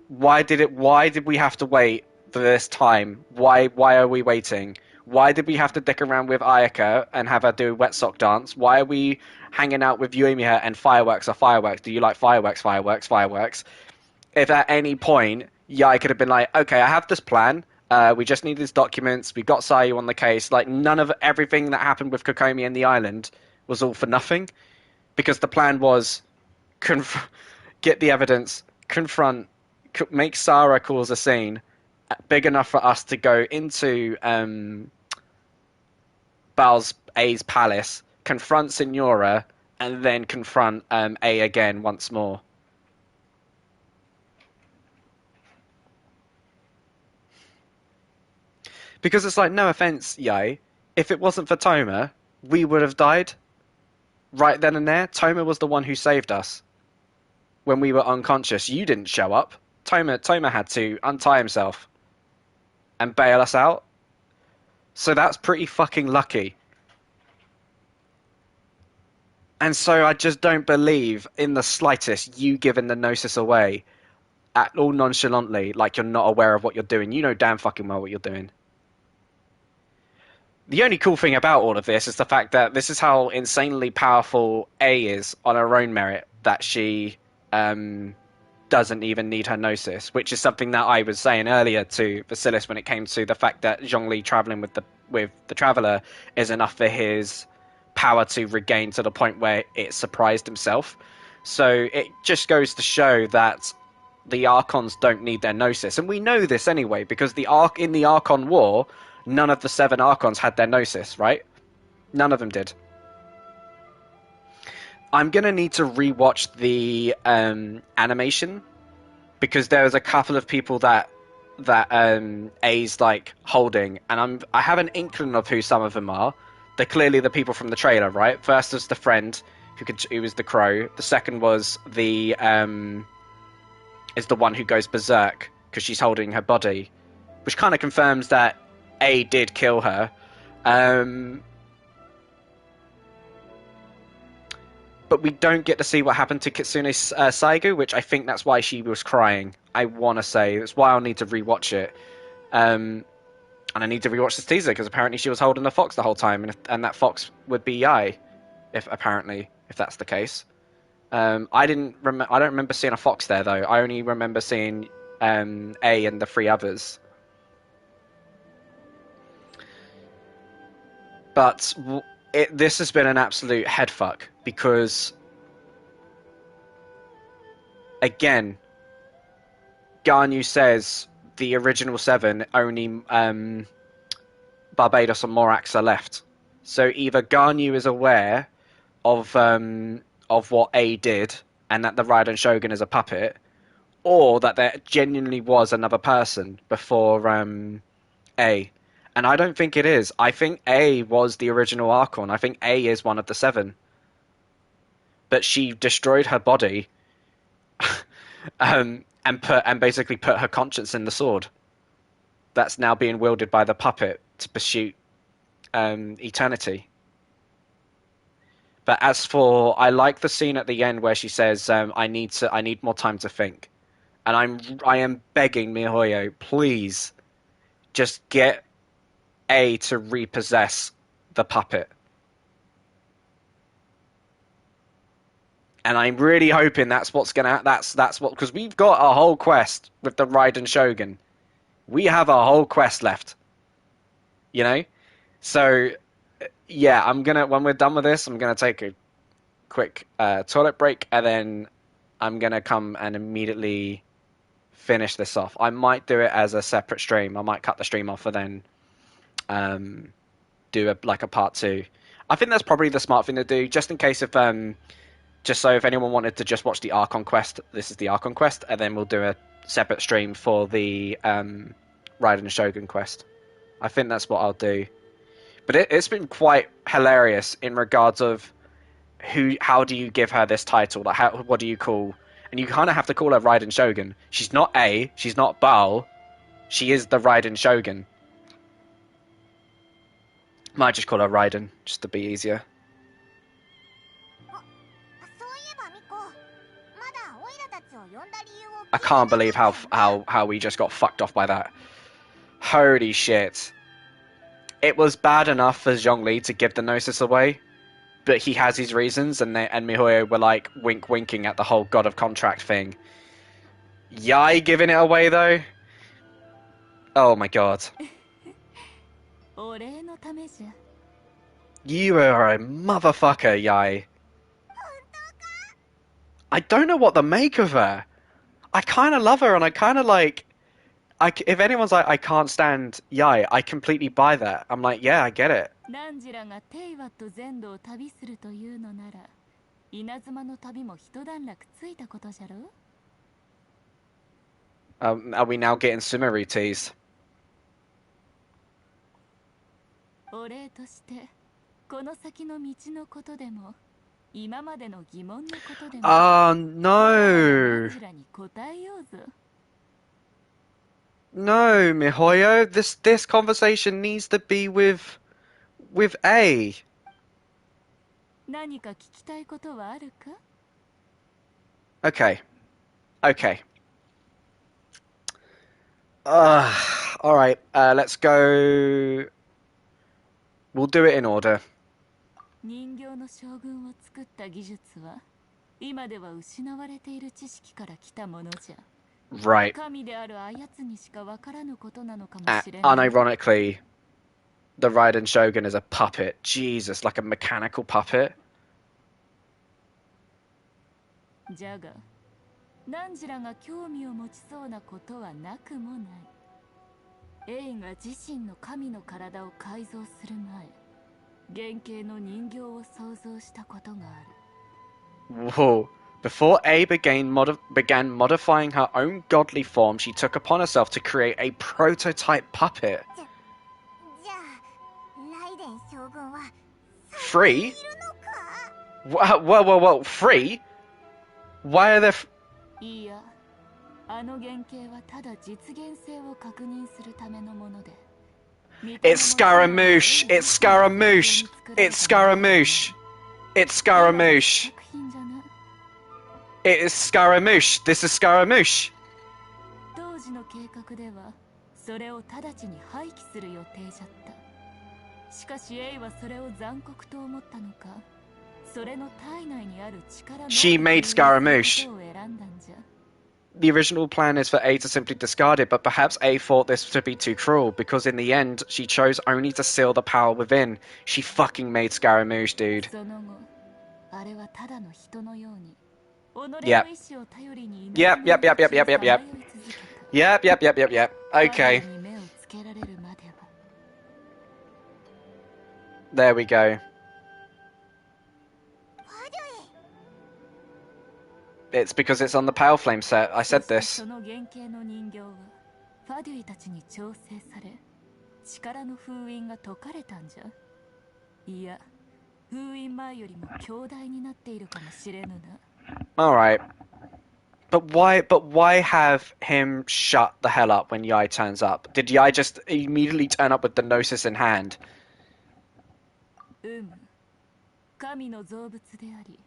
Why did we have to wait for this time? Why are we waiting? Why did we have to dick around with Ayaka and have her do wet sock dance? Why are we hanging out with Yumiya and fireworks are fireworks? Do you like fireworks? If at any point Yai could have been like, okay, I have this plan. We just need these documents. We got Sayu on the case. Like, none of everything that happened with Kokomi and the island was all for nothing, because the plan was get the evidence, confront, make Sarah cause a scene big enough for us to go into Baal's A's palace, confront Signora, and then confront A again once more. Because it's like, no offense, Yai, if it wasn't for Toma, we would have died right then and there. Toma was the one who saved us when we were unconscious. You didn't show up. Toma had to untie himself and bail us out. So that's pretty fucking lucky. And so I just don't believe in the slightest you giving the Gnosis away at all nonchalantly, like you're not aware of what you're doing. You know damn fucking well what you're doing. The only cool thing about all of this is the fact that this is how insanely powerful A is on her own merit, that she doesn't even need her Gnosis, which is something that I was saying earlier to Vasilis when it came to the fact that Zhongli traveling with the Traveler is enough for his power to regain to the point where it surprised himself. So it just goes to show that the Archons don't need their Gnosis. And we know this anyway, because in the Archon War, none of the 7 Archons had their Gnosis, right? None of them did. I'm going to need to rewatch the animation, because there was a couple of people that A's like holding, and I have an inkling of who some of them are. they're clearly the people from the trailer, right? First was the friend who was the crow. The second was the is the one who goes berserk because she's holding her body, which kind of confirms that A did kill her. But we don't get to see what happened to Kitsune Saigu, which I think that's why she was crying. I want to say that's why I'll need to rewatch it. And I need to rewatch this teaser because apparently she was holding a fox the whole time, and that fox would be Yai, if that's the case. I don't remember seeing a fox there though. I only remember seeing A and the three others. But this has been an absolute headfuck because, again, Garnu says the original 7 only Barbados and Morax are left. So either Garnu is aware of what A did and that the Raiden Shogun is a puppet, or that there genuinely was another person before A. And I don't think it is. I think A was the original Archon. I think A is one of the 7. But she destroyed her body and basically put her conscience in the sword. That's now being wielded by the puppet to pursue eternity. But as for, I like the scene at the end where she says, "I need more time to think," and I am begging MiHoYo, please, just get A to repossess the puppet. And I'm really hoping that's what's gonna that's what, because we've got a whole quest with the Raiden Shogun. We have a whole quest left. You know? So yeah, when we're done with this, I'm gonna take a quick toilet break, and then I'm gonna come and immediately finish this off. I might do it as a separate stream. I might cut the stream off and then do a part 2. I think that's probably the smart thing to do, just in case if anyone wanted to just watch the Archon quest, this is the Archon quest, and then we'll do a separate stream for the Raiden Shogun quest. I think that's what I'll do. But it's been quite hilarious in regards of how do you give her this title? Like, what do you call? And you kind of have to call her Raiden Shogun. She's not A, she's not Baal, she is the Raiden Shogun. Might just call her Raiden, just to be easier. I can't believe how we just got fucked off by that. Holy shit. It was bad enough for Zhongli to give the Gnosis away, but he has his reasons, and MiHoYo were like winking at the whole God of Contract thing. Yai giving it away though? Oh my god. You are a motherfucker, Yai. I don't know what to make of her. I kind of love her, and I kind of like... if anyone's like, I can't stand Yai, I completely buy that. I'm like, yeah, I get it. Are we now getting Sumeru teased? Oh no! No, MiHoYo, this conversation needs to be with A. Okay. Alright, let's go... We'll do it in order. Right. Unironically, the Raiden Shogun is a puppet. Jesus, like a mechanical puppet. Whoa. Before A began modifying her own godly form, she took upon herself to create a prototype puppet. Free? Whoa, free? Why are there... いいや、あの原型はただ実現性を確認するためのもので。It's Scaramouche! It's Scaramouche! It's Scaramouche! It's Scaramouche! It is Scaramouche! This is Scaramouche! 当時の計画ではそれを直ちに廃棄する予定じゃった。しかしエイはそれを残酷と思ったのか、それの体内にある力の She made Scaramouche. を選んだんじゃ。 The original plan is for A to simply discard it, but perhaps A thought this to be too cruel, because in the end, she chose only to seal the power within. She fucking made Scaramouche, dude. その後、あれはただの人のように、己の Yep. 意志を頼りに Yep. Okay. に目をつけられるまでは。 There we go. It's because it's on the Pale Flame set. I said this. その原型の人形はファデュイたちに調整され、力の封印が解かれたんじゃ。いや、封印前よりも強大になっているかもしれぬな。 Alright. But why have him shut the hell up when Yai turns up? Did Yai just immediately turn up with the Gnosis in hand? 神の造物であり、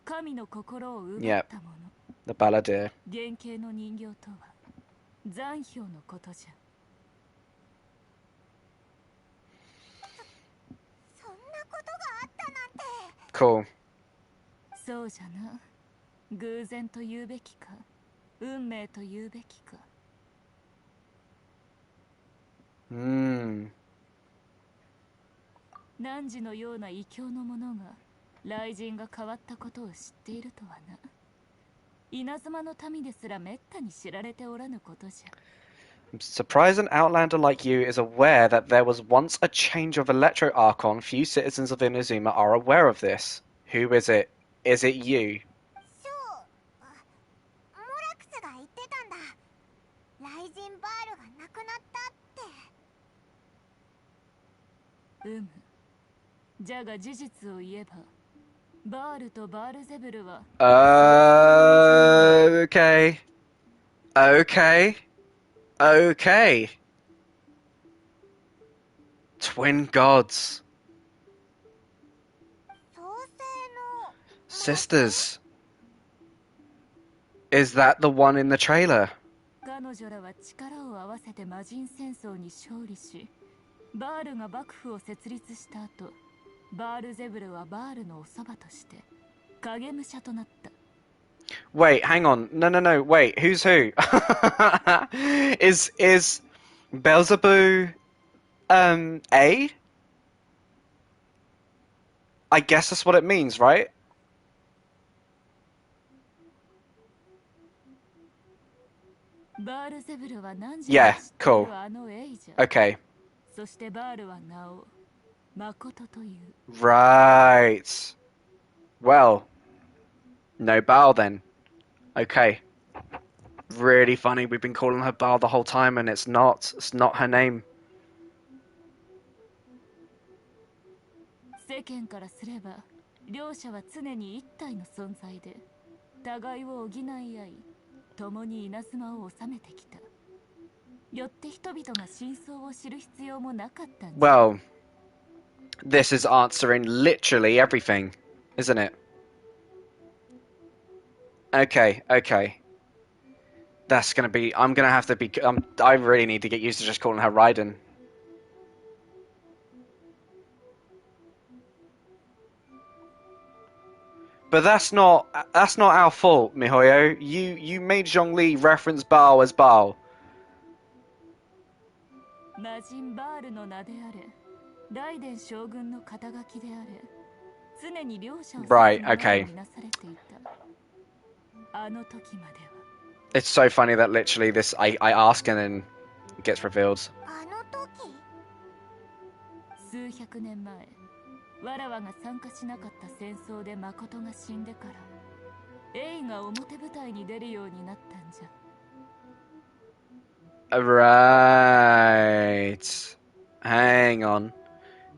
神の心を奪ったもの。 The Balladeer. 原型の人形とは残氷のことじゃ。そんなことがあったなんて。 Cool. そうじゃな。偶然と言うべきか、運命と言うべきか。汝のような異教の者が雷神が変わったことを知っているとはな。稲妻の民ですらめったに知られておらぬことじゃ。 I'm surprised an outlander like you is aware that there was once a change of Electro Archon. Few citizens of Inazuma are aware of this. Who is it? Is it you? モラクスが言ってたんだ。雷神バールが亡くなったって。じゃが事実を言えば、バールとバールゼブルは Okay. Twin gods. Sisters. Is that the one in the trailer? 彼女らは力を合わせて魔人戦争に勝利し、バールが幕府を設立した後、バールゼブルはバールのおそばとして影武者となった。 Wait, hang on. No. Wait, who's who? Is Beelzebub A? I guess that's what it means, right? バールゼブルは何時 Yeah, cool. あのエイじゃ。 Okay. そしてバールは名を誠という。 Right. Well, no Baal then. Okay. Really funny. We've been calling her Baal the whole time, and it's not. It's not her name. 世間からすれば、両者は常に一体の存在で、互いを補い合い、共に稲妻を治めてきた。よって人々が真相を知る必要もなかったんだ。 Well, this is answering literally everything, isn't it? Okay. That's gonna be... I'm gonna have to be... I really need to get used to just calling her Raiden. But that's not our fault, Mihoyo. You made Zhongli reference Baal as Baal. 魔人バールの名であれ、ライデン将軍の肩書きであれ、常に両者を Right, okay. なされていた。あの時までは。 It's so funny that literally this I ask and then it gets revealed. あの時？数百年前、わらわが参加しなかった戦争で誠が死んでから、エイが表舞台に出るようになったんじゃ。 Right. Hang on.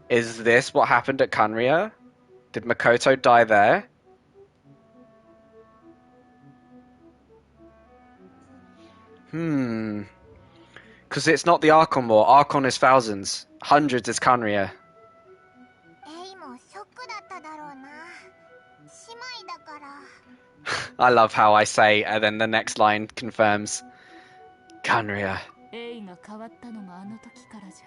Is this what happened at Kanria? Did Makoto die there? Because it's not the Archon War. Archon is thousands. Hundreds is Kanria. エイもショックだっただろうな。姉妹だから。I love how I say, and then the next line confirms. Kanria. エイが変わったのもあの時からじ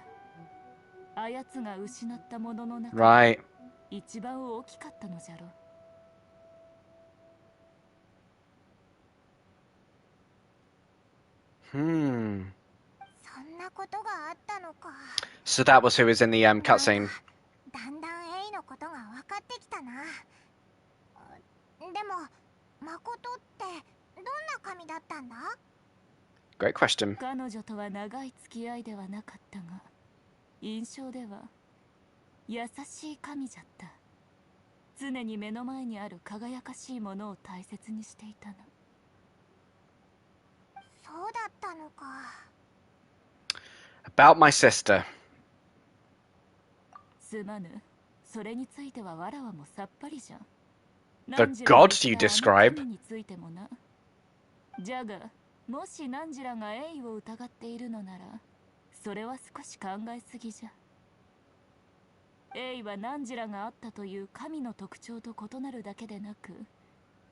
ゃ。あやつが失ったものの中で Right. 一番大きかったのじゃろ。そんなことがあったのか。 So that was who was in the cutscene. だんだんエイのことが分かってきたな。でも、誠ってどんな神だったんだ？ Great question. 彼女とは長い付き合いではなかったが、印象では優しい神じゃった。常に目の前にある輝かしいものを大切にしていたの。そうだったのか。 About my sister. すまぬ。それについてはわらわもさっぱりじゃん。 The gods you describe. 神についてもな。じゃが、もしナンジラがエイを疑っているのなら、それは少し考えすぎじゃ。エイはナンジラがあったという神の特徴と異なるだけでなく、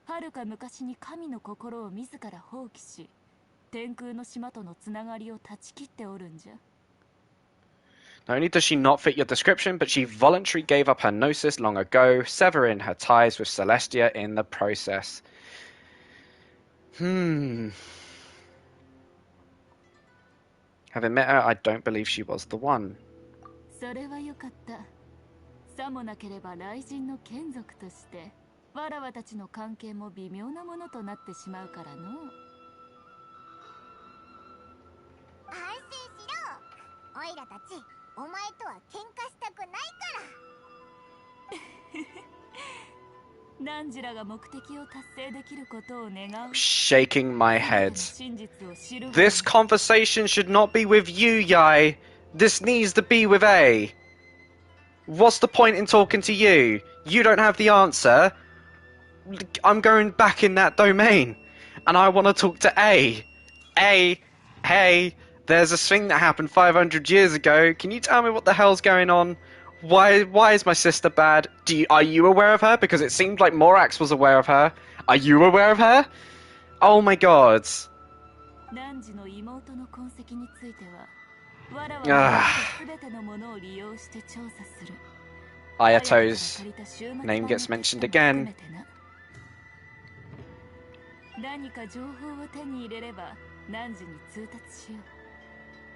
はるか昔に神の心を自ら放棄し、天空の島とのつながりを断ち切っておるんじゃ。 Not only does she not fit your description, but she voluntarily gave up her gnosis long ago, severing her ties with Celestia in the process. Having met her, I don't believe she was the one. それはよかった。さもなければ雷神の眷属として、わらわたちの関係も微妙なものとなってしまうからの。安心しろ。オイラたち、お前とは喧嘩したくないから。ナンジラが目的を達成できることを願う。 Shaking my head. 真実を知る。 This conversation should not be with you, Yai. This needs to be with A. What's the point in talking to you? You don't have the answer. I'm going back in that domain. And I want to talk to A. A, hey, there's a thing that happened 500 years ago. Can you tell me what the hell's going on? Why is my sister bad? Are you aware of her? Because it seemed like Morax was aware of her. Are you aware of her? Oh my god. ナンジの妹の痕跡については、わらわは全てのものを利用して調査する。 Ayato's name gets mentioned again. 何か情報を手に入れれば、ナンジに通達しよう。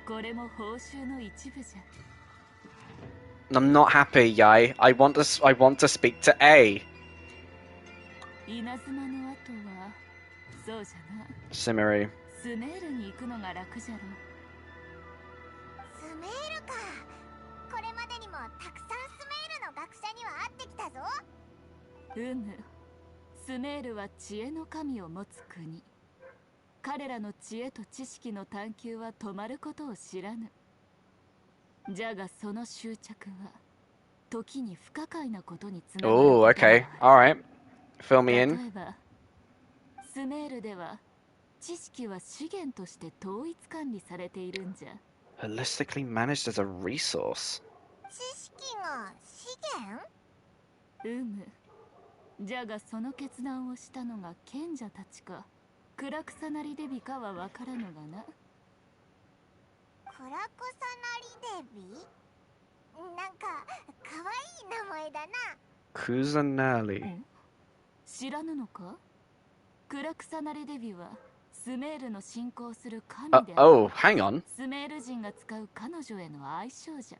これも報酬の一部じゃ。 I'm not happy, Yai. I want to speak to A. 稲妻の後は、そうじゃな。 Simmery. スメールに行くのが楽じゃろ。スメールか。これまでにもたくさんスメールの学者には会ってきたぞ。スメールは知恵の神を持つ国。彼らの知恵と知識の探求は止まることを知らぬ。じゃがその執着は時に不可解なことにつながる。 Oh, okay. Alright. Fill me in. 例えば、スメールでは知識は資源として統一管理されているんじゃ。 Holistically managed as a resource. 知識が資源？じゃがその決断をしたのが賢者たちか暗くさなりデビかは分からぬがな。クラクサナリデビ？なんかかわいい名前だな。Kusanali. 知らぬのか？クラクサナリデビはスメールの信仰する神である。Oh, hang on. スメール人が使う彼女への愛称じゃ。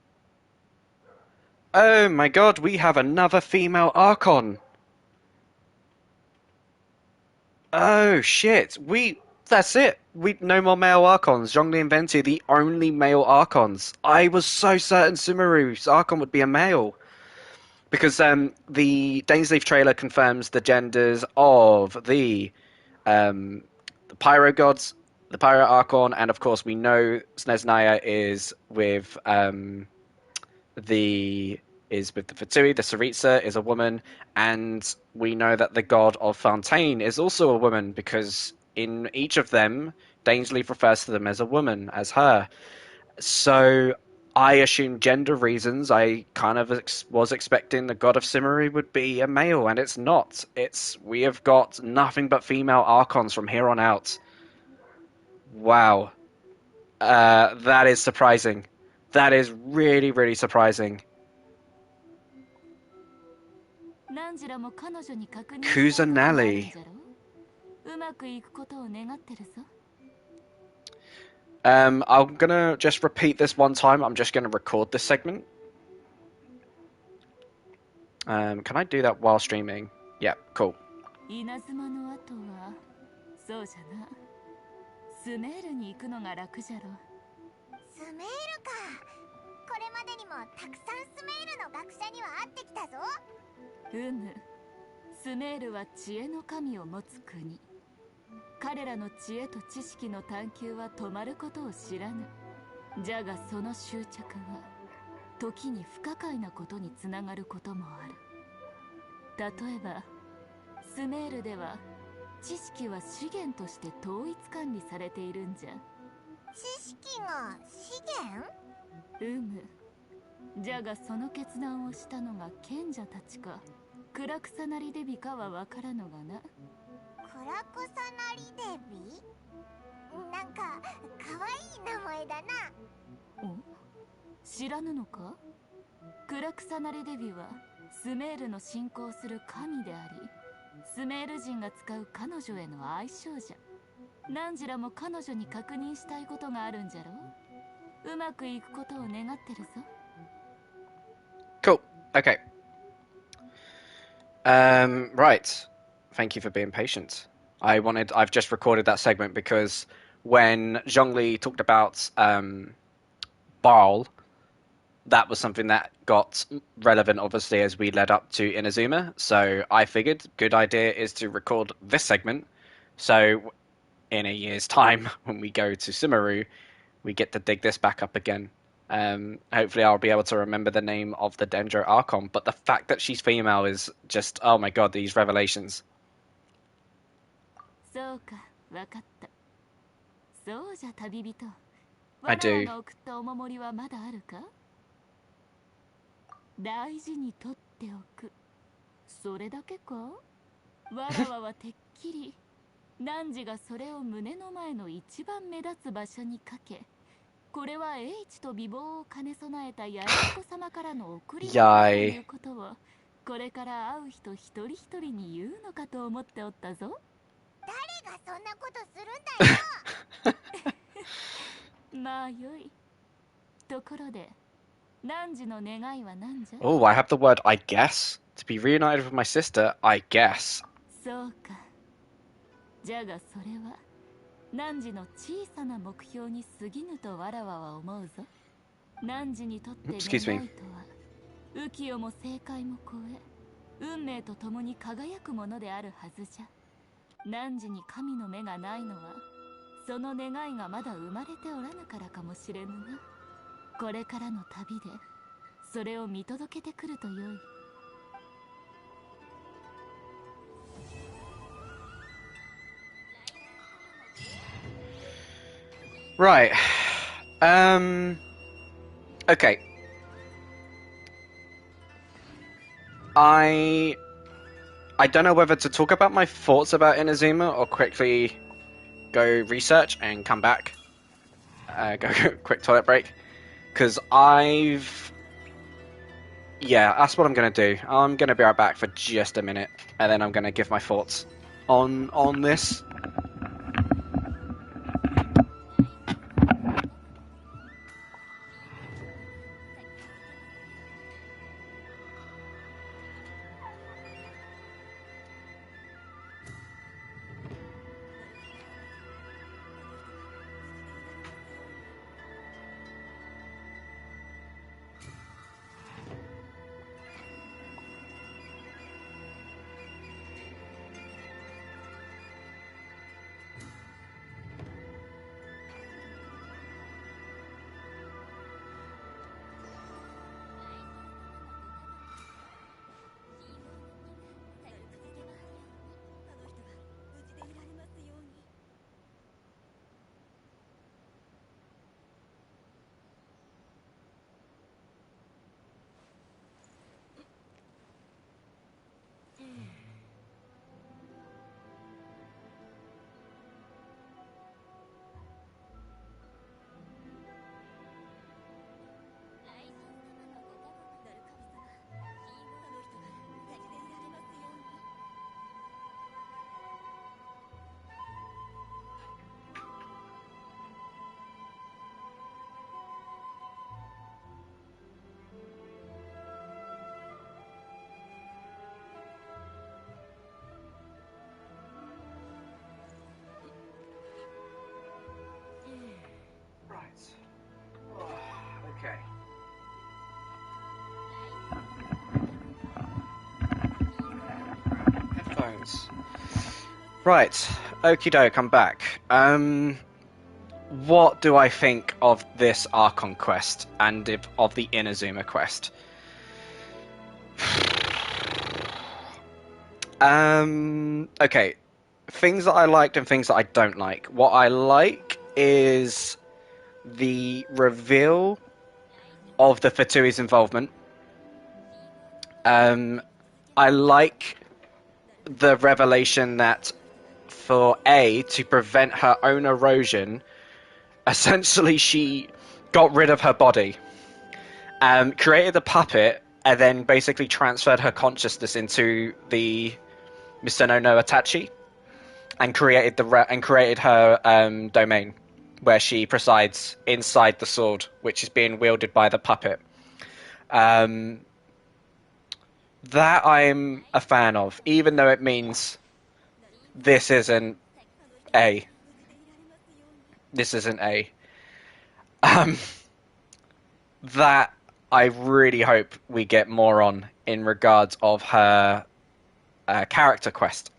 Oh my god, we have another female Archon. Oh shit, that's it. No more male Archons. Zhongli and Venti, the only male Archons. I was so certain Sumeru's Archon would be a male. Because the Dainsleif trailer confirms the genders of the Pyro Gods, the Pyro Archon, and of course we know Snezhnaya is with with the Fatui. The Saritsa is a woman, and we know that the god of Fontaine is also a woman because in each of them, Dainsleif refers to them as a woman, as her. So I assume gender reasons. I kind of was expecting the god of Cimmery would be a male, and it's not. We have got nothing but female Archons from here on out. Wow. That is surprising. That is really, really surprising. Kusanali. I'm gonna just repeat this one time. I'm just gonna record this segment. Can I do that while streaming? Yeah, cool. スメールに行くのが楽じゃろ。スメールか。これまでにもたくさんスメールの学者には会ってきたぞ。スメールは知恵の神を持つ国。彼らの知恵と知識の探求は止まることを知らぬ。じゃがその執着は時に不可解なことにつながることもある。例えばスメールでは知識は資源として統一管理されているんじゃ。知識が資源？じゃがその決断をしたのが賢者たちかクラクサナリデビかはわからぬがな。クラクサナリデビ？なんかかわいい名前だな。知らぬのか？クラクサナリデビはスメールの信仰する神であり、スメール人が使う彼女への愛称じゃ。何時らも彼女に確認したいことがあるんじゃろう。うまくいくことを願ってるぞ。Cool. Okay. Right. Thank you for being patient. I've just recorded that segment because when Zhongli talked about Baal, that was something that got relevant, obviously, as we led up to Inazuma. So I figured good idea is to record this segment. So in a year's time, when we go to Sumeru, we get to dig this back up again. Hopefully I'll be able to remember the name of the Dendro Archon. But the fact that she's female is just, oh my god, these revelations. そうか、わかった。そうじゃ旅人。I do. 我らが送ったお守りはまだあるか？大事に取っておく。それだけか？わらわはてっきり汝がそれを胸の前の一番目立つ場所にかけ、これは英知と美貌を兼ね備えたやり子様からの贈り物ということをこれから会う人一人一人に言うのかと思っておったぞ。誰がそんなことするんだよ。まあよい。ところで、汝の願いは何じゃ？ Oh, I have the word I guess. To be reunited with my sister, I guess. そうか。じゃがそれは汝の小さな目標に過ぎぬとわらわは思うぞ。汝にとって願いとは浮世も正解も超え運命と共に輝くものであるはずじゃ。汝に神の目がないのはその願いがまだ生まれておらぬからかもしれぬな。これからの旅でそれを見届けてくるとよい。Right. Okay. I don't know whether to talk about my thoughts about Inazuma or quickly go research and come back. Go quick toilet break. Because yeah, that's what I'm going to do. I'm going to be right back for just a minute. And then I'm going to give my thoughts on this. seconds. Right, okie doke, I'm back. What do I think of this Archon quest and of the Inazuma quest? Okay, things that I liked and things that I don't like. What I like is the reveal of the Fatui's involvement. I like the revelation that for A, to prevent her own erosion, essentially she got rid of her body, created the puppet, and then basically transferred her consciousness into the Misono no Itachi, and created her domain, where she presides inside the sword, which is being wielded by the puppet. That I'm a fan of, even though it means this isn't A. This isn't A. That I really hope we get more on in regards of her character quest.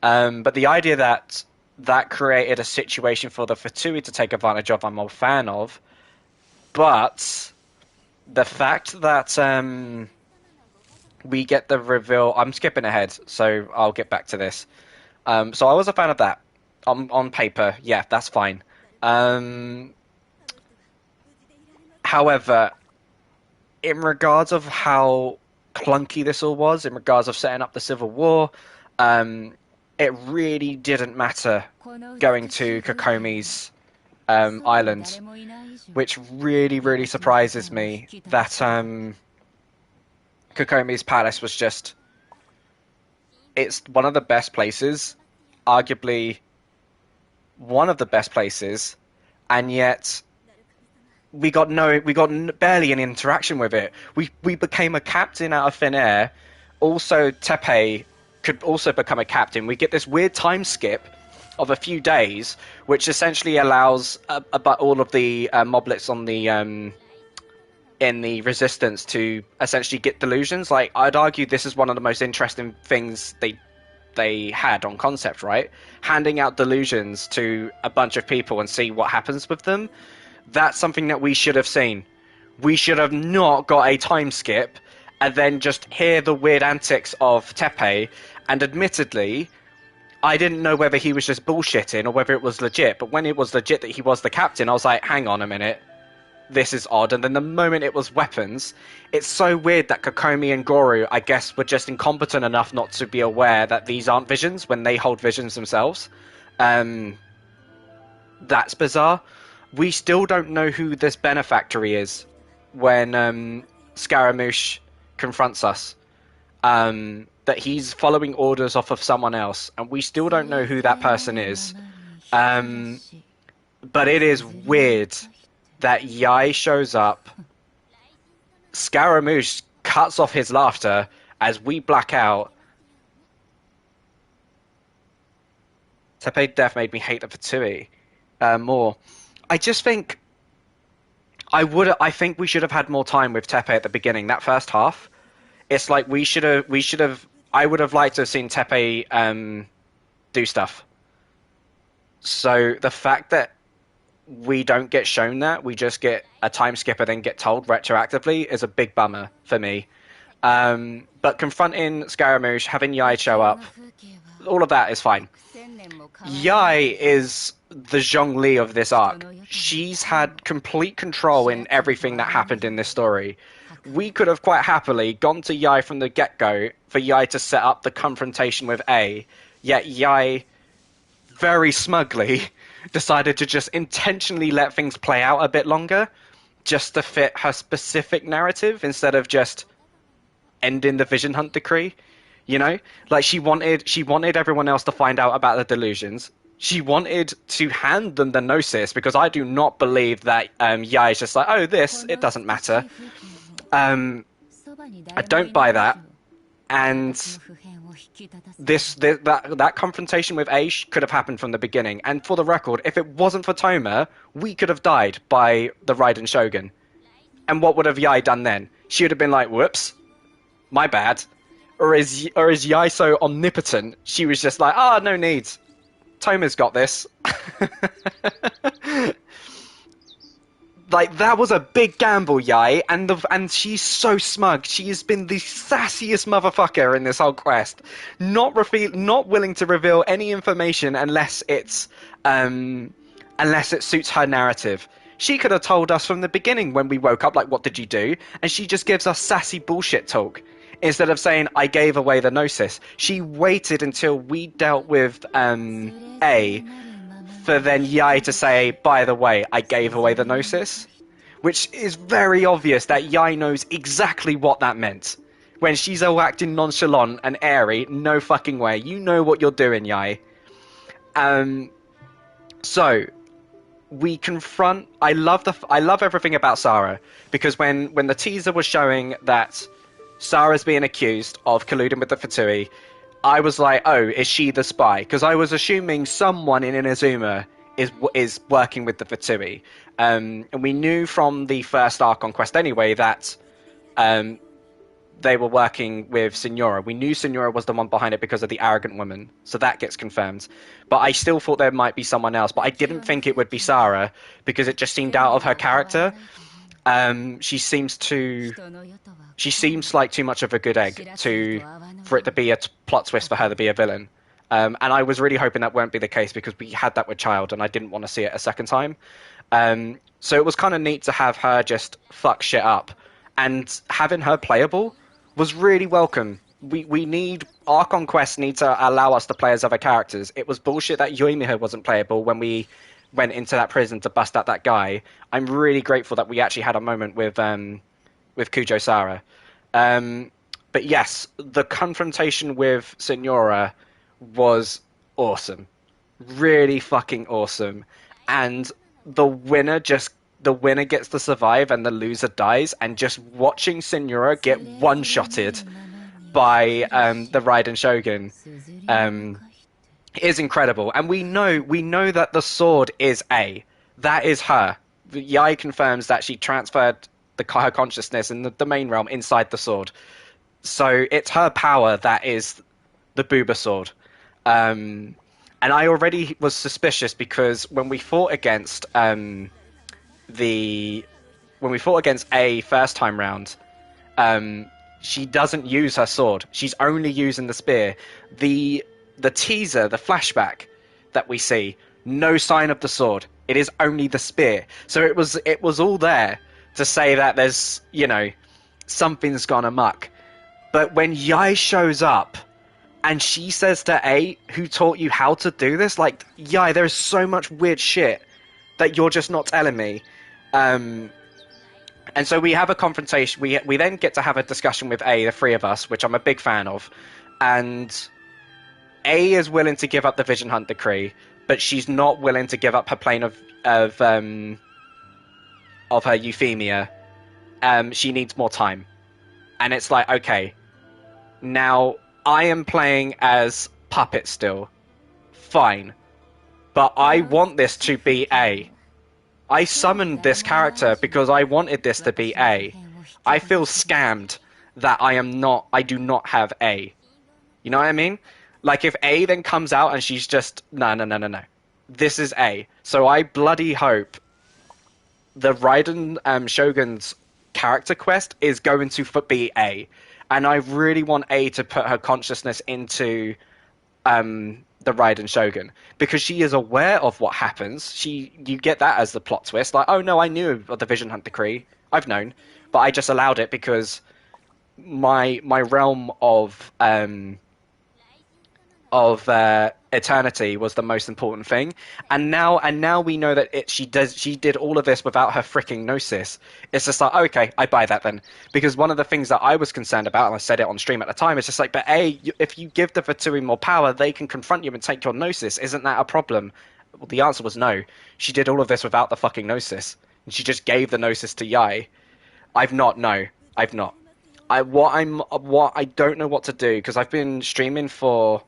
But the idea that created a situation for the Fatui to take advantage of, I'm a fan of. But the fact that we get the reveal... I'm skipping ahead, so I'll get back to this. So I was a fan of that. On paper, yeah, that's fine. However, in regards of how clunky this all was, in regards of setting up the Civil War, it really didn't matter going to Kokomi's island, which really, really surprises me that Kokomi's palace was just... It's one of the best places, arguably one of the best places, and yet we got barely any interaction with it. We became a captain out of thin air. Also, Teppei could also become a captain. We get this weird time skip of a few days, which essentially allows about all of the moblets on the in the resistance to essentially get delusions. Like, I'd argue this is one of the most interesting things they had on concept, right? Handing out delusions to a bunch of people and see what happens with them. That's something that we should have seen. We should have not got a time skip and then just hear the weird antics of Teppei. And admittedly, I didn't know whether he was just bullshitting or whether it was legit. But when it was legit that he was the captain, I was like, hang on a minute. This is odd. And then the moment it was weapons, it's so weird that Kokomi and Goru, I guess, were just incompetent enough not to be aware that these aren't visions when they hold visions themselves. That's bizarre. We still don't know who this benefactor is when Scaramouche confronts us. That he's following orders off of someone else, and we still don't know who that person is. But it is weird that Yai shows up, Scaramouche cuts off his laughter as we black out. Teppei's death made me hate the Fatui more. I just think I think we should have had more time with Teppei at the beginning. That first half, it's like we should have. I would have liked to have seen Teppei do stuff. So the fact that we don't get shown that, we just get a time skip and then get told retroactively, is a big bummer for me. But confronting Scaramouche, having Yai show up, all of that is fine. Yai is the Zhongli of this arc. She's had complete control in everything that happened in this story. We could have quite happily gone to Yai from the get-go for Yai to set up the confrontation with A, yet Yai very smugly decided to just intentionally let things play out a bit longer just to fit her specific narrative instead of just ending the Vision Hunt decree. You know, like she wanted everyone else to find out about the delusions. She wanted to hand them the gnosis, because I do not believe that Yai is just like, oh, it doesn't matter. I don't buy that. And that confrontation with Aish could have happened from the beginning. And for the record, if it wasn't for Toma, we could have died by the Raiden Shogun. And what would have Yai done then? She would have been like, whoops, my bad. Or is Yai so omnipotent? She was just like, ah, no needs. Toma's got this. Like, that was a big gamble, Yai, and she's so smug. She has been the sassiest motherfucker in this whole quest. Not willing to reveal any information unless it suits her narrative. She could have told us from the beginning when we woke up, like, what did you do? And she just gives us sassy bullshit talk. Instead of saying, I gave away the Gnosis. She waited until we dealt with A, for then Yai to say, by the way, I gave away the Gnosis. Which is very obvious that Yai knows exactly what that meant. When she's all acting nonchalant and airy, no fucking way. You know what you're doing, Yai. So we confront. I love everything about Sarah, because when the teaser was showing that Sarah's being accused of colluding with the Fatui, I was like, oh, is she the spy? Because I was assuming someone in Inazuma is working with the Fatui. And we knew from the first Archon quest anyway that they were working with Signora. We knew Signora was the one behind it because of the arrogant woman, so that gets confirmed. But I still thought there might be someone else, but I didn't think it would be Sarah, because it just seemed out of her character. She seems like too much of a good egg for it to be a plot twist for her to be a villain. And I was really hoping that won't be the case, because we had that with Child and I didn't want to see it a second time. So it was kind of neat to have her just fuck shit up, and having her playable was really welcome. We need Archon quests need to allow us to play as other characters. It was bullshit that Yoimiya wasn't playable when we went into that prison to bust out that guy. I'm really grateful that we actually had a moment with Kujo Sara. But yes, the confrontation with Signora was awesome. Really fucking awesome. And the winner gets to survive and the loser dies, and just watching Signora get one-shotted by the Raiden Shogun is incredible. And we know that the sword is A. That is her. Yai confirms that she transferred her consciousness in the main realm inside the sword. So it's her power that is the Booba sword. And I already was suspicious, because when we fought against A first time round, she doesn't use her sword. She's only using the spear. The teaser, the flashback that we see, no sign of the sword. It is only the spear. So it was all there to say that there's, something's gone amok. But when Yai shows up and she says to A, who taught you how to do this? Like, Yai, there's so much weird shit that you're just not telling me. And so we have a confrontation. We then get to have a discussion with A, the three of us, which I'm a big fan of. And A is willing to give up the Vision Hunt decree, but she's not willing to give up her plane of her euphemia. She needs more time. And it's like, okay, now I am playing as Puppet still. Fine. But I want this to be A. I summoned this character because I wanted this to be A. I feel scammed that I do not have A. You know what I mean? Like, if A then comes out and she's just, no. This is A. So I bloody hope the Raiden Shogun's character quest is going to be A. And I really want A to put her consciousness into the Raiden Shogun, because she is aware of what happens. You get that as the plot twist. Like, oh no, I knew of the Vision Hunt decree. I've known, but I just allowed it because my realm of eternity was the most important thing. And now we know that she did all of this without her freaking gnosis. It's just like, okay, I buy that then. Because one of the things that I was concerned about, and I said it on stream at the time, is just like, but if you give the Fatui more power, they can confront you and take your gnosis. Isn't that a problem? Well, the answer was no. She did all of this without the fucking gnosis. And she just gave the gnosis to Yai. I've not. I don't know what to do, because I've been streaming for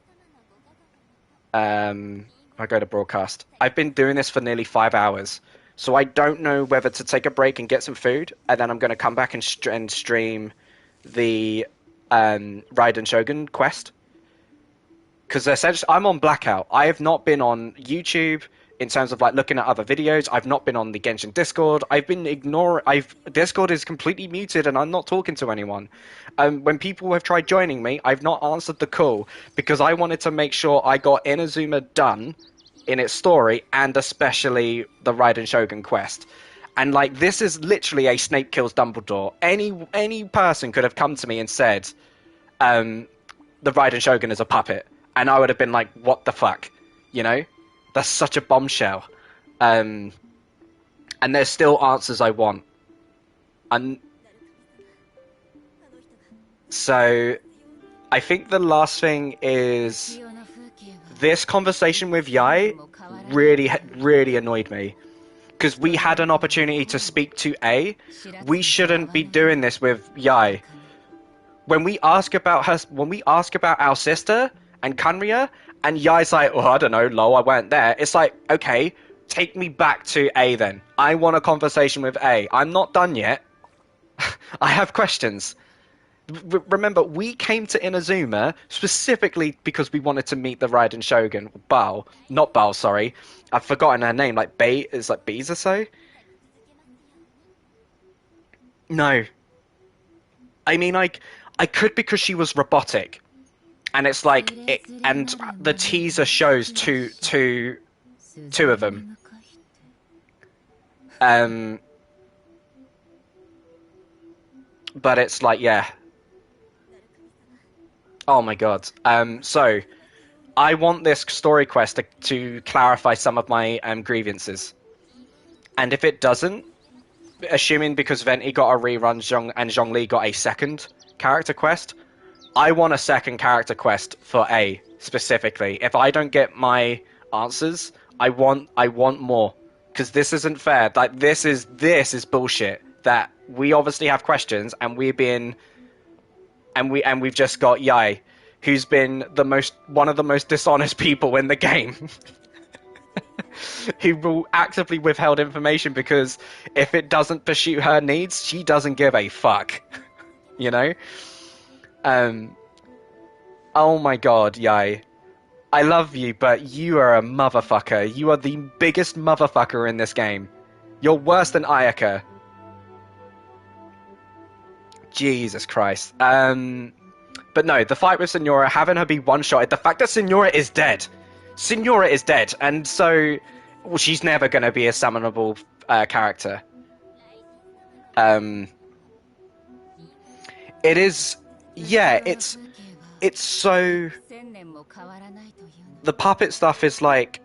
I go to broadcast. I've been doing this for nearly 5 hours, so I don't know whether to take a break and get some food, and then I'm going to come back and stream the Raiden Shogun quest. Because essentially, I'm on blackout. I have not been on YouTube in terms of like looking at other videos. I've not been on the Genshin Discord. I've been ignoring. Discord is completely muted, and I'm not talking to anyone. When people have tried joining me, I've not answered the call because I wanted to make sure I got Inazuma done in its story, and especially the Raiden Shogun quest. And like, this is literally a Snape kills Dumbledore. Any person could have come to me and said, the Raiden Shogun is a puppet. And I would have been like, what the fuck? You know? That's such a bombshell. And there's still answers I want. And so I think the last thing is this conversation with Yai really annoyed me. Because we had an opportunity to speak to A. We shouldn't be doing this with Yai. When we ask about our sister and Kanria, and Yai's like, oh, I don't know, lol, I weren't there. It's like, okay, take me back to A then. I want a conversation with A. I'm not done yet. I have questions. Remember, we came to Inazuma specifically because we wanted to meet the Raiden Shogun. Not Baal, sorry. I've forgotten her name. Like, is like Bees or so? No. I mean, I could because she was robotic. And it's like, and the teaser shows two of them. But it's like, yeah. Oh my god. So, I want this story quest to clarify some of my grievances. And if it doesn't, assuming because Venti got a rerun and Zhongli got a second character quest, I want a second character quest for A, specifically. If I don't get my answers, I want more. Because this isn't fair. Like, this is bullshit. That we obviously have questions, and we've just got Yai, who's been one of the most dishonest people in the game. Who will actively withheld information because if it doesn't pursue her needs, she doesn't give a fuck. You know? Oh my god, Yai. I love you, but you are a motherfucker. You are the biggest motherfucker in this game. You're worse than Ayaka. Jesus Christ. But no, the fight with Signora, having her be one-shotted, the fact that Signora is dead. Signora is dead, and so she's never going to be a summonable character. It is... Yeah, it's so... The puppet stuff is like...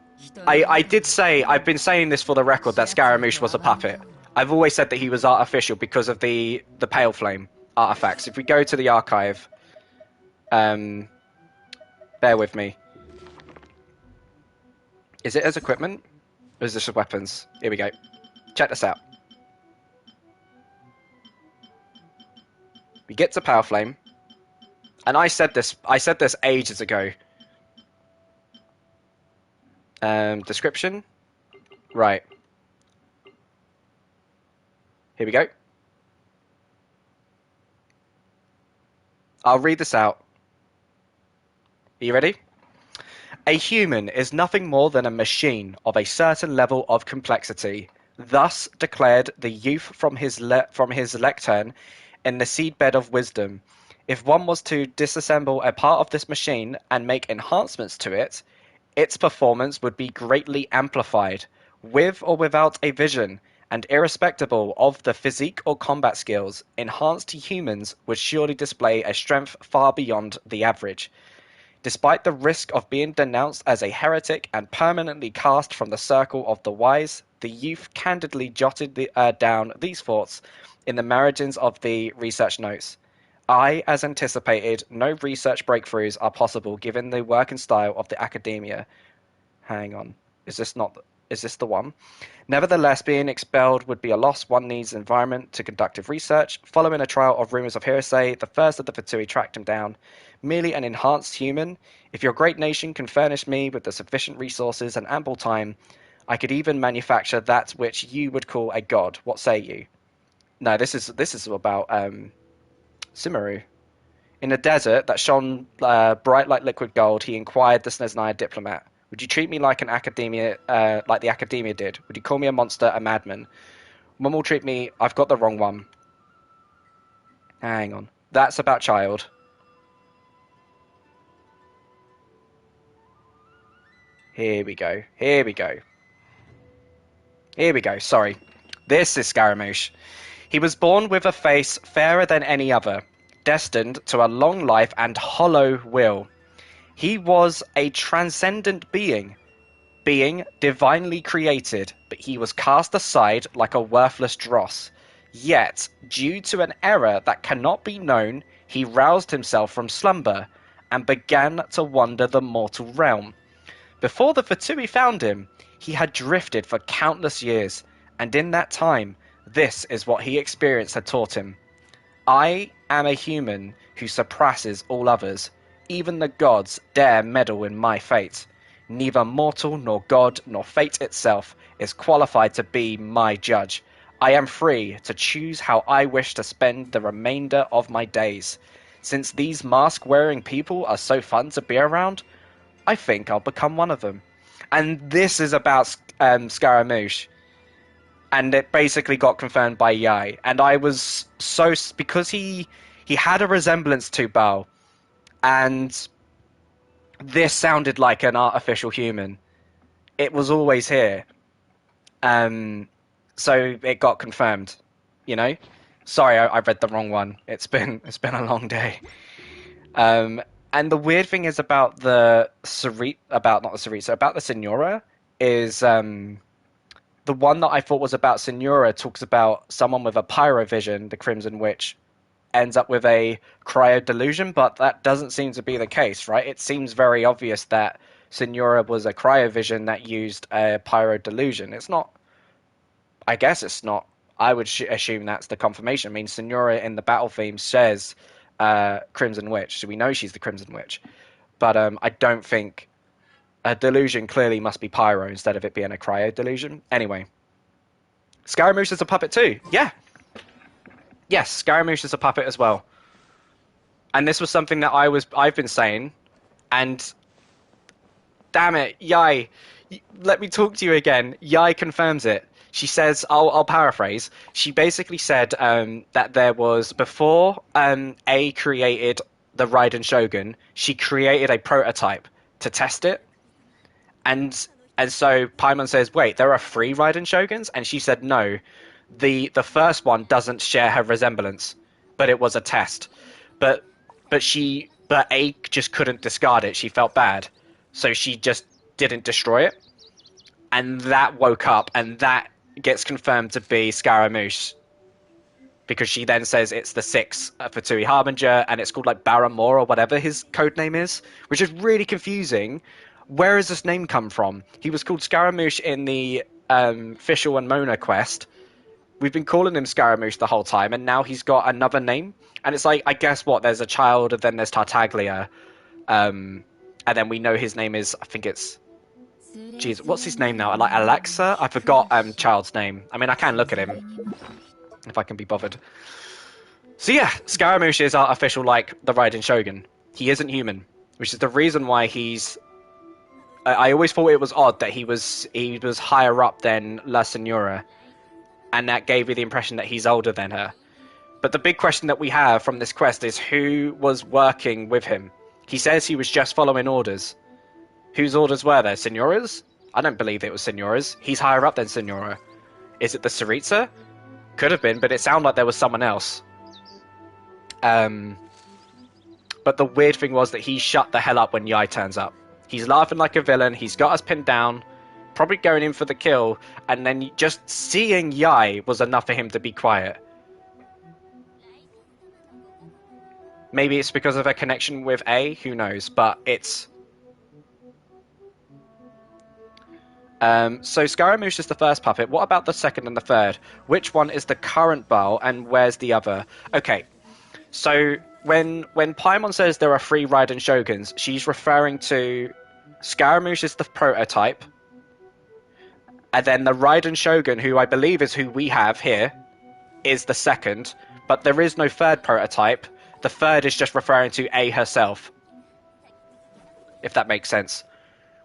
I've been saying this for the record, that Scaramouche was a puppet. I've always said that he was artificial because of the Pale Flame artifacts. If we go to the archive... bear with me. Is it as equipment? Or is this as weapons? Here we go. Check this out. We get to Power Flame. And I said this ages ago. Description? Right. Here we go. I'll read this out. Are you ready? A human is nothing more than a machine of a certain level of complexity. Thus declared the youth from his lectern in the seedbed of wisdom. If one was to disassemble a part of this machine and make enhancements to it, its performance would be greatly amplified, with or without a vision, and irrespective of the physique or combat skills, enhanced humans would surely display a strength far beyond the average. Despite the risk of being denounced as a heretic and permanently cast from the circle of the wise, the youth candidly jotted down these thoughts in the margins of the research notes. As anticipated, no research breakthroughs are possible given the working style of the academia. Hang on. Is this the one? Nevertheless, being expelled would be a loss. One needs environment to conductive research. Following a trial of rumors of hearsay, the first of the Fatui tracked him down. Merely an enhanced human. If your great nation can furnish me with the sufficient resources and ample time, I could even manufacture that which you would call a god. What say you? No, this is about Sumeru. In a desert that shone bright like liquid gold, he inquired the Snezhnaya diplomat. Would you treat me like like the academia did? Would you call me a monster, a madman? One will treat me... I've got the wrong one. Hang on. That's about child. Here we go. Here we go. Here we go. Sorry. This is Scaramouche. He was born with a face fairer than any other, destined to a long life and hollow will. He was a transcendent being divinely created, but he was cast aside like a worthless dross. Yet, due to an error that cannot be known, he roused himself from slumber and began to wander the mortal realm. Before the Fatui found him, he had drifted for countless years, and in that time, this is what he experienced had taught him. I am a human who surpasses all others. Even the gods dare meddle in my fate. Neither mortal nor god nor fate itself is qualified to be my judge. I am free to choose how I wish to spend the remainder of my days. Since these mask-wearing people are so fun to be around, I think I'll become one of them. And this is about Scaramouche. And it basically got confirmed by Yai. And I was so... Because he had a resemblance to Bao. And this sounded like an artificial human. It was always here. So it got confirmed. You know? Sorry, I read the wrong one. It's been a long day. And the weird thing is about the Signora is the one that I thought was about Signora talks about someone with a pyrovision, the Crimson Witch, ends up with a cryo delusion, but that doesn't seem to be the case, right? It seems very obvious that Signora was a cryovision that used a pyro delusion. It's not. I guess it's not. I would assume that's the confirmation. I mean, Signora in the battle theme says Crimson Witch, so we know she's the Crimson Witch. But I don't think a delusion clearly must be pyro instead of it being a cryo delusion. Anyway, Scaramouche is a puppet too. Yeah. Yes, Scaramouche is a puppet as well. And this was something that I've been saying, and damn it, Yai, let me talk to you again. Yai confirms it. She says, I'll paraphrase. She basically said that there was, before A created the Raiden Shogun, she created a prototype to test it. And so Paimon says, wait, there are 3 Raiden Shoguns? And she said, no, the first one doesn't share her resemblance, but it was a test. But A just couldn't discard it. She felt bad. So she just didn't destroy it. And that woke up, and that gets confirmed to be Scaramouche. Because she then says it's the 6th Fatui Harbinger, and it's called like Barrymore or whatever his code name is, which is really confusing. Where has this name come from? He was called Scaramouche in the Fischl and Mona quest. We've been calling him Scaramouche the whole time, and now he's got another name. And it's like, I guess what, there's a child, and then there's Tartaglia. And then we know his name is, I think it's... Jeez, what's his name now? Like Alexa? I forgot child's name. I mean, I can look at him, if I can be bothered. So yeah, Scaramouche is artificial like the Raiden Shogun. He isn't human, which is the reason why he's... I always thought it was odd that he was higher up than La Signora, and that gave me the impression that he's older than her. But the big question that we have from this quest is who was working with him? He says he was just following orders. Whose orders were there? Signora's? I don't believe it was Signora's. He's higher up than Signora. Is it the Tsaritsa? Could have been, but it sounded like there was someone else. But the weird thing was that he shut the hell up when Yai turns up. He's laughing like a villain, he's got us pinned down, probably going in for the kill, and then just seeing Yai was enough for him to be quiet. Maybe it's because of a connection with A, who knows, but it's... So Scaramouche is the first puppet. What about the second and the third? Which one is the current Baal, and where's the other? Okay, so when Paimon says there are 3 Raiden Shoguns, she's referring to Scaramouche is the prototype, and then the Raiden Shogun, who I believe is who we have here, is the second, but there is no third prototype. The third is just referring to A herself, if that makes sense.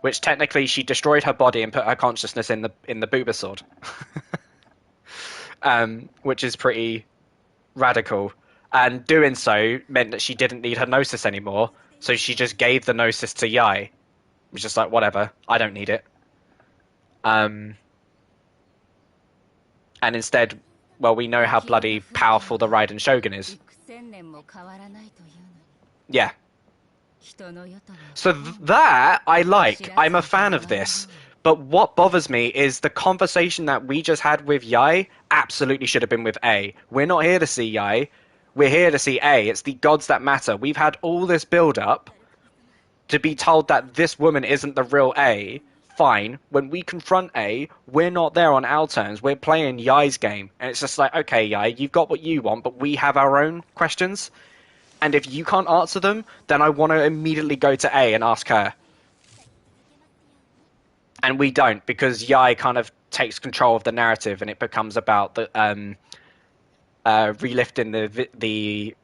Which technically she destroyed her body and put her consciousness in the Booba sword, which is pretty radical. And doing so meant that she didn't need her gnosis anymore, so she just gave the gnosis to Yai. It was just like, whatever, I don't need it. And instead, well, we know how bloody powerful the Raiden Shogun is. Yeah. So that I like. I'm a fan of this. But what bothers me is the conversation that we just had with Yai absolutely should have been with A. We're not here to see Yai. We're here to see A. It's the gods that matter. We've had all this build-up to be told that this woman isn't the real A. Fine. When we confront A, we're not there on our terms. We're playing Yai's game. And it's just like, okay, Yai, you've got what you want, but we have our own questions. And if you can't answer them, then I want to immediately go to A and ask her. And we don't, because Yai kind of takes control of the narrative, and it becomes about the relifting the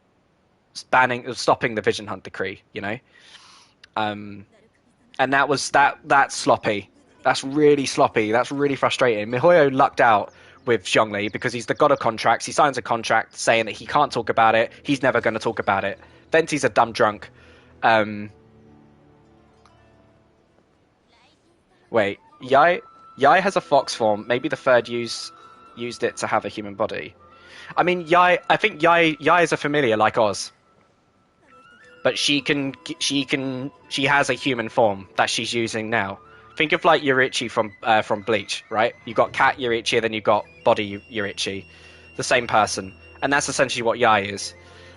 stopping the Vision Hunt decree, you know. And that's sloppy. That's really sloppy. That's really frustrating. Mihoyo lucked out with Zhongli because he's the god of contracts. He signs a contract saying that he can't talk about it. He's never going to talk about it. Venti's a dumb drunk. Wait, Yai has a fox form. Maybe the third used it to have a human body. I mean, I think Yai is a familiar like Oz. But she has a human form that she's using now. Think of like Yurichi from Bleach, right? You got cat Yurichi, then you got body Yurichi, the same person, and that's essentially what Yai is.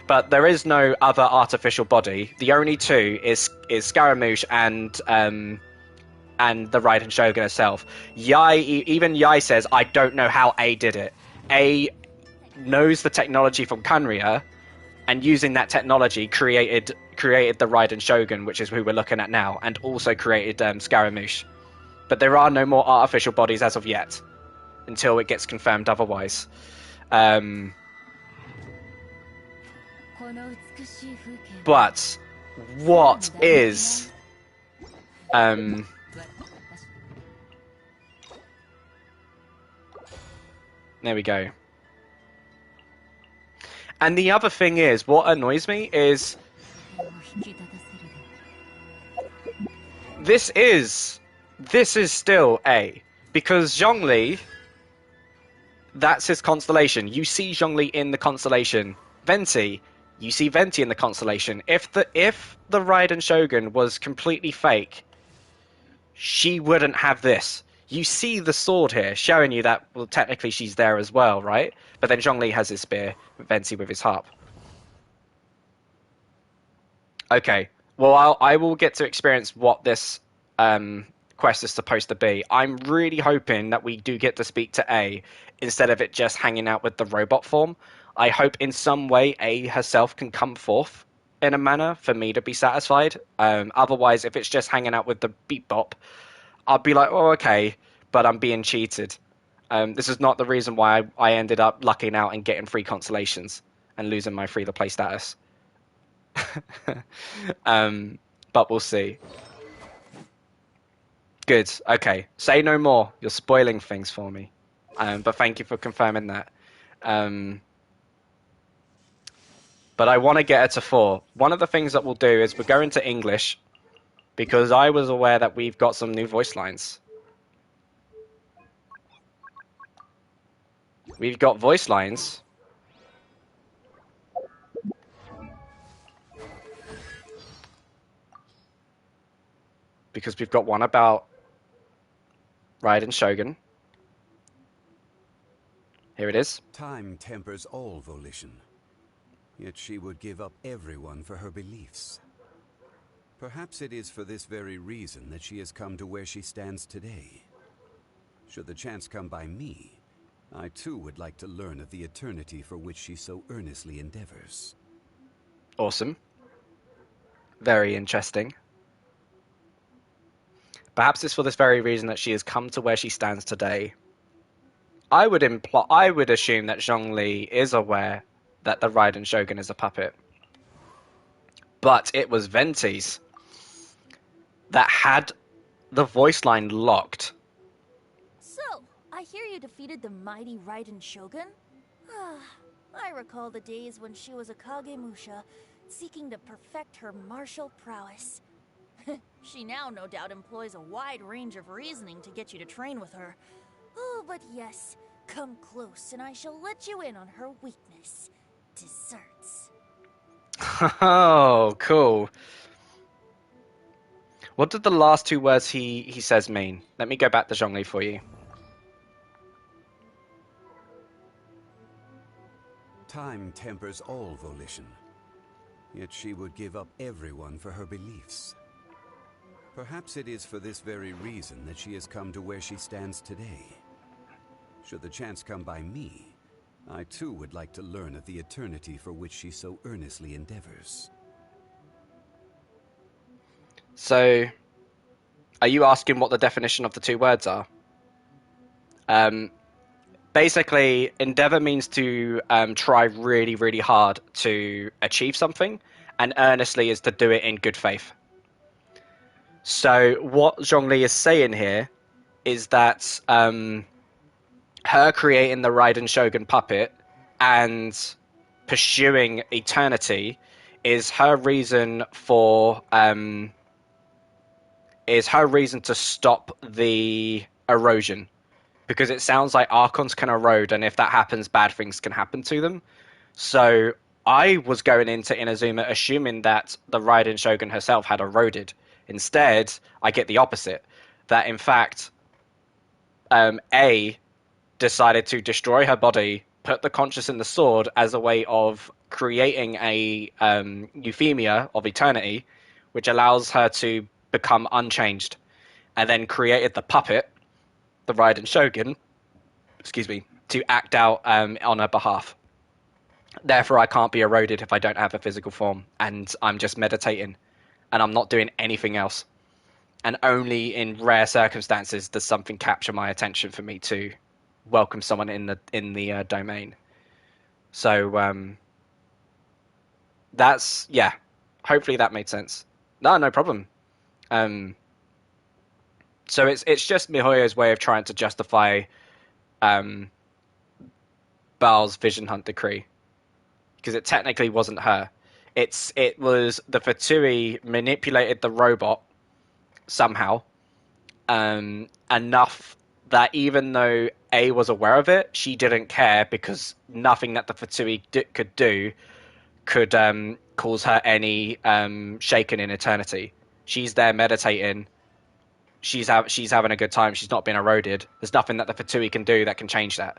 But there is no other artificial body. The only two is Scaramouche and the Raiden Shogun herself. Even Yai says, I don't know how A did it. A knows the technology from Kanria, and using that technology created the Raiden Shogun, which is who we're looking at now, and also created Scaramouche. But there are no more artificial bodies as of yet, until it gets confirmed otherwise. But what is there we go. And the other thing is, what annoys me is this is still A, because Zhongli, that's his constellation. You see Zhongli in the constellation. Venti, you see Venti in the constellation. If the Raiden Shogun was completely fake, she wouldn't have this. You see the sword here, showing you that, well, technically she's there as well, right? But then Zhongli has his spear, Venti with his harp. Okay, well, I will get to experience what this quest is supposed to be. I'm really hoping that we do get to speak to A, instead of it just hanging out with the robot form. I hope in some way A herself can come forth in a manner for me to be satisfied. Otherwise, if it's just hanging out with the beat bop, I'll be like, oh, okay, but I'm being cheated. This is not the reason why I ended up lucking out and getting free constellations and losing my free-to-play status. But we'll see. Good, okay. Say no more. You're spoiling things for me. But thank you for confirming that. But I want to get her to 4. One of the things that we'll do is we'll go into English, because I was aware that we've got some new voice lines. We've got voice lines. Because we've got one about Raiden Shogun. Here it is. Time tempers all volition. Yet she would give up everyone for her beliefs. Perhaps it is for this very reason that she has come to where she stands today. Should the chance come by me, I too would like to learn of the eternity for which she so earnestly endeavors. Awesome. Very interesting. Perhaps it's for this very reason that she has come to where she stands today. I would assume that Zhongli is aware that the Raiden Shogun is a puppet. but it was Venti's that had the voice line locked. So, I hear you defeated the mighty Raiden Shogun? I recall the days when she was a Kagemusha, seeking to perfect her martial prowess. She now no doubt employs a wide range of reasoning to get you to train with her. Oh, but yes, come close and I shall let you in on her weakness. Desserts. Oh, cool. What did the last two words he says mean? Let me go back to Zhongli for you. Time tempers all volition, yet she would give up everyone for her beliefs. Perhaps it is for this very reason that she has come to where she stands today. Should the chance come by me, I too would like to learn of the eternity for which she so earnestly endeavors. So, are you asking what the definition of the two words are? Basically, endeavor means to try really, really hard to achieve something, and earnestly is to do it in good faith. So what Zhongli is saying here is that her creating the Raiden Shogun puppet and pursuing eternity is her reason for to stop the erosion, because it sounds like Archons can erode, and if that happens, bad things can happen to them. So I was going into Inazuma assuming that the Raiden Shogun herself had eroded. Instead, I get the opposite. That in fact, A decided to destroy her body, put the conscious in the sword as a way of creating a euphemia of eternity, which allows her to become unchanged, and then created the puppet, the Raiden Shogun, to act out on her behalf. Therefore, I can't be eroded if I don't have a physical form, and I'm just meditating, and I'm not doing anything else. And only in rare circumstances does something capture my attention for me to welcome someone in the domain. So that's, yeah. Hopefully that made sense. No problem. So it's just Mihoyo's way of trying to justify Baal's Vision Hunt decree, because it technically wasn't her. It was the Fatui manipulated the robot somehow enough that even though A was aware of it, she didn't care, because nothing that the Fatui could do could cause her any shaken in eternity. She's there meditating. She's having a good time. She's not being eroded. There's nothing that the Fatui can do that can change that.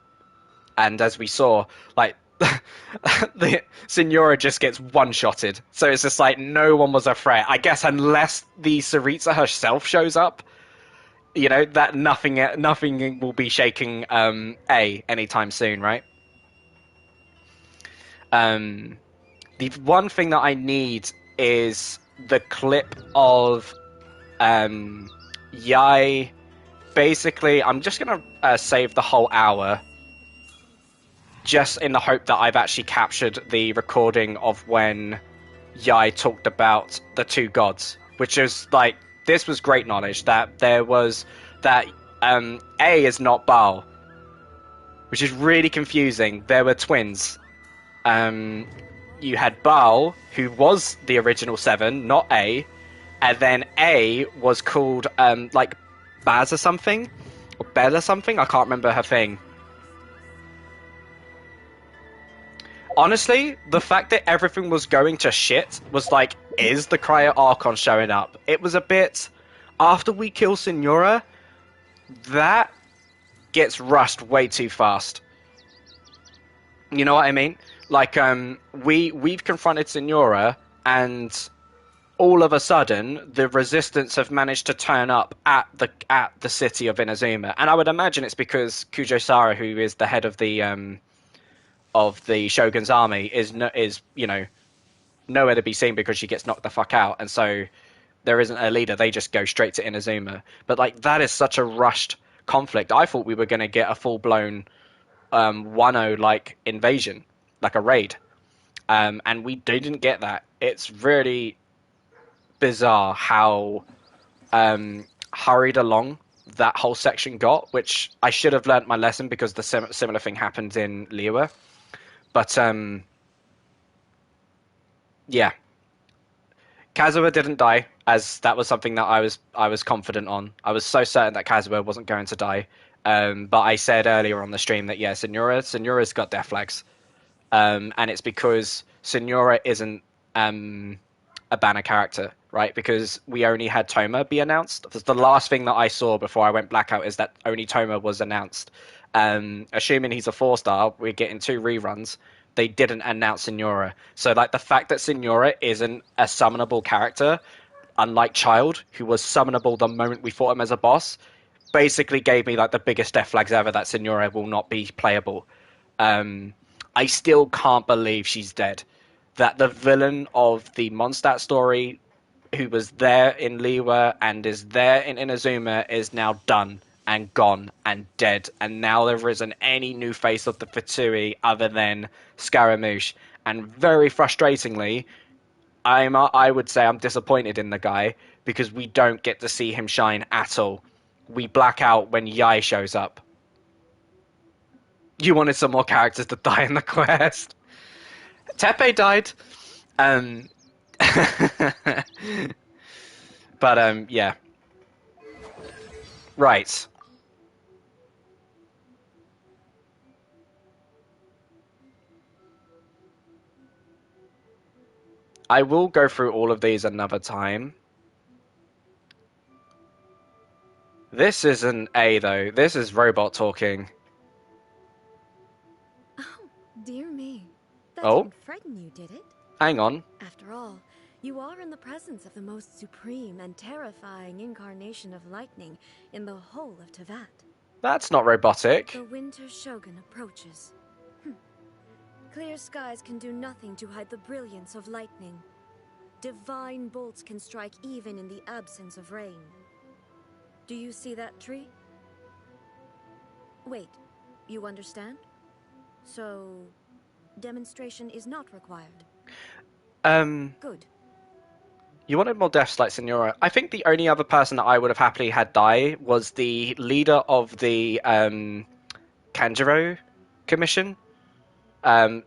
And as we saw, like, the Signora just gets one-shotted. So it's just like no one was a threat. I guess unless the Saritsa herself shows up, you know, that nothing will be shaking A anytime soon, right? The one thing that I need is the clip of Yai. Basically, I'm just gonna save the whole hour, just in the hope that I've actually captured the recording of when Yai talked about the two gods, which is like, this was great knowledge, that there was that A is not Baal, which is really confusing. There were twins. You had Baal, who was the original seven, not A, and then A was called like Baz or something, or Bell or something. I can't remember her thing. Honestly, the fact that everything was going to shit was like, is the Cryo Archon showing up? It was a bit, after we kill Signora, that gets rushed way too fast. You know what I mean? Like, we've confronted Signora, and all of a sudden, the resistance have managed to turn up at the city of Inazuma. And I would imagine it's because Kujo-Sara, who is the head of the Shogun's army, is you know, nowhere to be seen because she gets knocked the fuck out, and so there isn't a leader. They just go straight to Inazuma. But like, that is such a rushed conflict. I thought we were going to get a full-blown Wano like invasion, like a raid, and we didn't get that. it's really bizarre how hurried along that whole section got, which I should have learnt my lesson because the similar thing happened in Liwa. But yeah, Kazuha didn't die, as that was something that I was confident on. I was so certain that Kazuha wasn't going to die. But I said earlier on the stream that yeah, Senyora's got death flags, and it's because Senyora isn't a banner character, right? Because we only had Toma be announced. The last thing that I saw before I went blackout is that only Toma was announced. Assuming he's a 4-star, we're getting 2 reruns. They didn't announce Signora. So like the fact that Signora isn't a summonable character, unlike Child, who was summonable the moment we fought him as a boss, basically gave me like the biggest death flags ever that Signora will not be playable. I still can't believe she's dead. That the villain of the Mondstadt story, who was there in Liwa and is there in Inazuma, is now done and gone and dead. And now there isn't any new face of the Fatui other than Scaramouche. And very frustratingly, I would say I'm disappointed in the guy because we don't get to see him shine at all. We black out when Yai shows up. You wanted some more characters to die in the quest. Tepe died. But yeah. Right. I will go through all of these another time. This isn't A, though. This is robot talking. Oh, dear me. That Oh? didn't frighten you, did it? Hang on. After all, you are in the presence of the most supreme and terrifying incarnation of lightning in the whole of Tevat. That's not robotic. The Winter Shogun approaches. Clear skies can do nothing to hide the brilliance of lightning. Divine bolts can strike even in the absence of rain. Do you see that tree? Wait, you understand? So, demonstration is not required. Good. You wanted more deaths like Signora. I think the only other person that I would have happily had die was the leader of the Kanjiro Commission,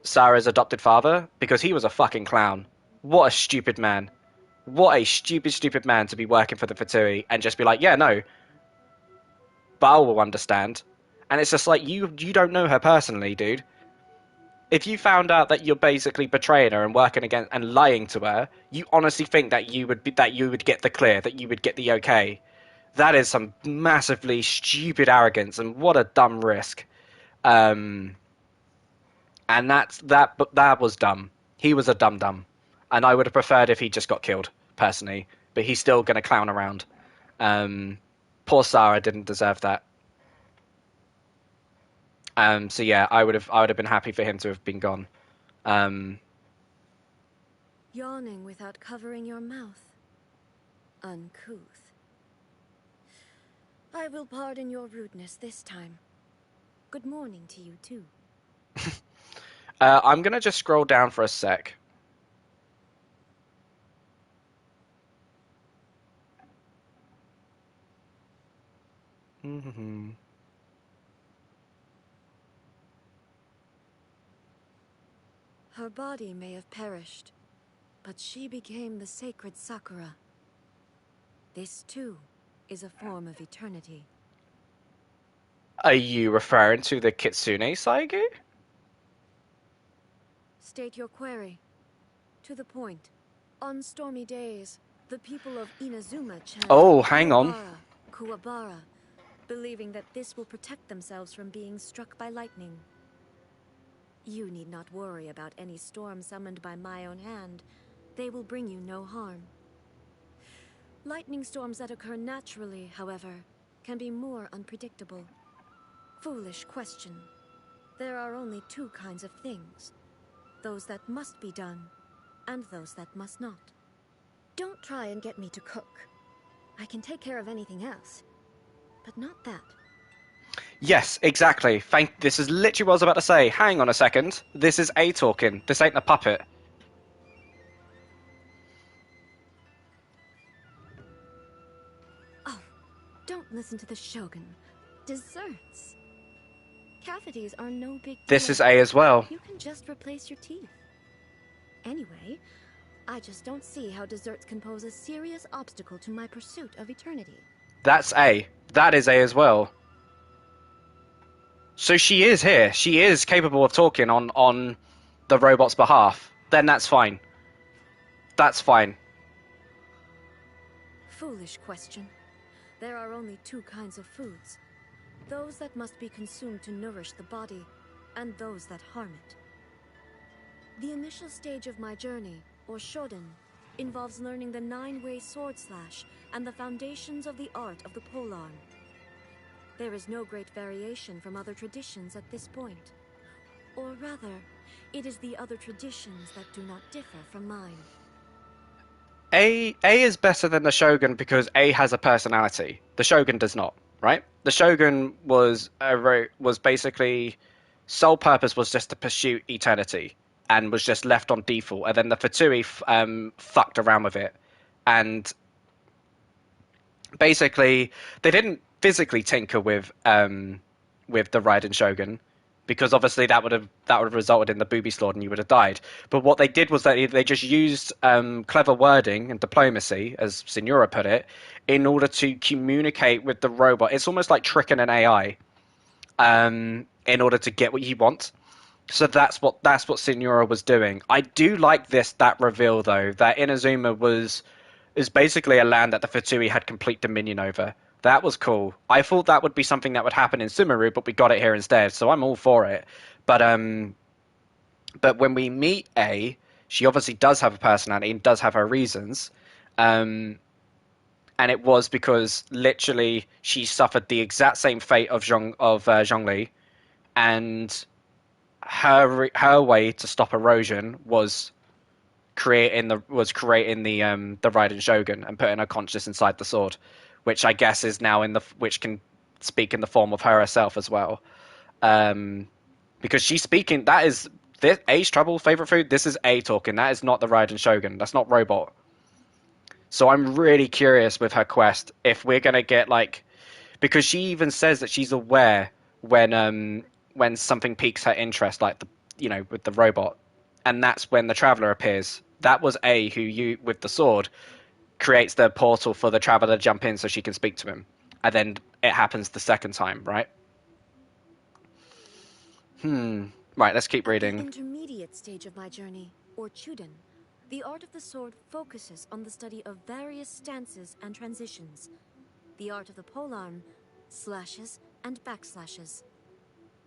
Sarah's adopted father, because he was a fucking clown. What a stupid man. What a stupid man to be working for the Fatui and just be like, yeah, no, Baal will understand. And it's just like, you don't know her personally, dude. If you found out that you're basically betraying her and working against and lying to her, you honestly think that you would get the clear, that you would get the okay. That is some massively stupid arrogance, and what a dumb risk. And that was dumb. He was a dum-dum. And I would have preferred if he just got killed, personally. But he's still going to clown around. Poor Sarah didn't deserve that. So yeah, I would have been happy for him to have been gone. Yawning without covering your mouth. Uncouth. I will pardon your rudeness this time. Good morning to you, too. I'm going to just scroll down for a sec. Her body may have perished, but she became the sacred Sakura. This, too, is a form of eternity. Are you referring to the Kitsune Saigu? State your query. To the point. On stormy days, the people of Inazuma chant Oh, hang on. Kuwabara, believing that this will protect themselves from being struck by lightning. You need not worry about any storm summoned by my own hand. They will bring you no harm. Lightning storms that occur naturally, however, can be more unpredictable. Foolish question. There are only 2 kinds of things. Those that must be done, and those that must not. Don't try and get me to cook. I can take care of anything else, but not that. Yes, exactly. This is literally what I was about to say. Hang on a second. This is A talking. This ain't a puppet. Don't listen to the Shogun. Desserts. Cavities are no big deal. This is A as well. You can just replace your teeth. Anyway, I just don't see how desserts can pose a serious obstacle to my pursuit of eternity. That's A. That is A as well. So she is here. She is capable of talking on the robot's behalf. Then that's fine. That's fine. Foolish question. There are only two kinds of foods. Those that must be consumed to nourish the body, and those that harm it. The initial stage of my journey, or Shoden, involves learning the 9-way sword slash and the foundations of the art of the polearm. There is no great variation from other traditions at this point. Or rather, it is the other traditions that do not differ from mine. A is better than the Shogun because A has a personality. The Shogun does not, right? The Shogun was basically sole purpose was just to pursue eternity and was just left on default. And then the Fatui fucked around with it, and basically they didn't physically tinker with the Raiden Shogun, because obviously that would have resulted in the booby slaughter and you would have died. But what they did was that they just used clever wording and diplomacy, as Signora put it, in order to communicate with the robot. It's almost like tricking an AI in order to get what you want. So that's what Signora was doing. I do like that reveal though, that Inazuma is basically a land that the Fatui had complete dominion over. That was cool. I thought that would be something that would happen in Sumeru, but we got it here instead, so I'm all for it. But when we meet A, she obviously does have a personality and does have her reasons. And it was because literally she suffered the exact same fate of Zhongli, and her way to stop erosion was creating the Raiden Shogun and putting her conscious inside the sword, which I guess is now which can speak in the form of herself as well, because she's speaking. That is A's trouble favorite food. This is A talking. That is not the Raiden Shogun. That's not robot. So I'm really curious with her quest if we're gonna get because she even says that she's aware when something piques her interest, with the robot, and that's when the Traveler appears. That was A who with the sword creates the portal for the Traveler to jump in so she can speak to him. And then it happens the second time, right? Right, let's keep reading. At the intermediate stage of my journey, or Chuden, the art of the sword focuses on the study of various stances and transitions. The art of the polearm, slashes and backslashes.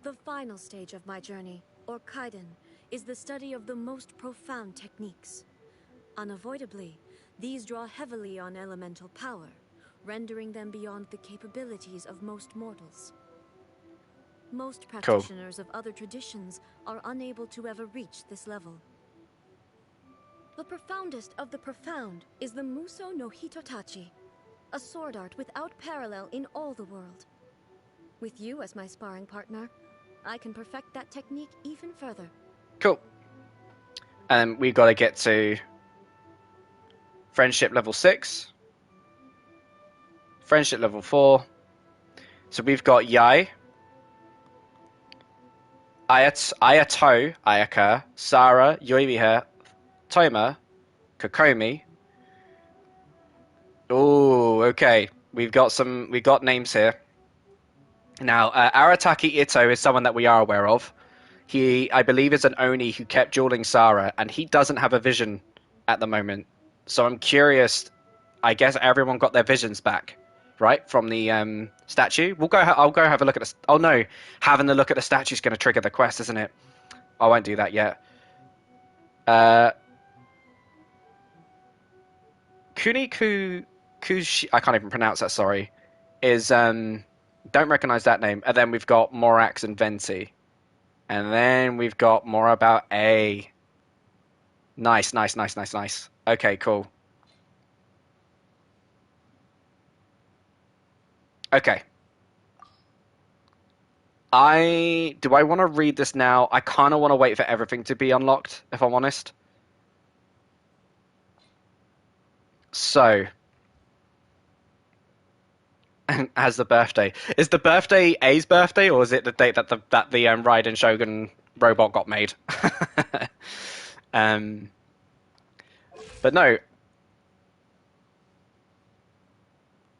The final stage of my journey, or Kaiden, is the study of the most profound techniques. Unavoidably, these draw heavily on elemental power, rendering them beyond the capabilities of most mortals. Most practitioners of other traditions are unable to ever reach this level. The profoundest of the profound is the Muso no Hitotachi, a sword art without parallel in all the world. With you as my sparring partner, I can perfect that technique even further. Cool. And we've got to get to friendship level 6. Friendship level 4. So we've got Yai, Ayato, Ayaka, Sara, Yoimiya, Toma, Kokomi. Oh, okay. We've got names here. Now, Arataki Ito is someone that we are aware of. He, I believe, is an Oni who kept dueling Sara, and he doesn't have a vision at the moment. So I'm curious. I guess everyone got their visions back, right, from the statue. I'll go have a look at the. Oh no, having a look at the statue is going to trigger the quest, isn't it? I won't do that yet. Kuniku Kushi, I can't even pronounce that. Sorry, is don't recognize that name. And then we've got Morax and Venti, and then we've got more about A. Nice. Okay, cool. Okay. Do I want to read this now? I kind of want to wait for everything to be unlocked, if I'm honest. So, as the birthday. Is the birthday A's birthday, or is it the date that the Raiden Shogun robot got made? But no.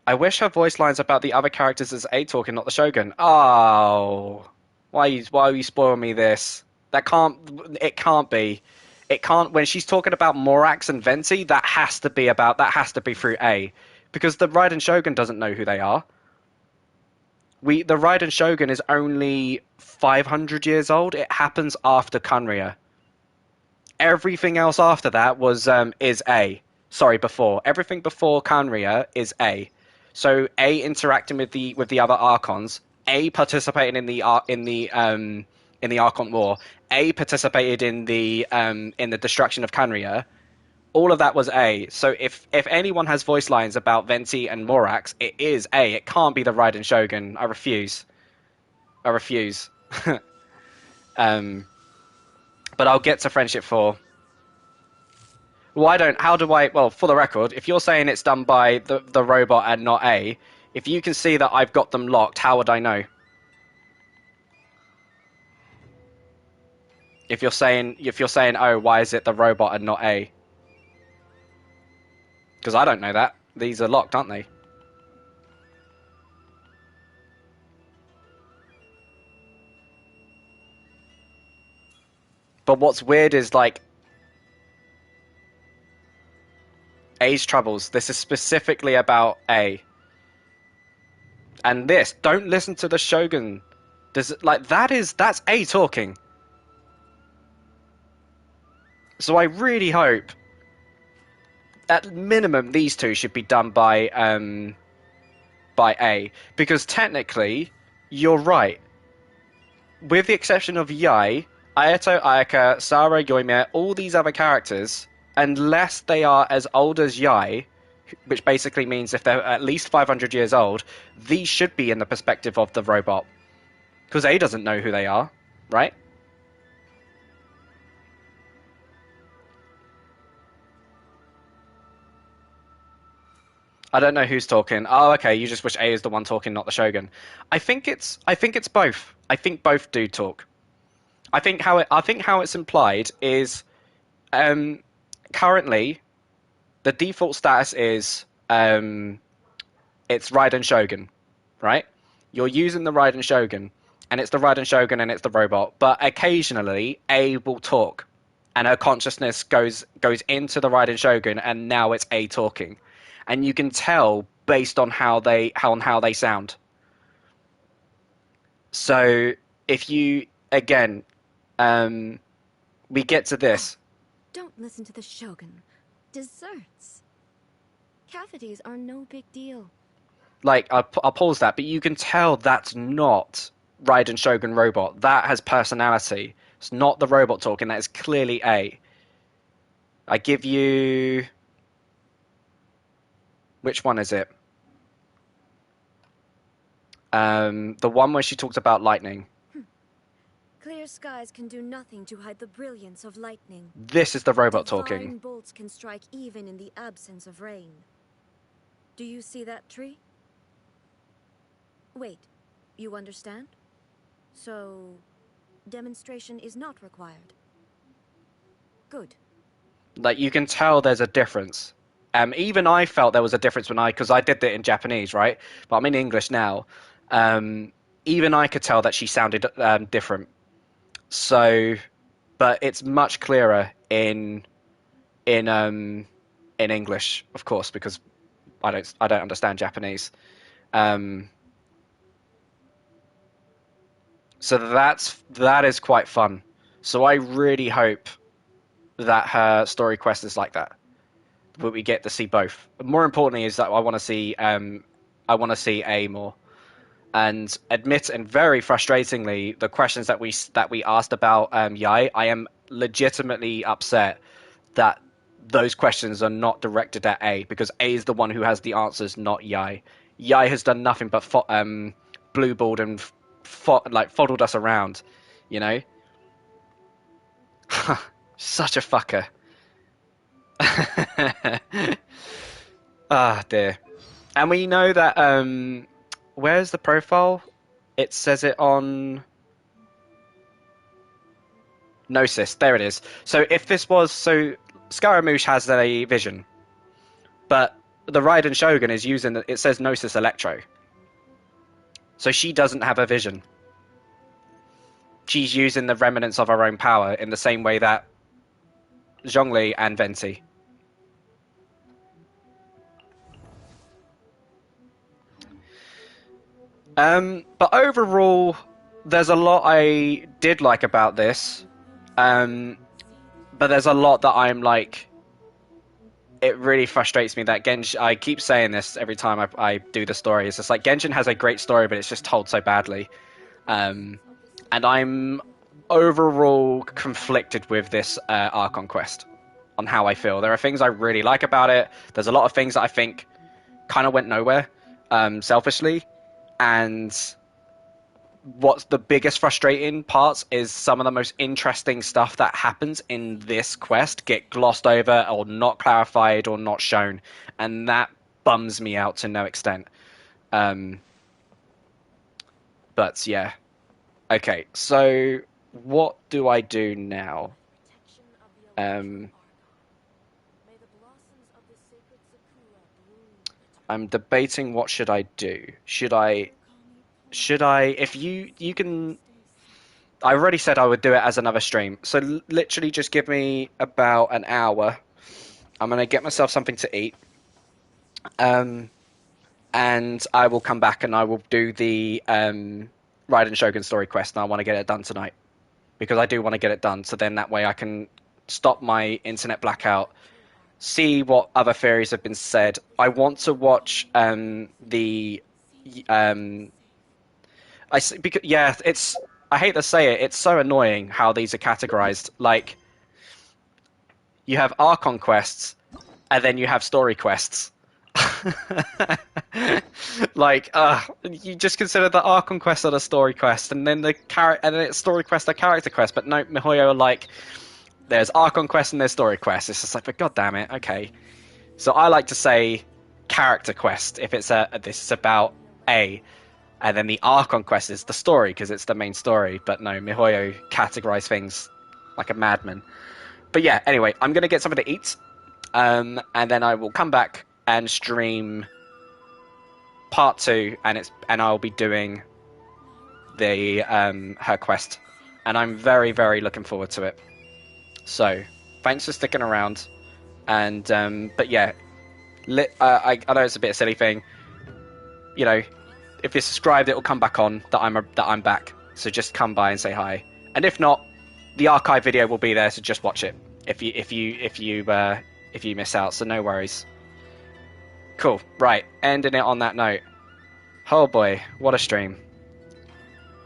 I wish her voice lines about the other characters as A talking, not the Shogun. Oh, why are you spoiling me this? It can't be. It can't. When she's talking about Morax and Venti, that has to be through A, because the Raiden Shogun doesn't know who they are. The Raiden Shogun is only 500 years old. It happens after Kanria. Everything else after that is A. Sorry, before. Everything before Kanria is A. So A interacting with the other Archons, A participating in the Archon War, A participated in the destruction of Kanria. All of that was A. So if anyone has voice lines about Venti and Morax, it is A. It can't be the Raiden Shogun. I refuse. But I'll get to Friendship 4. Well, for the record, if you're saying it's done by the robot and not A, if you can see that I've got them locked, how would I know? If you're saying, oh, why is it the robot and not A? Because I don't know that. These are locked, aren't they? But what's weird is, like, A's troubles. This is specifically about A. And this, don't listen to the Shogun. That's A talking. So I really hope, at minimum, these two should be done by A, because technically, you're right. With the exception of Yai, Ayato, Ayaka, Sara, Yoimiya, all these other characters, unless they are as old as Yai, which basically means if they're at least 500 years old, these should be in the perspective of the robot. Because A doesn't know who they are, right? I don't know who's talking. Oh, okay, you just wish A is the one talking, not the Shogun. I think it's both. I think both do talk. I think how it's implied is currently the default status is it's Raiden Shogun, right? You're using the Raiden Shogun, and it's the Raiden Shogun and it's the robot, but occasionally A will talk, and her consciousness goes into the Raiden Shogun, and now it's A talking. And you can tell based on how they sound. So if you again, we get to this. Don't listen to the Shogun. Desserts. Cavities are no big deal. Like, I'll pause that, but you can tell that's not Raiden Shogun robot. That has personality. It's not the robot talking. That is clearly A. I give you. Which one is it? The one where she talked about lightning. Clear skies can do nothing to hide the brilliance of lightning. This is the robot Divine talking. Bolts can strike even in the absence of rain. Do you see that tree? Wait, you understand? So, demonstration is not required. Good. Like, you can tell there's a difference. Even I felt there was a difference because I did it in Japanese, right? But I'm in English now. Even I could tell that she sounded different. So, but it's much clearer in English, of course, because I don't understand Japanese. So that is quite fun. So I really hope that her story quest is like that. But we get to see both. More importantly is that I want to see A more. And very frustratingly, the questions that we asked about Yai, I am legitimately upset that those questions are not directed at A, because A is the one who has the answers, not Yai. Yai has done nothing but blueballed and fodled us around, you know. Such a fucker. Ah, dear. And we know that where's the profile? It says it on Gnosis. There it is. So if this was Scaramouche has a vision, but the Raiden Shogun is using it says Gnosis Electro. So she doesn't have a vision. She's using the remnants of her own power in the same way that Zhongli and Venti. But overall, there's a lot I did like about this. But there's a lot that I'm like, it really frustrates me that Genshin, I keep saying this every time I do the story, it's just like Genshin has a great story, but it's just told so badly. And I'm overall conflicted with this Archon quest on how I feel. There are things I really like about it. There's a lot of things that I think kind of went nowhere, selfishly. And what's the biggest frustrating parts is some of the most interesting stuff that happens in this quest get glossed over or not clarified or not shown. And that bums me out to no extent. But yeah. Okay, so what do I do now? I'm debating what should I do. Should I if you can, I already said I would do it as another stream. So literally just give me about an hour. I'm going to get myself something to eat. And I will come back and I will do the Raiden Shogun story quest, and I want to get it done tonight. Because I do want to get it done, so then that way I can stop my internet blackout, see what other theories have been said. I want to watch it's, I hate to say it, it's so annoying how these are categorized. Like, you have Archon quests, and then you have story quests. Like, you just consider the Archon quest are the story quest, and then it's story quest a character quest. But no, MiHoYo are like, there's Archon quest and there's story quest. It's just like, but god damn it, okay. So I like to say character quest if it's this is about A, and then the Archon quest is the story because it's the main story. But no, MiHoYo categorize things like a madman. But yeah, anyway, I'm gonna get something to eat, and then I will come back and stream part 2, and I'll be doing the her quest, and I'm very, very looking forward to it. So thanks for sticking around, and but yeah, I know it's a bit of a silly thing, you know, if you're subscribed it will come back on that I'm back, so just come by and say hi, and if not, the archive video will be there, so just watch it if you miss out, so no worries. Cool, right, ending it on that note. Oh boy, what a stream.